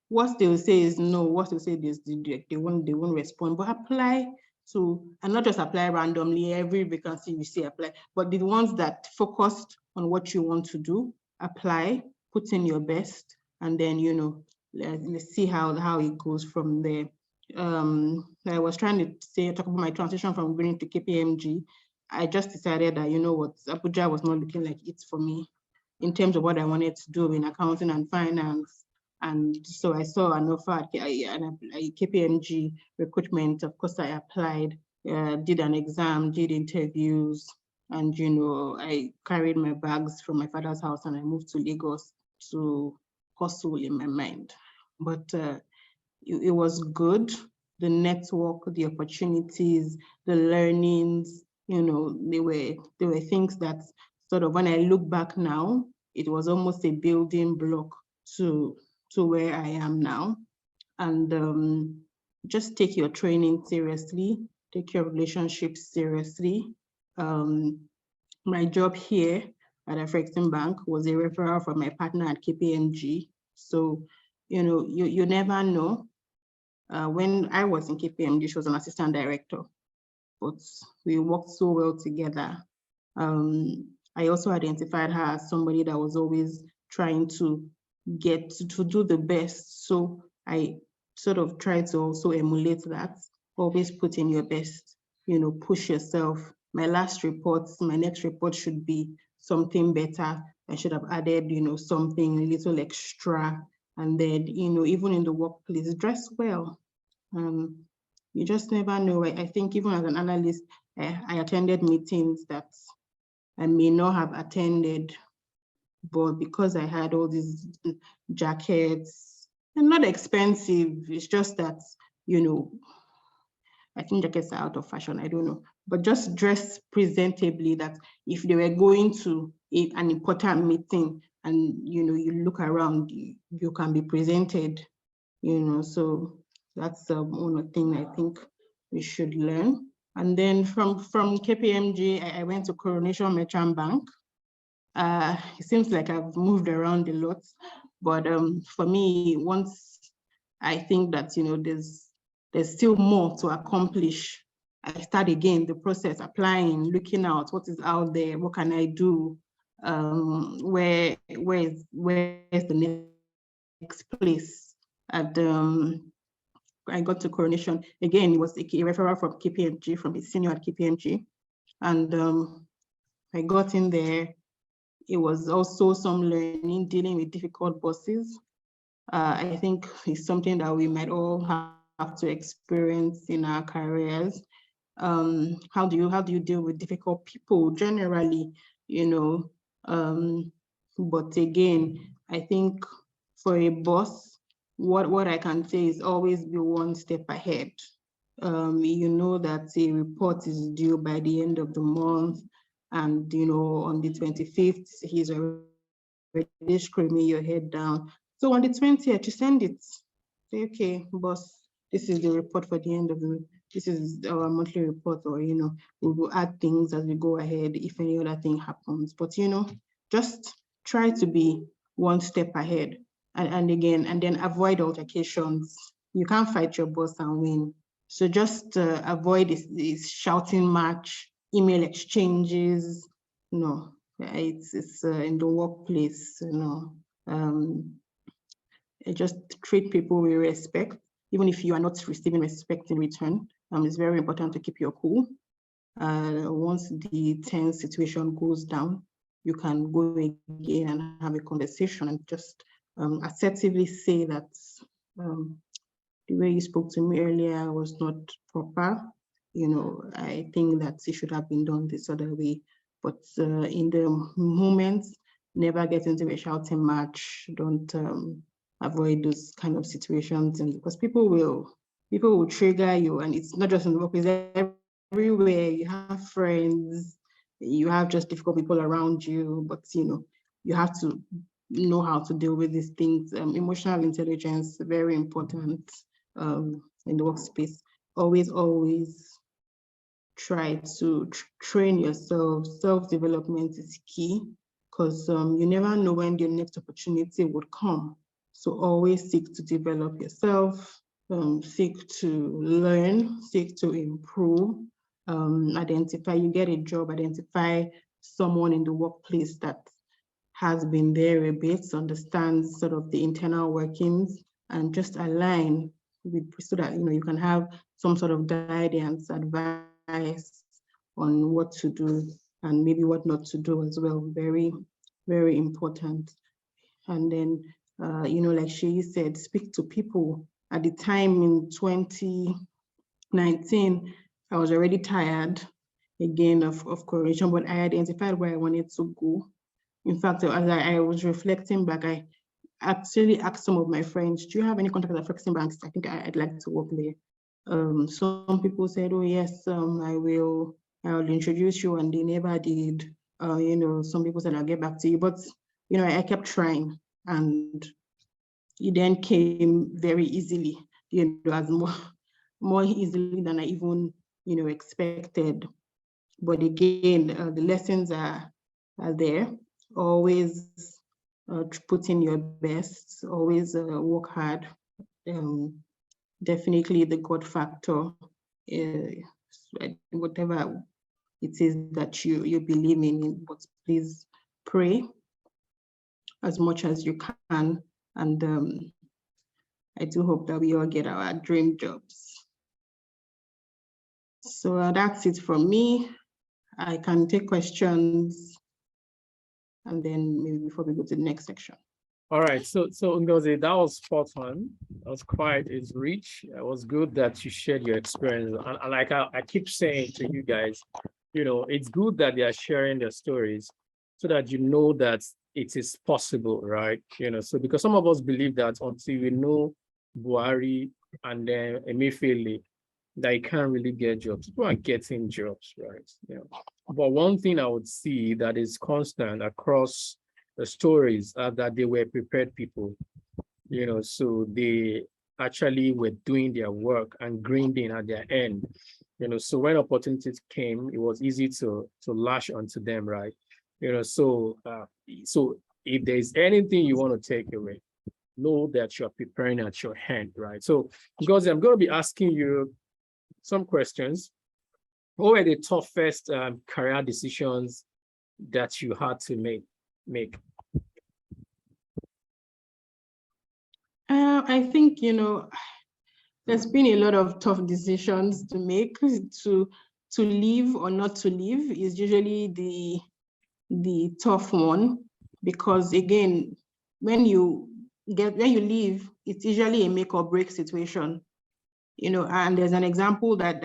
what they will say is no, what they'll say is they won't respond, but apply to, and not just apply randomly, every vacancy you see apply, but the ones that focused on what you want to do, apply, put in your best, and then, you know, let's see how it goes from there. I was trying to talk about my transition from Green to KPMG. I just decided that, you know what, Abuja was not looking like it for me in terms of what I wanted to do in accounting and finance. And so I saw an offer at KPMG recruitment. Of course, I applied, did an exam, did interviews, and, you know, I carried my bags from my father's house and I moved to Lagos to hustle in my mind. But it was good. The network, the opportunities, the learnings, you know, they were things that sort of, when I look back now, it was almost a building block to where I am now. And just take your training seriously, take your relationships seriously. My job here at Afreximbank was a referral from my partner at KPMG. So, you know, you never know. When I was in KPMG, she was an assistant director, but we worked so well together. I also identified her as somebody that was always trying to get to do the best. So I sort of tried to also emulate that. Always put in your best, you know, push yourself. My next report should be something better. I should have added, you know, something a little extra. And then, you know, even in the workplace, dress well. You just never know. I think even as an analyst, I attended meetings that I may not have attended, but because I had all these jackets, and not expensive, it's just that, you know, I think jackets are out of fashion, I don't know, but just dress presentably, that if they were going to an important meeting and, you know, you look around, you can be presented, you know. So that's one thing I think we should learn. And then from KPMG, I went to Coronation Merchant Bank. It seems like I've moved around a lot, but for me, once I think that, you know, there's still more to accomplish I start again the process, applying, looking out what is out there, what can I do, where is the next place. And I got to Coronation again. It was a referral from KPMG, from a senior at KPMG, and I got in there. It was also some learning, dealing with difficult bosses. I think it's something that we might all have to experience in our careers. How do you deal with difficult people generally, you know? But again, I think for a boss, what I can say is always be one step ahead. You know that a report is due by the end of the month, and you know on the 25th he's already screaming your head down. So on the 20th, you send it. Say, okay, boss, this is the report for the end of the, this is our monthly report, or, you know, we will add things as we go ahead if any other thing happens. But, you know, just try to be one step ahead. And again, and then avoid altercations. You can't fight your boss and win. So just avoid this shouting match, email exchanges. No, it's in the workplace, you know. Just treat people with respect, even if you are not receiving respect in return. It's very important to keep your cool. Once the tense situation goes down, you can go again and have a conversation and just assertively say that the way you spoke to me earlier was not proper. You know, I think that it should have been done this other way. But in the moment, never get into a shouting match. Don't avoid those kind of situations, and because people will trigger you, and it's not just in the workplace, everywhere. You have friends, you have just difficult people around you, but you know, you have to know how to deal with these things. Emotional intelligence, very important in the workspace. Always try to train yourself. Self-development is key, because you never know when the next opportunity would come. So always seek to develop yourself, seek to learn, seek to improve, identify, you get a job, identify someone in the workplace that has been there a bit, understands sort of the internal workings, and just align with, so that, you know, you can have some sort of guidance, advice on what to do and maybe what not to do as well. Very, very important. And then, you know, like Sheyi said, speak to people. At the time in 2019, I was already tired again of Coronation, but I identified where I wanted to go. In fact, as I was reflecting back, I actually asked some of my friends, do you have any contact at Afreximbank? I think I'd like to work there. Some people said, oh yes, I'll introduce you, and they never did. You know, some people said, I'll get back to you, but you know, I kept trying, and it then came very easily, you know, as more easily than I even, you know, expected. But again, the lessons are there. Always put in your best, always work hard. Definitely the God factor, whatever it is that you believe in, but please pray as much as you can. And I do hope that we all get our dream jobs. So that's it from me. I can take questions, and then maybe before we go to the next section. All right, so Ngozi, that was spot on. That was quite, it's rich. It was good that you shared your experience. And like I keep saying to you guys, you know, it's good that they are sharing their stories so that you know that it is possible, right? You know, so because some of us believe that until we know Buhari and then Emefiele, that you can't really get jobs. People are getting jobs, right? You know, but one thing I would see that is constant across the stories are that they were prepared people, you know, so they actually were doing their work and grinding at their end, you know, so when opportunities came, it was easy to lash onto them, right? You know, so if there's anything you want to take away, know that you're preparing at your hand, right? So, because I'm going to be asking you some questions, what were the toughest career decisions that you had to make? I think, there's been a lot of tough decisions to make. To leave or not to leave is usually the tough one, because again, when you leave, it's usually a make or break situation. And there's an example that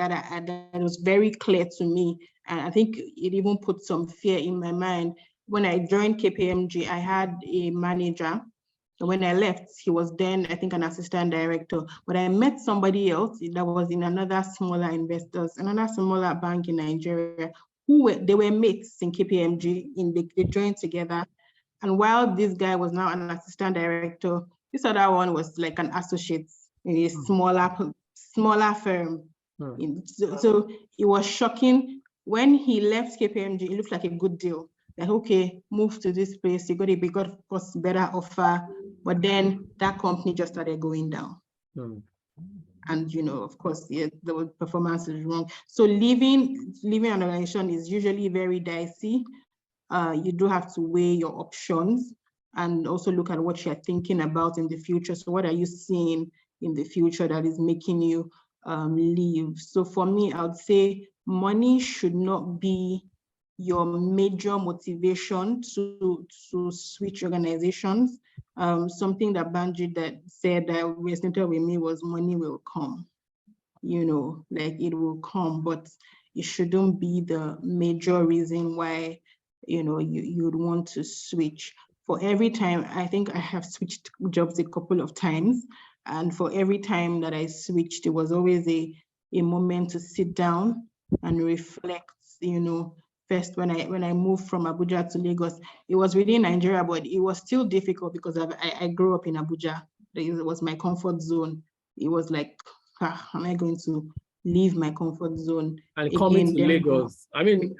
was very clear to me, and I think it even put some fear in my mind. When I joined KPMG, I had a manager. When I left, he was then, I think, an assistant director. But I met somebody else that was in another smaller bank in Nigeria, they were mates in KPMG. They joined together. And while this guy was now an assistant director, this other one was like an associate in a smaller firm. So it was shocking. When he left KPMG, it looked like a good deal. Like, okay, move to this place, you got a bigger, of course, better offer. But then that company just started going down. And, of course, the performance is wrong. So leaving an organization is usually very dicey. You do have to weigh your options and also look at what you're thinking about in the future. So what are you seeing in the future that is making you leave? So for me, I would say money should not be your major motivation to switch organizations. Something that Banji said that resonated with me was money will come. Like it will come, but it shouldn't be the major reason why you'd want to switch. For every time, I think I have switched jobs a couple of times, and for every time that I switched, it was always a moment to sit down and reflect. First, when I moved from Abuja to Lagos, it was within Nigeria, but it was still difficult because I grew up in Abuja. It was my comfort zone. It was like, am I going to leave my comfort zone? And coming to Lagos, I mean,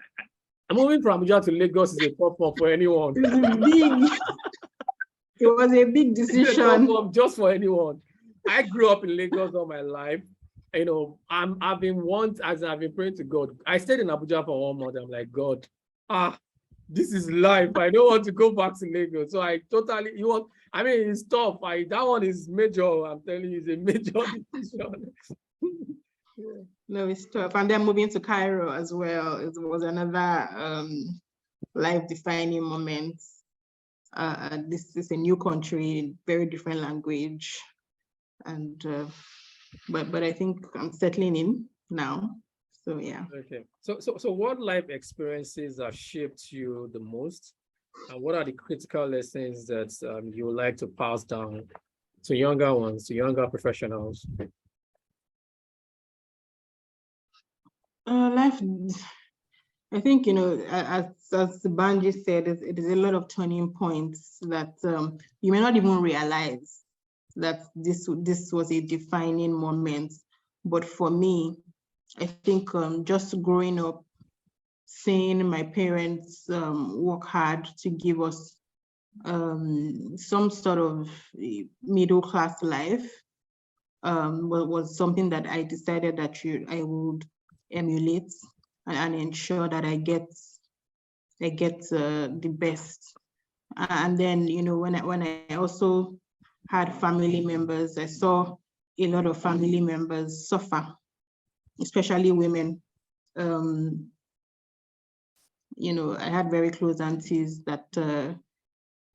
moving from Abuja to Lagos is a tough one for anyone. It was a big decision. It's a tough one just for anyone. I grew up in Lagos all my life. I've been praying to God. I stayed in Abuja for 1 month. I'm like, God, this is life. I don't want to go back to Lagos. So it's tough. That one is major. I'm telling you, it's a major decision. No, it's tough. And then moving to Cairo as well, it was another life-defining moment. This is a new country, very different language, and but I think I'm settling in now. So yeah. Okay. So what life experiences have shaped you the most, and what are the critical lessons that you would like to pass down to younger ones, to younger professionals? Life, I think, as Banji said, it is a lot of turning points that you may not even realize that this was a defining moment. But for me, I think just growing up, seeing my parents work hard to give us some sort of middle-class life was something that I decided that I would emulate and ensure that I get the best. And then, when I also had family members, I saw a lot of family members suffer, especially women. I had very close aunties that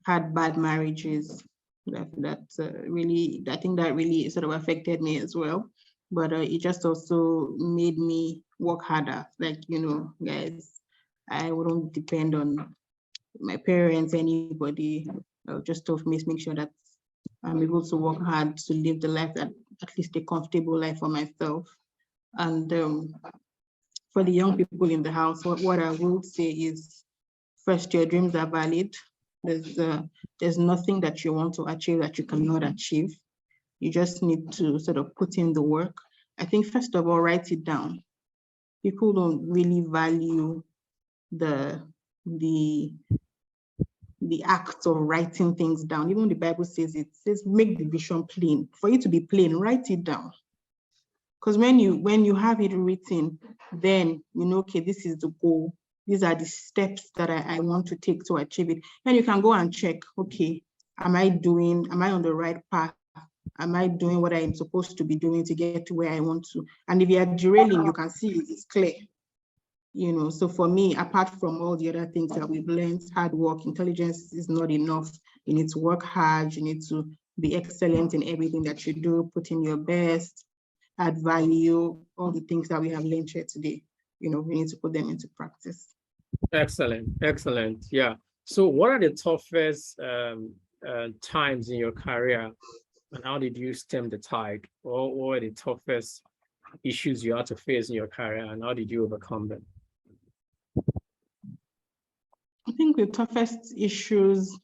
had bad marriages. That really, I think that really sort of affected me as well. But it just also made me work harder. Like, guys, I wouldn't depend on my parents, anybody. Just to make sure that I'm able to work hard to live the life that, at least a comfortable life for myself. And for the young people in the house, what I will say is, first, your dreams are valid. There's nothing that you want to achieve that you cannot achieve. You just need to sort of put in the work. I think, first of all, write it down. People don't really value the act of writing things down. Even the Bible says, it says, make the vision plain. For you to be plain, write it down. Because when you have it written, then you know, okay, this is the goal. These are the steps that I want to take to achieve it. And you can go and check, okay, am I on the right path? Am I doing what I'm supposed to be doing to get to where I want to? And if you're derailing, you can see it's clear. You know, so for me, apart from all the other things that we've learned, hard work, intelligence is not enough. You need to work hard. You need to be excellent in everything that you do, put in your best, add value, all the things that we have learned here today. You know, we need to put them into practice. Excellent, excellent. Yeah. So what are the toughest times in your career, and how did you stem the tide? What were the toughest issues you had to face in your career, and how did you overcome them? I think the toughest issues,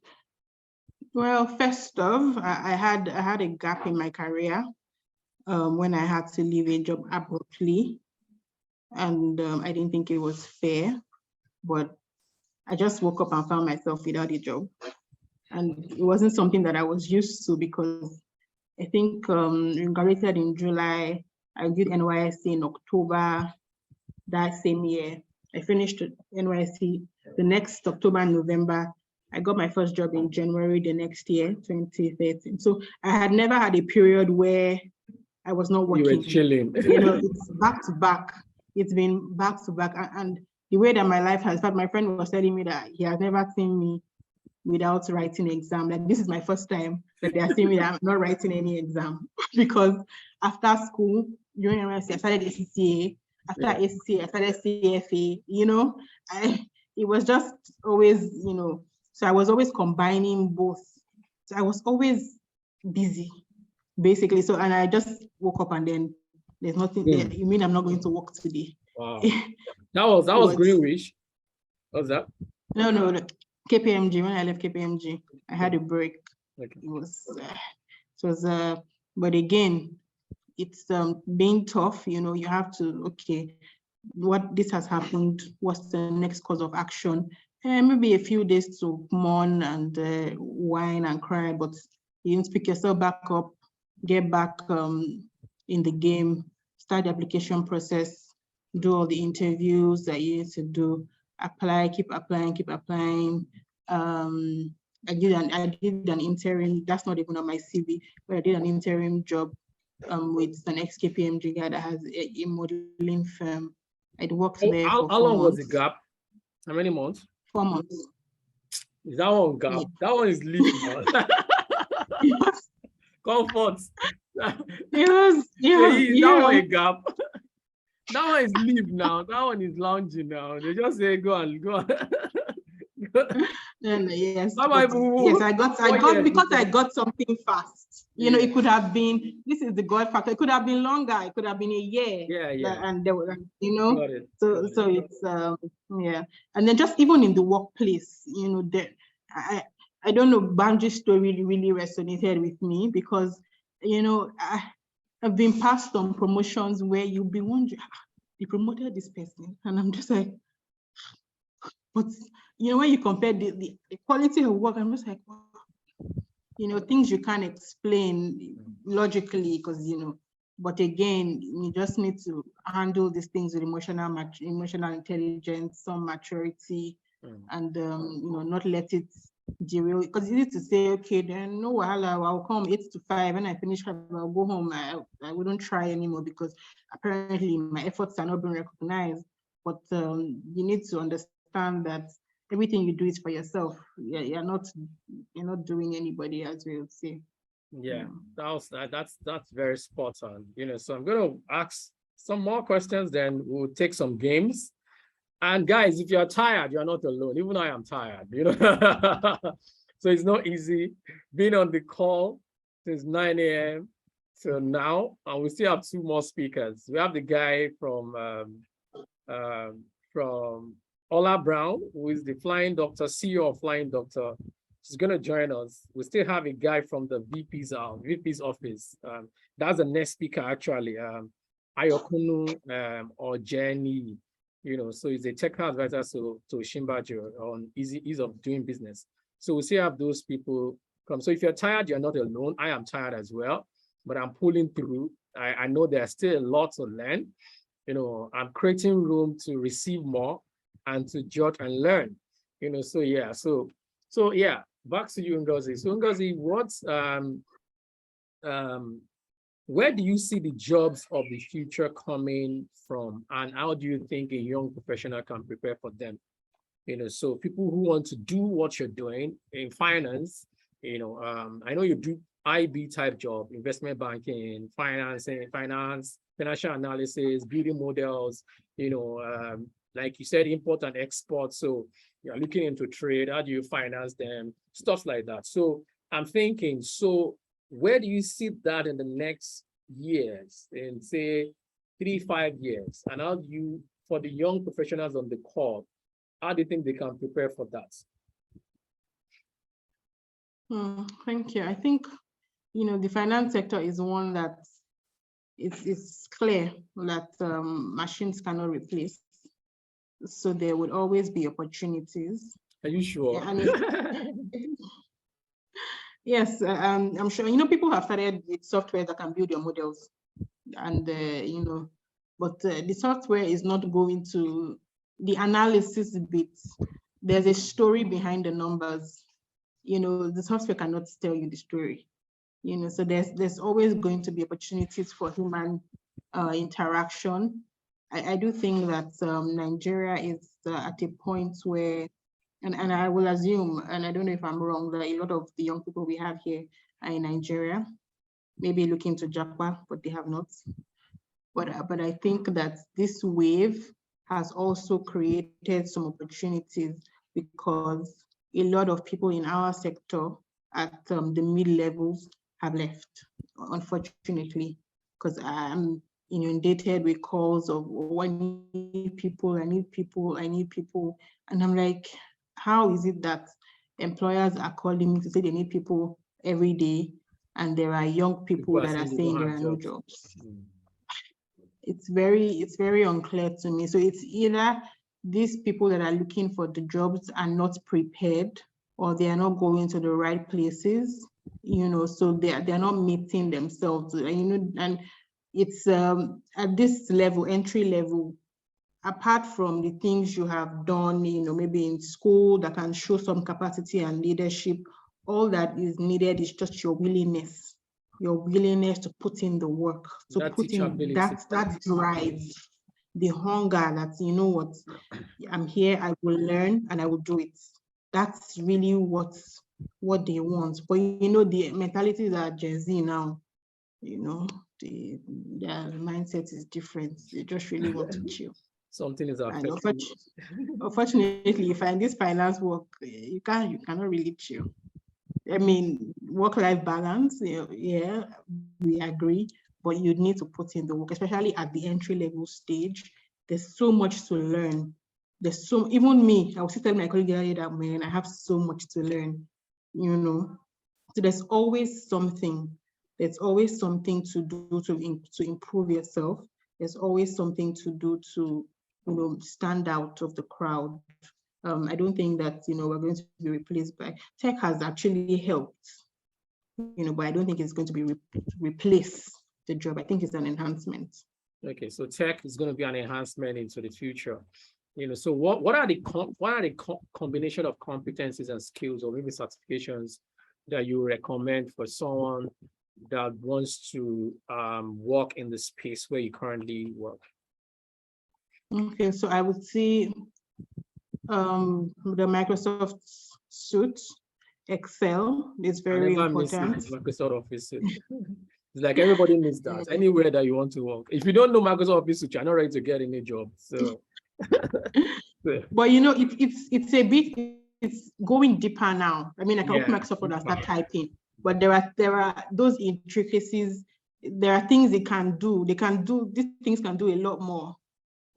well, first off, I had a gap in my career when I had to leave a job abruptly, and I didn't think it was fair, but I just woke up and found myself without a job, and it wasn't something that I was used to, because I think we graduated in July. I did NYSC in October that same year. I finished NYSC the next October and November. I got my first job in January the next year, 2013. So I had never had a period where I was not working. You were chilling. You know, it's back to back. It's been back to back. And the way that my life has, in fact, my friend was telling me that he has never seen me without writing an exam. Like, this is my first time that they are seeing me that I'm not writing any exam. Because after school, during NYSC, I started ACCA. After ACCA, I started CFA. You know, it was just always, you know, so I was always combining both. So I was always busy, basically. So, and I just woke up and then there's nothing there. You mean I'm not going to work today? Wow. that was Greenwich. What was that? No, KPMG. When I left KPMG, I had a break. Okay. It was but again, it's being tough. You know, you have to, okay, this has happened, what's the next course of action? Maybe a few days to mourn and whine and cry, but you need to pick yourself back up, get back in the game, start the application process, do all the interviews that you need to do, apply, keep applying. I did an interim, that's not even on my CV, but I did an interim job with an ex-KPMG guy that has a modeling firm. I'd worked there for 4 months. How long was the gap? How many months? 4 months. Is that one gap? Yeah. That one is leave now. Comfort. That one a gap. That one is leave now. That one is lounging now. They just say go on. Yes, I got because I got something fast. You know, it could have been, this is the God factor. It could have been longer. It could have been a year. Yeah. And there were, you know, so it's yeah. And then just even in the workplace, you know, I don't know, Banji's story really resonated with me, because, you know, I've been passed on promotions where you'll be wondering, they promoted this person, and I'm just like, but you know, when you compare the quality of work, I'm just like, wow. You know, things you can't explain logically, because, you know, but again, you just need to handle these things with emotional intelligence, some maturity, and you know, not let it derail. Because you need to say, okay, then no, I'll come 8 to 5, when I finish, I'll go home. I wouldn't try anymore, because apparently my efforts are not being recognized. But you need to understand that everything you do is for yourself. You're not doing anybody, as we would say. Yeah, that's very spot on. You know, so I'm going to ask some more questions, then we'll take some games. And guys, if you're tired, you're not alone. Even I am tired, you know. So it's not easy being on the call since 9 a.m. till now, and we still have 2 more speakers. We have the guy from Ola Brown, who is the Flying Doctor, CEO of Flying Doctor. She's going to join us. We still have a guy from the VP's office. That's the next speaker, actually. Ayokunnu Ojeniyi. You know, so he's a technical advisor to Shimbajo on ease of doing business. So we still have those people come. So if you're tired, you're not alone. I am tired as well, but I'm pulling through. I know there's still a lot to learn. You know, I'm creating room to receive more and to judge and learn. You know, so yeah, so yeah, back to you, Ngozi. So Ngozi, where do you see the jobs of the future coming from, and how do you think a young professional can prepare for them? You know, so people who want to do what you're doing in finance, you know, I know you do IB type job, investment banking, financing, financial analysis, building models, you know, like you said, import and export. So you're looking into trade, how do you finance them, stuff like that. So I'm thinking, so where do you see that in the next years, in say 3-5 years? And how do you, for the young professionals on the call, how do you think they can prepare for that? Thank you. I think, you know, the finance sector is one that it's clear that machines cannot replace. So there would always be opportunities. Are you sure? Yes, I'm sure. You know, people have started with software that can build your models, and you know, but the software is not going to the analysis bit. There's a story behind the numbers. You know, the software cannot tell you the story. You know, so there's always going to be opportunities for human interaction. I do think that Nigeria is at a point where, and I will assume, and I don't know if I'm wrong, that a lot of the young people we have here are in Nigeria, maybe looking to Japan, but they have not. But I think that this wave has also created some opportunities, because a lot of people in our sector at the mid-levels have left, unfortunately, because I'm inundated with calls of, oh, I need people, and I'm like, how is it that employers are calling me to say they need people every day, and there are young people that are saying there are no jobs? It's very unclear to me. So it's either these people that are looking for the jobs are not prepared, or they are not going to the right places, you know, so they're not meeting themselves, you know, and it's at this level, entry level, apart from the things you have done, you know, maybe in school that can show some capacity and leadership, all that is needed is just your willingness to put in the work, to put in that drive, the hunger that, you know what, I'm here, I will learn and I will do it. That's really what they want. But you know, the mentalities are Gen Z now, you know, their mindset is different. They just really want to chill. Something is affecting. Unfortunately, if in this finance work, you cannot really chill. I mean, work-life balance, you know, yeah, we agree, but you need to put in the work, especially at the entry-level stage. There's so much to learn. There's so, even me, I was telling my colleague earlier that, man, I have so much to learn, you know. So there's always something to do to improve yourself. There's always something to do to, you know, stand out of the crowd. I don't think that, you know, we're going to be replaced by tech. Has actually helped, you know, but I don't think it's going to be replace the job. I think it's an enhancement. Okay, so tech is going to be an enhancement into the future. You know, so what are the combination of competencies and skills, or maybe certifications, that you recommend for someone that wants to work in the space where you currently work? Okay, so I would see the Microsoft suite, Excel is very important. Microsoft Office suite. It's like everybody needs that anywhere that you want to work. If you don't know Microsoft Office suite, you're not ready to get any job. So, but you know, it's a bit, it's going deeper now. I mean, I can open Microsoft Word and start typing, but there are those intricacies. There are things they can do. These things can do a lot more.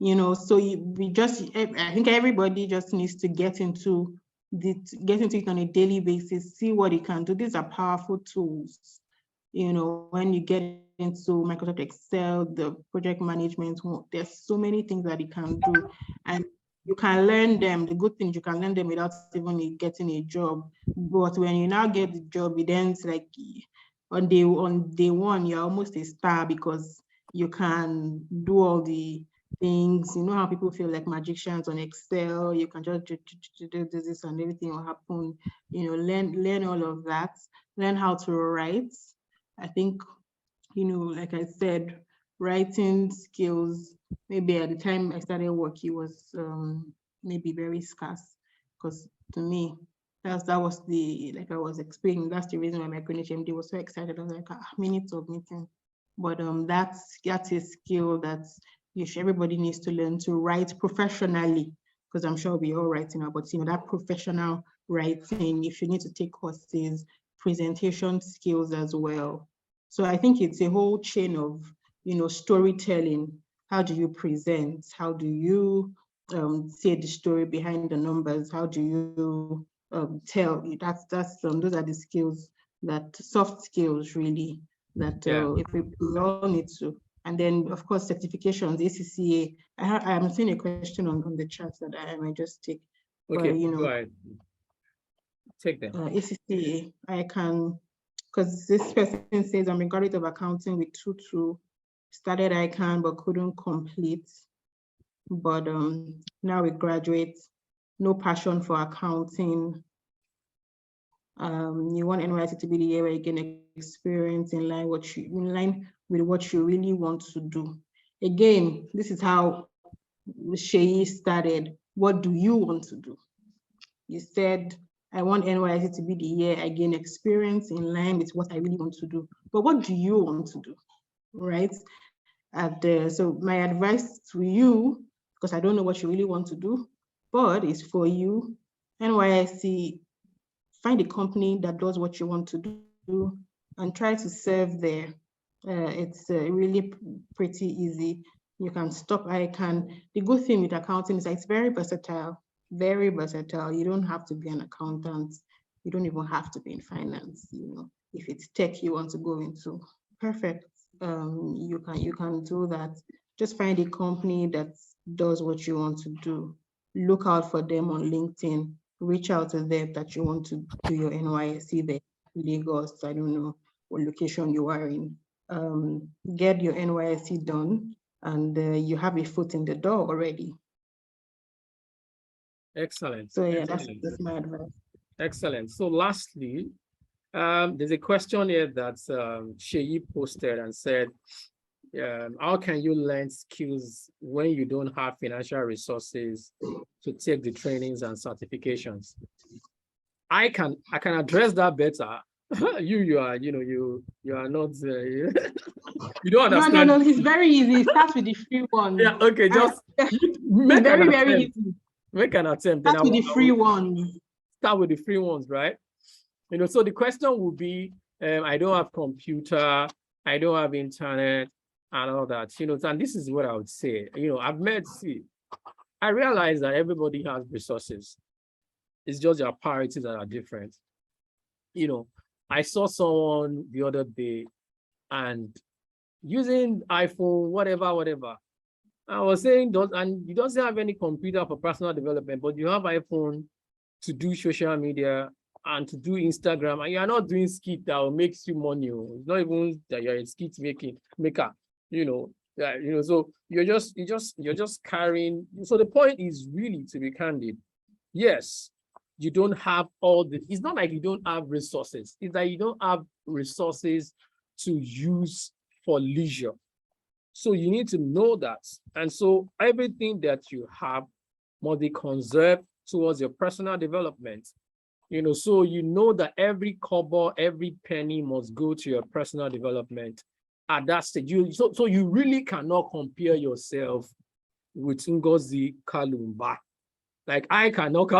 You know, so I think everybody just needs to get into it on a daily basis, see what it can do. These are powerful tools. You know, when you get into Microsoft Excel, the project management, there's so many things that it can do, and you can learn them. The good thing, you can learn them without even getting a job. But when you now get the job, it's like on day one, you're almost a star because you can do all the things. You know how people feel like magicians on Excel. You can just do this and everything will happen. You know, learn all of that. Learn how to write. I think, you know, like I said, writing skills, maybe at the time I started work, it was maybe very scarce, because to me, that was the, like I was explaining, that's the reason why my Greenwich MD was so excited. I was like, minutes of meeting. But that's a skill that everybody needs to learn to write professionally, because I'm sure we all writing now, but you know, that professional writing, if you need to take courses, presentation skills as well. So I think it's a whole chain of, you know, storytelling. How do you present? How do you say the story behind the numbers? How do you tell? Those are the skills, that soft skills really, that if we all need to. And then of course certifications, ACCA. I'm seeing a question on the chat that I might just take. Okay, but, you know, go ahead. Take them. ACCA, I can, because this person says I'm a graduate of accounting with 2-2, started ICANN but couldn't complete. But now we graduate, no passion for accounting. You want NYSC to be the year where you gain experience in line with what you really want to do. Again, this is how Sheyi started. What do you want to do? You said, I want NYSC to be the year I gain experience in line with what I really want to do. But what do you want to do, right? So my advice to you, because I don't know what you really want to do, but it's for you, NYSC, find a company that does what you want to do and try to serve there. It's really pretty easy. You can stop ICANN. The good thing with accounting is that it's very versatile, very versatile. You don't have to be an accountant. You don't even have to be in finance. You know, if it's tech you want to go into, perfect. You can do that. Just find a company that does what you want to do. Look out for them on LinkedIn. Reach out to them that you want to do your NYSC there, Lagos, I don't know what location you are in. Get your NYSC done, and you have a foot in the door already. Excellent. So yeah, Excellent. that's my advice. Excellent. So lastly, there's a question here that Sheyi posted and said, how can you learn skills when you don't have financial resources to take the trainings and certifications? I can address that better. you are not you don't understand. No, it's very easy. Start with the free one. Yeah, okay, just make very, an very attempt. easy. Make an attempt. Start with the free ones. Start with the free ones, right? You know, so the question would be, I don't have computer, I don't have internet, and all that. You know, and this is what I would say. You know, I realize that everybody has resources. It's just their priorities that are different. You know, I saw someone the other day and using iPhone, whatever. I was saying, and you don't have any computer for personal development, but you have iPhone to do social media and to do Instagram, and you're not doing skit that will make you money. It's not even that you're a skit maker, you know. So you're just carrying. So the point is really to be candid. Yes, you don't have it's not like you don't have resources. It's that you don't have resources to use for leisure. So you need to know that. And so everything that you have must be conserved towards your personal development. You know, so you know that every kobo, every penny must go to your personal development at that stage. So you really cannot compare yourself with Ngozi Kalumba. Like I cannot,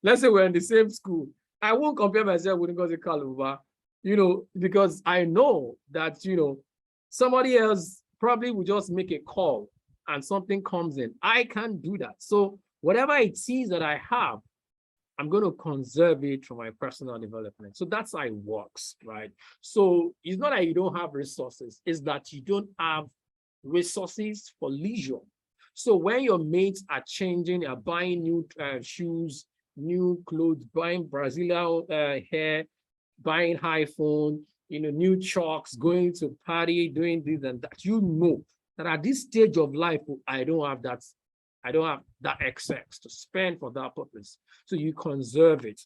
let's say we're in the same school. I won't compare myself with Ngozi Kalumba, you know, because I know that, you know, somebody else probably will just make a call and something comes in. I can't do that. So whatever it is that I have, I'm going to conserve it for my personal development. So that's how it works, right? So it's not that you don't have resources, it's that you don't have resources for leisure. So when your mates are changing, are buying new shoes, new clothes, buying Brazilian hair, buying iPhone, new chalks, going to party, doing this and that. You know that at this stage of life, I don't have that excess to spend for that purpose. So you conserve it.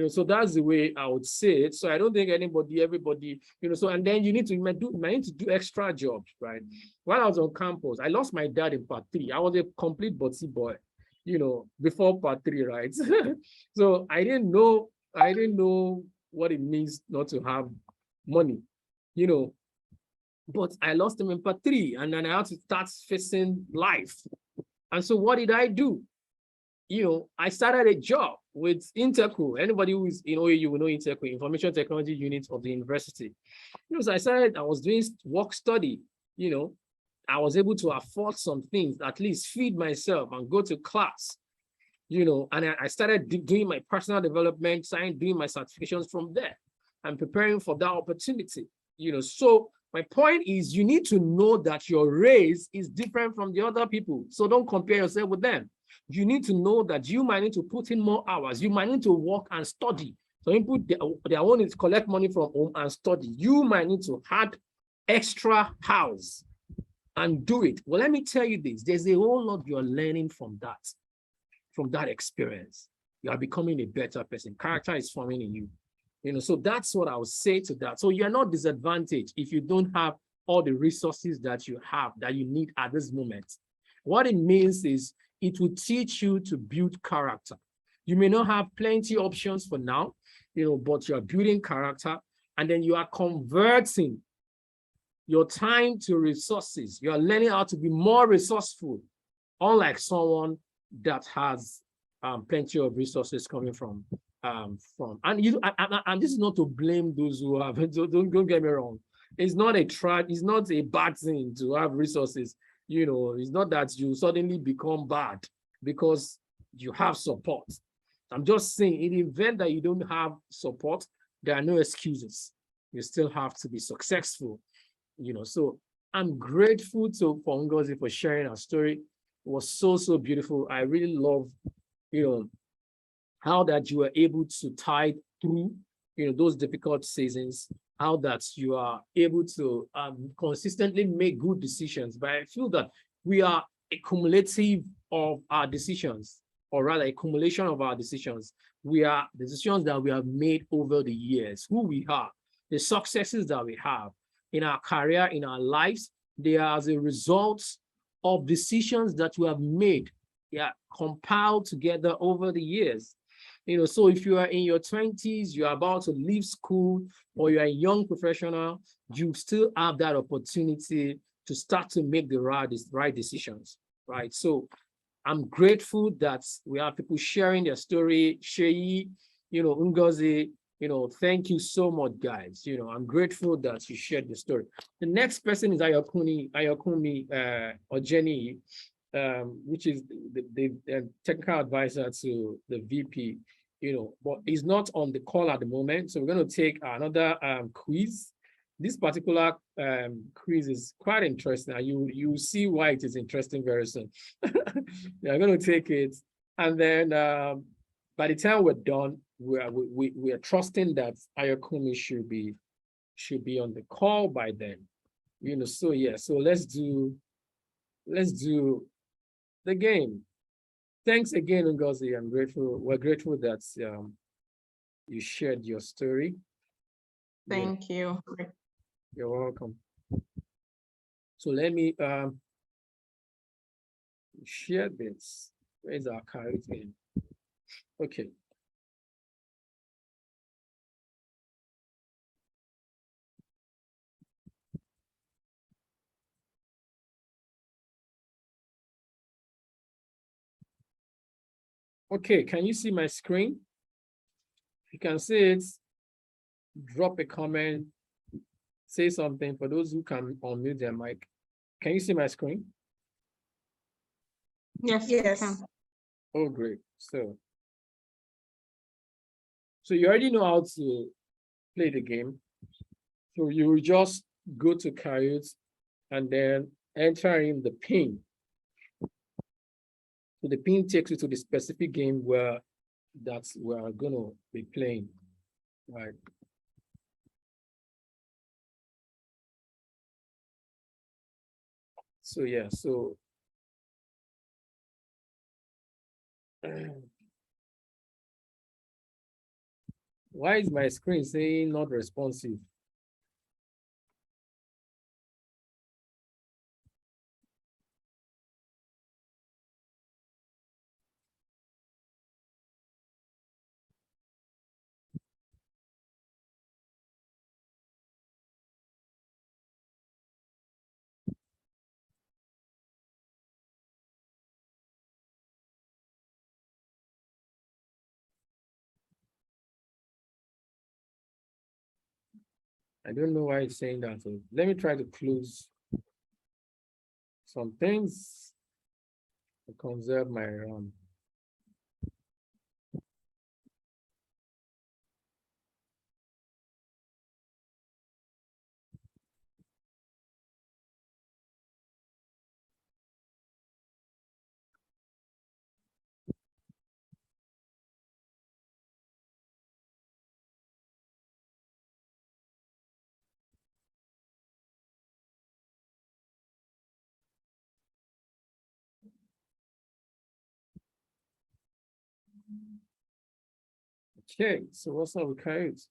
So that's the way I would say it. So I don't think everybody, so, and then you might need to do extra jobs, right? While I was on campus, I lost my dad in part 3. I was a complete botsy boy, before part 3, right? So I didn't know what it means not to have money, but I lost him in part 3, and then I had to start facing life. And so what did I do? I started a job with Interco. Anybody who is in OAU, you will know Interco, Information Technology Unit of the university. So I was doing work study, I was able to afford some things, at least feed myself and go to class, and I started doing my personal development, doing my certifications from there and preparing for that opportunity, So my point is, you need to know that your race is different from the other people. So don't compare yourself with them. You need to know that you might need to put in more hours. You might need to work and study. So you put their own is collect money from home and study. You might need to add extra hours and do it. Well, let me tell you this. There's a whole lot you're learning from that experience. You are becoming a better person. Character is forming in you. So that's what I would say to that. So you're not disadvantaged if you don't have all the resources that you have, that you need at this moment. What it means is it will teach you to build character. You may not have plenty options for now, but you're building character, and then you are converting your time to resources. You are learning how to be more resourceful, unlike someone that has plenty of resources coming from. And this is not to blame those who have. Don't get me wrong. It's not a bad thing to have resources. It's not that you suddenly become bad because you have support. I'm just saying, in the event that you don't have support, there are no excuses. You still have to be successful. So I'm grateful for Ngozi for sharing her story. It was so beautiful. I really love, how that you were able to tide through, those difficult seasons, how that you are able to consistently make good decisions. But I feel that we are a cumulative of our decisions, or rather accumulation of our decisions. We are the decisions that we have made over the years, who we are, the successes that we have in our career, in our lives. They are as a result of decisions that we have made, compiled together over the years. So if you are in your 20s, you're about to leave school, or you're a young professional, you still have that opportunity to start to make the right decisions, right? So I'm grateful that we have people sharing their story. Sheyi, Ngozi, thank you so much, guys. I'm grateful that you shared the story. The next person is Ayokunnu Ojeniyi, which is the technical advisor to the VP, but he's not on the call at the moment. So we're going to take another quiz. This particular quiz is quite interesting, and you see why it is interesting very soon. We're going to take it, and then by the time we're done, we are trusting that Ayokunnu should be on the call by then. So yeah, so let's do the game. Thanks again, Ngozi. I'm grateful. We're grateful that you shared your story. Thank you. You're welcome. So let me share this. Where's our card again? Okay. Okay, can you see my screen? If you can see it, drop a comment, say something. For those who can unmute their mic, can you see my screen? Yes. Yes. Oh, great. So you already know how to play the game. So you will just go to Kahoot and then enter in the pin. So the pin takes you to the specific game we're going to be playing, right? So yeah, so why is my screen saying not responsive? I don't know why it's saying that. So let me try to close some things to conserve my RAM. Okay, so what's up with codes?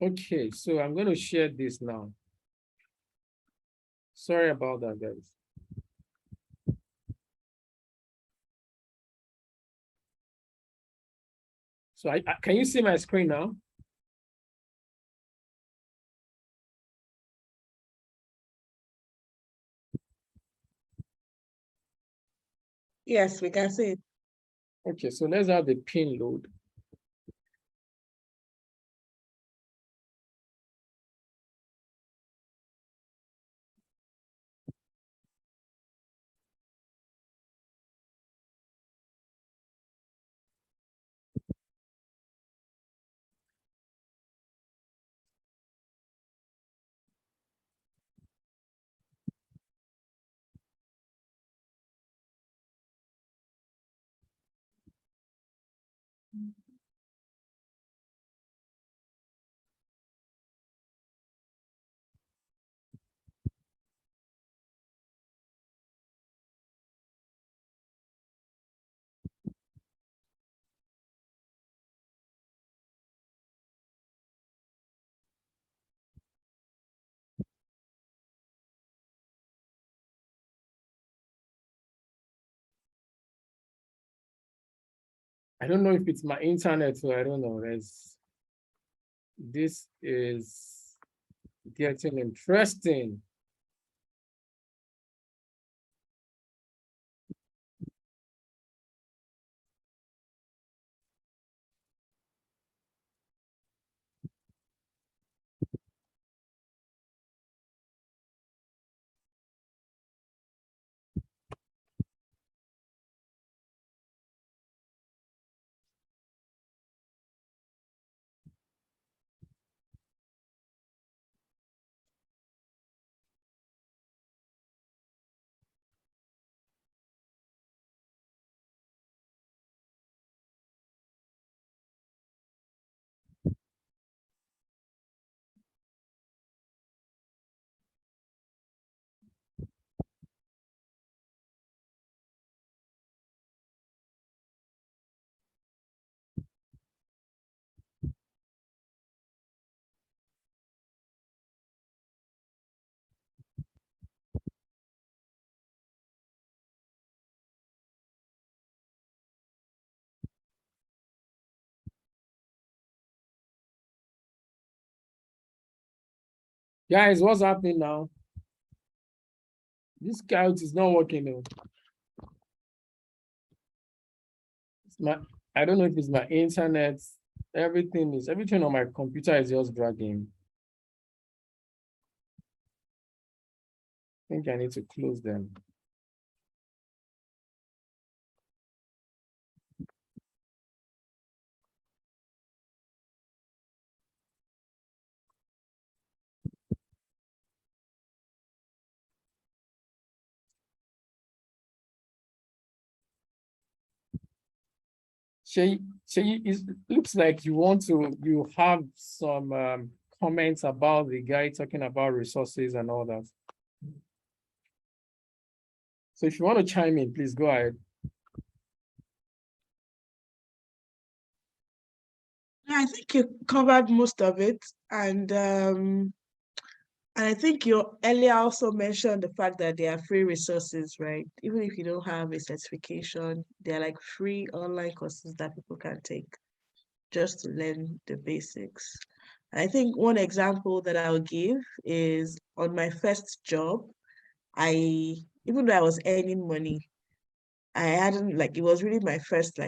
Okay, so I'm going to share this now. Sorry about that, guys. So can you see my screen now? Yes, we can see it. Okay, so let's have the pin load. I don't know if it's my internet, so I don't know. This is getting interesting. Guys, what's happening now? This couch is not working now. I don't know if it's my internet. Everything on my computer is just dragging. I think I need to close them. Shay, it looks like you have some comments about the guy talking about resources and all that. So if you want to chime in, please go ahead. Yeah, I think you covered most of it. And I think you earlier also mentioned the fact that there are free resources, right? Even if you don't have a certification, there are like free online courses that people can take just to learn the basics. I think one example that I'll give is on my first job, even though I was earning money, I hadn't it was really my first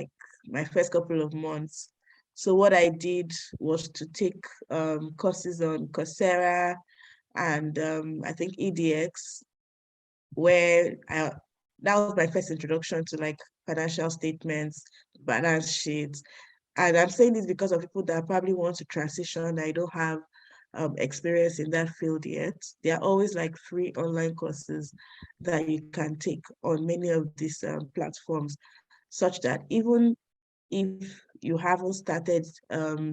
couple of months. So what I did was to take courses on Coursera and I think EDX, where that was my first introduction to like financial statements, balance sheets. And I'm saying this because of people that probably want to transition. I don't have experience in that field yet. There are always like free online courses that you can take on many of these platforms, such that even if you haven't started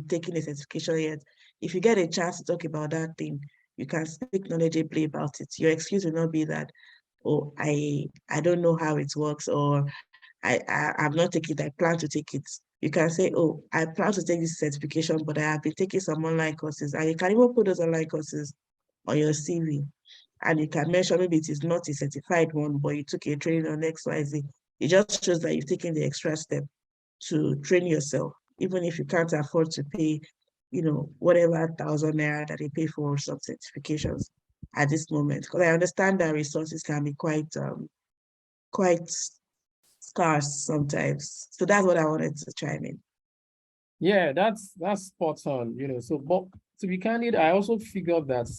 taking a certification yet, if you get a chance to talk about that thing, you can speak knowledgeably about it. Your excuse will not be that, oh, I don't know how it works, or I'm not taking it, I plan to take it. You can say, oh, I plan to take this certification, but I have been taking some online courses. And you can even put those online courses on your CV. And you can mention maybe it is not a certified one, but you took a training on XYZ. It just shows that you've taken the extra step to train yourself, even if you can't afford to pay, whatever 1,000 naira that they pay for some certifications at this moment. Because I understand that resources can be quite scarce sometimes. So that's what I wanted to chime in. Yeah, that's spot on, So, but to be candid, I also figured that,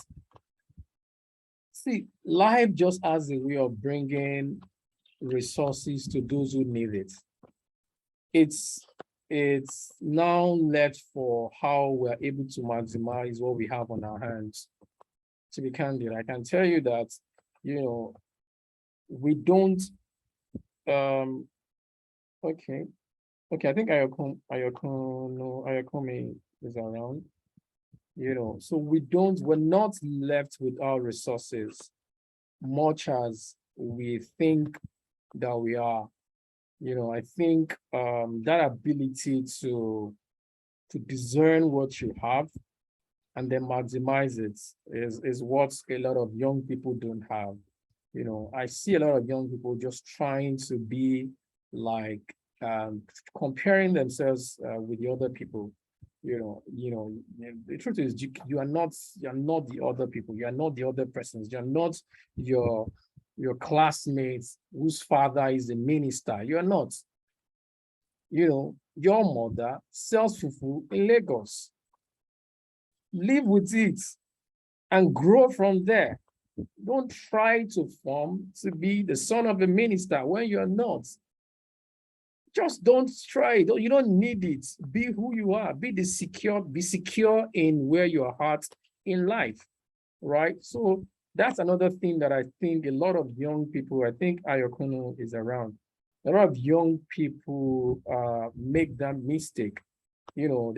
see, life just has a way of bringing resources to those who need it. It's now left for how we're able to maximize what we have on our hands. To be candid, I can tell you that, we don't, okay, I think Ayokunnu is around, so we're not left with our resources much as we think that we are. I think that ability to discern what you have and then maximize it is what a lot of young people don't have. I see a lot of young people just trying to be like comparing themselves with the other people. The truth is you're not the other people. You are not the other persons. You're not your classmates whose father is a minister. You're not. Your mother sells fufu in Lagos. Live with it and grow from there. Don't try to form to be the son of a minister when you're not. Just don't try. You don't need it. Be who you are. Be secure in where you're at in life, right? So that's another thing that I think a lot of young people, I think Ayokunnu is around. A lot of young people make that mistake. They don't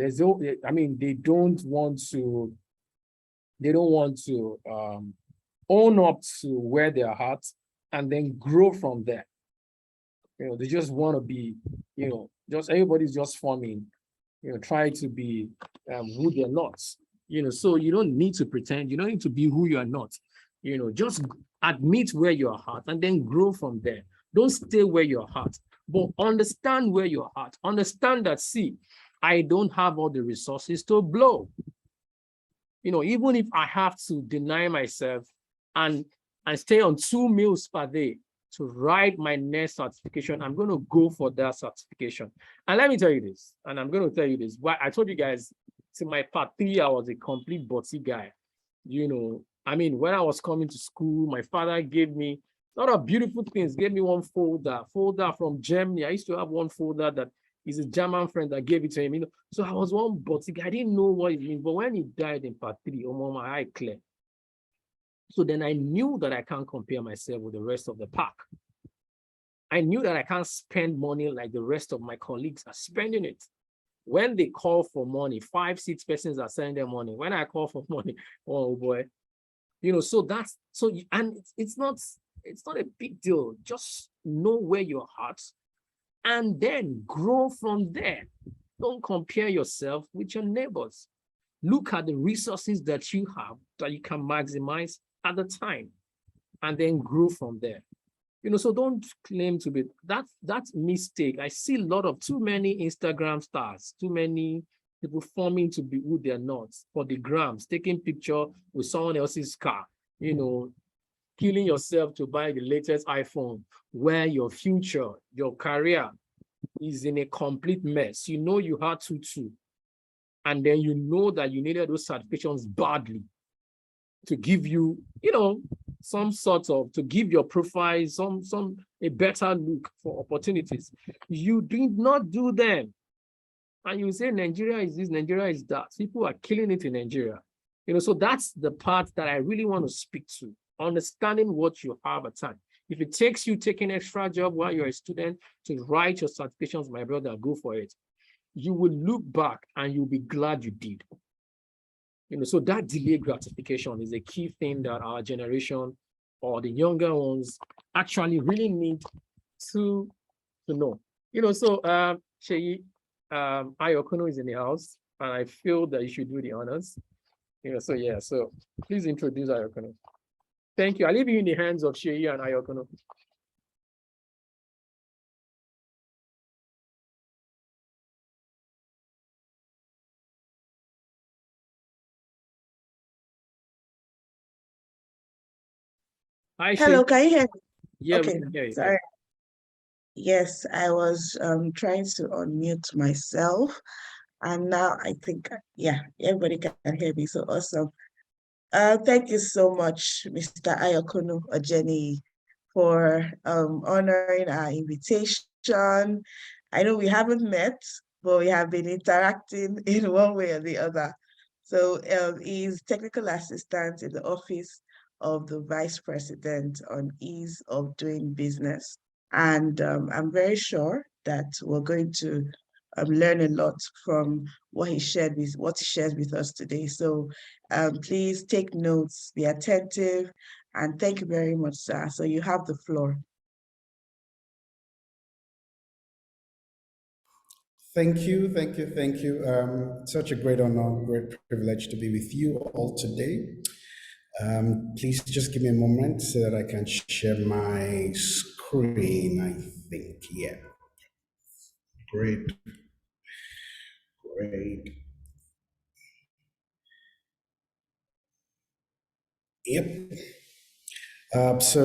want to own up to where they're at and then grow from there. They just want to be, just everybody's just forming, try to be who they're not. So you don't need to pretend, you don't need to be who you are not. Just admit where you're at and then grow from there. Don't stay where you're at, but understand where you're at. Understand that, see, I don't have all the resources to blow. even if I have to deny myself and stay on 2 meals per day to write my next certification, I'm going to go for that certification. And let me tell you this, and I'm going to tell you this. Why I told you guys, to my part 3, I was a complete bossy guy. I mean, when I was coming to school, my father gave me a lot of beautiful things, gave me one folder from Germany. I used to have one folder that is a German friend that gave it to him. So I was one bossy guy. I didn't know what it means, but when he died in part 3, oh, my eye clear. So then I knew that I can't compare myself with the rest of the pack. I knew that I can't spend money like the rest of my colleagues are spending it. When they call for money, 5, 6 persons are sending their money. When I call for money, oh boy, so and it's not a big deal. Just know where your heart's and then grow from there. Don't compare yourself with your neighbors. Look at the resources that you have that you can maximize at the time and then grow from there. So don't claim to be that's mistake. I see a lot of too many Instagram stars, too many people forming to be who they're not for the grams, taking picture with someone else's car, killing yourself to buy the latest iPhone, where your future, your career is in a complete mess. You had to, and then that you needed those certifications badly to give you, some sort of, to give your profile a better look for opportunities. You did not do them. And you say Nigeria is this, Nigeria is that. People are killing it in Nigeria. So that's the part that I really want to speak to, understanding what you have at time. If it takes you taking extra job while you're a student to write your certifications, my brother, go for it. You will look back and you'll be glad you did. So that delayed gratification is a key thing that our generation or the younger ones actually really need to know. So Sheyi, Ayokunnu is in the house, and I feel that you should do the honors. So please introduce Ayokunnu. Thank you. I leave you in the hands of Sheyi and Ayokunnu. Hi, Hello, Sheyi. can you hear me? Yeah, we Okay, can hear you. sorry. Yes, I was trying to unmute myself, and now I think, yeah, everybody can hear me, so awesome. Thank you so much, Mr. Ayokunnu Ojeniyi, for honoring our invitation. I know we haven't met, but we have been interacting in one way or the other. So he's technical assistant in the office of the Vice President on ease of doing business. And I'm very sure that we're going to learn a lot from what he shares with us today. So please take notes, be attentive, and thank you very much, sir. So you have the floor. Thank you. Such a great honor, great privilege to be with you all today. Please just give me a moment so that I can share my screen, I think. Yeah. Great. Yep. So